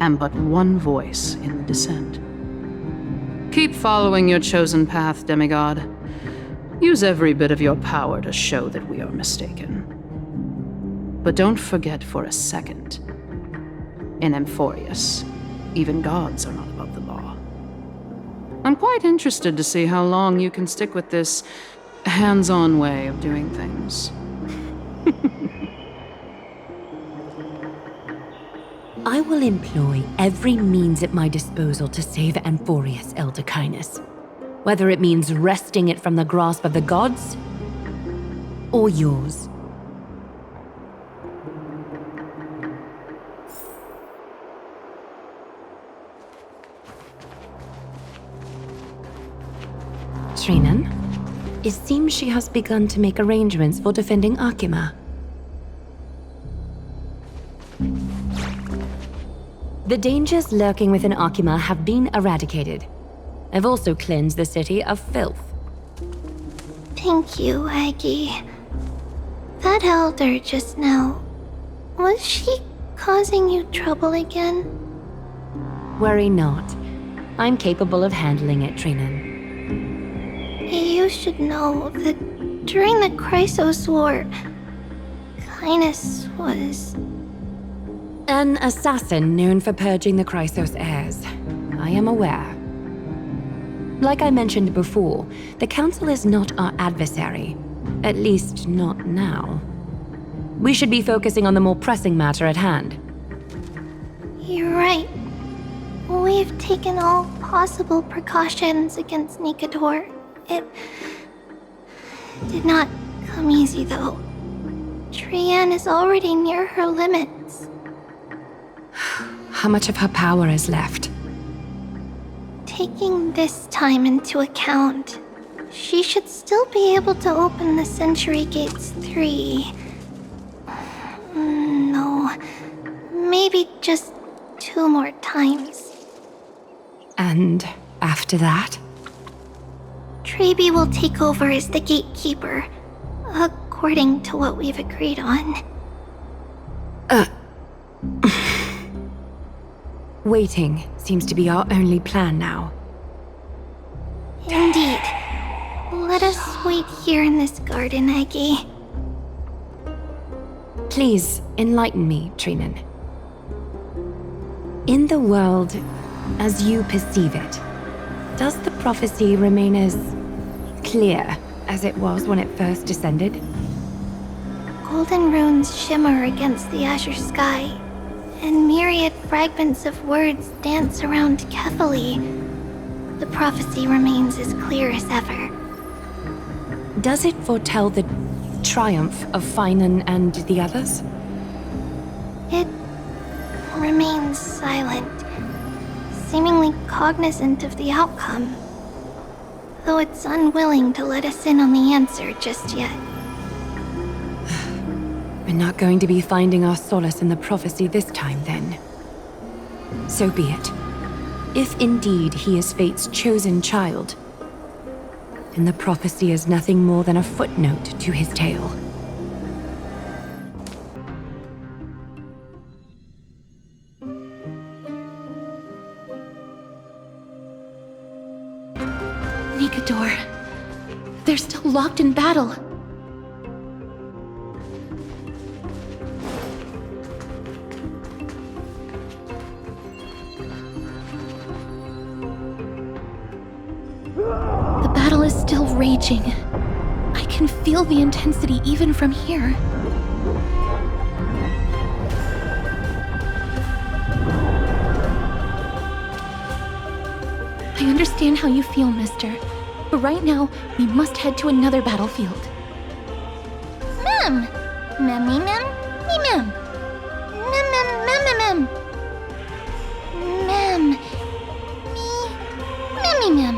am but one voice in the dissent. Keep following your chosen path, demigod. Use every bit of your power to show that we are mistaken. But don't forget for a second, in Amphorius, even gods are not above the law. I'm quite interested to see how long you can stick with this hands-on way of doing things. I will employ every means at my disposal to save Amphorius, Elder Kindness. Whether it means wresting it from the grasp of the gods, or yours. Trinan, it seems she has begun to make arrangements for defending Akima. The dangers lurking within Akima have been eradicated. I've also cleansed the city of filth. Thank you, Aggie. That elder just now, was she causing you trouble again? Worry not. I'm capable of handling it, Trinan. You should know that during the Chrysos War, Kindness was... an assassin known for purging the Chrysos heirs. I am aware. Like I mentioned before, the Council is not our adversary. At least, not now. We should be focusing on the more pressing matter at hand. You're right. We've taken all possible precautions against Nikador. It did not come easy, though. Trian is already near her limits. How much of her power is left? Taking this time into account, she should still be able to open the Century Gates 3. No, maybe just 2 more times. And after that? Trebi will take over as the gatekeeper, according to what we've agreed on. Waiting seems to be our only plan now. Indeed. Let us wait here in this garden, Aggie. Please enlighten me, Trinan. In the world as you perceive it, does the prophecy remain as clear as it was when it first descended? Golden runes shimmer against the azure sky, and myriad fragments of words dance around carefully, the prophecy remains as clear as ever. Does it foretell the triumph of Finan and the others? It remains silent, seemingly cognizant of the outcome, though it's unwilling to let us in on the answer just yet. We're not going to be finding our solace in the prophecy this time, then. So be it. If indeed he is Fate's chosen child, then the prophecy is nothing more than a footnote to his tale. Nikador. They're still locked in battle. The battle is still raging. I can feel the intensity even from here. I understand how you feel, mister. But right now, we must head to another battlefield. Mem! Memmy mem? Me mem! Mem mem mem mem mem! Mem! Me... Memmy mem!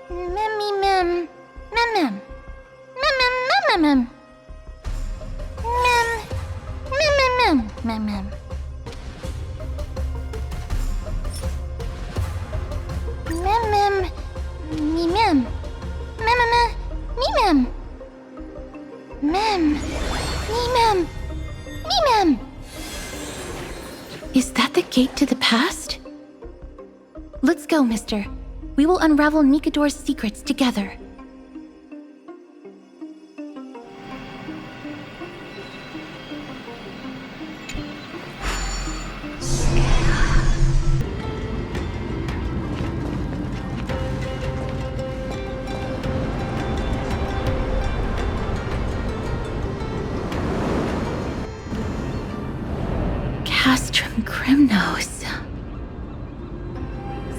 Memmy mem! Mem mem! Mem mem mem mem mem! Mem. Mem. Me mem. Me mem. Mem. Me mem. Me mem. Is that the gate to the past? Let's go, mister. We will unravel Nikador's secrets together.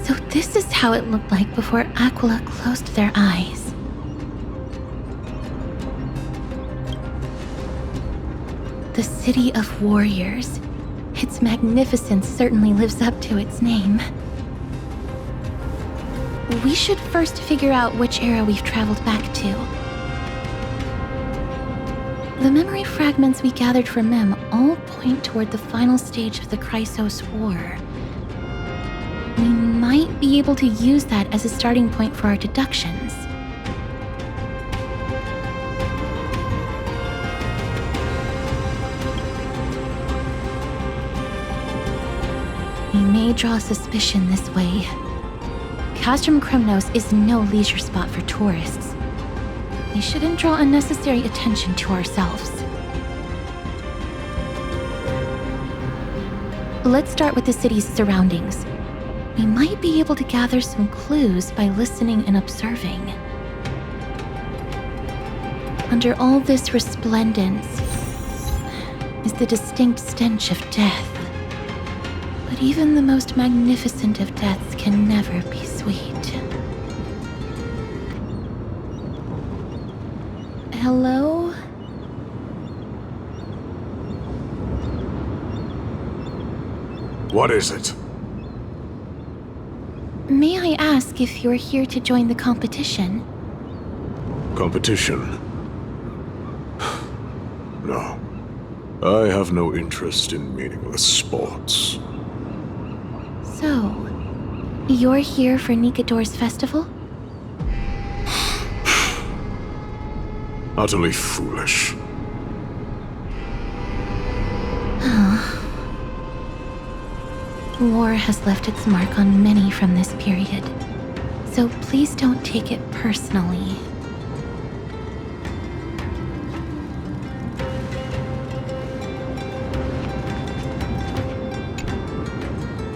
So this is how it looked like before Aquila closed their eyes. The city of warriors. Its magnificence certainly lives up to its name. We should first figure out which era we've traveled back to. The memory fragments we gathered from Mem all point toward the final stage of the Chrysos War. We might be able to use that as a starting point for our deductions. We may draw suspicion this way. Castrum Kremnos is no leisure spot for tourists. We shouldn't draw unnecessary attention to ourselves. Let's start with the city's surroundings. We might be able to gather some clues by listening and observing. Under all this resplendence is the distinct stench of death. But even the most magnificent of deaths can never be sweet. Hello? What is it? May I ask if you're here to join the competition? Competition? No. I have no interest in meaningless sports. So, you're here for Nikador's festival? Utterly foolish. War has left its mark on many from this period, so please don't take it personally.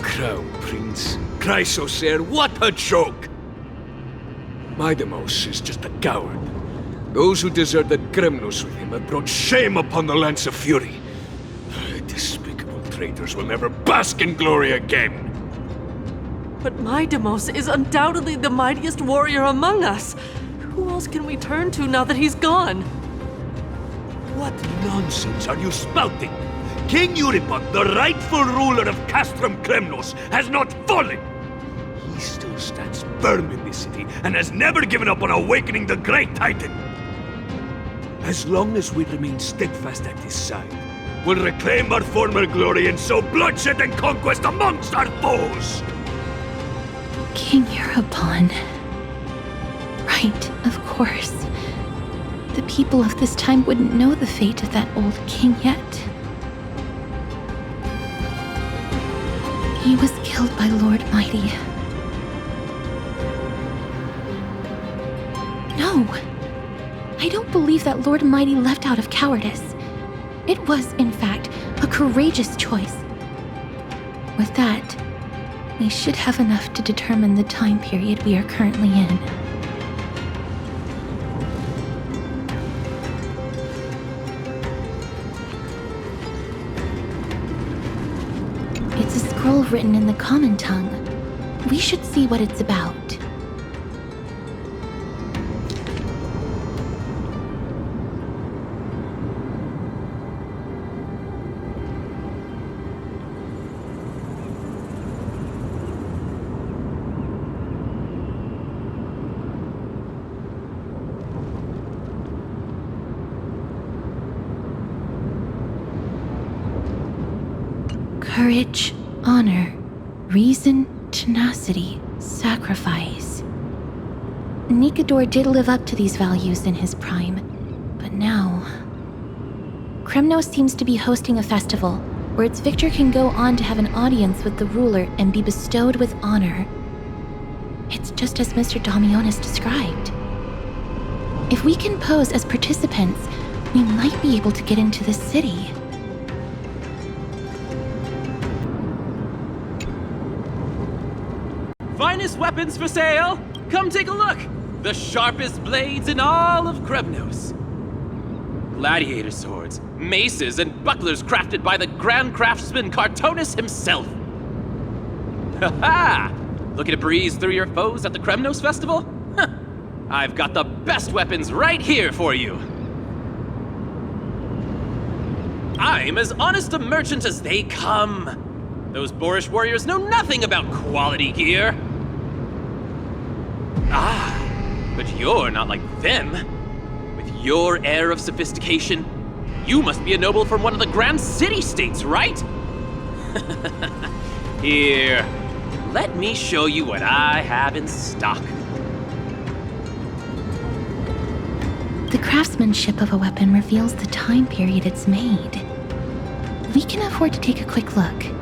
Crown Prince, Chrysos, what a joke! Midemos is just a coward. Those who deserted Kremnos with him have brought shame upon the Lance of Fury. Despicable traitors will never bask in glory again. But Midemos is undoubtedly the mightiest warrior among us. Who else can we turn to now that he's gone? What nonsense are you spouting? King Euripon, the rightful ruler of Castrum Kremnos, has not fallen! He still stands firm in this city and has never given up on awakening the Great Titan! As long as we remain steadfast at his side, we'll reclaim our former glory and sow bloodshed and conquest amongst our foes! King Euripon. Right, of course. The people of this time wouldn't know the fate of that old king yet. He was killed by Lord Mighty. No! I don't believe that Lord Mighty left out of cowardice. It was, in fact, a courageous choice. With that, we should have enough to determine the time period we are currently in. It's a scroll written in the common tongue. We should see what it's about. Courage, honor, reason, tenacity, sacrifice. Nikador did live up to these values in his prime, but now... Kremnos seems to be hosting a festival where its victor can go on to have an audience with the ruler and be bestowed with honor. It's just as Mr. Damionis described. If we can pose as participants, we might be able to get into the city. Finest weapons for sale! Come take a look! The sharpest blades in all of Kremnos. Gladiator swords, maces, and bucklers crafted by the Grand Craftsman Cartonis himself. Ha-ha! Looking to breeze through your foes at the Kremnos Festival? Huh. I've got the best weapons right here for you. I'm as honest a merchant as they come. Those boorish warriors know nothing about quality gear. Ah, but you're not like them. With your air of sophistication, you must be a noble from one of the grand city-states, right? Here, let me show you what I have in stock. The craftsmanship of a weapon reveals the time period it's made. We can afford to take a quick look.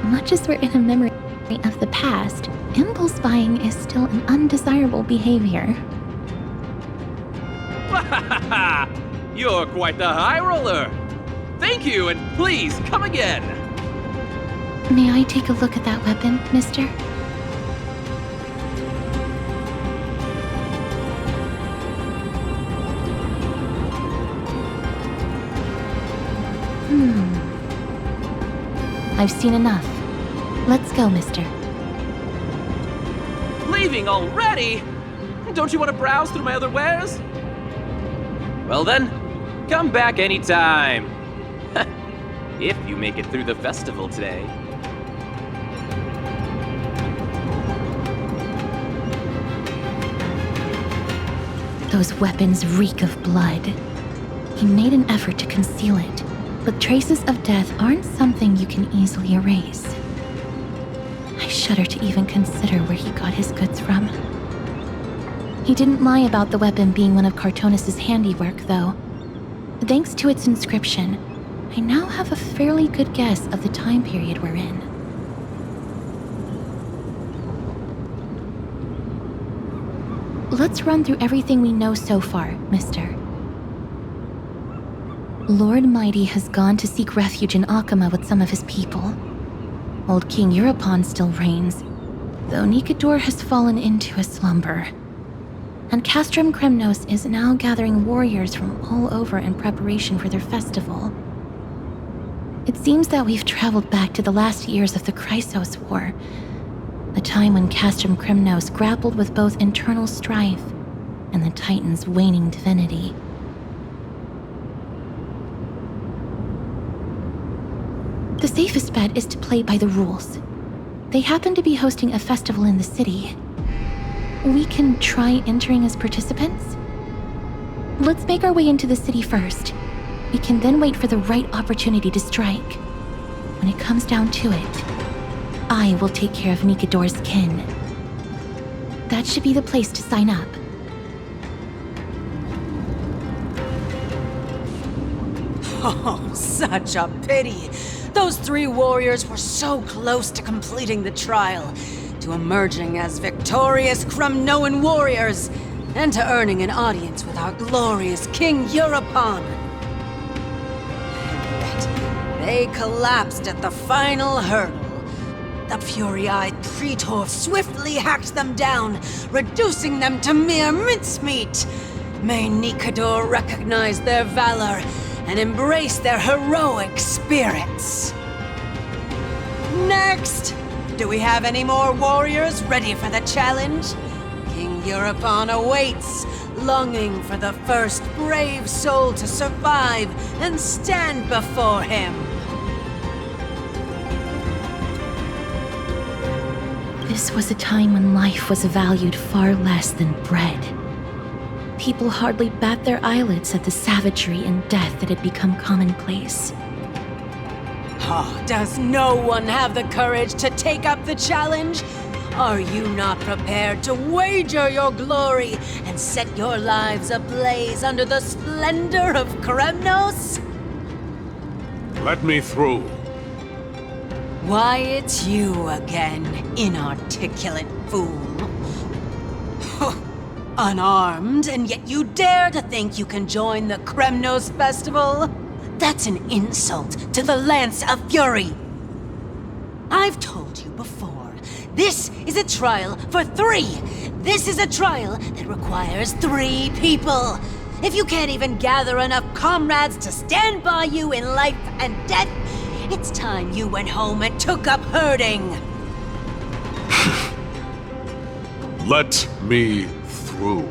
Much as we're in a memory of the past, impulse buying is still an undesirable behavior. You're quite the high roller! Thank you, and please, come again! May I take a look at that weapon, mister? I've seen enough. Let's go, mister. Leaving already? Don't you want to browse through my other wares? Well then, come back anytime. If you make it through the festival today. Those weapons reek of blood. He made an effort to conceal it, but traces of death aren't something you can easily erase. I shudder to even consider where he got his goods from. He didn't lie about the weapon being one of Cartonis' handiwork, though. Thanks to its inscription, I now have a fairly good guess of the time period we're in. Let's run through everything we know so far, mister. Lord Mighty has gone to seek refuge in Akama with some of his people. Old King Europon still reigns, though Nikador has fallen into a slumber. And Castrum Kremnos is now gathering warriors from all over in preparation for their festival. It seems that we've traveled back to the last years of the Chrysos War, a time when Castrum Kremnos grappled with both internal strife and the Titan's waning divinity. The safest bet is to play by the rules. They happen to be hosting a festival in the city. We can try entering as participants? Let's make our way into the city first. We can then wait for the right opportunity to strike. When it comes down to it, I will take care of Nikador's kin. That should be the place to sign up. Oh, such a pity. Those 3 warriors were so close to completing the trial, to emerging as victorious Kremnoan warriors, and to earning an audience with our glorious King Europon. And yet, they collapsed at the final hurdle. The fury-eyed Praetor swiftly hacked them down, reducing them to mere mincemeat. May Nikador recognize their valor and embrace their heroic spirits. Next! Do we have any more warriors ready for the challenge? King Europon awaits, longing for the first brave soul to survive and stand before him. This was a time when life was valued far less than bread. People hardly bat their eyelids at the savagery and death that had become commonplace. Oh, does no one have the courage to take up the challenge? Are you not prepared to wager your glory and set your lives ablaze under the splendor of Kremnos? Let me through. Why, it's you again, inarticulate fool. Unarmed, and yet you dare to think you can join the Kremnos festival? That's an insult to the Lance of Fury. I've told you before, this is a trial for 3. This is a trial that requires 3 people. If you can't even gather enough comrades to stand by you in life and death, it's time you went home and took up herding. Let me through.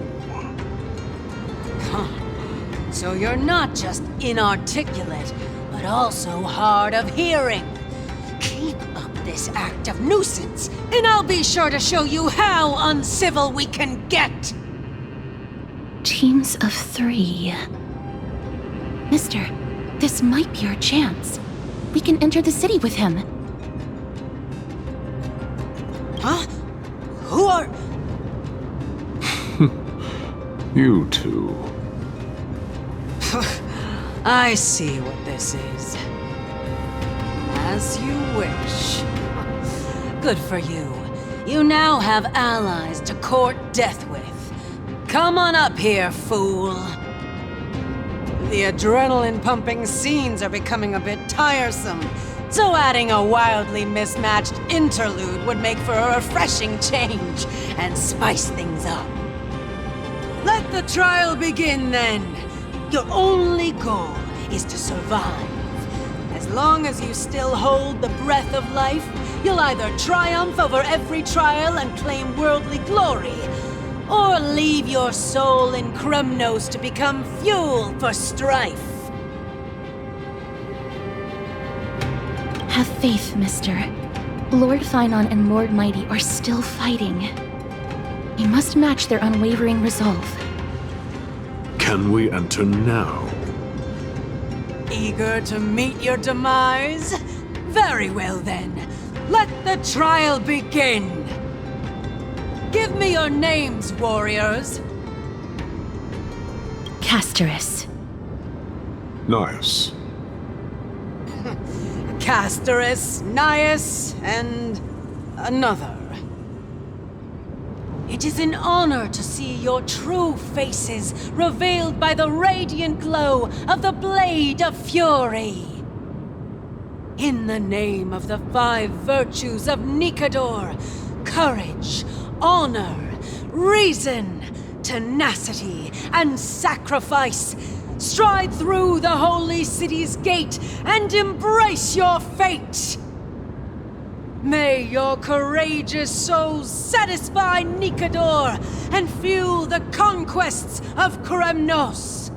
So you're not just inarticulate, but also hard of hearing. Keep up this act of nuisance, and I'll be sure to show you how uncivil we can get. Teams of 3. Mister, this might be our chance. We can enter the city with him. Huh? Who are... You two. I see what this is. As you wish. Good for you. You now have allies to court death with. Come on up here, fool. The adrenaline-pumping scenes are becoming a bit tiresome, so adding a wildly mismatched interlude would make for a refreshing change and spice things up. Let the trial begin, then. Your only goal is to survive. As long as you still hold the breath of life, you'll either triumph over every trial and claim worldly glory, or leave your soul in Kremnos to become fuel for strife. Have faith, mister. Lord Finon and Lord Mighty are still fighting. We must match their unwavering resolve. Can we enter now? Eager to meet your demise? Very well then. Let the trial begin. Give me your names, warriors. Castorus. Nice. Castorus, Nias, and another. It is an honor to see your true faces revealed by the radiant glow of the Blade of Fury. In the name of the 5 virtues of Nikador, courage, honor, reason, tenacity, and sacrifice, stride through the holy city's gate and embrace your fate! May your courageous souls satisfy Nikador and fuel the conquests of Kremnos!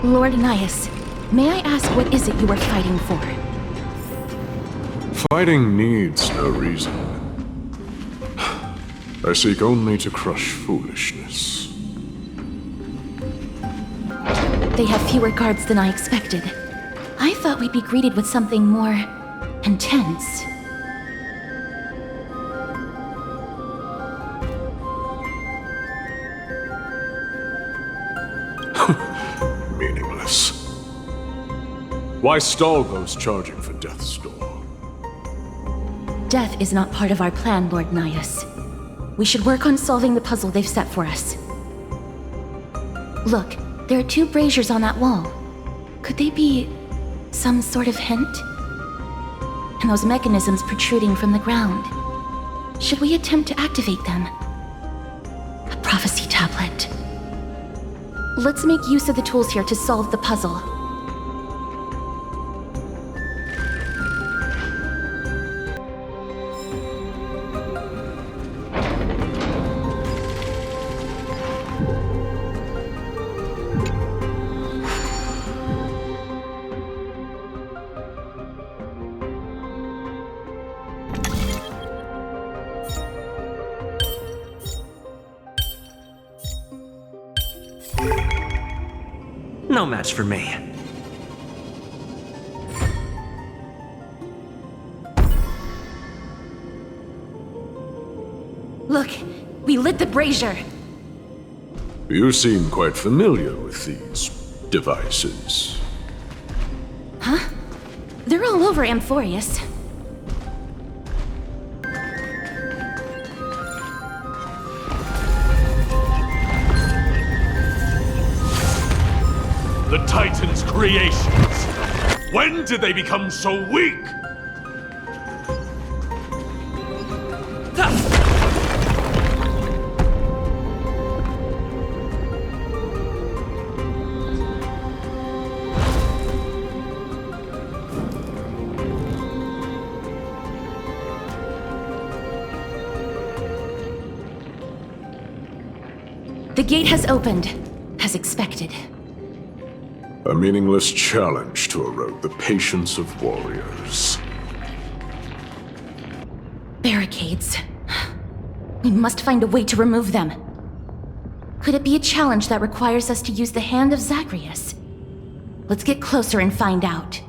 Lord Nias, may I ask what is it you are fighting for? Fighting needs no reason. I seek only to crush foolishness. They have fewer guards than I expected. I thought we'd be greeted with something more intense. Meaningless. Why stall those charging for death's door? Death is not part of our plan, Lord Nias. We should work on solving the puzzle they've set for us. Look, there are 2 braziers on that wall. Could they be some sort of hint? And those mechanisms protruding from the ground. Should we attempt to activate them? A prophecy tablet. Let's make use of the tools here to solve the puzzle. No match for me. Look, we lit the brazier. You seem quite familiar with these devices. Huh? They're all over Amphorius. The Titan's creations! When did they become so weak? The gate has opened, as expected. A meaningless challenge to erode the patience of warriors. Barricades. We must find a way to remove them. Could it be a challenge that requires us to use the hand of Zagreus? Let's get closer and find out.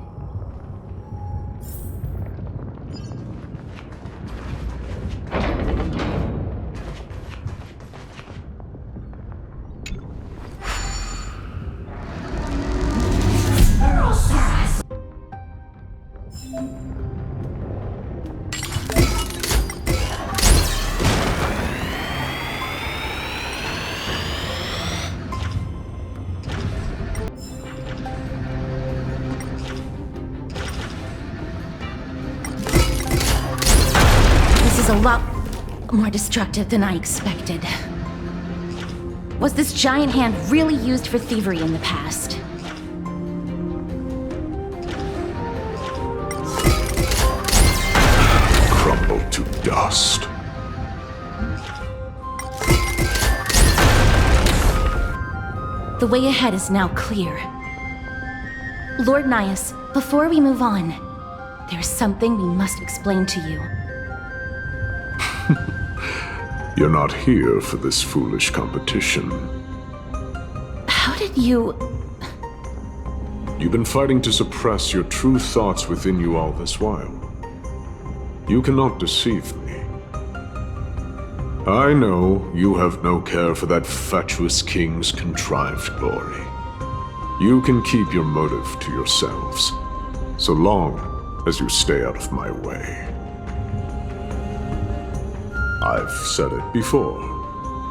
A lot more destructive than I expected. Was this giant hand really used for thievery in the past? Crumble to dust. The way ahead is now clear. Lord Nias, before we move on, there's something we must explain to you. You're not here for this foolish competition. How did you... You've been fighting to suppress your true thoughts within you all this while. You cannot deceive me. I know you have no care for that fatuous king's contrived glory. You can keep your motive to yourselves, so long as you stay out of my way. I've said it before.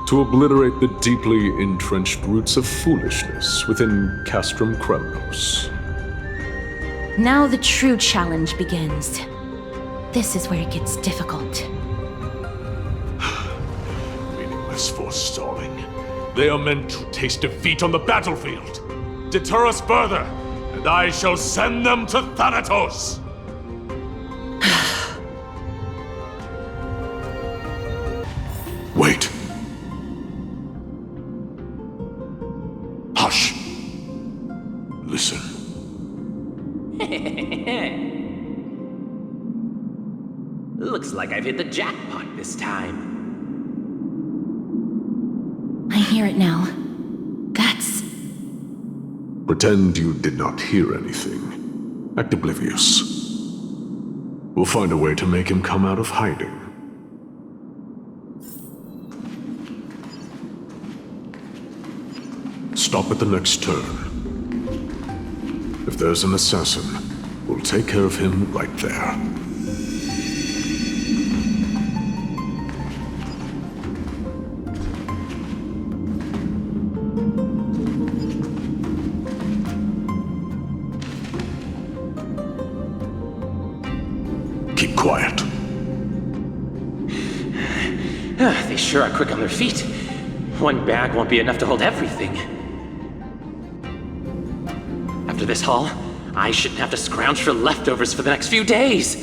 To obliterate the deeply entrenched roots of foolishness within Castrum Kremnos. Now the true challenge begins. This is where it gets difficult. Meaningless forestalling. They are meant to taste defeat on the battlefield. Deter us further, and I shall send them to Thanatos! Wait. Hush. Listen. Looks like I've hit the jackpot this time. I hear it now. That's... Pretend you did not hear anything. Act oblivious. We'll find a way to make him come out of hiding. Stop at the next turn. If there's an assassin, we'll take care of him right there. Keep quiet. They sure are quick on their feet. One bag won't be enough to hold everything. After this haul, I shouldn't have to scrounge for leftovers for the next few days.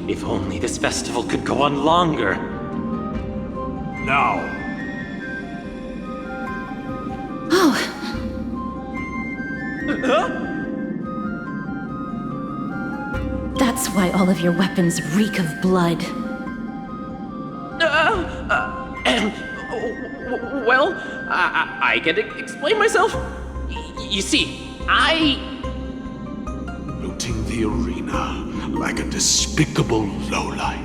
If only this festival could go on longer. Now. Oh. That's why all of your weapons reek of blood. Well, I can explain myself. You see, Looting the arena like a despicable lowlife.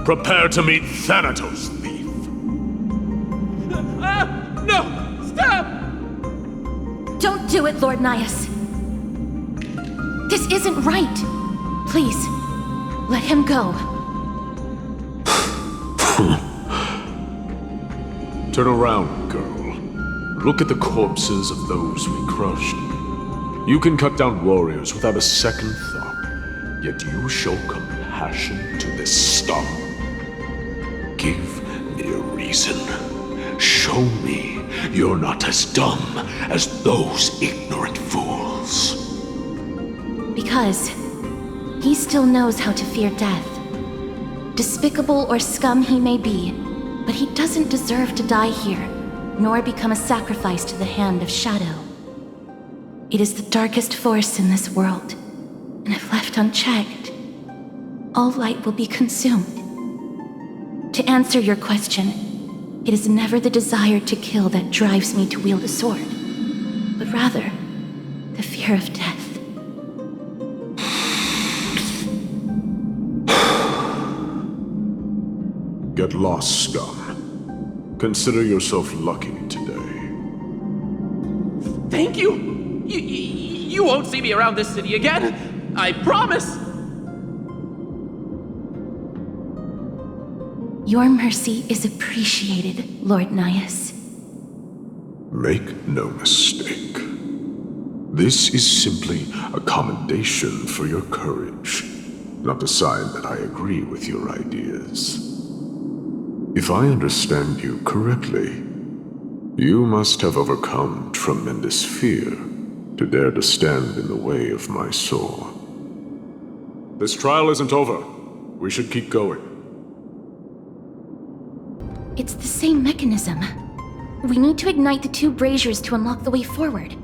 Prepare to meet Thanatos, thief. No! Stop! Don't do it, Lord Nias. This isn't right. Please, let him go. Turn around, girl. Look at the corpses of those we crushed. You can cut down warriors without a second thought, yet you show compassion to this scum. Give me a reason. Show me you're not as dumb as those ignorant fools. Because he still knows how to fear death. Despicable or scum he may be, but he doesn't deserve to die here, nor become a sacrifice to the hand of Shadow. It is the darkest force in this world, and if left unchecked, all light will be consumed. To answer your question, it is never the desire to kill that drives me to wield a sword, but rather the fear of death. Get lost, scum. Consider yourself lucky today. Thank you! You won't see me around this city again! I promise! Your mercy is appreciated, Lord Nias. Make no mistake. This is simply a commendation for your courage, not a sign that I agree with your ideas. If I understand you correctly, you must have overcome tremendous fear to dare to stand in the way of my sword. This trial isn't over. We should keep going. It's the same mechanism. We need to ignite the two braziers to unlock the way forward.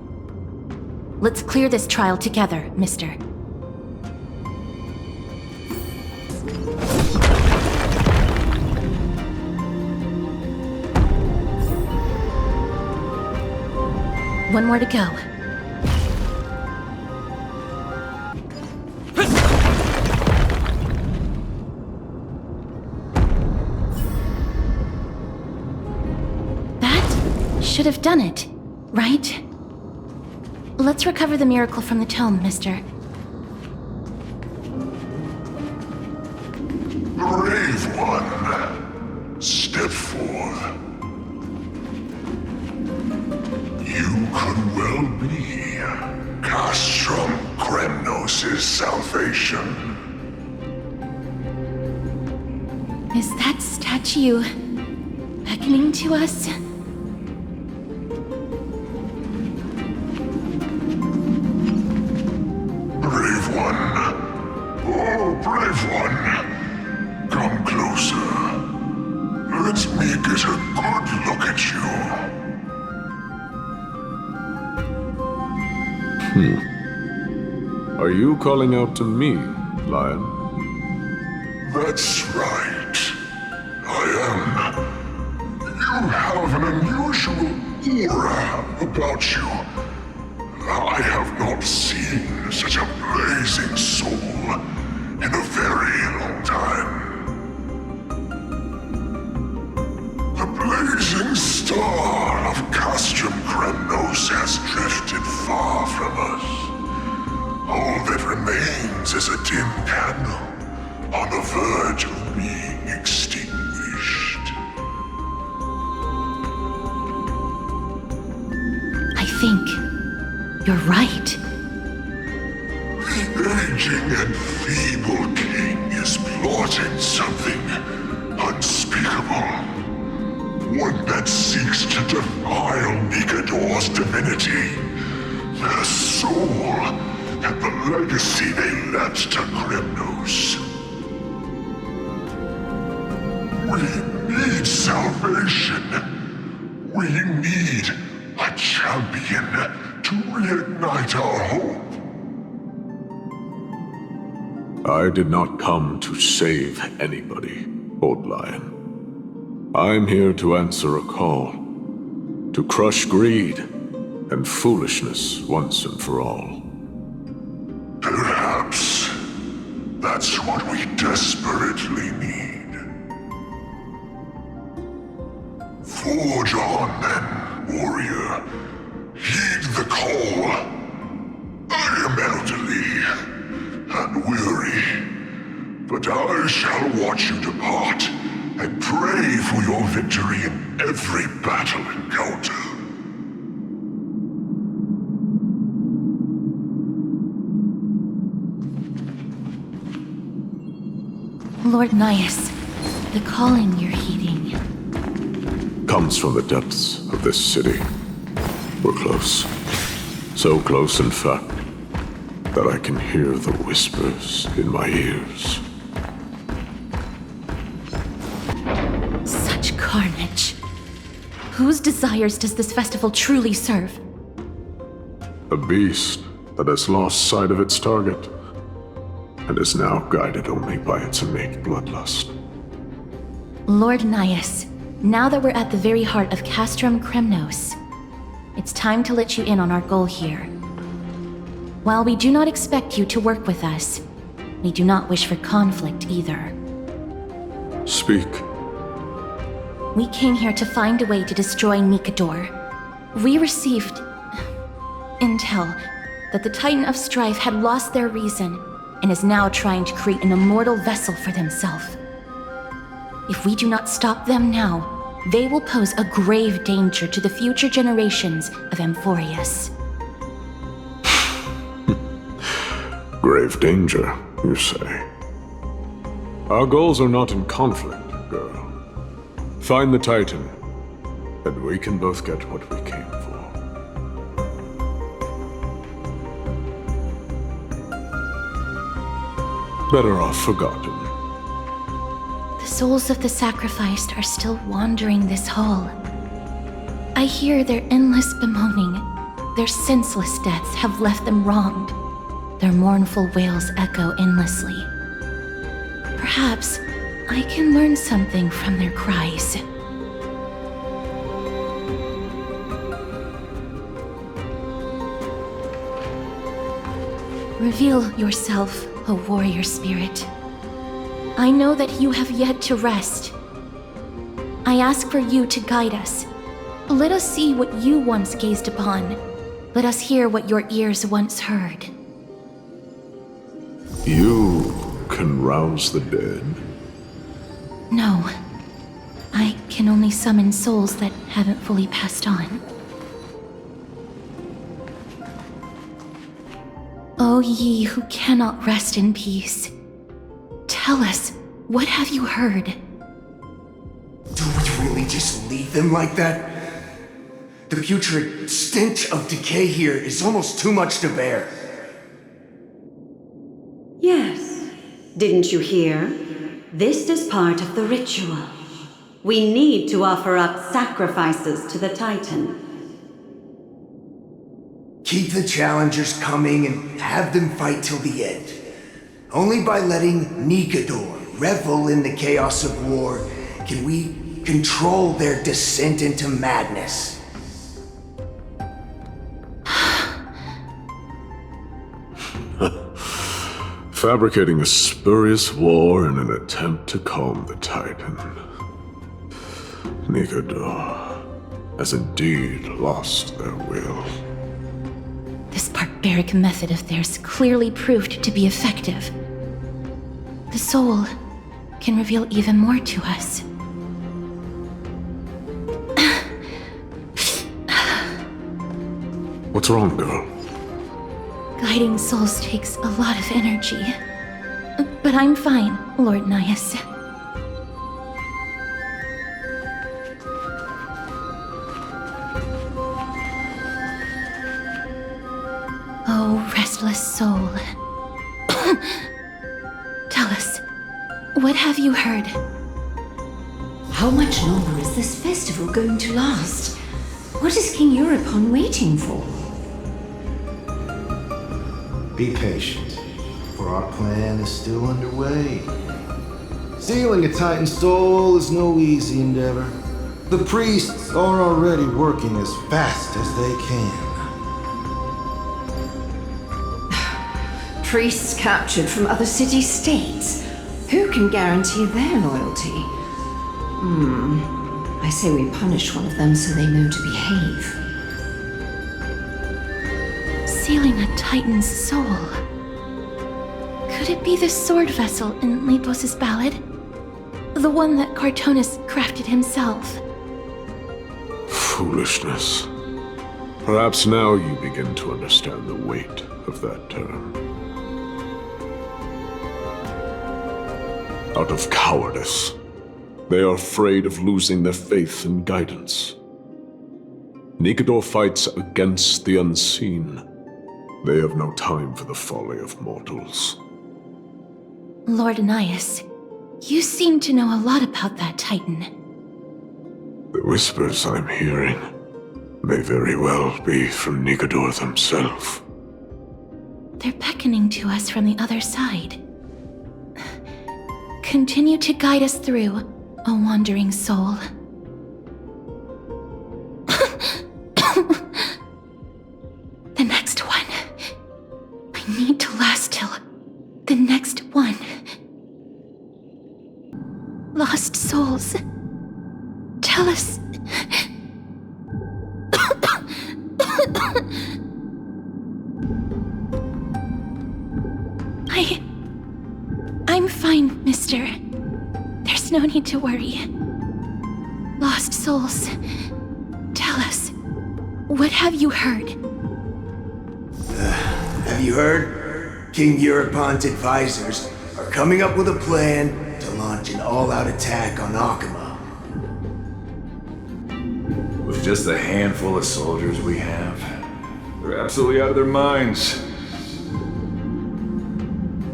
Let's clear this trial together, mister. One more to go. should have done it, right? Let's recover the miracle from the tome, mister. Brave one, step forth. You could well be Castrum Kremnos' salvation. Is that statue beckoning to us? Brave one. Oh, brave one. Come closer. Let me get a good look at you. Are you calling out to me, Lion? That's right. I am. You have an unusual aura about you. I have not seen such a blazing soul in a very long time. The blazing star of Castrum Kremnos has drifted far from us. All that remains is a dim candle on the verge of being extinguished. I think you're right. The aging and feeble king is plotting something unspeakable. One that seeks to defile Nikador's divinity, their soul, and the legacy they left to Kremnos. We need salvation. We need a champion to reignite our hope. I did not come to save anybody, Old Lion. I'm here to answer a call, to crush greed and foolishness once and for all. Perhaps that's what we desperately need. Forge on then, warrior. Heed the call. I am elderly and weary, but I shall watch you depart and pray for your victory in every battle encounter. Lord Nias, the calling you're heeding comes from the depths of this city. We're close. So close, in fact, that I can hear the whispers in my ears. Such carnage. Whose desires does this festival truly serve? A beast that has lost sight of its target and is now guided only by its innate bloodlust. Lord Nias, now that we're at the very heart of Castrum Kremnos, it's time to let you in on our goal here. While we do not expect you to work with us, we do not wish for conflict either. Speak. We came here to find a way to destroy Nikador. We received intel that the Titan of Strife had lost their reason and is now trying to create an immortal vessel for themselves. If we do not stop them now, they will pose a grave danger to the future generations of Amphorius. Grave danger, you say? Our goals are not in conflict, girl. Find the Titan, and we can both get what we came for. Better off forgotten. The souls of the sacrificed are still wandering this hall. I hear their endless bemoaning. Their senseless deaths have left them wronged. Their mournful wails echo endlessly. Perhaps I can learn something from their cries. Reveal yourself, O warrior spirit. I know that you have yet to rest. I ask for you to guide us, Let us see what you once gazed upon. Let us hear what your ears once heard. You can rouse the dead. No. I can only summon souls that haven't fully passed on. O ye who cannot rest in peace, tell us, what have you heard? Do we really just leave them like that? The putrid stench of decay here is almost too much to bear. Yes. Didn't you hear? This is part of the ritual. We need to offer up sacrifices to the Titan. Keep the challengers coming and have them fight till the end. Only by letting Nigador revel in the chaos of war can we control their descent into madness. Fabricating a spurious war in an attempt to calm the Titan. Nigador has indeed lost their will. This barbaric method of theirs clearly proved to be effective. The soul can reveal even more to us. What's wrong, girl? Guiding souls takes a lot of energy. But I'm fine, Lord Nias. Oh, restless soul. Tell us, what have you heard? How much longer is this festival going to last? What is King Euripon waiting for? Be patient, for our plan is still underway. Sealing a Titan soul is no easy endeavor. The priests are already working as fast as they can. Priests captured from other city-states. Who can guarantee their loyalty? I say we punish one of them so they know to behave. Sealing a Titan's soul. Could it be the sword vessel in Lepos' ballad? The one that Cartonus crafted himself? Foolishness. Perhaps now you begin to understand the weight of that term. Out of cowardice, they are afraid of losing their faith and guidance. Nigador fights against the unseen. They have no time for the folly of mortals. Lord Nias, you seem to know a lot about that Titan. The whispers I'm hearing may very well be from Nigador himself. They're beckoning to us from the other side. Continue to guide us through, a wandering soul. The next one. I need to last till the next one. Lost souls. Tell us. I'm fine, mister. There's no need to worry. Lost souls. Tell us. What have you heard? Have you heard? King Eurypon's advisors are coming up with a plan to launch an all-out attack on Akama. With just a handful of soldiers we have, they're absolutely out of their minds.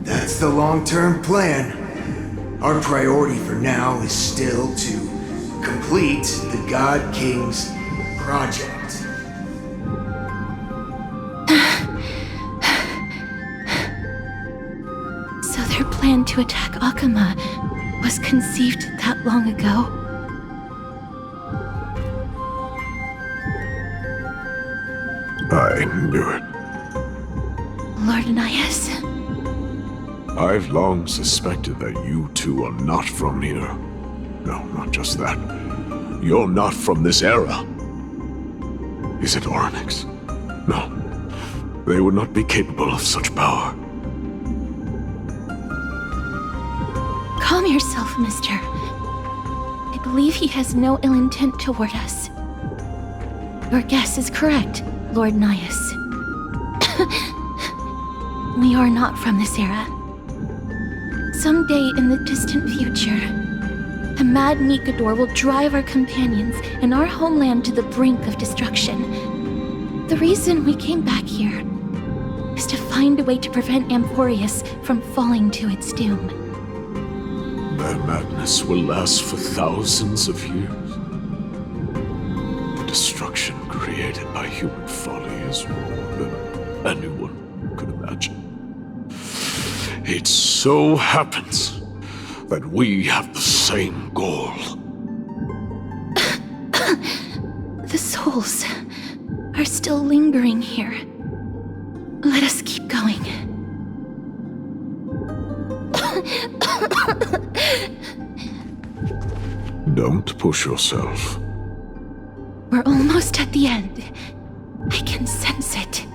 That's the long-term plan. Our priority for now is still to complete the God King's project. So their plan to attack Akama was conceived that long ago? I knew it. Lord Nias? I've long suspected that you two are not from here. No, not just that. You're not from this era. Is it Onyx? No. They would not be capable of such power. Calm yourself, mister. I believe he has no ill intent toward us. Your guess is correct, Lord Nias. We are not from this era. Someday in the distant future, the mad Nikador will drive our companions and our homeland to the brink of destruction. The reason we came back here is to find a way to prevent Amporius from falling to its doom. Their madness will last for thousands of years. The destruction created by human folly is more than anyone could imagine. It so happens that we have the same goal. The souls are still lingering here. Let us keep going. Don't push yourself. We're almost at the end. I can sense it.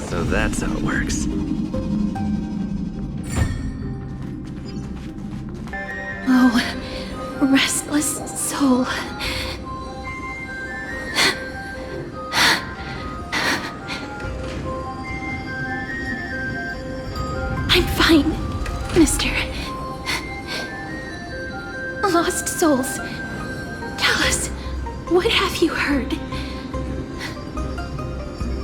So that's how it works. Oh, restless soul. I'm fine, mister. Lost souls. Tell us, what have you heard?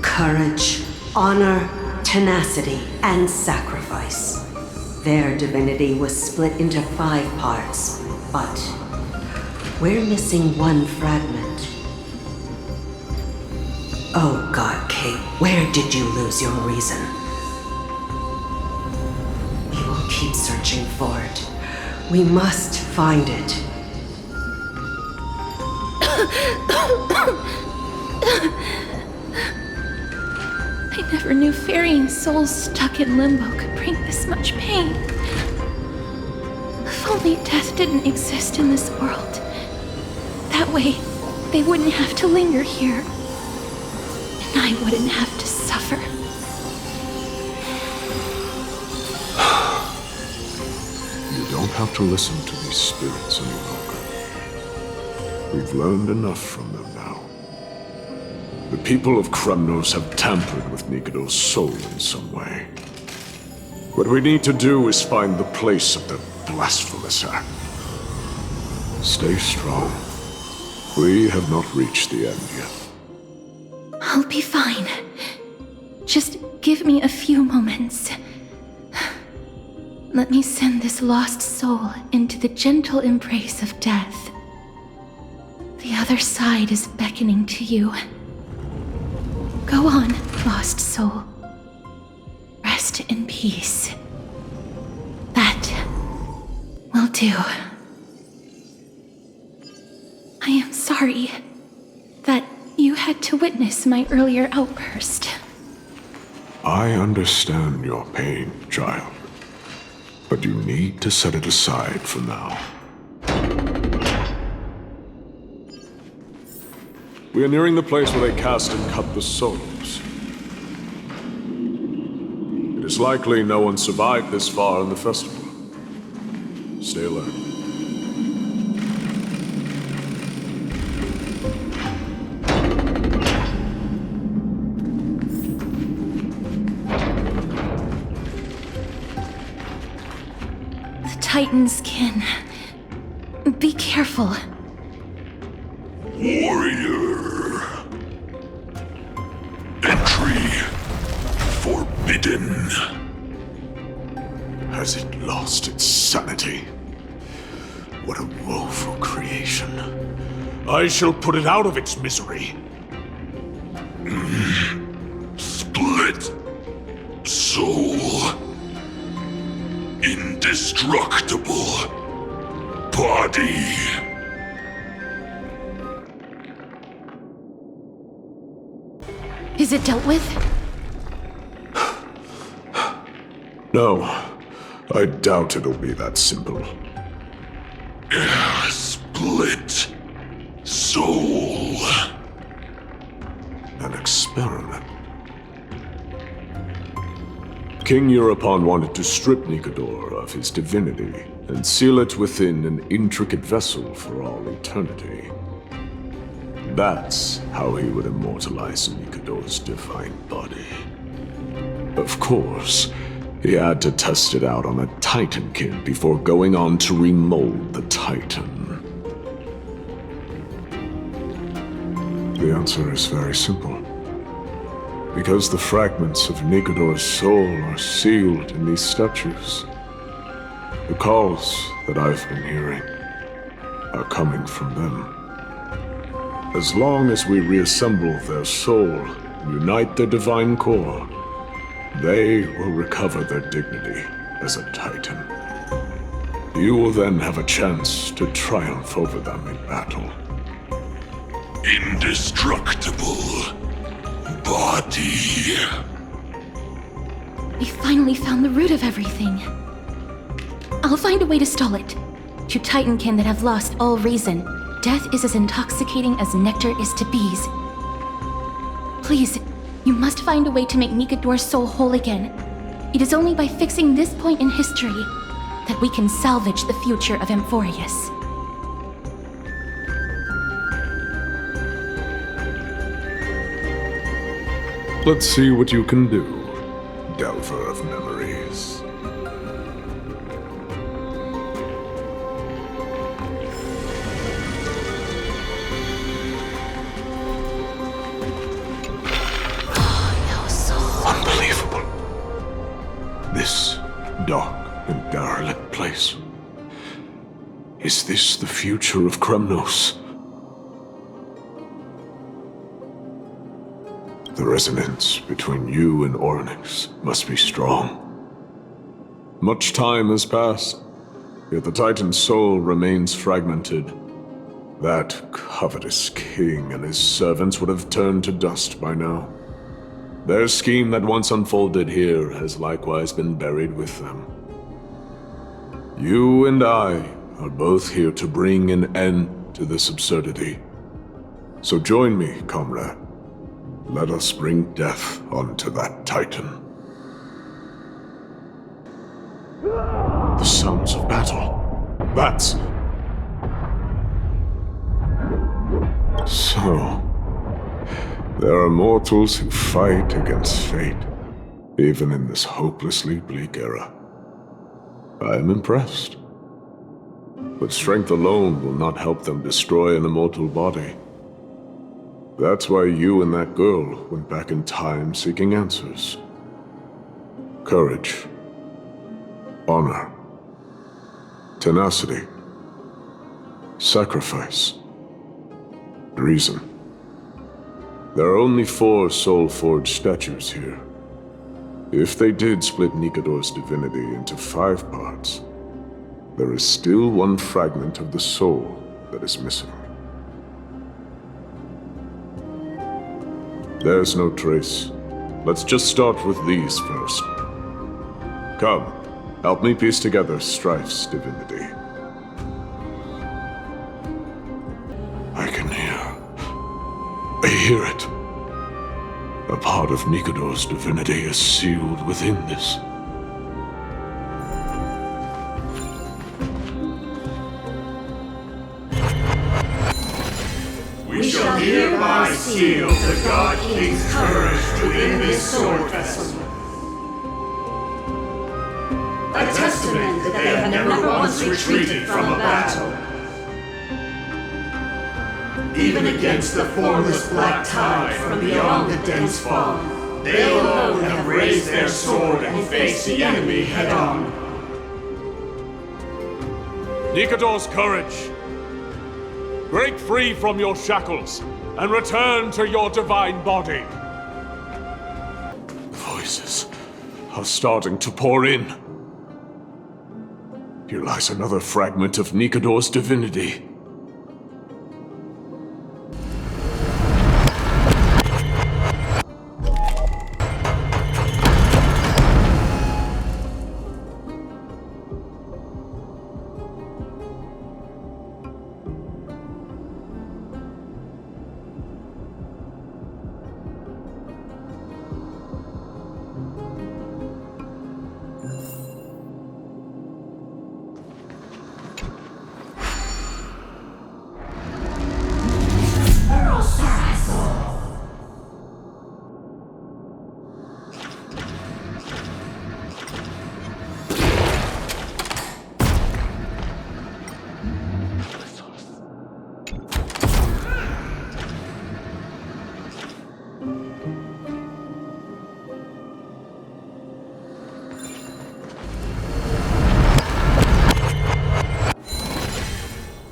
Courage, honor, tenacity, and sacrifice. Their divinity was split into 5 parts, but we're missing one fragment. Oh God, Kate, where did you lose your reason? We will keep searching for it. We must find it. I never knew ferrying souls stuck in limbo could bring this much pain. If only death didn't exist in this world. That way, they wouldn't have to linger here. And I wouldn't have to suffer. You don't have to listen to these spirits any longer. We've learned enough from them now. The people of Kremnos have tampered with Nikador's soul in some way. What we need to do is find the place of their blasphemous act. Stay strong. We have not reached the end yet. I'll be fine. Just give me a few moments. Let me send this lost soul into the gentle embrace of death. The other side is beckoning to you. Go on, lost soul. Rest in peace. That will do. I am sorry that you had to witness my earlier outburst. I understand your pain, child. But you need to set it aside for now. We are nearing the place where they cast and cut the souls. It is likely no one survived this far in the festival. Stay alert. The Titan's kin. Be careful. Warrior. Entry forbidden. Has it lost its sanity? What a woeful creation. I shall put it out of its misery. Split. Soul. Indestructible. Body. Is it dealt with? No, I doubt it'll be that simple. Split soul. An experiment. King Europon wanted to strip Nikodor of his divinity and seal it within an intricate vessel for all eternity. That's how he would immortalize Nikodor's divine body. Of course, he had to test it out on a Titan kid before going on to remold the Titan. The answer is very simple. Because the fragments of Nikodor's soul are sealed in these statues. The calls that I've been hearing are coming from them. As long as we reassemble their soul and unite their divine core, they will recover their dignity as a Titan. You will then have a chance to triumph over them in battle. Indestructible body. We finally found the root of everything. I'll find a way to stall it. To Titankin that have lost all reason, death is as intoxicating as nectar is to bees. Please, you must find a way to make Nikodor's soul whole again. It is only by fixing this point in history that we can salvage the future of Amphorius. Let's see what you can do, Delver of Memories. Unbelievable. This dark and derelict place. Is this the future of Kremnos? The resonance between you and Ornyx must be strong. Much time has passed, yet the Titan's soul remains fragmented. That covetous king and his servants would have turned to dust by now. Their scheme that once unfolded here has likewise been buried with them. You and I are both here to bring an end to this absurdity. So join me, comrade. Let us bring death onto that Titan. The sounds of battle. That's... So... there are mortals who fight against fate, even in this hopelessly bleak era. I am impressed. But strength alone will not help them destroy an immortal body. That's why you and that girl went back in time seeking answers. Courage. Honor. Tenacity. Sacrifice. Reason. There are only 4 soul-forged statues here. If they did split Nikodor's divinity into 5 parts, there is still one fragment of the soul that is missing. There's no trace. Let's just start with these first. Come, help me piece together Strife's divinity. I can hear it. A part of Nikodor's divinity is sealed within this. We shall hereby seal the God King's courage within this sword vessel. A testament that they have never once retreated from a battle. Even against the formless black tide from beyond the dense fog, they alone have raised their sword and faced the enemy head-on. Nikodor's courage! Break free from your shackles and return to your divine body. Voices are starting to pour in. Here lies another fragment of Nikodor's divinity.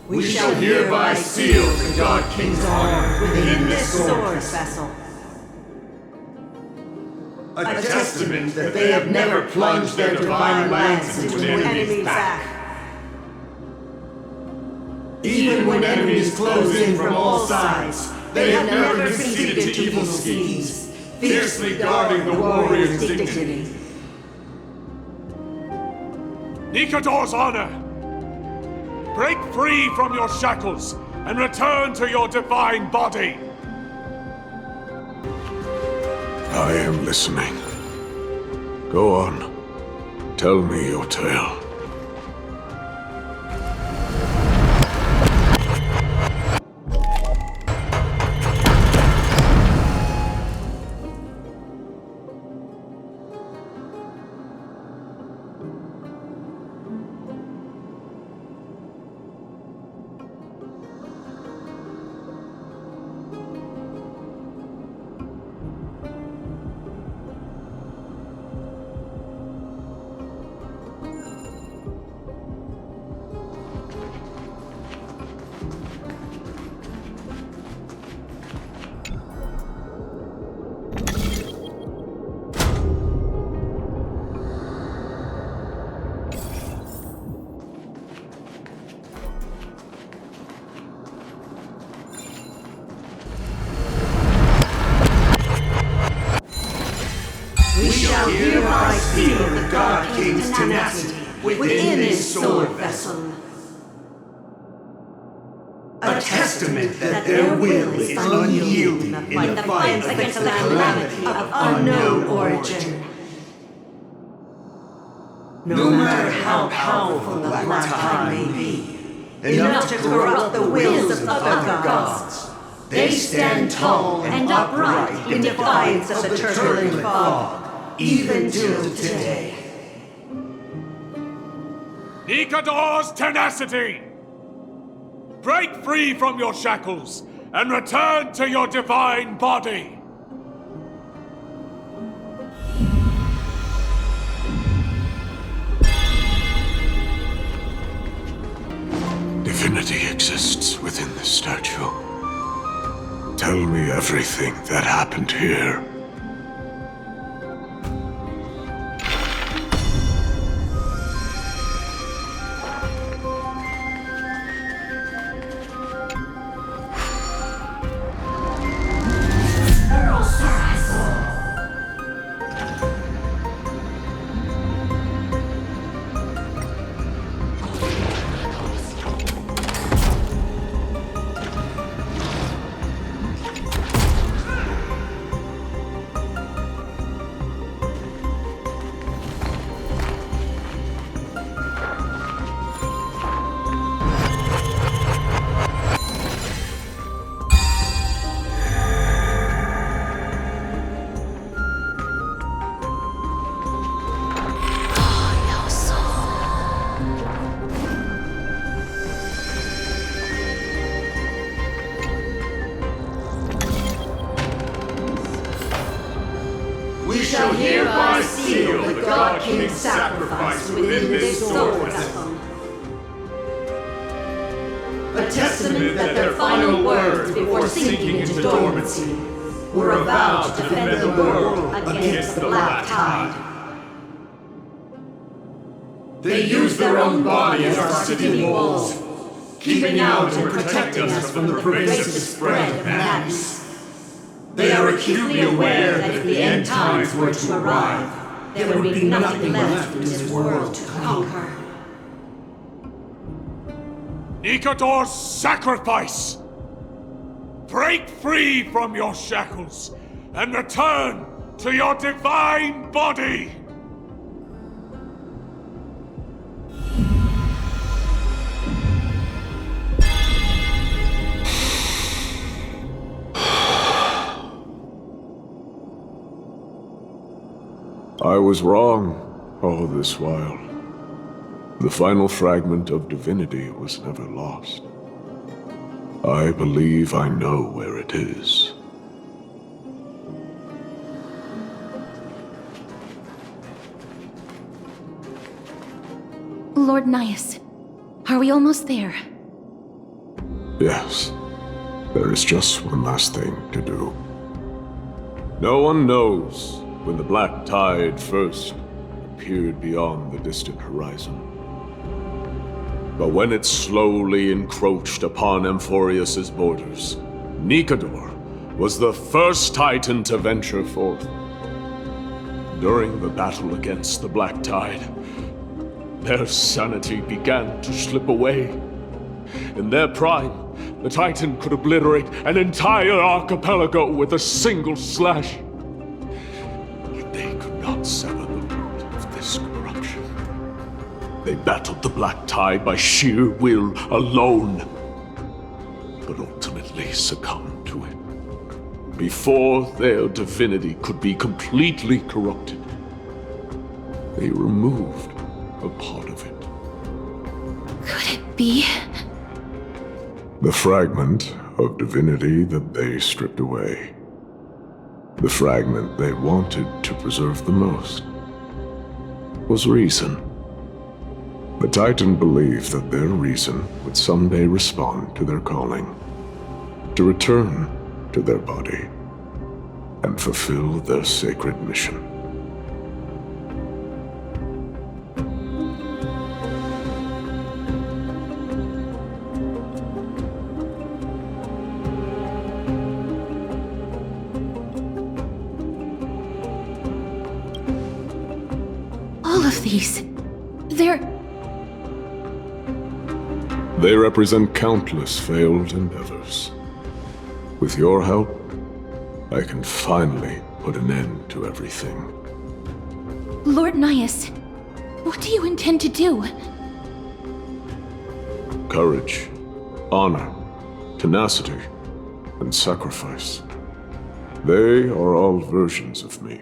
We shall hereby seal the God King's honor within this sword vessel. A testament that they have never plunged their divine lance into an enemy's back. Even when enemies close in from all sides, they have never conceded to evil schemes, fiercely guarding the warrior's dignity. Nikador's honor! Break free from your shackles and return to your divine body! I am listening. Go on. Tell me your tale. Hereby seal the God King's tenacity within this sword vessel. A testament that their will is unyielding in the fight against the calamity of unknown origin. No matter how powerful the Black Tide may be, enough to corrupt the wills of other gods, they stand tall and upright in defiance of the turbulent fog. Even till today. Nikador's tenacity! Break free from your shackles and return to your divine body! Divinity exists within this statue. Tell me everything that happened here. We shall hereby seal the God King's sacrifice within this sword vessel. A testament that their final words before sinking into dormancy were a vow to defend the world against the Black Tide. They used their own body as our city walls, keeping out and protecting us from the pervasive spread of madness. They are acutely aware that if the end times were to arrive, there would be nothing left in this world to conquer. Nikador's sacrifice! Break free from your shackles and return to your divine body! I was wrong all this while. The final fragment of divinity was never lost. I believe I know where it is. Lord Nias, are we almost there? Yes, there is just one last thing to do. No one knows when the black tide first appeared beyond the distant horizon. But when it slowly encroached upon Amphorius' borders, Nikador was the first Titan to venture forth. During the battle against the black tide, their sanity began to slip away. In their prime, the Titan could obliterate an entire archipelago with a single slash. Yet they could not sever the root of this corruption. They battled the black tide by sheer will alone, but ultimately succumbed to it before their divinity could be completely corrupted. They removed a part of it. Could it be? The fragment of divinity that they stripped away. The fragment they wanted to preserve the most was reason. The Titan believed that their reason would someday respond to their calling, to return to their body, and fulfill their sacred mission. All of these, They represent countless failed endeavors. With your help, I can finally put an end to everything. Lord Nias, what do you intend to do? Courage, honor, tenacity, and sacrifice. They are all versions of me.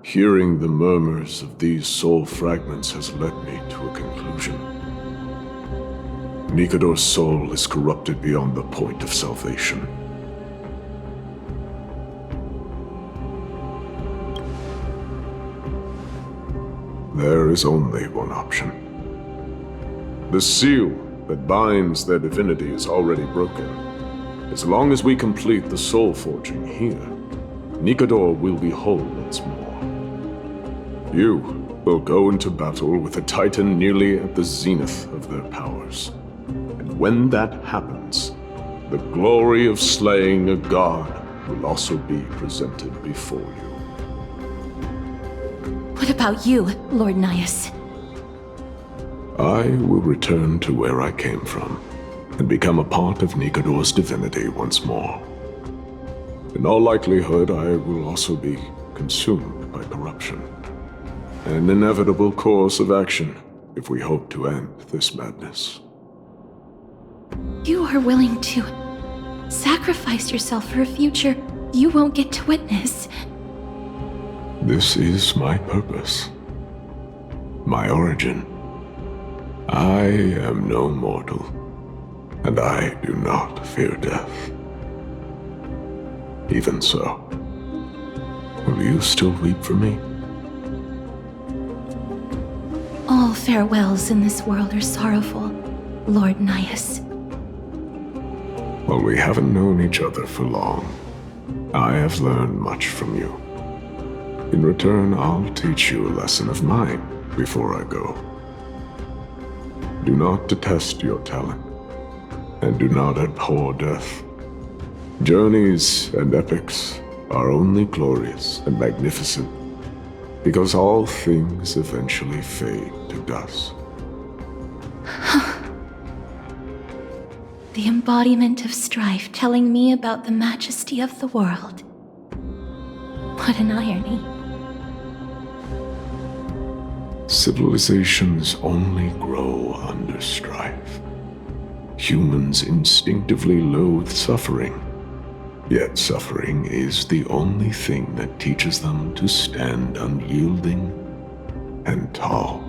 Hearing the murmurs of these soul fragments has led me to a conclusion. Nikador's soul is corrupted beyond the point of salvation. There is only one option. The seal that binds their divinity is already broken. As long as we complete the soul forging here, Nikador will be whole once more. You will go into battle with a Titan nearly at the zenith of their powers. And when that happens, the glory of slaying a god will also be presented before you. What about you, Lord Nias? I will return to where I came from, and become a part of Nikador's divinity once more. In all likelihood, I will also be consumed by corruption. An inevitable course of action if we hope to end this madness. You are willing to sacrifice yourself for a future you won't get to witness. This is my purpose. My origin. I am no mortal, and I do not fear death. Even so, will you still weep for me? All farewells in this world are sorrowful, Lord Nias. Well, we haven't known each other for long. I have learned much from you. In return, I'll teach you a lesson of mine before I go. Do not detest your talent, and do not abhor death. Journeys and epics are only glorious and magnificent because all things eventually fade to dust. The embodiment of strife telling me about the majesty of the world. What an irony. Civilizations only grow under strife. Humans instinctively loathe suffering. Yet suffering is the only thing that teaches them to stand unyielding and tall.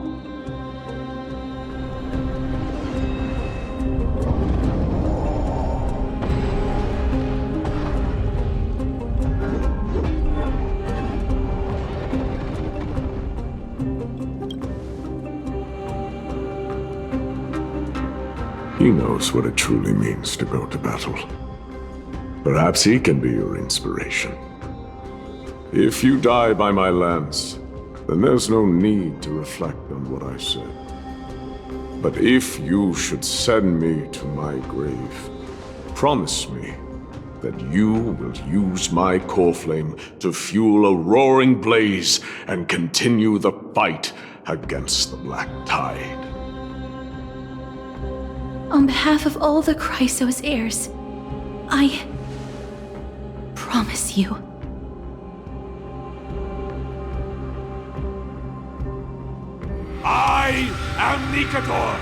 He knows what it truly means to go to battle. Perhaps he can be your inspiration. If you die by my lance, then there's no need to reflect on what I said. But if you should send me to my grave, promise me that you will use my core flame to fuel a roaring blaze and continue the fight against the Black Tide. On behalf of all the Chrysos heirs, I promise you. I am Nikador,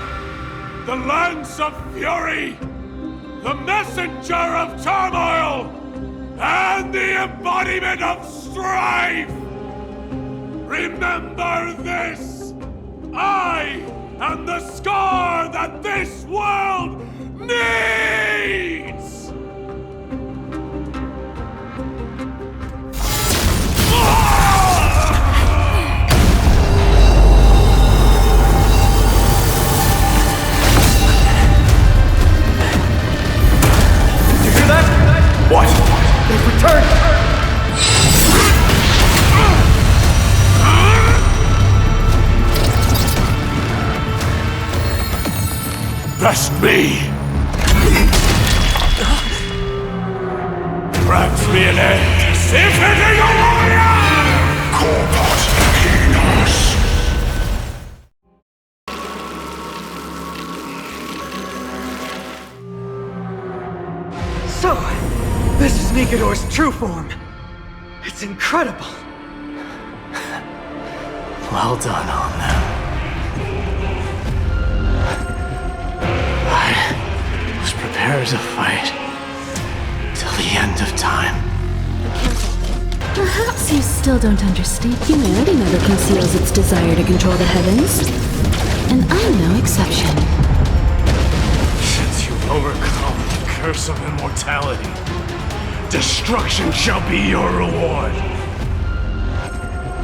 the Lance of Fury, the messenger of turmoil, and the embodiment of strife! Remember this! I am the scar that this world needs! What? They've returned! Best me! Grant me an end! If hitting a warrior! Corpus Enos! So, this is Nikador's true form. It's incredible. Well done on them. I was prepared to fight till the end of time. Perhaps you still don't understand. Humanity never conceals its desire to control the heavens. And I'm no exception. Since you've overcome the curse of immortality, destruction shall be your reward.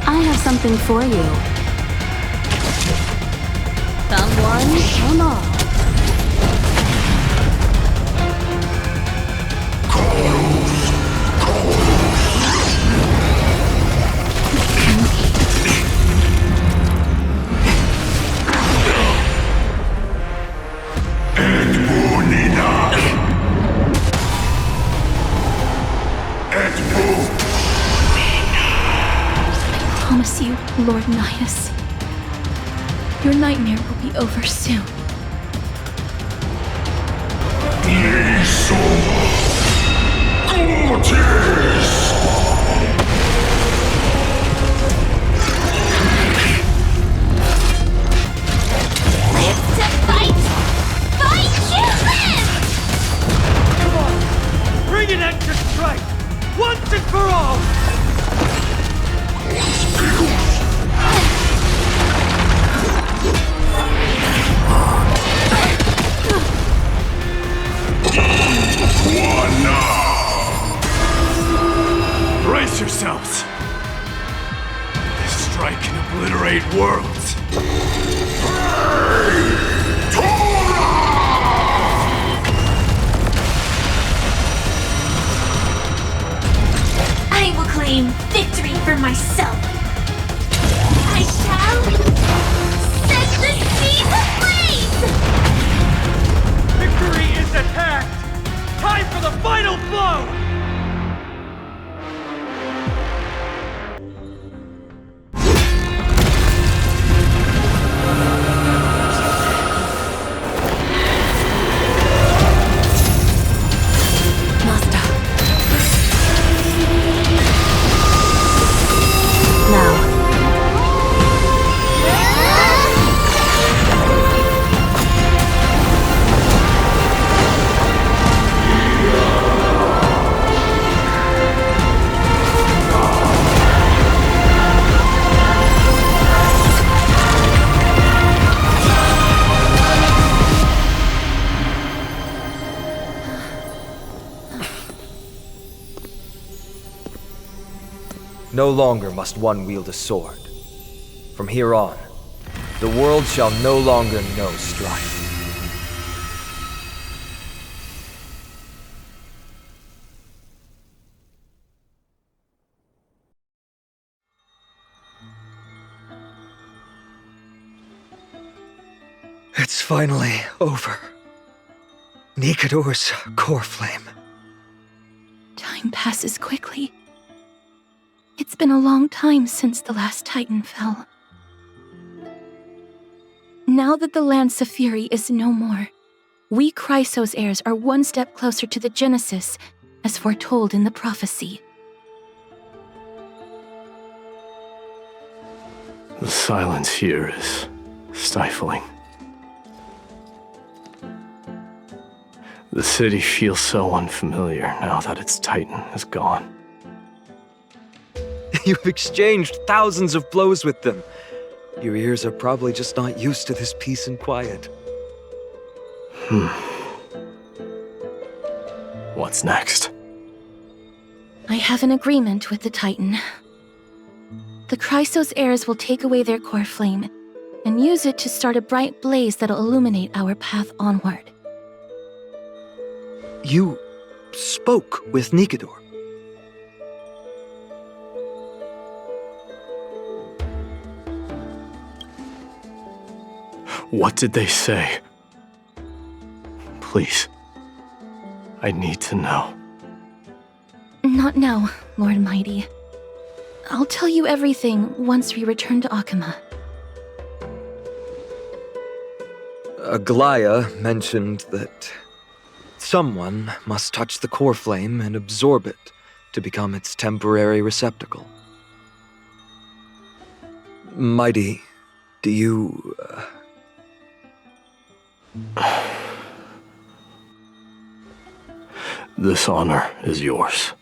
I have something for you. Come one, come all. I promise you, Lord Nihus, your nightmare will be over soon. Live to fight! Fight to live! Come on! Bring an extra strike! Once and for all! Brace yourselves! This strike can obliterate worlds! I will claim victory for myself! I shall set the seas ablaze! Victory is at hand! Time for the final blow! No longer must one wield a sword. From here on, the world shall no longer know strife. It's finally over. Nikador's core flame. Time passes quickly. It's been a long time since the last Titan fell. Now that the Lance of Fury is no more, we Chrysos heirs are one step closer to the Genesis, as foretold in the prophecy. The silence here is stifling. The city feels so unfamiliar now that its Titan is gone. You've exchanged thousands of blows with them. Your ears are probably just not used to this peace and quiet. What's next? I have an agreement with the Titan. The Chrysos heirs will take away their core flame and use it to start a bright blaze that'll illuminate our path onward. You spoke with Nikador. What did they say? Please. I need to know. Not now, Lord Mighty. I'll tell you everything once we return to Akama. Glava mentioned that someone must touch the core flame and absorb it to become its temporary receptacle. Mighty, do you... This honor is yours.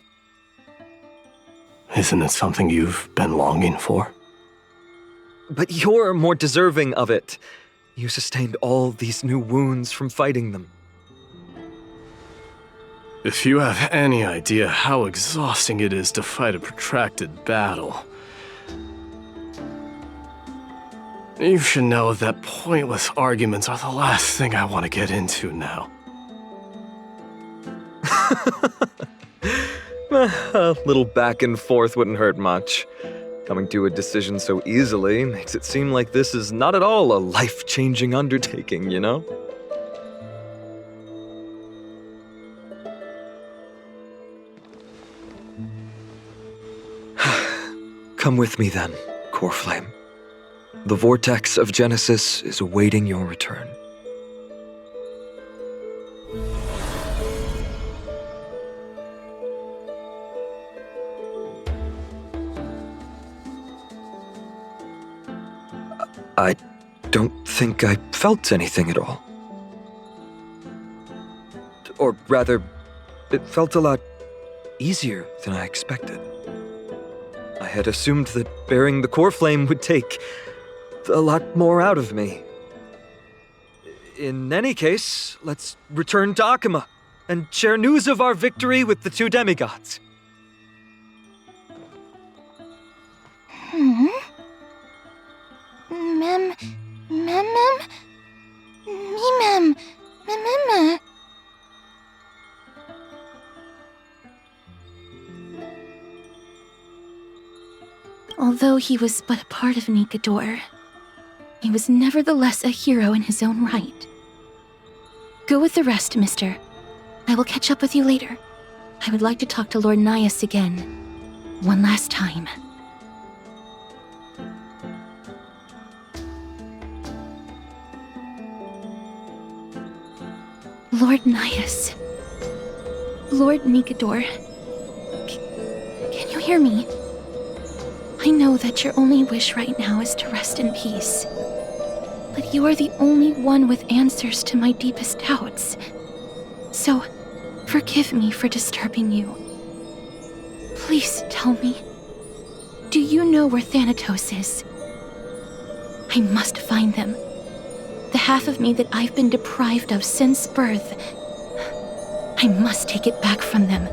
Isn't it something you've been longing for? But you're more deserving of it. You sustained all these new wounds from fighting them. If you have any idea how exhausting it is to fight a protracted battle, you should know that pointless arguments are the last thing I want to get into now. A little back and forth wouldn't hurt much. Coming to a decision so easily makes it seem like this is not at all a life-changing undertaking, you know? Come with me then, Core Flame. The vortex of Genesis is awaiting your return. I don't think I felt anything at all. Or rather, it felt a lot easier than I expected. I had assumed that bearing the core flame would take a lot more out of me. In any case, let's return to Akama and share news of our victory with the two demigods. Although he was but a part of Nikador, he was nevertheless a hero in his own right. Go with the rest, mister. I will catch up with you later. I would like to talk to Lord Nias again. One last time. Lord Nias. Lord Nikador. Can you hear me? I know that your only wish right now is to rest in peace. But you are the only one with answers to my deepest doubts. So, forgive me for disturbing you. Please tell me, do you know where Thanatos is? I must find them. The half of me that I've been deprived of since birth. I must take it back from them.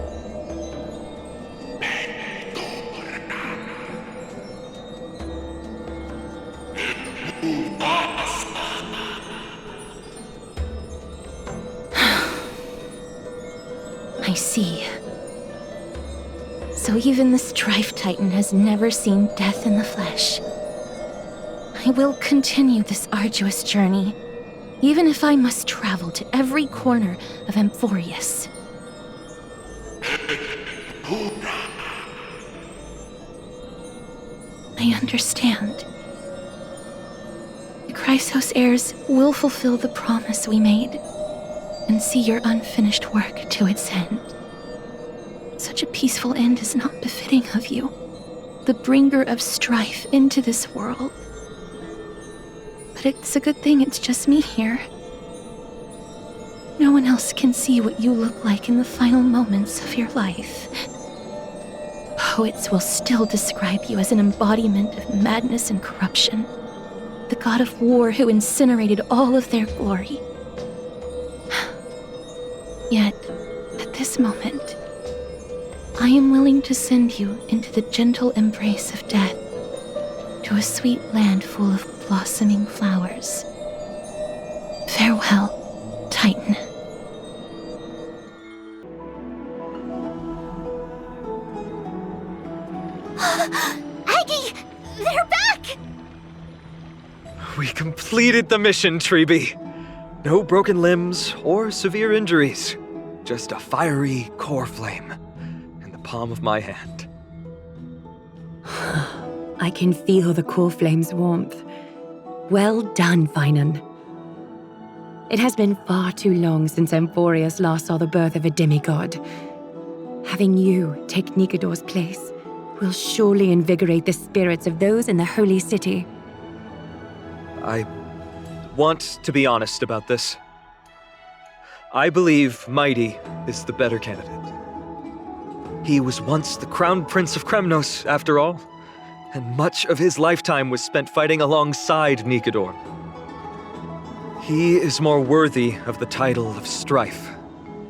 I see. So even the Strife Titan has never seen death in the flesh. I will continue this arduous journey, even if I must travel to every corner of Amphorius. I understand. The Chrysos heirs will fulfill the promise we made and see your unfinished work to its end. Such a peaceful end is not befitting of you, the bringer of strife into this world. But it's a good thing it's just me here. No one else can see what you look like in the final moments of your life. Poets will still describe you as an embodiment of madness and corruption, the god of war who incinerated all of their glory. Yet, at this moment, I am willing to send you into the gentle embrace of death, to a sweet land full of blossoming flowers. Farewell, Titan. Aggie! They're back! We completed the mission, Treeby. No broken limbs or severe injuries. Just a fiery core flame in the palm of my hand. I can feel the core flame's warmth. Well done, Finan. It has been far too long since Amphorius last saw the birth of a demigod. Having you take Nikador's place will surely invigorate the spirits of those in the holy city. I want to be honest about this. I believe Mighty is the better candidate. He was once the crown prince of Kremnos, after all, and much of his lifetime was spent fighting alongside Nikador. He is more worthy of the title of Strife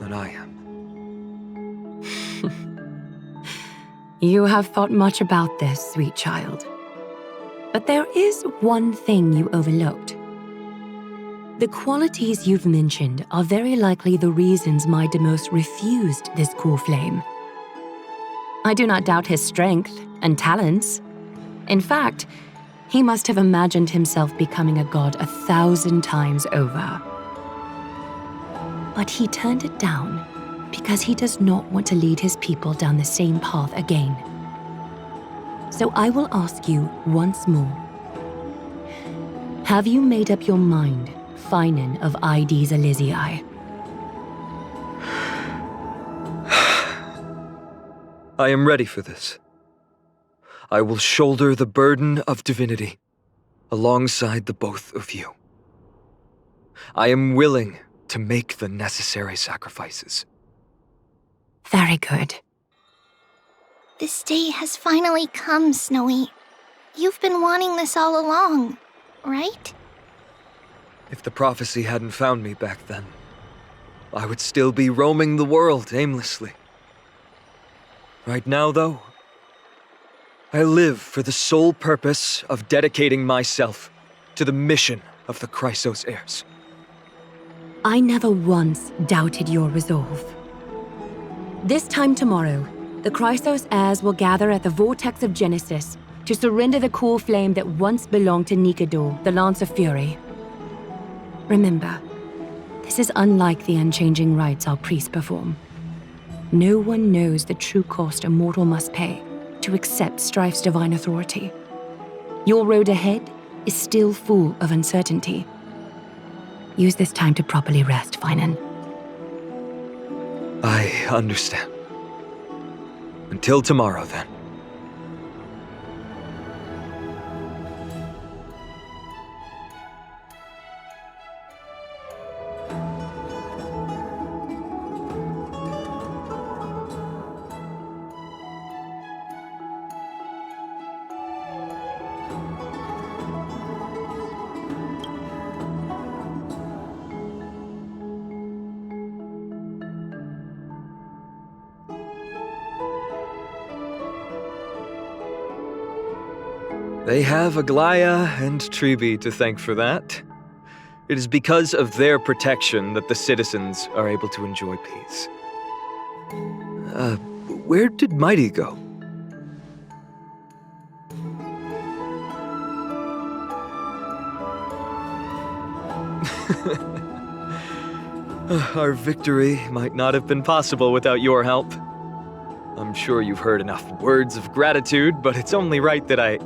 than I am. You have thought much about this, sweet child. But there is one thing you overlooked. The qualities you've mentioned are very likely the reasons my Demos refused this core flame. I do not doubt his strength and talents. In fact, he must have imagined himself becoming a god 1,000 times over. But he turned it down because he does not want to lead his people down the same path again. So I will ask you once more. Have you made up your mind, Finan of Ides Elysiae? I am ready for this. I will shoulder the burden of divinity alongside the both of you. I am willing to make the necessary sacrifices. Very good. This day has finally come, Snowy. You've been wanting this all along, right? If the prophecy hadn't found me back then, I would still be roaming the world aimlessly. Right now, though, I live for the sole purpose of dedicating myself to the mission of the Chrysos heirs. I never once doubted your resolve. This time tomorrow, the Chrysos heirs will gather at the Vortex of Genesis to surrender the core flame that once belonged to Nikador, the Lance of Fury. Remember, this is unlike the unchanging rites our priests perform. No one knows the true cost a mortal must pay to accept Strife's divine authority. Your road ahead is still full of uncertainty. Use this time to properly rest, Finan. I understand. Until tomorrow, then. They have Aglaya and Treeby to thank for that. It is because of their protection that the citizens are able to enjoy peace. Where did Mighty go? Our victory might not have been possible without your help. I'm sure you've heard enough words of gratitude, but it's only right that I...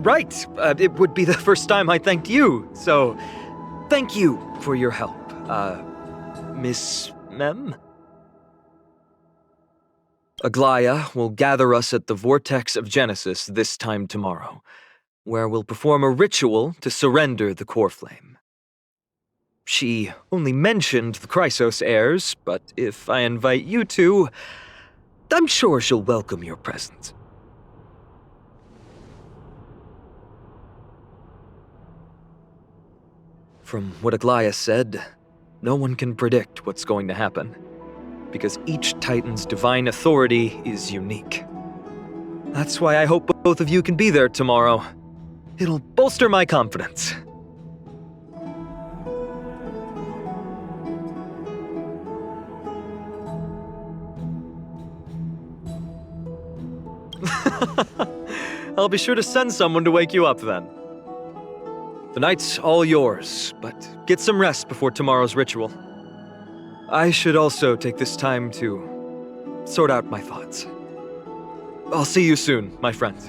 Right! It would be the first time I thanked you, so... Thank you for your help, Miss Mem? Aglaya will gather us at the Vortex of Genesis this time tomorrow, where we'll perform a ritual to surrender the core flame. She only mentioned the Chrysos heirs, but if I invite you to, I'm sure she'll welcome your presence. From what Aglaya said, no one can predict what's going to happen, because each Titan's divine authority is unique. That's why I hope both of you can be there tomorrow. It'll bolster my confidence. I'll be sure to send someone to wake you up then. The night's all yours, but get some rest before tomorrow's ritual. I should also take this time to sort out my thoughts. I'll see you soon, my friend.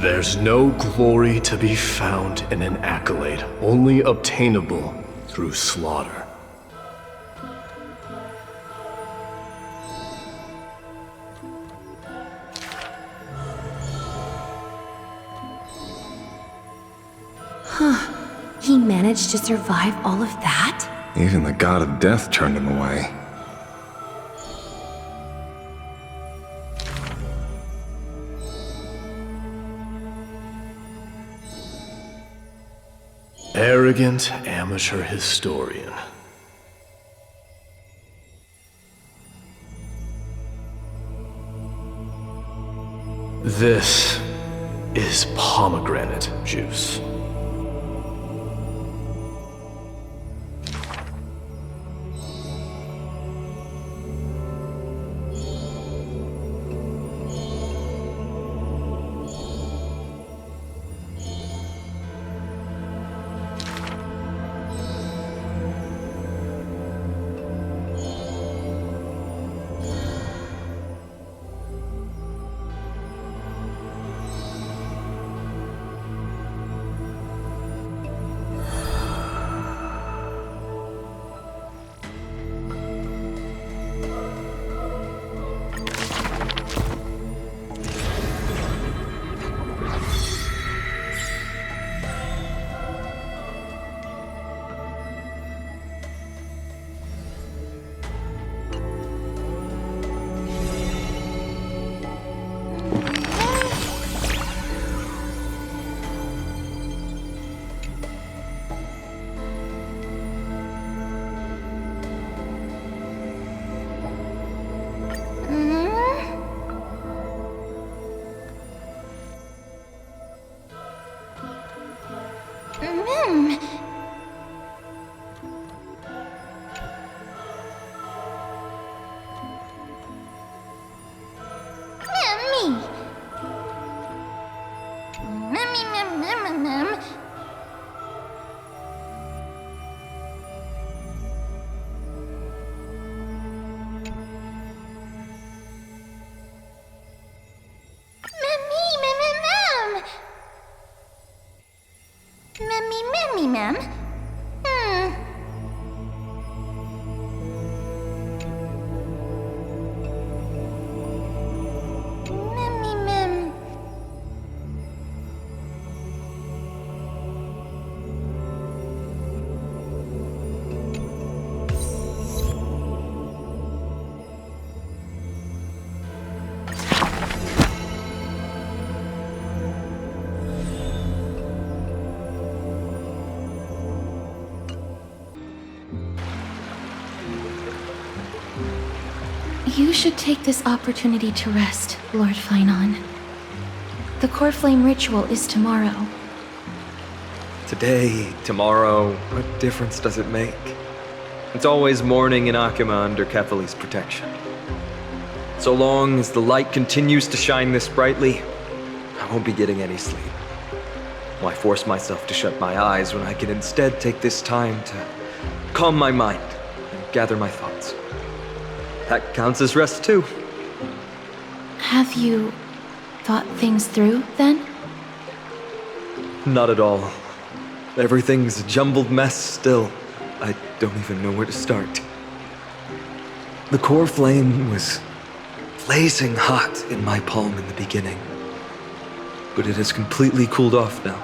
There's no glory to be found in an accolade, only obtainable through slaughter. Huh. He managed to survive all of that? Even the god of death turned him away. Arrogant amateur historian. This is pomegranate juice. You should take this opportunity to rest, Lord Finon. The core flame ritual is tomorrow. Today, tomorrow, what difference does it make? It's always morning in Akima under Kethely's protection. So long as the light continues to shine this brightly, I won't be getting any sleep. Why force myself to shut my eyes when I can instead take this time to calm my mind and gather my thoughts? That counts as rest too. Have you thought things through, then? Not at all. Everything's a jumbled mess still. I don't even know where to start. The core flame was blazing hot in my palm in the beginning, but it has completely cooled off now.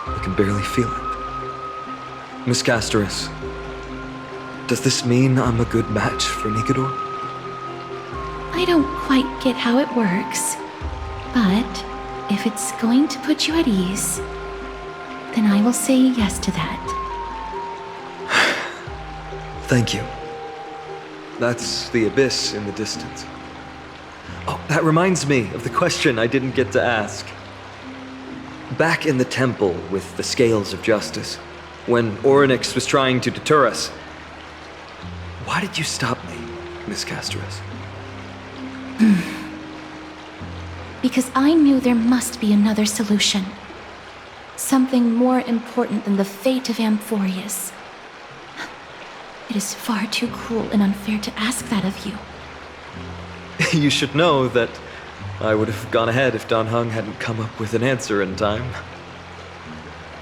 I can barely feel it. Miss Casterus, does this mean I'm a good match for Nikador? I don't quite get how it works, but if it's going to put you at ease, then I will say yes to that. Thank you. That's the abyss in the distance. Oh, that reminds me of the question I didn't get to ask. Back in the temple with the scales of justice, when Orynyx was trying to deter us, why did you stop me, Miss Casterus? Because I knew there must be another solution. Something more important than the fate of Amphorius. It is far too cruel and unfair to ask that of you. You should know that I would have gone ahead if Dan Heng hadn't come up with an answer in time.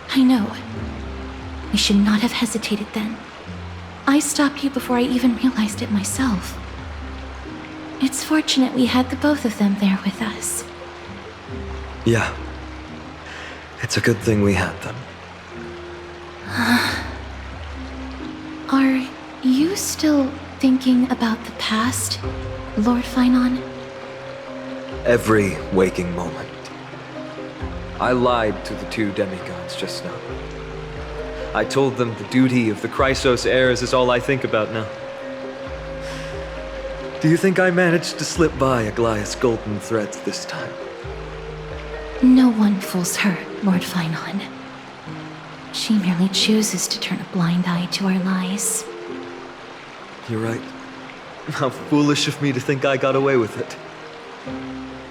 I know. We should not have hesitated then. I stopped you before I even realized it myself. It's fortunate we had the both of them there with us. Yeah. It's a good thing we had them. Are you still thinking about the past, Lord Finon? Every waking moment. I lied to the two demigods just now. I told them the duty of the Chrysos heirs is all I think about now. Do you think I managed to slip by Aglaya's golden threads this time? No one fools her, Lord Finon. She merely chooses to turn a blind eye to our lies. You're right. How foolish of me to think I got away with it.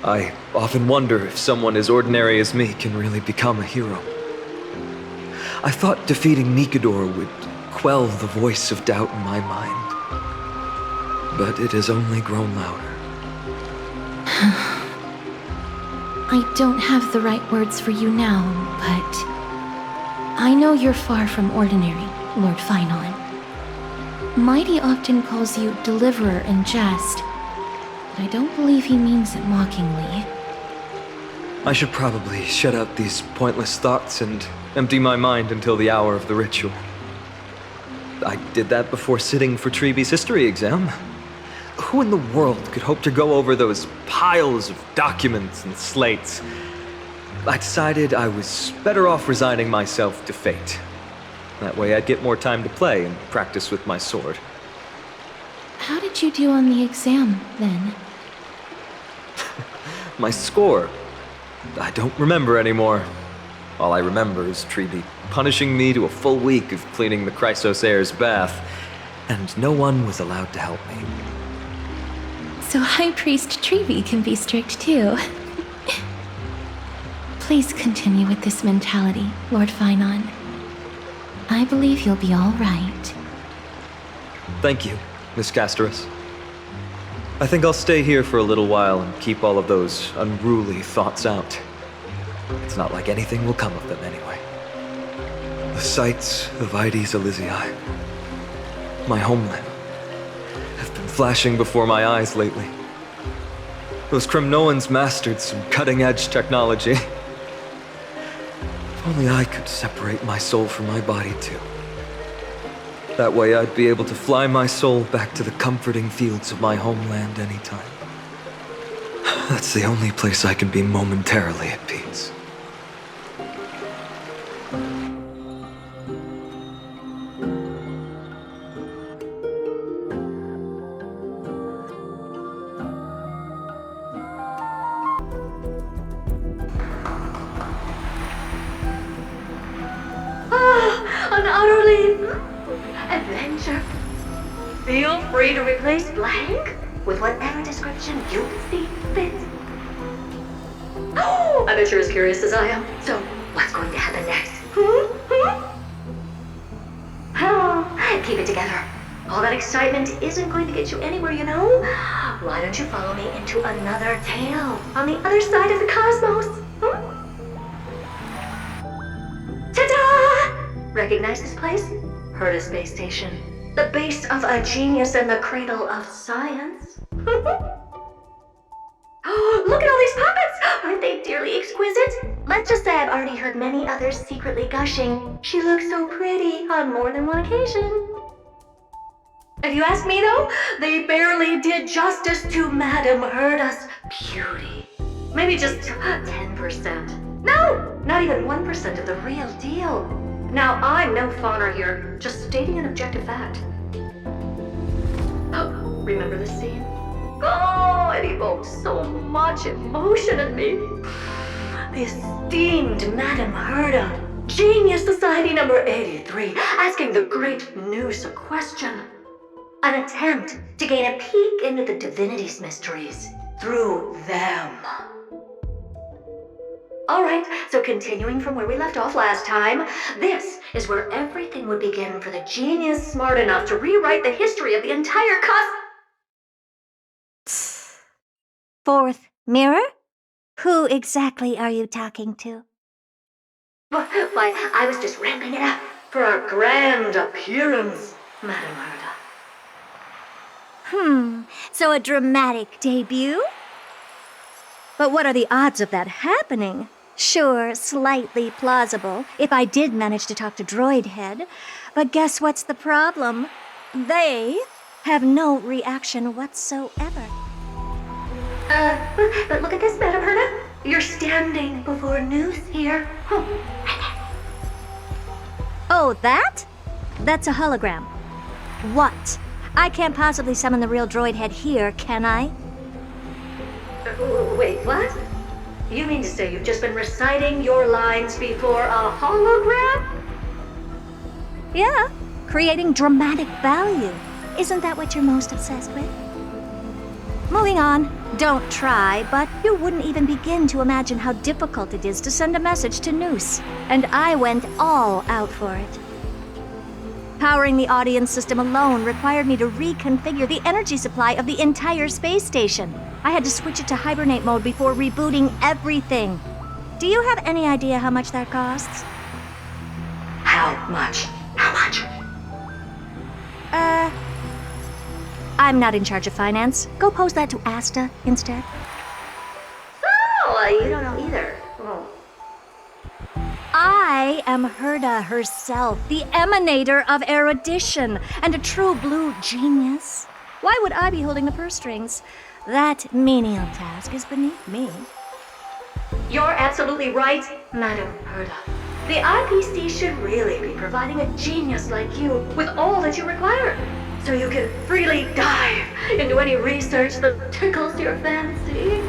I often wonder if someone as ordinary as me can really become a hero. I thought defeating Nikador would quell the voice of doubt in my mind. But it has only grown louder. I don't have the right words for you now, but I know you're far from ordinary, Lord Finon. Mighty often calls you Deliverer in jest, but I don't believe he means it mockingly. I should probably shut out these pointless thoughts and empty my mind until the hour of the ritual. I did that before sitting for Treeby's history exam. Who in the world could hope to go over those piles of documents and slates? I decided I was better off resigning myself to fate. That way I'd get more time to play and practice with my sword. How did you do on the exam, then? My score? I don't remember anymore. All I remember is Treeby punishing me to a full week of cleaning the Chrysos heir's bath, and no one was allowed to help me. So High Priest Treeby can be strict too. Please continue with this mentality, Lord Finon. I believe you'll be all right. Thank you, Miss Casterus. I think I'll stay here for a little while and keep all of those unruly thoughts out. It's not like anything will come of them anyway. The sights of Ides Elysiae, my homeland, have been flashing before my eyes lately. Those Kremnoans mastered some cutting-edge technology. If only I could separate my soul from my body too. That way I'd be able to fly my soul back to the comforting fields of my homeland anytime. That's the only place I can be momentarily at peace. an utterly adventure. Feel free to replace blank with whatever description you see fit. Oh, I bet you're as curious as I am. So, what's going to happen next? Oh, keep it together. All that excitement isn't going to get you anywhere, you know? Why don't you follow me into another tale on the other side of the cosmos? Ta-da! Recognize this place? Herta Space Station. The base of a genius and the cradle of science. Oh, look at all these puppets! Aren't they dearly exquisite? Let's just say I've already heard many others secretly gushing. She looks so pretty on more than one occasion. If you ask me though, they barely did justice to Madame Herta's beauty. Maybe just 10%. No, not even 1% of the real deal. Now, I'm no fawner here, just stating an objective fact. Oh, remember this scene? Oh, it evoked so much emotion in me. The esteemed Madame Herta, Genius Society number 83, asking the great Noose a question. An attempt to gain a peek into the divinity's mysteries through them. Alright, so continuing from where we left off last time, this is where everything would begin for the genius smart enough to rewrite the history of the entire Fourth mirror? Who exactly are you talking to? Why, I was just ramping it up for our grand appearance, Madame Herta. So a dramatic debut? But what are the odds of that happening? Sure, slightly plausible, if I did manage to talk to Droid Head. But guess what's the problem? They have no reaction whatsoever. But look at this, Madame Herta. You're standing before Noose here. Oh, that? That's a hologram. What? I can't possibly summon the real Droid Head here, can I? Wait, what? You mean to say you've just been reciting your lines before a hologram? Yeah, creating dramatic value. Isn't that what you're most obsessed with? Moving on. Don't try, but you wouldn't even begin to imagine how difficult it is to send a message to Noose. And I went all out for it. Powering the audience system alone required me to reconfigure the energy supply of the entire space station. I had to switch it to hibernate mode before rebooting everything. Do you have any idea how much that costs? How much? How much? I'm not in charge of finance. Go pose that to Asta instead. Oh, you don't know either. Oh. I am Herta herself, the emanator of erudition, and a true blue genius. Why would I be holding the purse strings? That menial task is beneath me. You're absolutely right, Madame Herta. The IPC should really be providing a genius like you with all that you require, so you can freely dive into any research that tickles your fancy.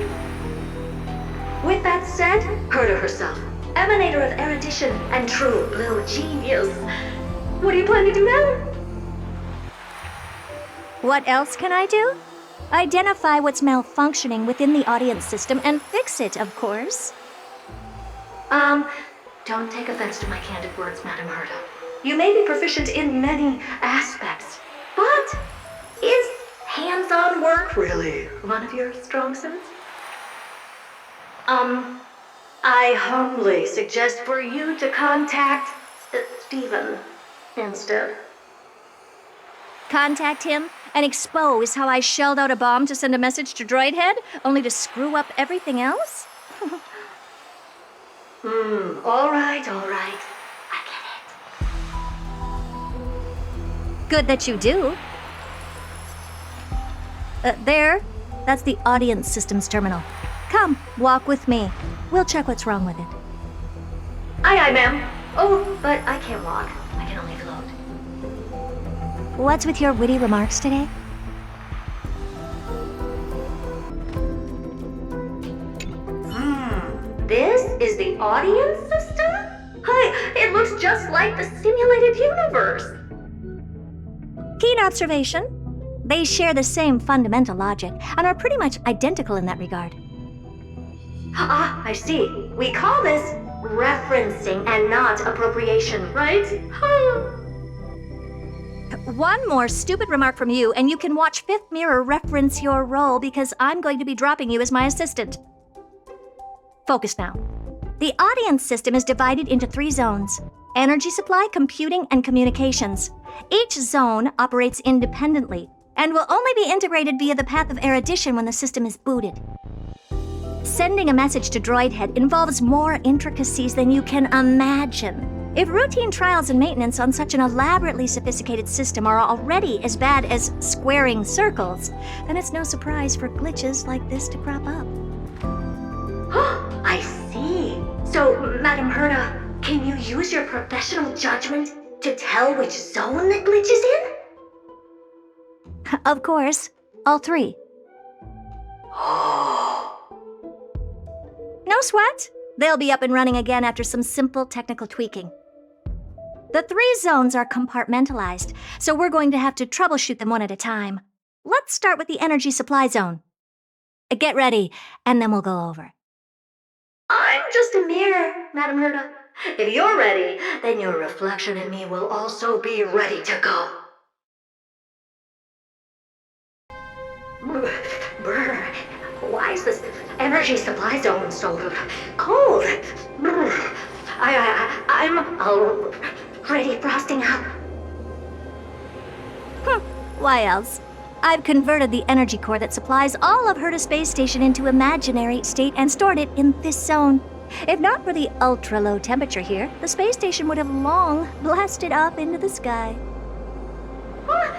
With that said, Herta herself, emanator of erudition and true blue genius. What do you plan to do now? What else can I do? Identify what's malfunctioning within the audience system and fix it, of course. Don't take offense to my candid words, Madame Herta. You may be proficient in many aspects, but is hands-on work really one of your strong suits? I humbly suggest for you to contact Stephen instead. Contact him and expose how I shelled out a bomb to send a message to Droid Head, only to screw up everything else? All right. I get it. Good that you do. There. That's the audience systems terminal. Come, walk with me. We'll check what's wrong with it. Aye, ma'am. Oh, but I can't walk. I can only float. What's with your witty remarks today? This is the audience system? Hi, it looks just like the simulated universe. Keen observation. They share the same fundamental logic and are pretty much identical in that regard. Ah, I see. We call this referencing and not appropriation, right? One more stupid remark from you, and you can watch Fifth Mirror reference your role because I'm going to be dropping you as my assistant. Focus now. The audience system is divided into 3 zones: energy supply, computing, and communications. Each zone operates independently and will only be integrated via the path of erudition when the system is booted. Sending a message to Droid Head involves more intricacies than you can imagine. If routine trials and maintenance on such an elaborately sophisticated system are already as bad as squaring circles, then it's no surprise for glitches like this to crop up. I see. So, Madam Herda, can you use your professional judgment to tell which zone the glitch is in? Of course, all 3. No sweat. They'll be up and running again after some simple technical tweaking. The 3 zones are compartmentalized, so we're going to have to troubleshoot them one at a time. Let's start with the energy supply zone. Get ready, and then we'll go over. I'm just a mirror, Madam Herda. If you're ready, then your reflection in me will also be ready to go. Brr, why is this energy supply zone so cold? I'm already frosting up. Why else? I've converted the energy core that supplies all of Herda Space Station into imaginary state and stored it in this zone. If not for the ultra-low temperature here, the space station would have long blasted up into the sky. But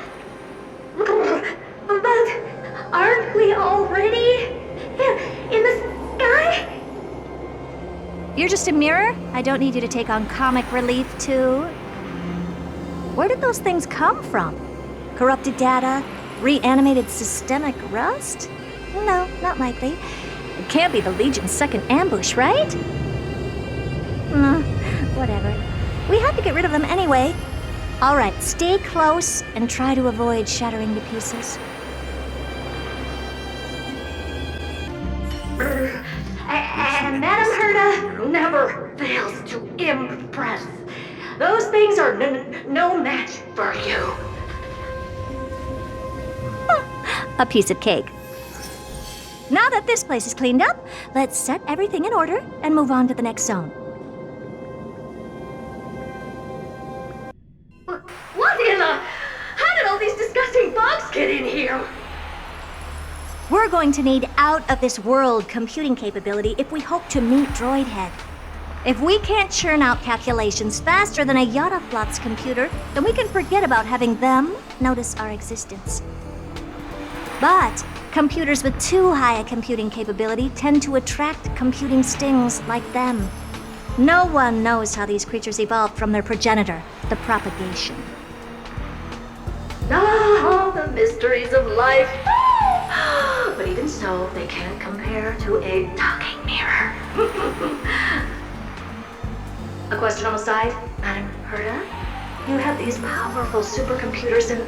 aren't we already in the sky? You're just a mirror? I don't need you to take on comic relief, too. Where did those things come from? Corrupted data? Reanimated systemic rust? No, not likely. It can't be the Legion's second ambush, right? Whatever. We have to get rid of them anyway. All right, stay close and try to avoid shattering to pieces. And Madam Herda never fails to impress. Those things are no match for you. A piece of cake. Now that this place is cleaned up, let's set everything in order and move on to the next zone. What in the... How did all these disgusting bugs get in here? We're going to need out-of-this-world computing capability if we hope to meet Droid Head. If we can't churn out calculations faster than a Yottaflop's computer, then we can forget about having them notice our existence. But computers with too high a computing capability tend to attract computing stings like them. No one knows how these creatures evolved from their progenitor, the propagation. Ah, the mysteries of life. But even so, they can't compare to a talking mirror. A question on the side, Madam Herda? You have these powerful supercomputers and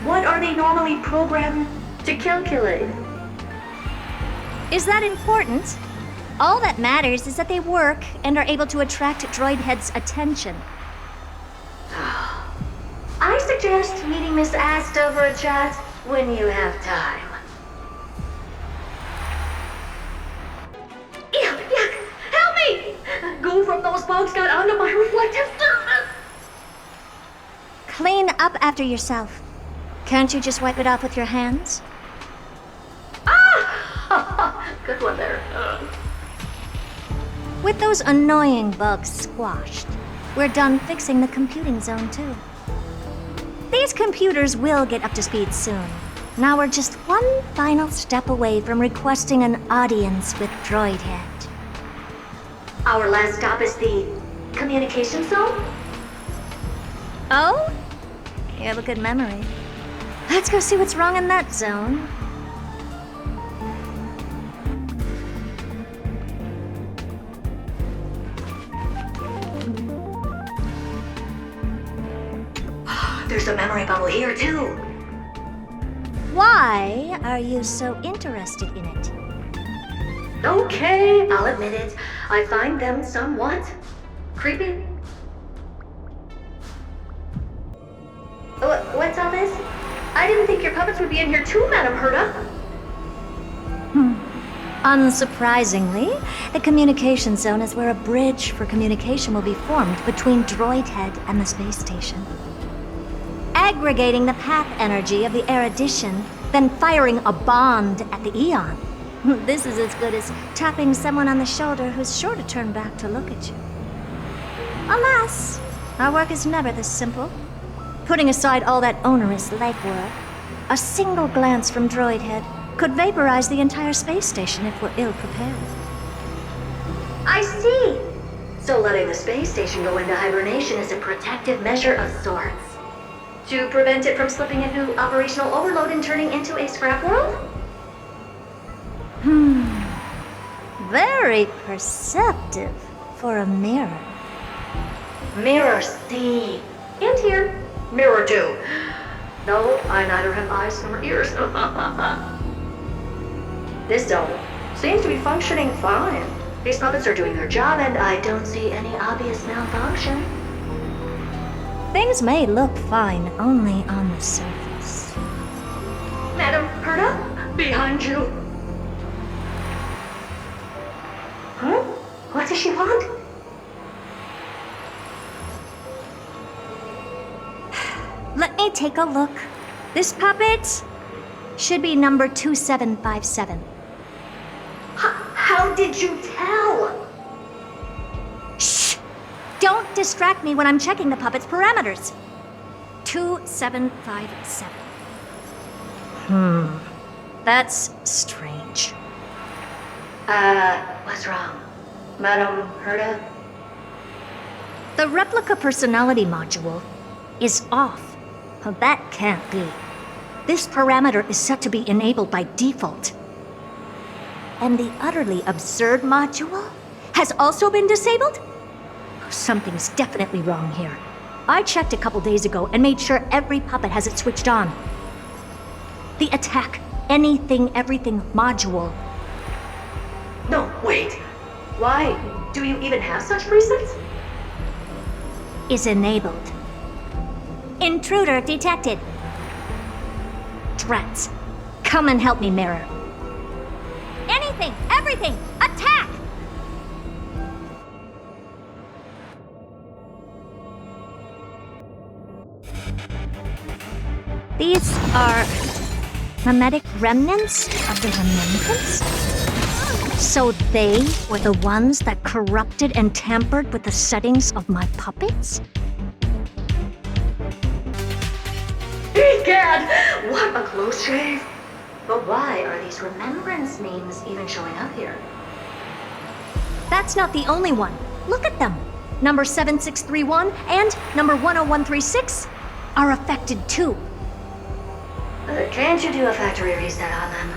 what are they normally programmed to calculate? Is that important? All that matters is that they work and are able to attract Droid Head's attention. I suggest meeting Miss Asta for a chat when you have time. Yuck! Help me! Goo from those bugs got onto my reflective surface! Clean up after yourself. Can't you just wipe it off with your hands? Ah! Good one there. With those annoying bugs squashed, we're done fixing the computing zone too. These computers will get up to speed soon. Now we're just one final step away from requesting an audience with Droid Head. Our last stop is the communication zone? Oh? You have a good memory. Let's go see what's wrong in that zone. there's a memory bubble here too. Why are you so interested in it? Okay, I'll admit it. I find them somewhat creepy. What's all this? I didn't think your puppets would be in here too, Madam Herta. Unsurprisingly, the communication zone is where a bridge for communication will be formed between Droid Head and the space station. Aggregating the path energy of the erudition, then firing a bond at the Eon. This is as good as tapping someone on the shoulder who's sure to turn back to look at you. Alas, our work is never this simple. Putting aside all that onerous legwork, a single glance from Droid Head could vaporize the entire space station if we're ill-prepared. I see! So letting the space station go into hibernation is a protective measure of sorts. To prevent it from slipping into operational overload and turning into a scrap world? Very perceptive for a mirror. Mirror C. And here. Mirror 2. No, I neither have eyes nor ears. This dome seems to be functioning fine. These puppets are doing their job, and I don't see any obvious malfunction. Things may look fine only on the surface. Madam Herta, behind you. Huh? What does she want? Let me take a look. This puppet should be number 2757. How did you tell? Shh! Don't distract me when I'm checking the puppet's parameters. 2757. That's strange. What's wrong? Madam Herta? The replica personality module is off. Well, that can't be. This parameter is set to be enabled by default. And the utterly absurd module has also been disabled? Something's definitely wrong here. I checked a couple days ago and made sure every puppet has it switched on. The attack, anything, everything module. No, wait. Why? Do you even have such presets? Is enabled. Intruder detected. Drats. Come and help me, Mirror. Anything, everything, attack! These are mimetic remnants of the remembrance? So they were the ones that corrupted and tampered with the settings of my puppets? Egad! What a close shave! But why are these remembrance names even showing up here? That's not the only one. Look at them. Number 7631 and number 10136 are affected too. Can't you do a factory reset on them?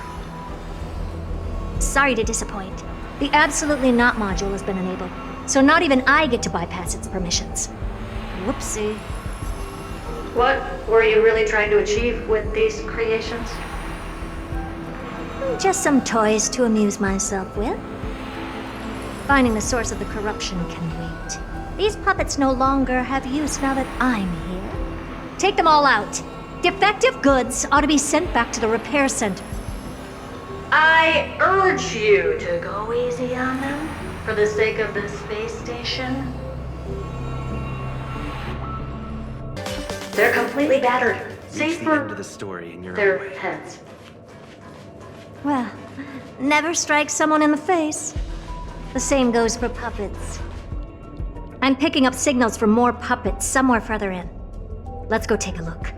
Sorry to disappoint. The Absolutely Not module has been enabled, so not even I get to bypass its permissions. Whoopsie. What were you really trying to achieve with these creations? Just some toys to amuse myself with. Finding the source of the corruption can wait. These puppets no longer have use now that I'm here. Take them all out. Defective goods ought to be sent back to the repair center. I urge you to go easy on them for the sake of the space station. They're completely battered. Safe for the story in your their heads. Well, never strike someone in the face. The same goes for puppets. I'm picking up signals from more puppets somewhere further in. Let's go take a look.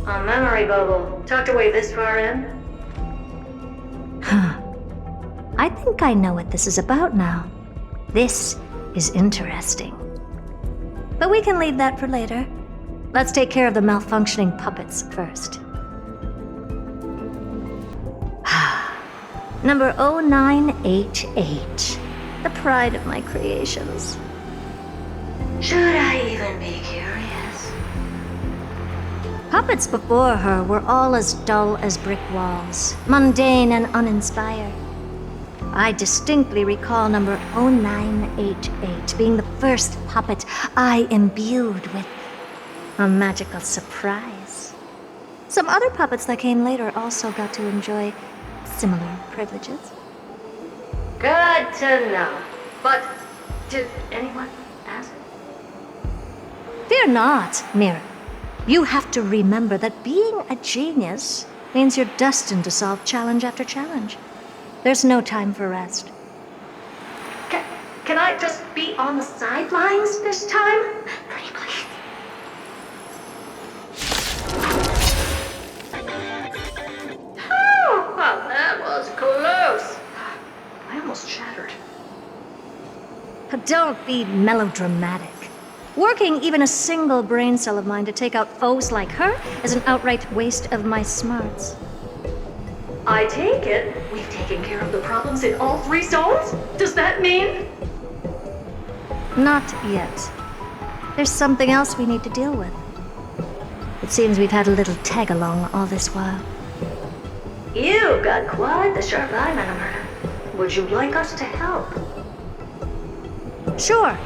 A memory bubble, tucked away this far in? I think I know what this is about now. This is interesting. But we can leave that for later. Let's take care of the malfunctioning puppets first. Number 0988. The pride of my creations. Should I even be curious? Puppets before her were all as dull as brick walls, mundane and uninspired. I distinctly recall number 0988 being the first puppet I imbued with a magical surprise. Some other puppets that came later also got to enjoy similar privileges. Good to know. But did anyone ask? Fear not, Mira. You have to remember that being a genius means you're destined to solve challenge after challenge. There's no time for rest. Can I just be on the sidelines this time? Pretty please. Oh, well, that was close. I almost shattered. Don't be melodramatic. Working even a single brain cell of mine to take out foes like her is an outright waste of my smarts. I take it we've taken care of the problems in all 3 zones? Does that mean? Not yet. There's something else we need to deal with. It seems we've had a little tag-along all this while. You've got quite the sharp eye, Madam Murder. Would you like us to help? Sure.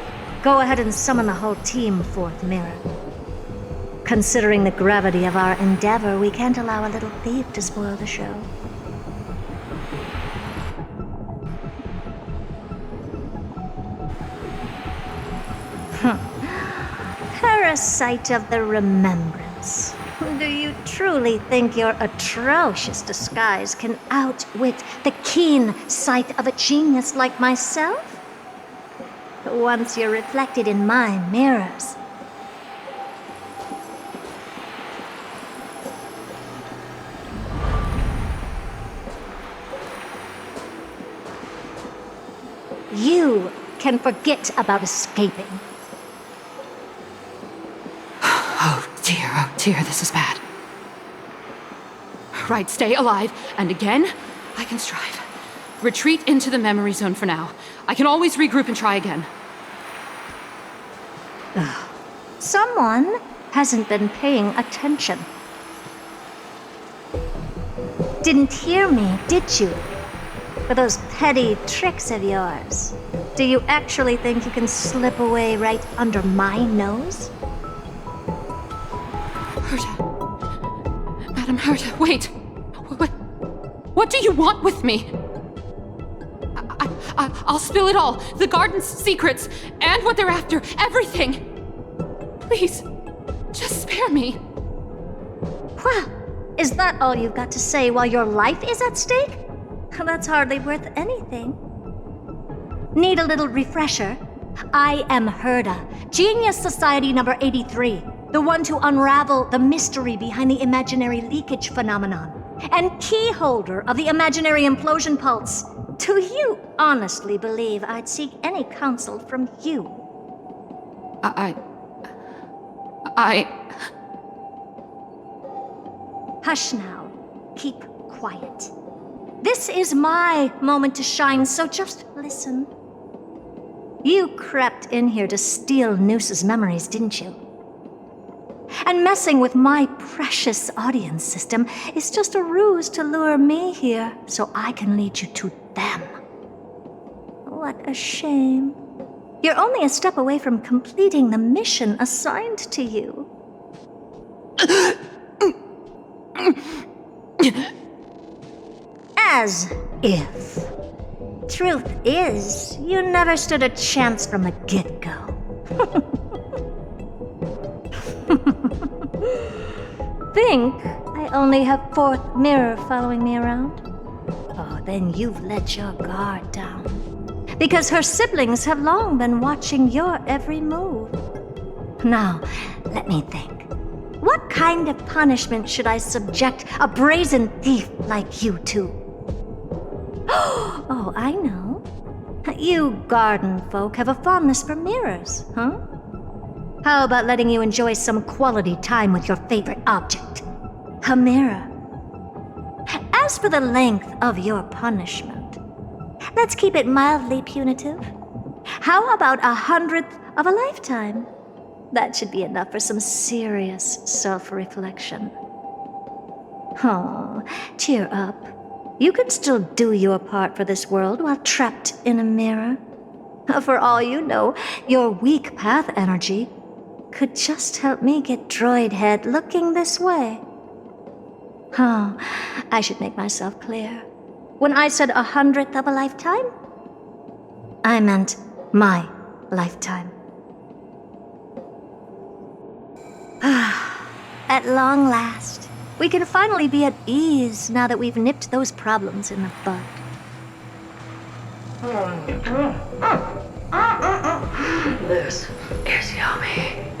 Go ahead and summon the whole team forth, Mira. Considering the gravity of our endeavor, we can't allow a little thief to spoil the show. Parasite of the remembrance. Do you truly think your atrocious disguise can outwit the keen sight of a genius like myself? Once you're reflected in my mirrors. You can forget about escaping. Oh dear, this is bad. Right, stay alive, and again, I can strive. Retreat into the memory zone for now. I can always regroup and try again. Someone hasn't been paying attention. Didn't hear me, did you? For those petty tricks of yours. Do you actually think you can slip away right under my nose? Herta. Madam Herta, wait. What do you want with me? I'll spill it all. The garden's secrets, and what they're after. Everything. Please, just spare me. Well, is that all you've got to say while your life is at stake? That's hardly worth anything. Need a little refresher? I am Herta, Genius Society number 83, the one to unravel the mystery behind the imaginary leakage phenomenon, and key holder of the imaginary implosion pulse. Do you honestly believe I'd seek any counsel from you? Hush now. Keep quiet. This is my moment to shine, so just listen. You crept in here to steal Noose's memories, didn't you? And messing with my precious audience system is just a ruse to lure me here so I can lead you to them. What a shame. You're only a step away from completing the mission assigned to you. As if. Truth is, you never stood a chance from the get-go. Think I only have 4th mirror following me around? Oh, then you've let your guard down. Because her siblings have long been watching your every move. Now, let me think. What kind of punishment should I subject a brazen thief like you to? Oh, I know. You garden folk have a fondness for mirrors, huh? How about letting you enjoy some quality time with your favorite object? A mirror. As for the length of your punishment, let's keep it mildly punitive. How about 100th of a lifetime? That should be enough for some serious self-reflection. Oh, cheer up. You can still do your part for this world while trapped in a mirror. For all you know, your weak path energy could just help me get Droid Head looking this way. Oh, I should make myself clear. When I said 100th of a lifetime, I meant my lifetime. At long last, we can finally be at ease now that we've nipped those problems in the bud. This is yummy.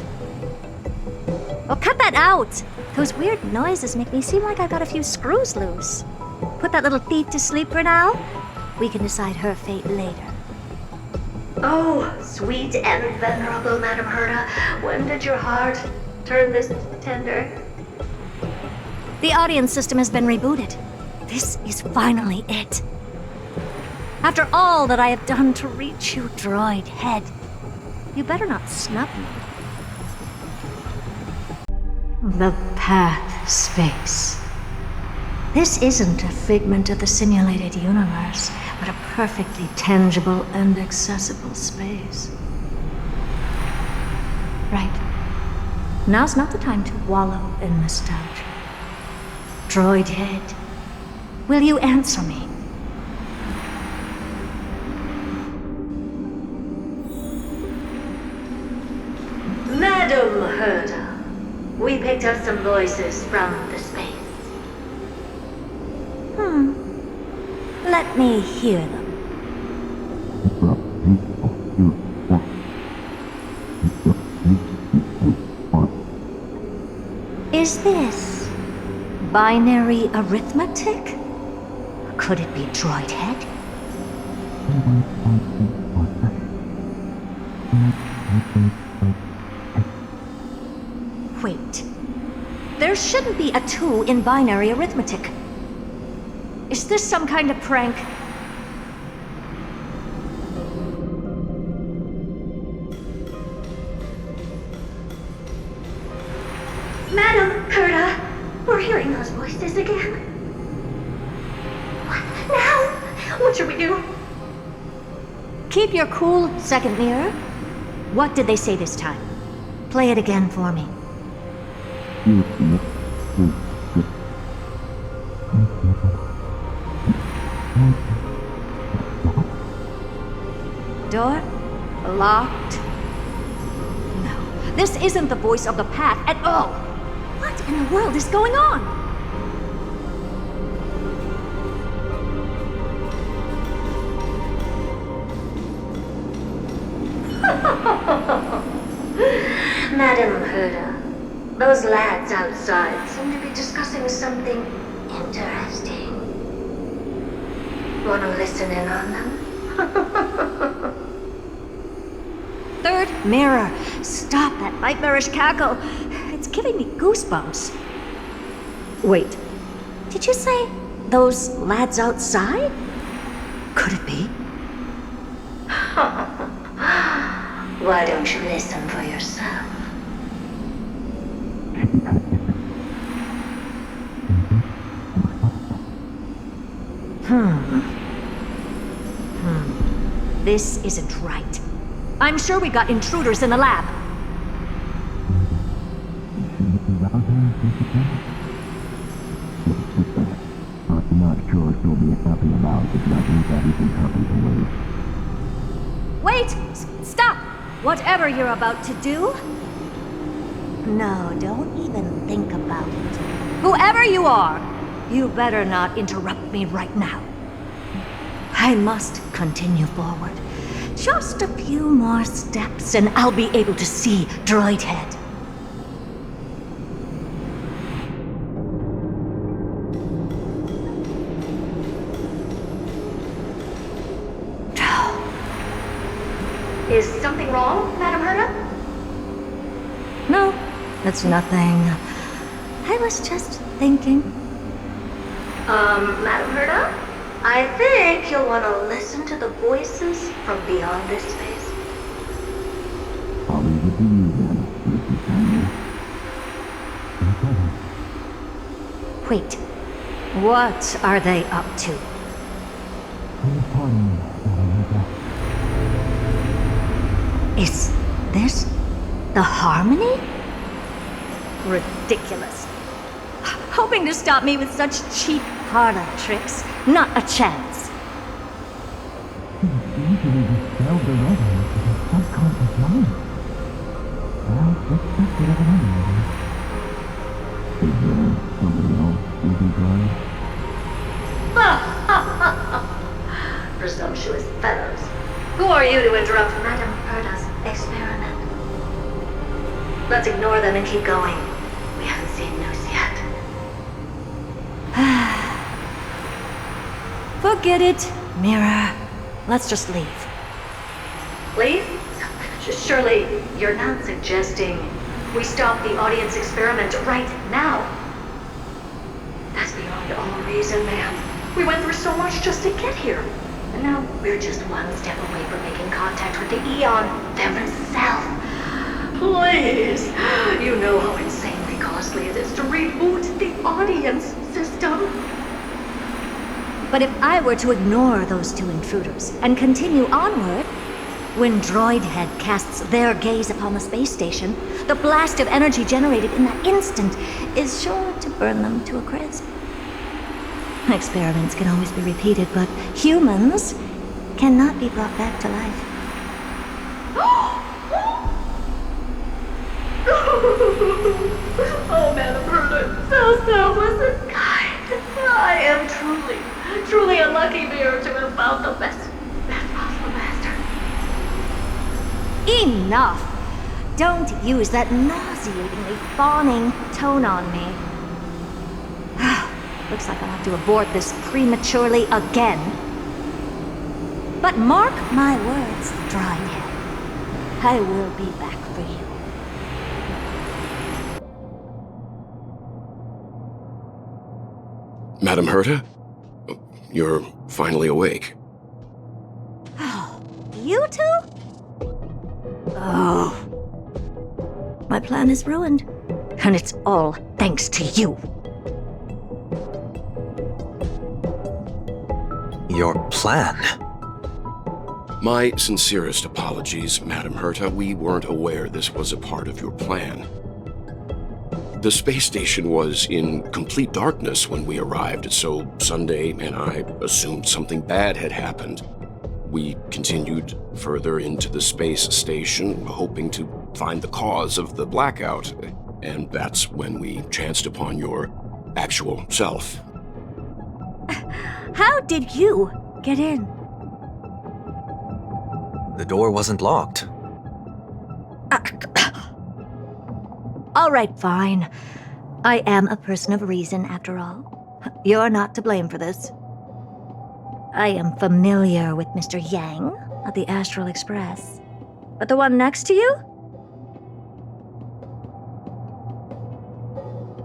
Oh, cut that out! Those weird noises make me seem like I've got a few screws loose. Put that little thief to sleep for now. We can decide her fate later. Oh, sweet and venerable Madam Herta, when did your heart turn this tender? The audience system has been rebooted. This is finally it. After all that I have done to reach you, Droid Head, you better not snub me. The path space. This isn't a figment of the simulated universe, but a perfectly tangible and accessible space. Right. Now's not the time to wallow in nostalgia. Droid Head, will you answer me? Madam Herta, we picked up some voices from the space. Let me hear them. Is this binary arithmetic? Could it be Droid Head? Wait. There shouldn't be a 2 in binary arithmetic. Is this some kind of prank? Madam Herta, we're hearing those voices again. What now? What should we do? Keep your cool, second mirror. What did they say this time? Play it again for me. Door? Locked? No, this isn't the voice of the path at all. What in the world is going on? Madam Herta, those lads outside seem to be discussing something interesting. Want to listen in on them? Third mirror, stop that nightmarish cackle. It's giving me goosebumps. Wait, did you say those lads outside? Could it be? Why don't you listen for yourself? This isn't right. I'm sure we've got intruders in the lab. I'm not sure she'll be happy about it, but I think everything happened to wait. Wait! Stop! Whatever you're about to do. No, don't even think about it. Whoever you are, you better not interrupt me right now. I must continue forward. Just a few more steps and I'll be able to see Droid Head. Is something wrong, Madam Herta? No, it's nothing. I was just thinking. Madam Herta? I think you'll want to listen to the voices from beyond this space. Wait. What are they up to? Is this the Harmony? Ridiculous. Hoping to stop me with such cheap parlor tricks. Not a chance. Presumptuous fellows. Who are you to interrupt Madame Perda's experiment? Let's ignore them and keep going. We haven't seen news yet. Forget it, Mirror. Let's just leave. Leave? Surely you're not suggesting we stop the audience experiment right now? That's beyond all reason, ma'am. We went through so much just to get here. And now we're just one step away from making contact with the Eon themselves. Please! You know how insanely costly it is to reboot the audience system. But if I were to ignore those two intruders and continue onward, when Droidhead casts their gaze upon the space station, the blast of energy generated in that instant is sure to burn them to a crisp. Experiments can always be repeated, but humans cannot be brought back to life. Oh, Madame Perda, so selfless and kind. I am truly a lucky bear to have found the best possible master. Enough! Don't use that nauseatingly fawning tone on me. Looks like I'll have to abort this prematurely again. But mark my words, Droidhead. I will be back for you. Madame Herta? You're finally awake. You two? Oh. My plan is ruined. And it's all thanks to you. Your plan? My sincerest apologies, Madame Herta. We weren't aware this was a part of your plan. The space station was in complete darkness when we arrived, so Sunday and I assumed something bad had happened. We continued further into the space station, hoping to find the cause of the blackout, and that's when we chanced upon your actual self. How did you get in? The door wasn't locked. All right, fine. I am a person of reason, after all. You're not to blame for this. I am familiar with Mr. Yang of the Astral Express. But the one next to you?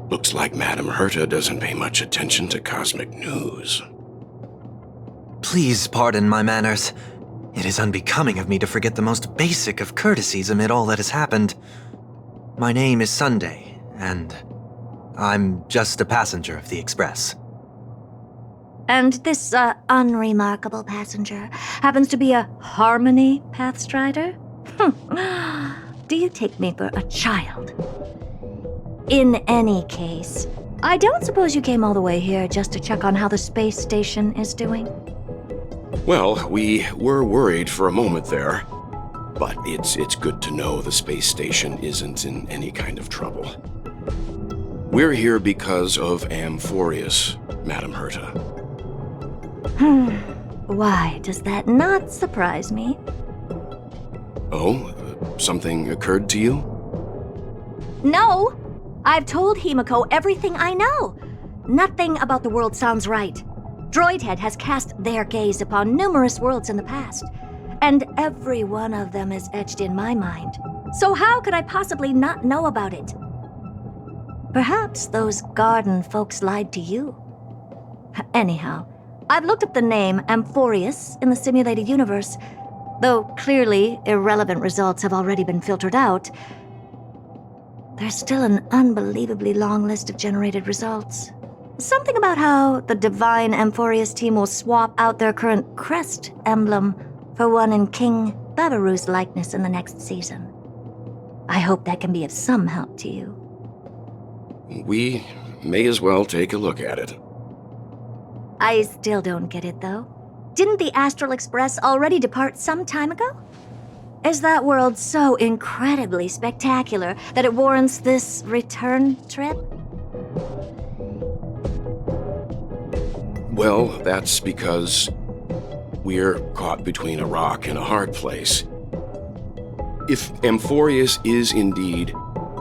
Looks like Madame Herta doesn't pay much attention to cosmic news. Please pardon my manners. It is unbecoming of me to forget the most basic of courtesies amid all that has happened. My name is Sunday, and I'm just a passenger of the Express. And this, unremarkable passenger happens to be a Harmony Pathstrider? Do you take me for a child? In any case, I don't suppose you came all the way here just to check on how the space station is doing? Well, we were worried for a moment there, but it's good to know the space station isn't in any kind of trouble. We're here because of Amphorius, Madame Herta. Why does that not surprise me? Oh, something occurred to you? No! I've told Himiko everything I know. Nothing about the world sounds right. Droidhead has cast their gaze upon numerous worlds in the past, and every one of them is etched in my mind. So how could I possibly not know about it? Perhaps those garden folks lied to you. Anyhow, I've looked up the name Amphorius in the simulated universe. Though clearly irrelevant results have already been filtered out, there's still an unbelievably long list of generated results. Something about how the Divine Amphorius team will swap out their current crest emblem for one in King Bevaru's likeness in the next season. I hope that can be of some help to you. We may as well take a look at it. I still don't get it, though. Didn't the Astral Express already depart some time ago? Is that world so incredibly spectacular that it warrants this return trip? Well, that's because we're caught between a rock and a hard place. If Amphorius is indeed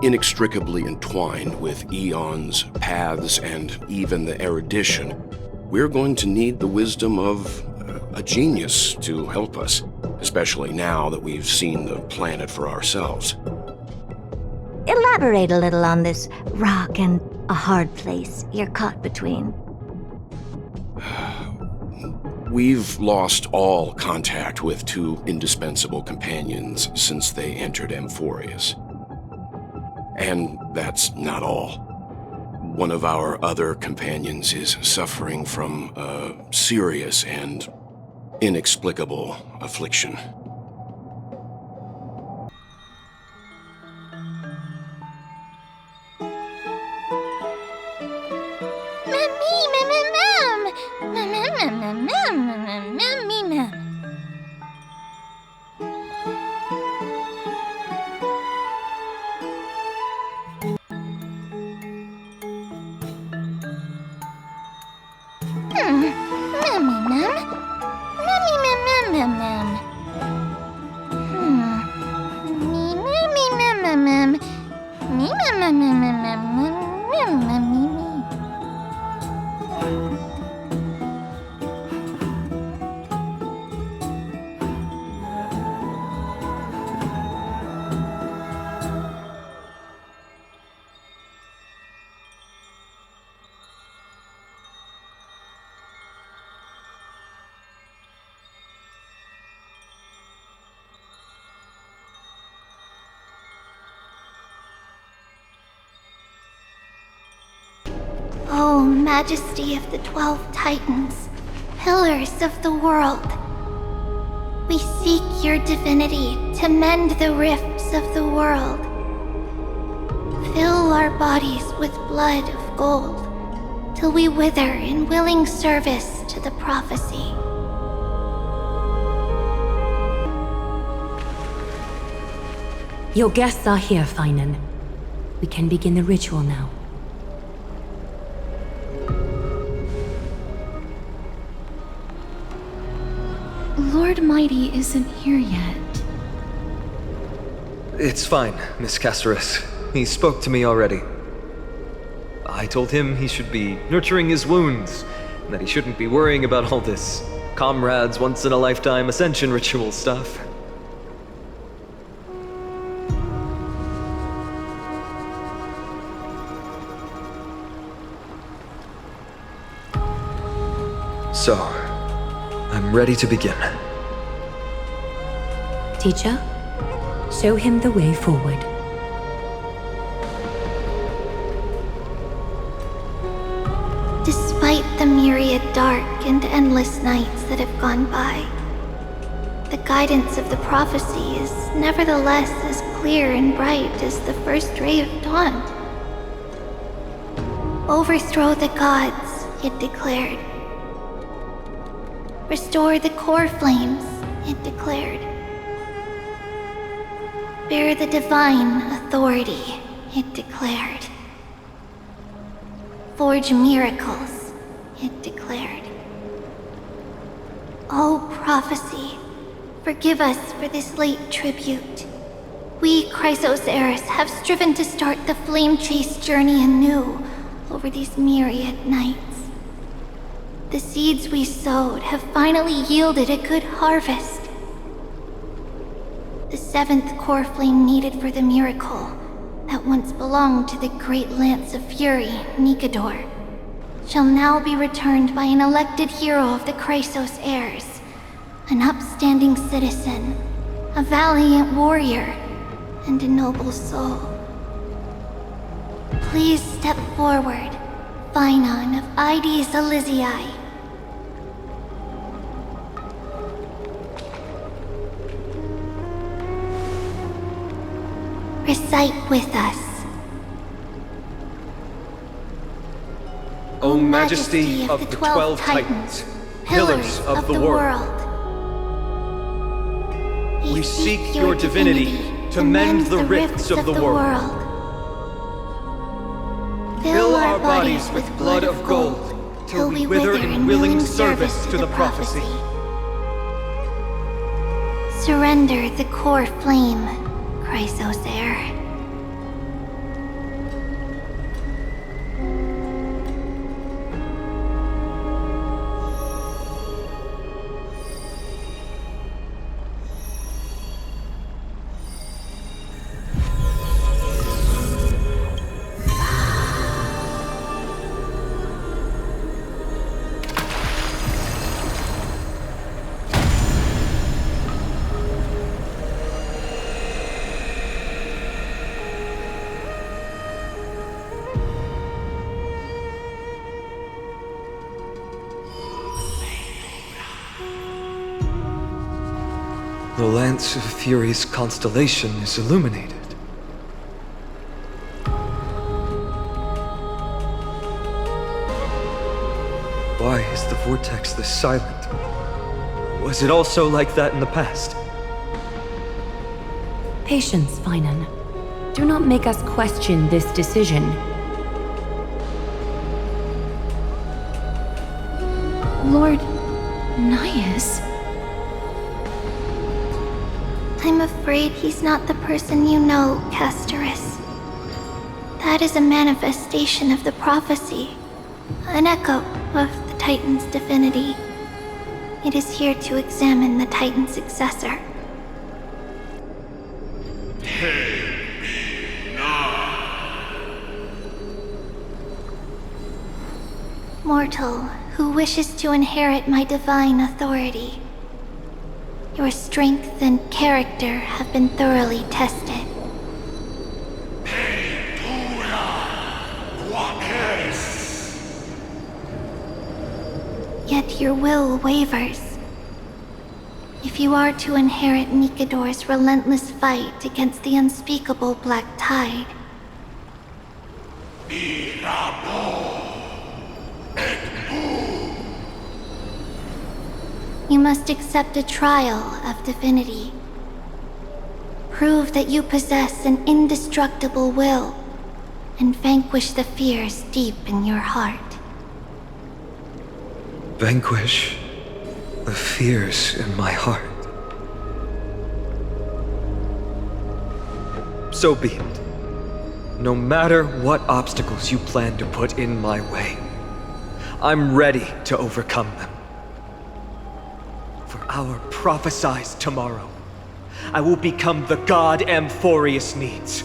inextricably entwined with eons, paths, and even the erudition, we're going to need the wisdom of a genius to help us, especially now that we've seen the planet for ourselves. Elaborate a little on this rock and a hard place you're caught between. We've lost all contact with two indispensable companions since they entered Amphorius. And that's not all. One of our other companions is suffering from a serious and inexplicable affliction. O Majesty of the 12 Titans, pillars of the world, we seek your divinity to mend the rifts of the world. Fill our bodies with blood of gold, till we wither in willing service to the prophecy. Your guests are here, Finan. We can begin the ritual now. Lord Mighty isn't here yet. It's fine, Miss Caceres. He spoke to me already. I told him he should be nurturing his wounds, and that he shouldn't be worrying about all this comrades once-in-a-lifetime ascension ritual stuff. So, I'm ready to begin. Teacher, show him the way forward. Despite the myriad dark and endless nights that have gone by, the guidance of the prophecy is nevertheless as clear and bright as the first ray of dawn. Overthrow the gods, it declared. Restore the core flames, it declared. Bear the divine authority, it declared. Forge miracles, it declared. O prophecy, forgive us for this late tribute. We, Chrysos Eris, have striven to start the flame chase journey anew over these myriad nights. The seeds we sowed have finally yielded a good harvest. The seventh core flame needed for the miracle that once belonged to the great Lance of Fury, Nikador, shall now be returned by an elected hero of the Chrysos heirs, an upstanding citizen, a valiant warrior, and a noble soul. Please step forward, Phynon of Ides Elysiae. Recite with us. O Majesty of the 12 Titans, pillars of the world, we seek your divinity to mend the rifts of the world. Fill our bodies with blood of gold, till we wither in willing service to the prophecy. Surrender the core flame, Chrysosair. The Lance of Fury's constellation is illuminated. Why is the vortex this silent? Was it also like that in the past? Patience, Phynon. Do not make us question this decision. Lord Naius? I'm afraid he's not the person you know, Castorus. That is a manifestation of the prophecy, an echo of the Titan's divinity. It is here to examine the Titan's successor. Mortal who wishes to inherit my divine authority. Your strength and character have been thoroughly tested. Yet your will wavers. If you are to inherit Nikador's relentless fight against the unspeakable Black Tide, you must accept a trial of divinity. Prove that you possess an indestructible will, and vanquish the fears deep in your heart. Vanquish the fears in my heart. So be it. No matter what obstacles you plan to put in my way, I'm ready to overcome them. For our prophesied tomorrow, I will become the god Amphorius needs.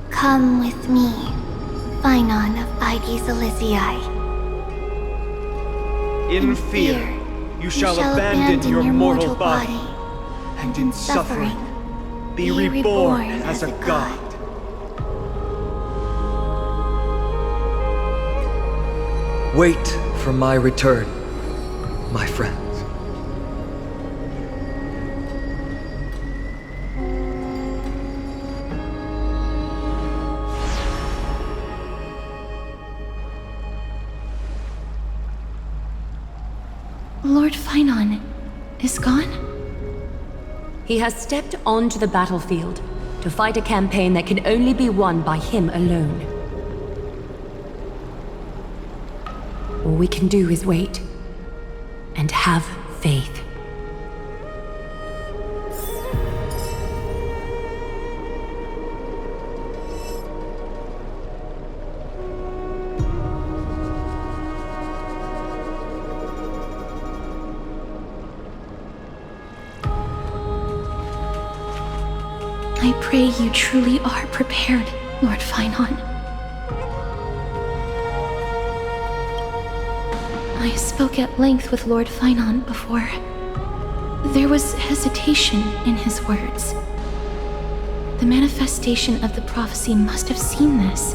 Come with me, Phynon of Ides Elysiae. In fear, you shall abandon your mortal body, and in suffering, be reborn as a god. Wait for my return, my friends. Lord Phynon is gone? He has stepped onto the battlefield to fight a campaign that can only be won by him alone. All we can do is wait and have faith. I pray you truly are prepared, Lord Phynon. I spoke at length with Lord Phynon before. There was hesitation in his words. The manifestation of the prophecy must have seen this.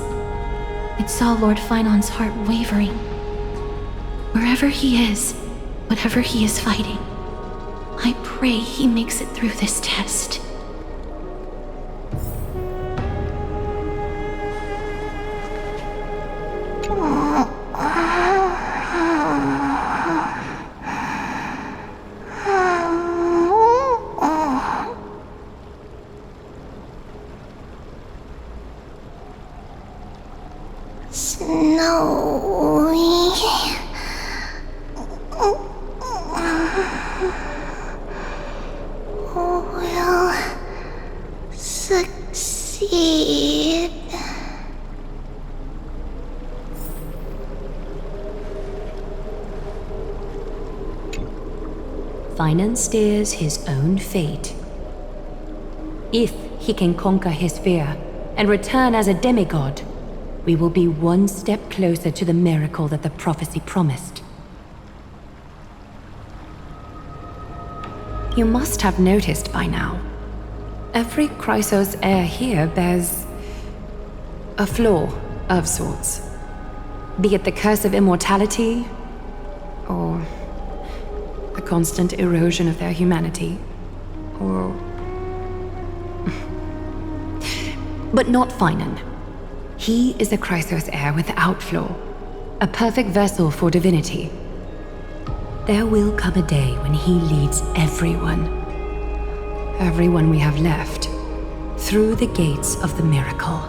It saw Lord Finon's heart wavering. Wherever he is, whatever he is fighting, I pray he makes it through this test. Will succeed. Finan steers his own fate. If he can conquer his fear and return as a demigod, we will be one step closer to the miracle that the prophecy promised. You must have noticed by now, every Chrysos heir here bears a flaw of sorts. Be it the curse of immortality, or the constant erosion of their humanity, or... But not Finan. He is a Chrysos heir without flaw, a perfect vessel for divinity. There will come a day when he leads everyone we have left, through the gates of the miracle.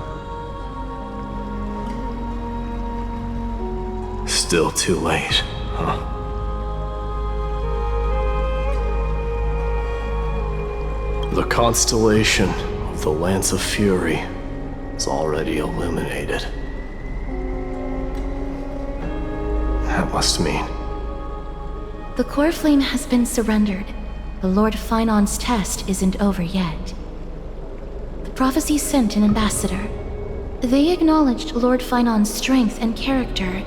Still too late, huh? The constellation of the Lance of Fury is already illuminated. That must mean... The core flame has been surrendered. The Lord Finon's test isn't over yet. The prophecy sent an ambassador. They acknowledged Lord Finon's strength and character,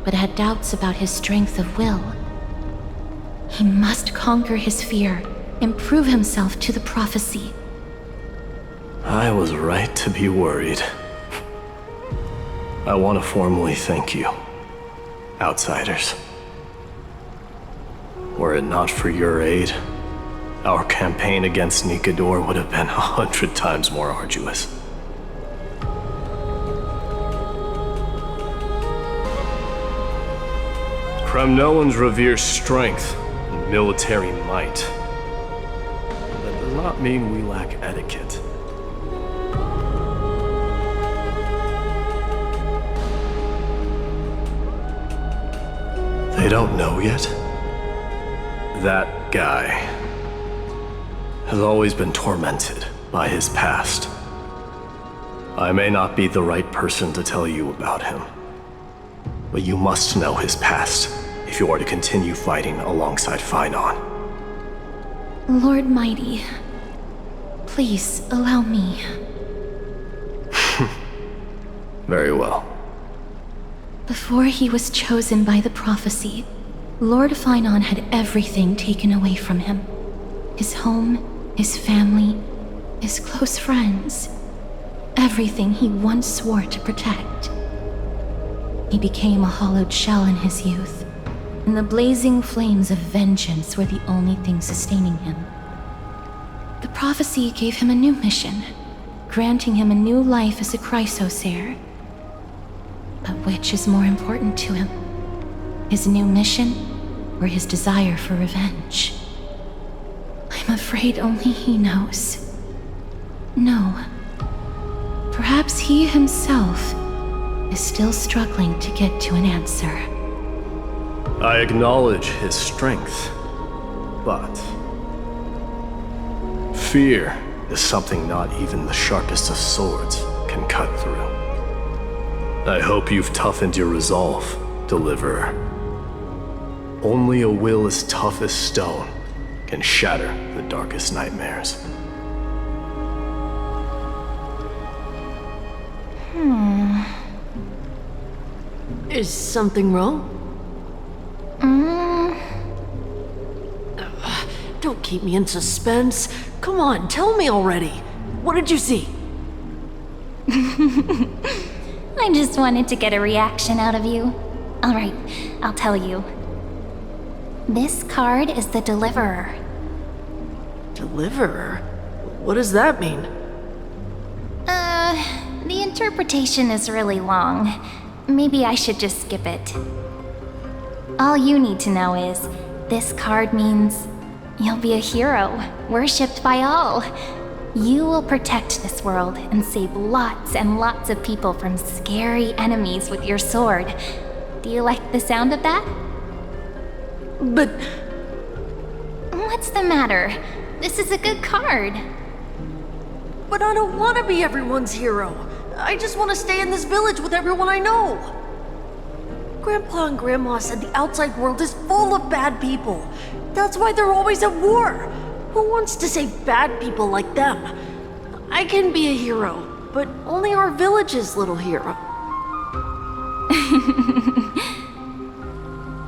but had doubts about his strength of will. He must conquer his fear and prove himself to the prophecy. I was right to be worried. I want to formally thank you, outsiders. Were it not for your aid, our campaign against Nikador would have been 100 times more arduous. Kremnoans revere strength and military might. That does not mean we lack etiquette. They don't know yet? That guy has always been tormented by his past. I may not be the right person to tell you about him, but you must know his past if you are to continue fighting alongside Finon. Lord Mighty, please allow me. Very well. Before he was chosen by the prophecy, Lord Finon had everything taken away from him. His home, his family, his close friends. Everything he once swore to protect. He became a hollowed shell in his youth, and the blazing flames of vengeance were the only thing sustaining him. The prophecy gave him a new mission, granting him a new life as a Chrysos heir. But which is more important to him? His new mission, or his desire for revenge? I'm afraid only he knows. No. Perhaps he himself is still struggling to get to an answer. I acknowledge his strength, but... fear is something not even the sharpest of swords can cut through. I hope you've toughened your resolve, Deliverer. Only a will as tough as stone can shatter the darkest nightmares. Is something wrong? Don't keep me in suspense. Come on, tell me already. What did you see? I just wanted to get a reaction out of you. Alright, I'll tell you. This card is the Deliverer. Deliverer? What does that mean? The interpretation is really long. Maybe I should just skip it. All you need to know is, this card means you'll be a hero, worshipped by all. You will protect this world and save lots and lots of people from scary enemies with your sword. Do you like the sound of that? But... What's the matter? This is a good card. But I don't want to be everyone's hero. I just want to stay in this village with everyone I know. Grandpa and Grandma said the outside world is full of bad people. That's why they're always at war. Who wants to save bad people like them? I can be a hero, but only our village's little hero.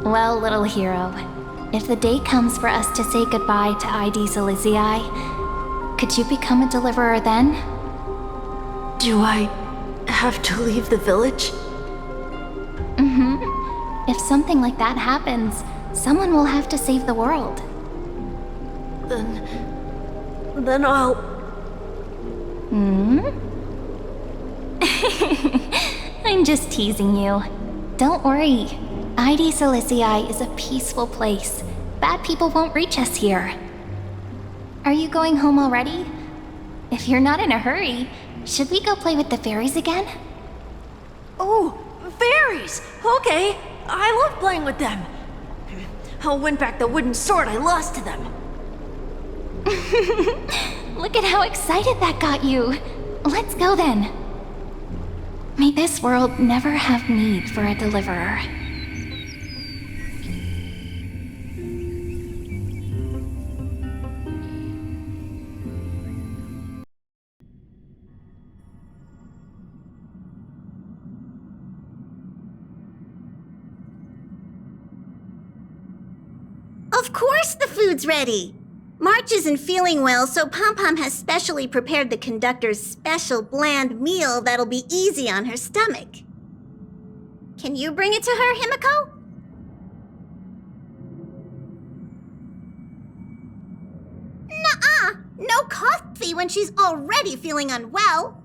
Well, little hero, if the day comes for us to say goodbye to ID Silizii, could you become a deliverer then? Do I have to leave the village? Mm-hmm. If something like that happens, someone will have to save the world. Then I'll... I'm just teasing you. Don't worry. ID Silizii is a peaceful place. Bad people won't reach us here. Are you going home already? If you're not in a hurry, should we go play with the fairies again? Oh, fairies! Okay, I love playing with them. I'll win back the wooden sword I lost to them. Look at how excited that got you. Let's go then. May this world never have need for a deliverer. Of course the food's ready! March isn't feeling well, so Pom Pom has specially prepared the conductor's special bland meal that'll be easy on her stomach. Can you bring it to her, Himiko? Nuh-uh! No coffee when she's already feeling unwell!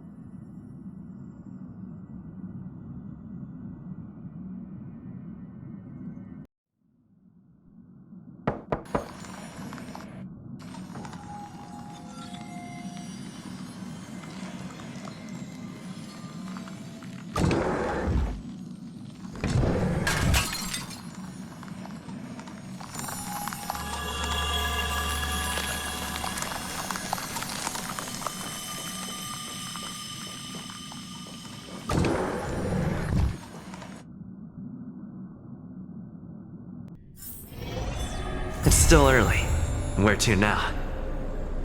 It's still early. Where to now?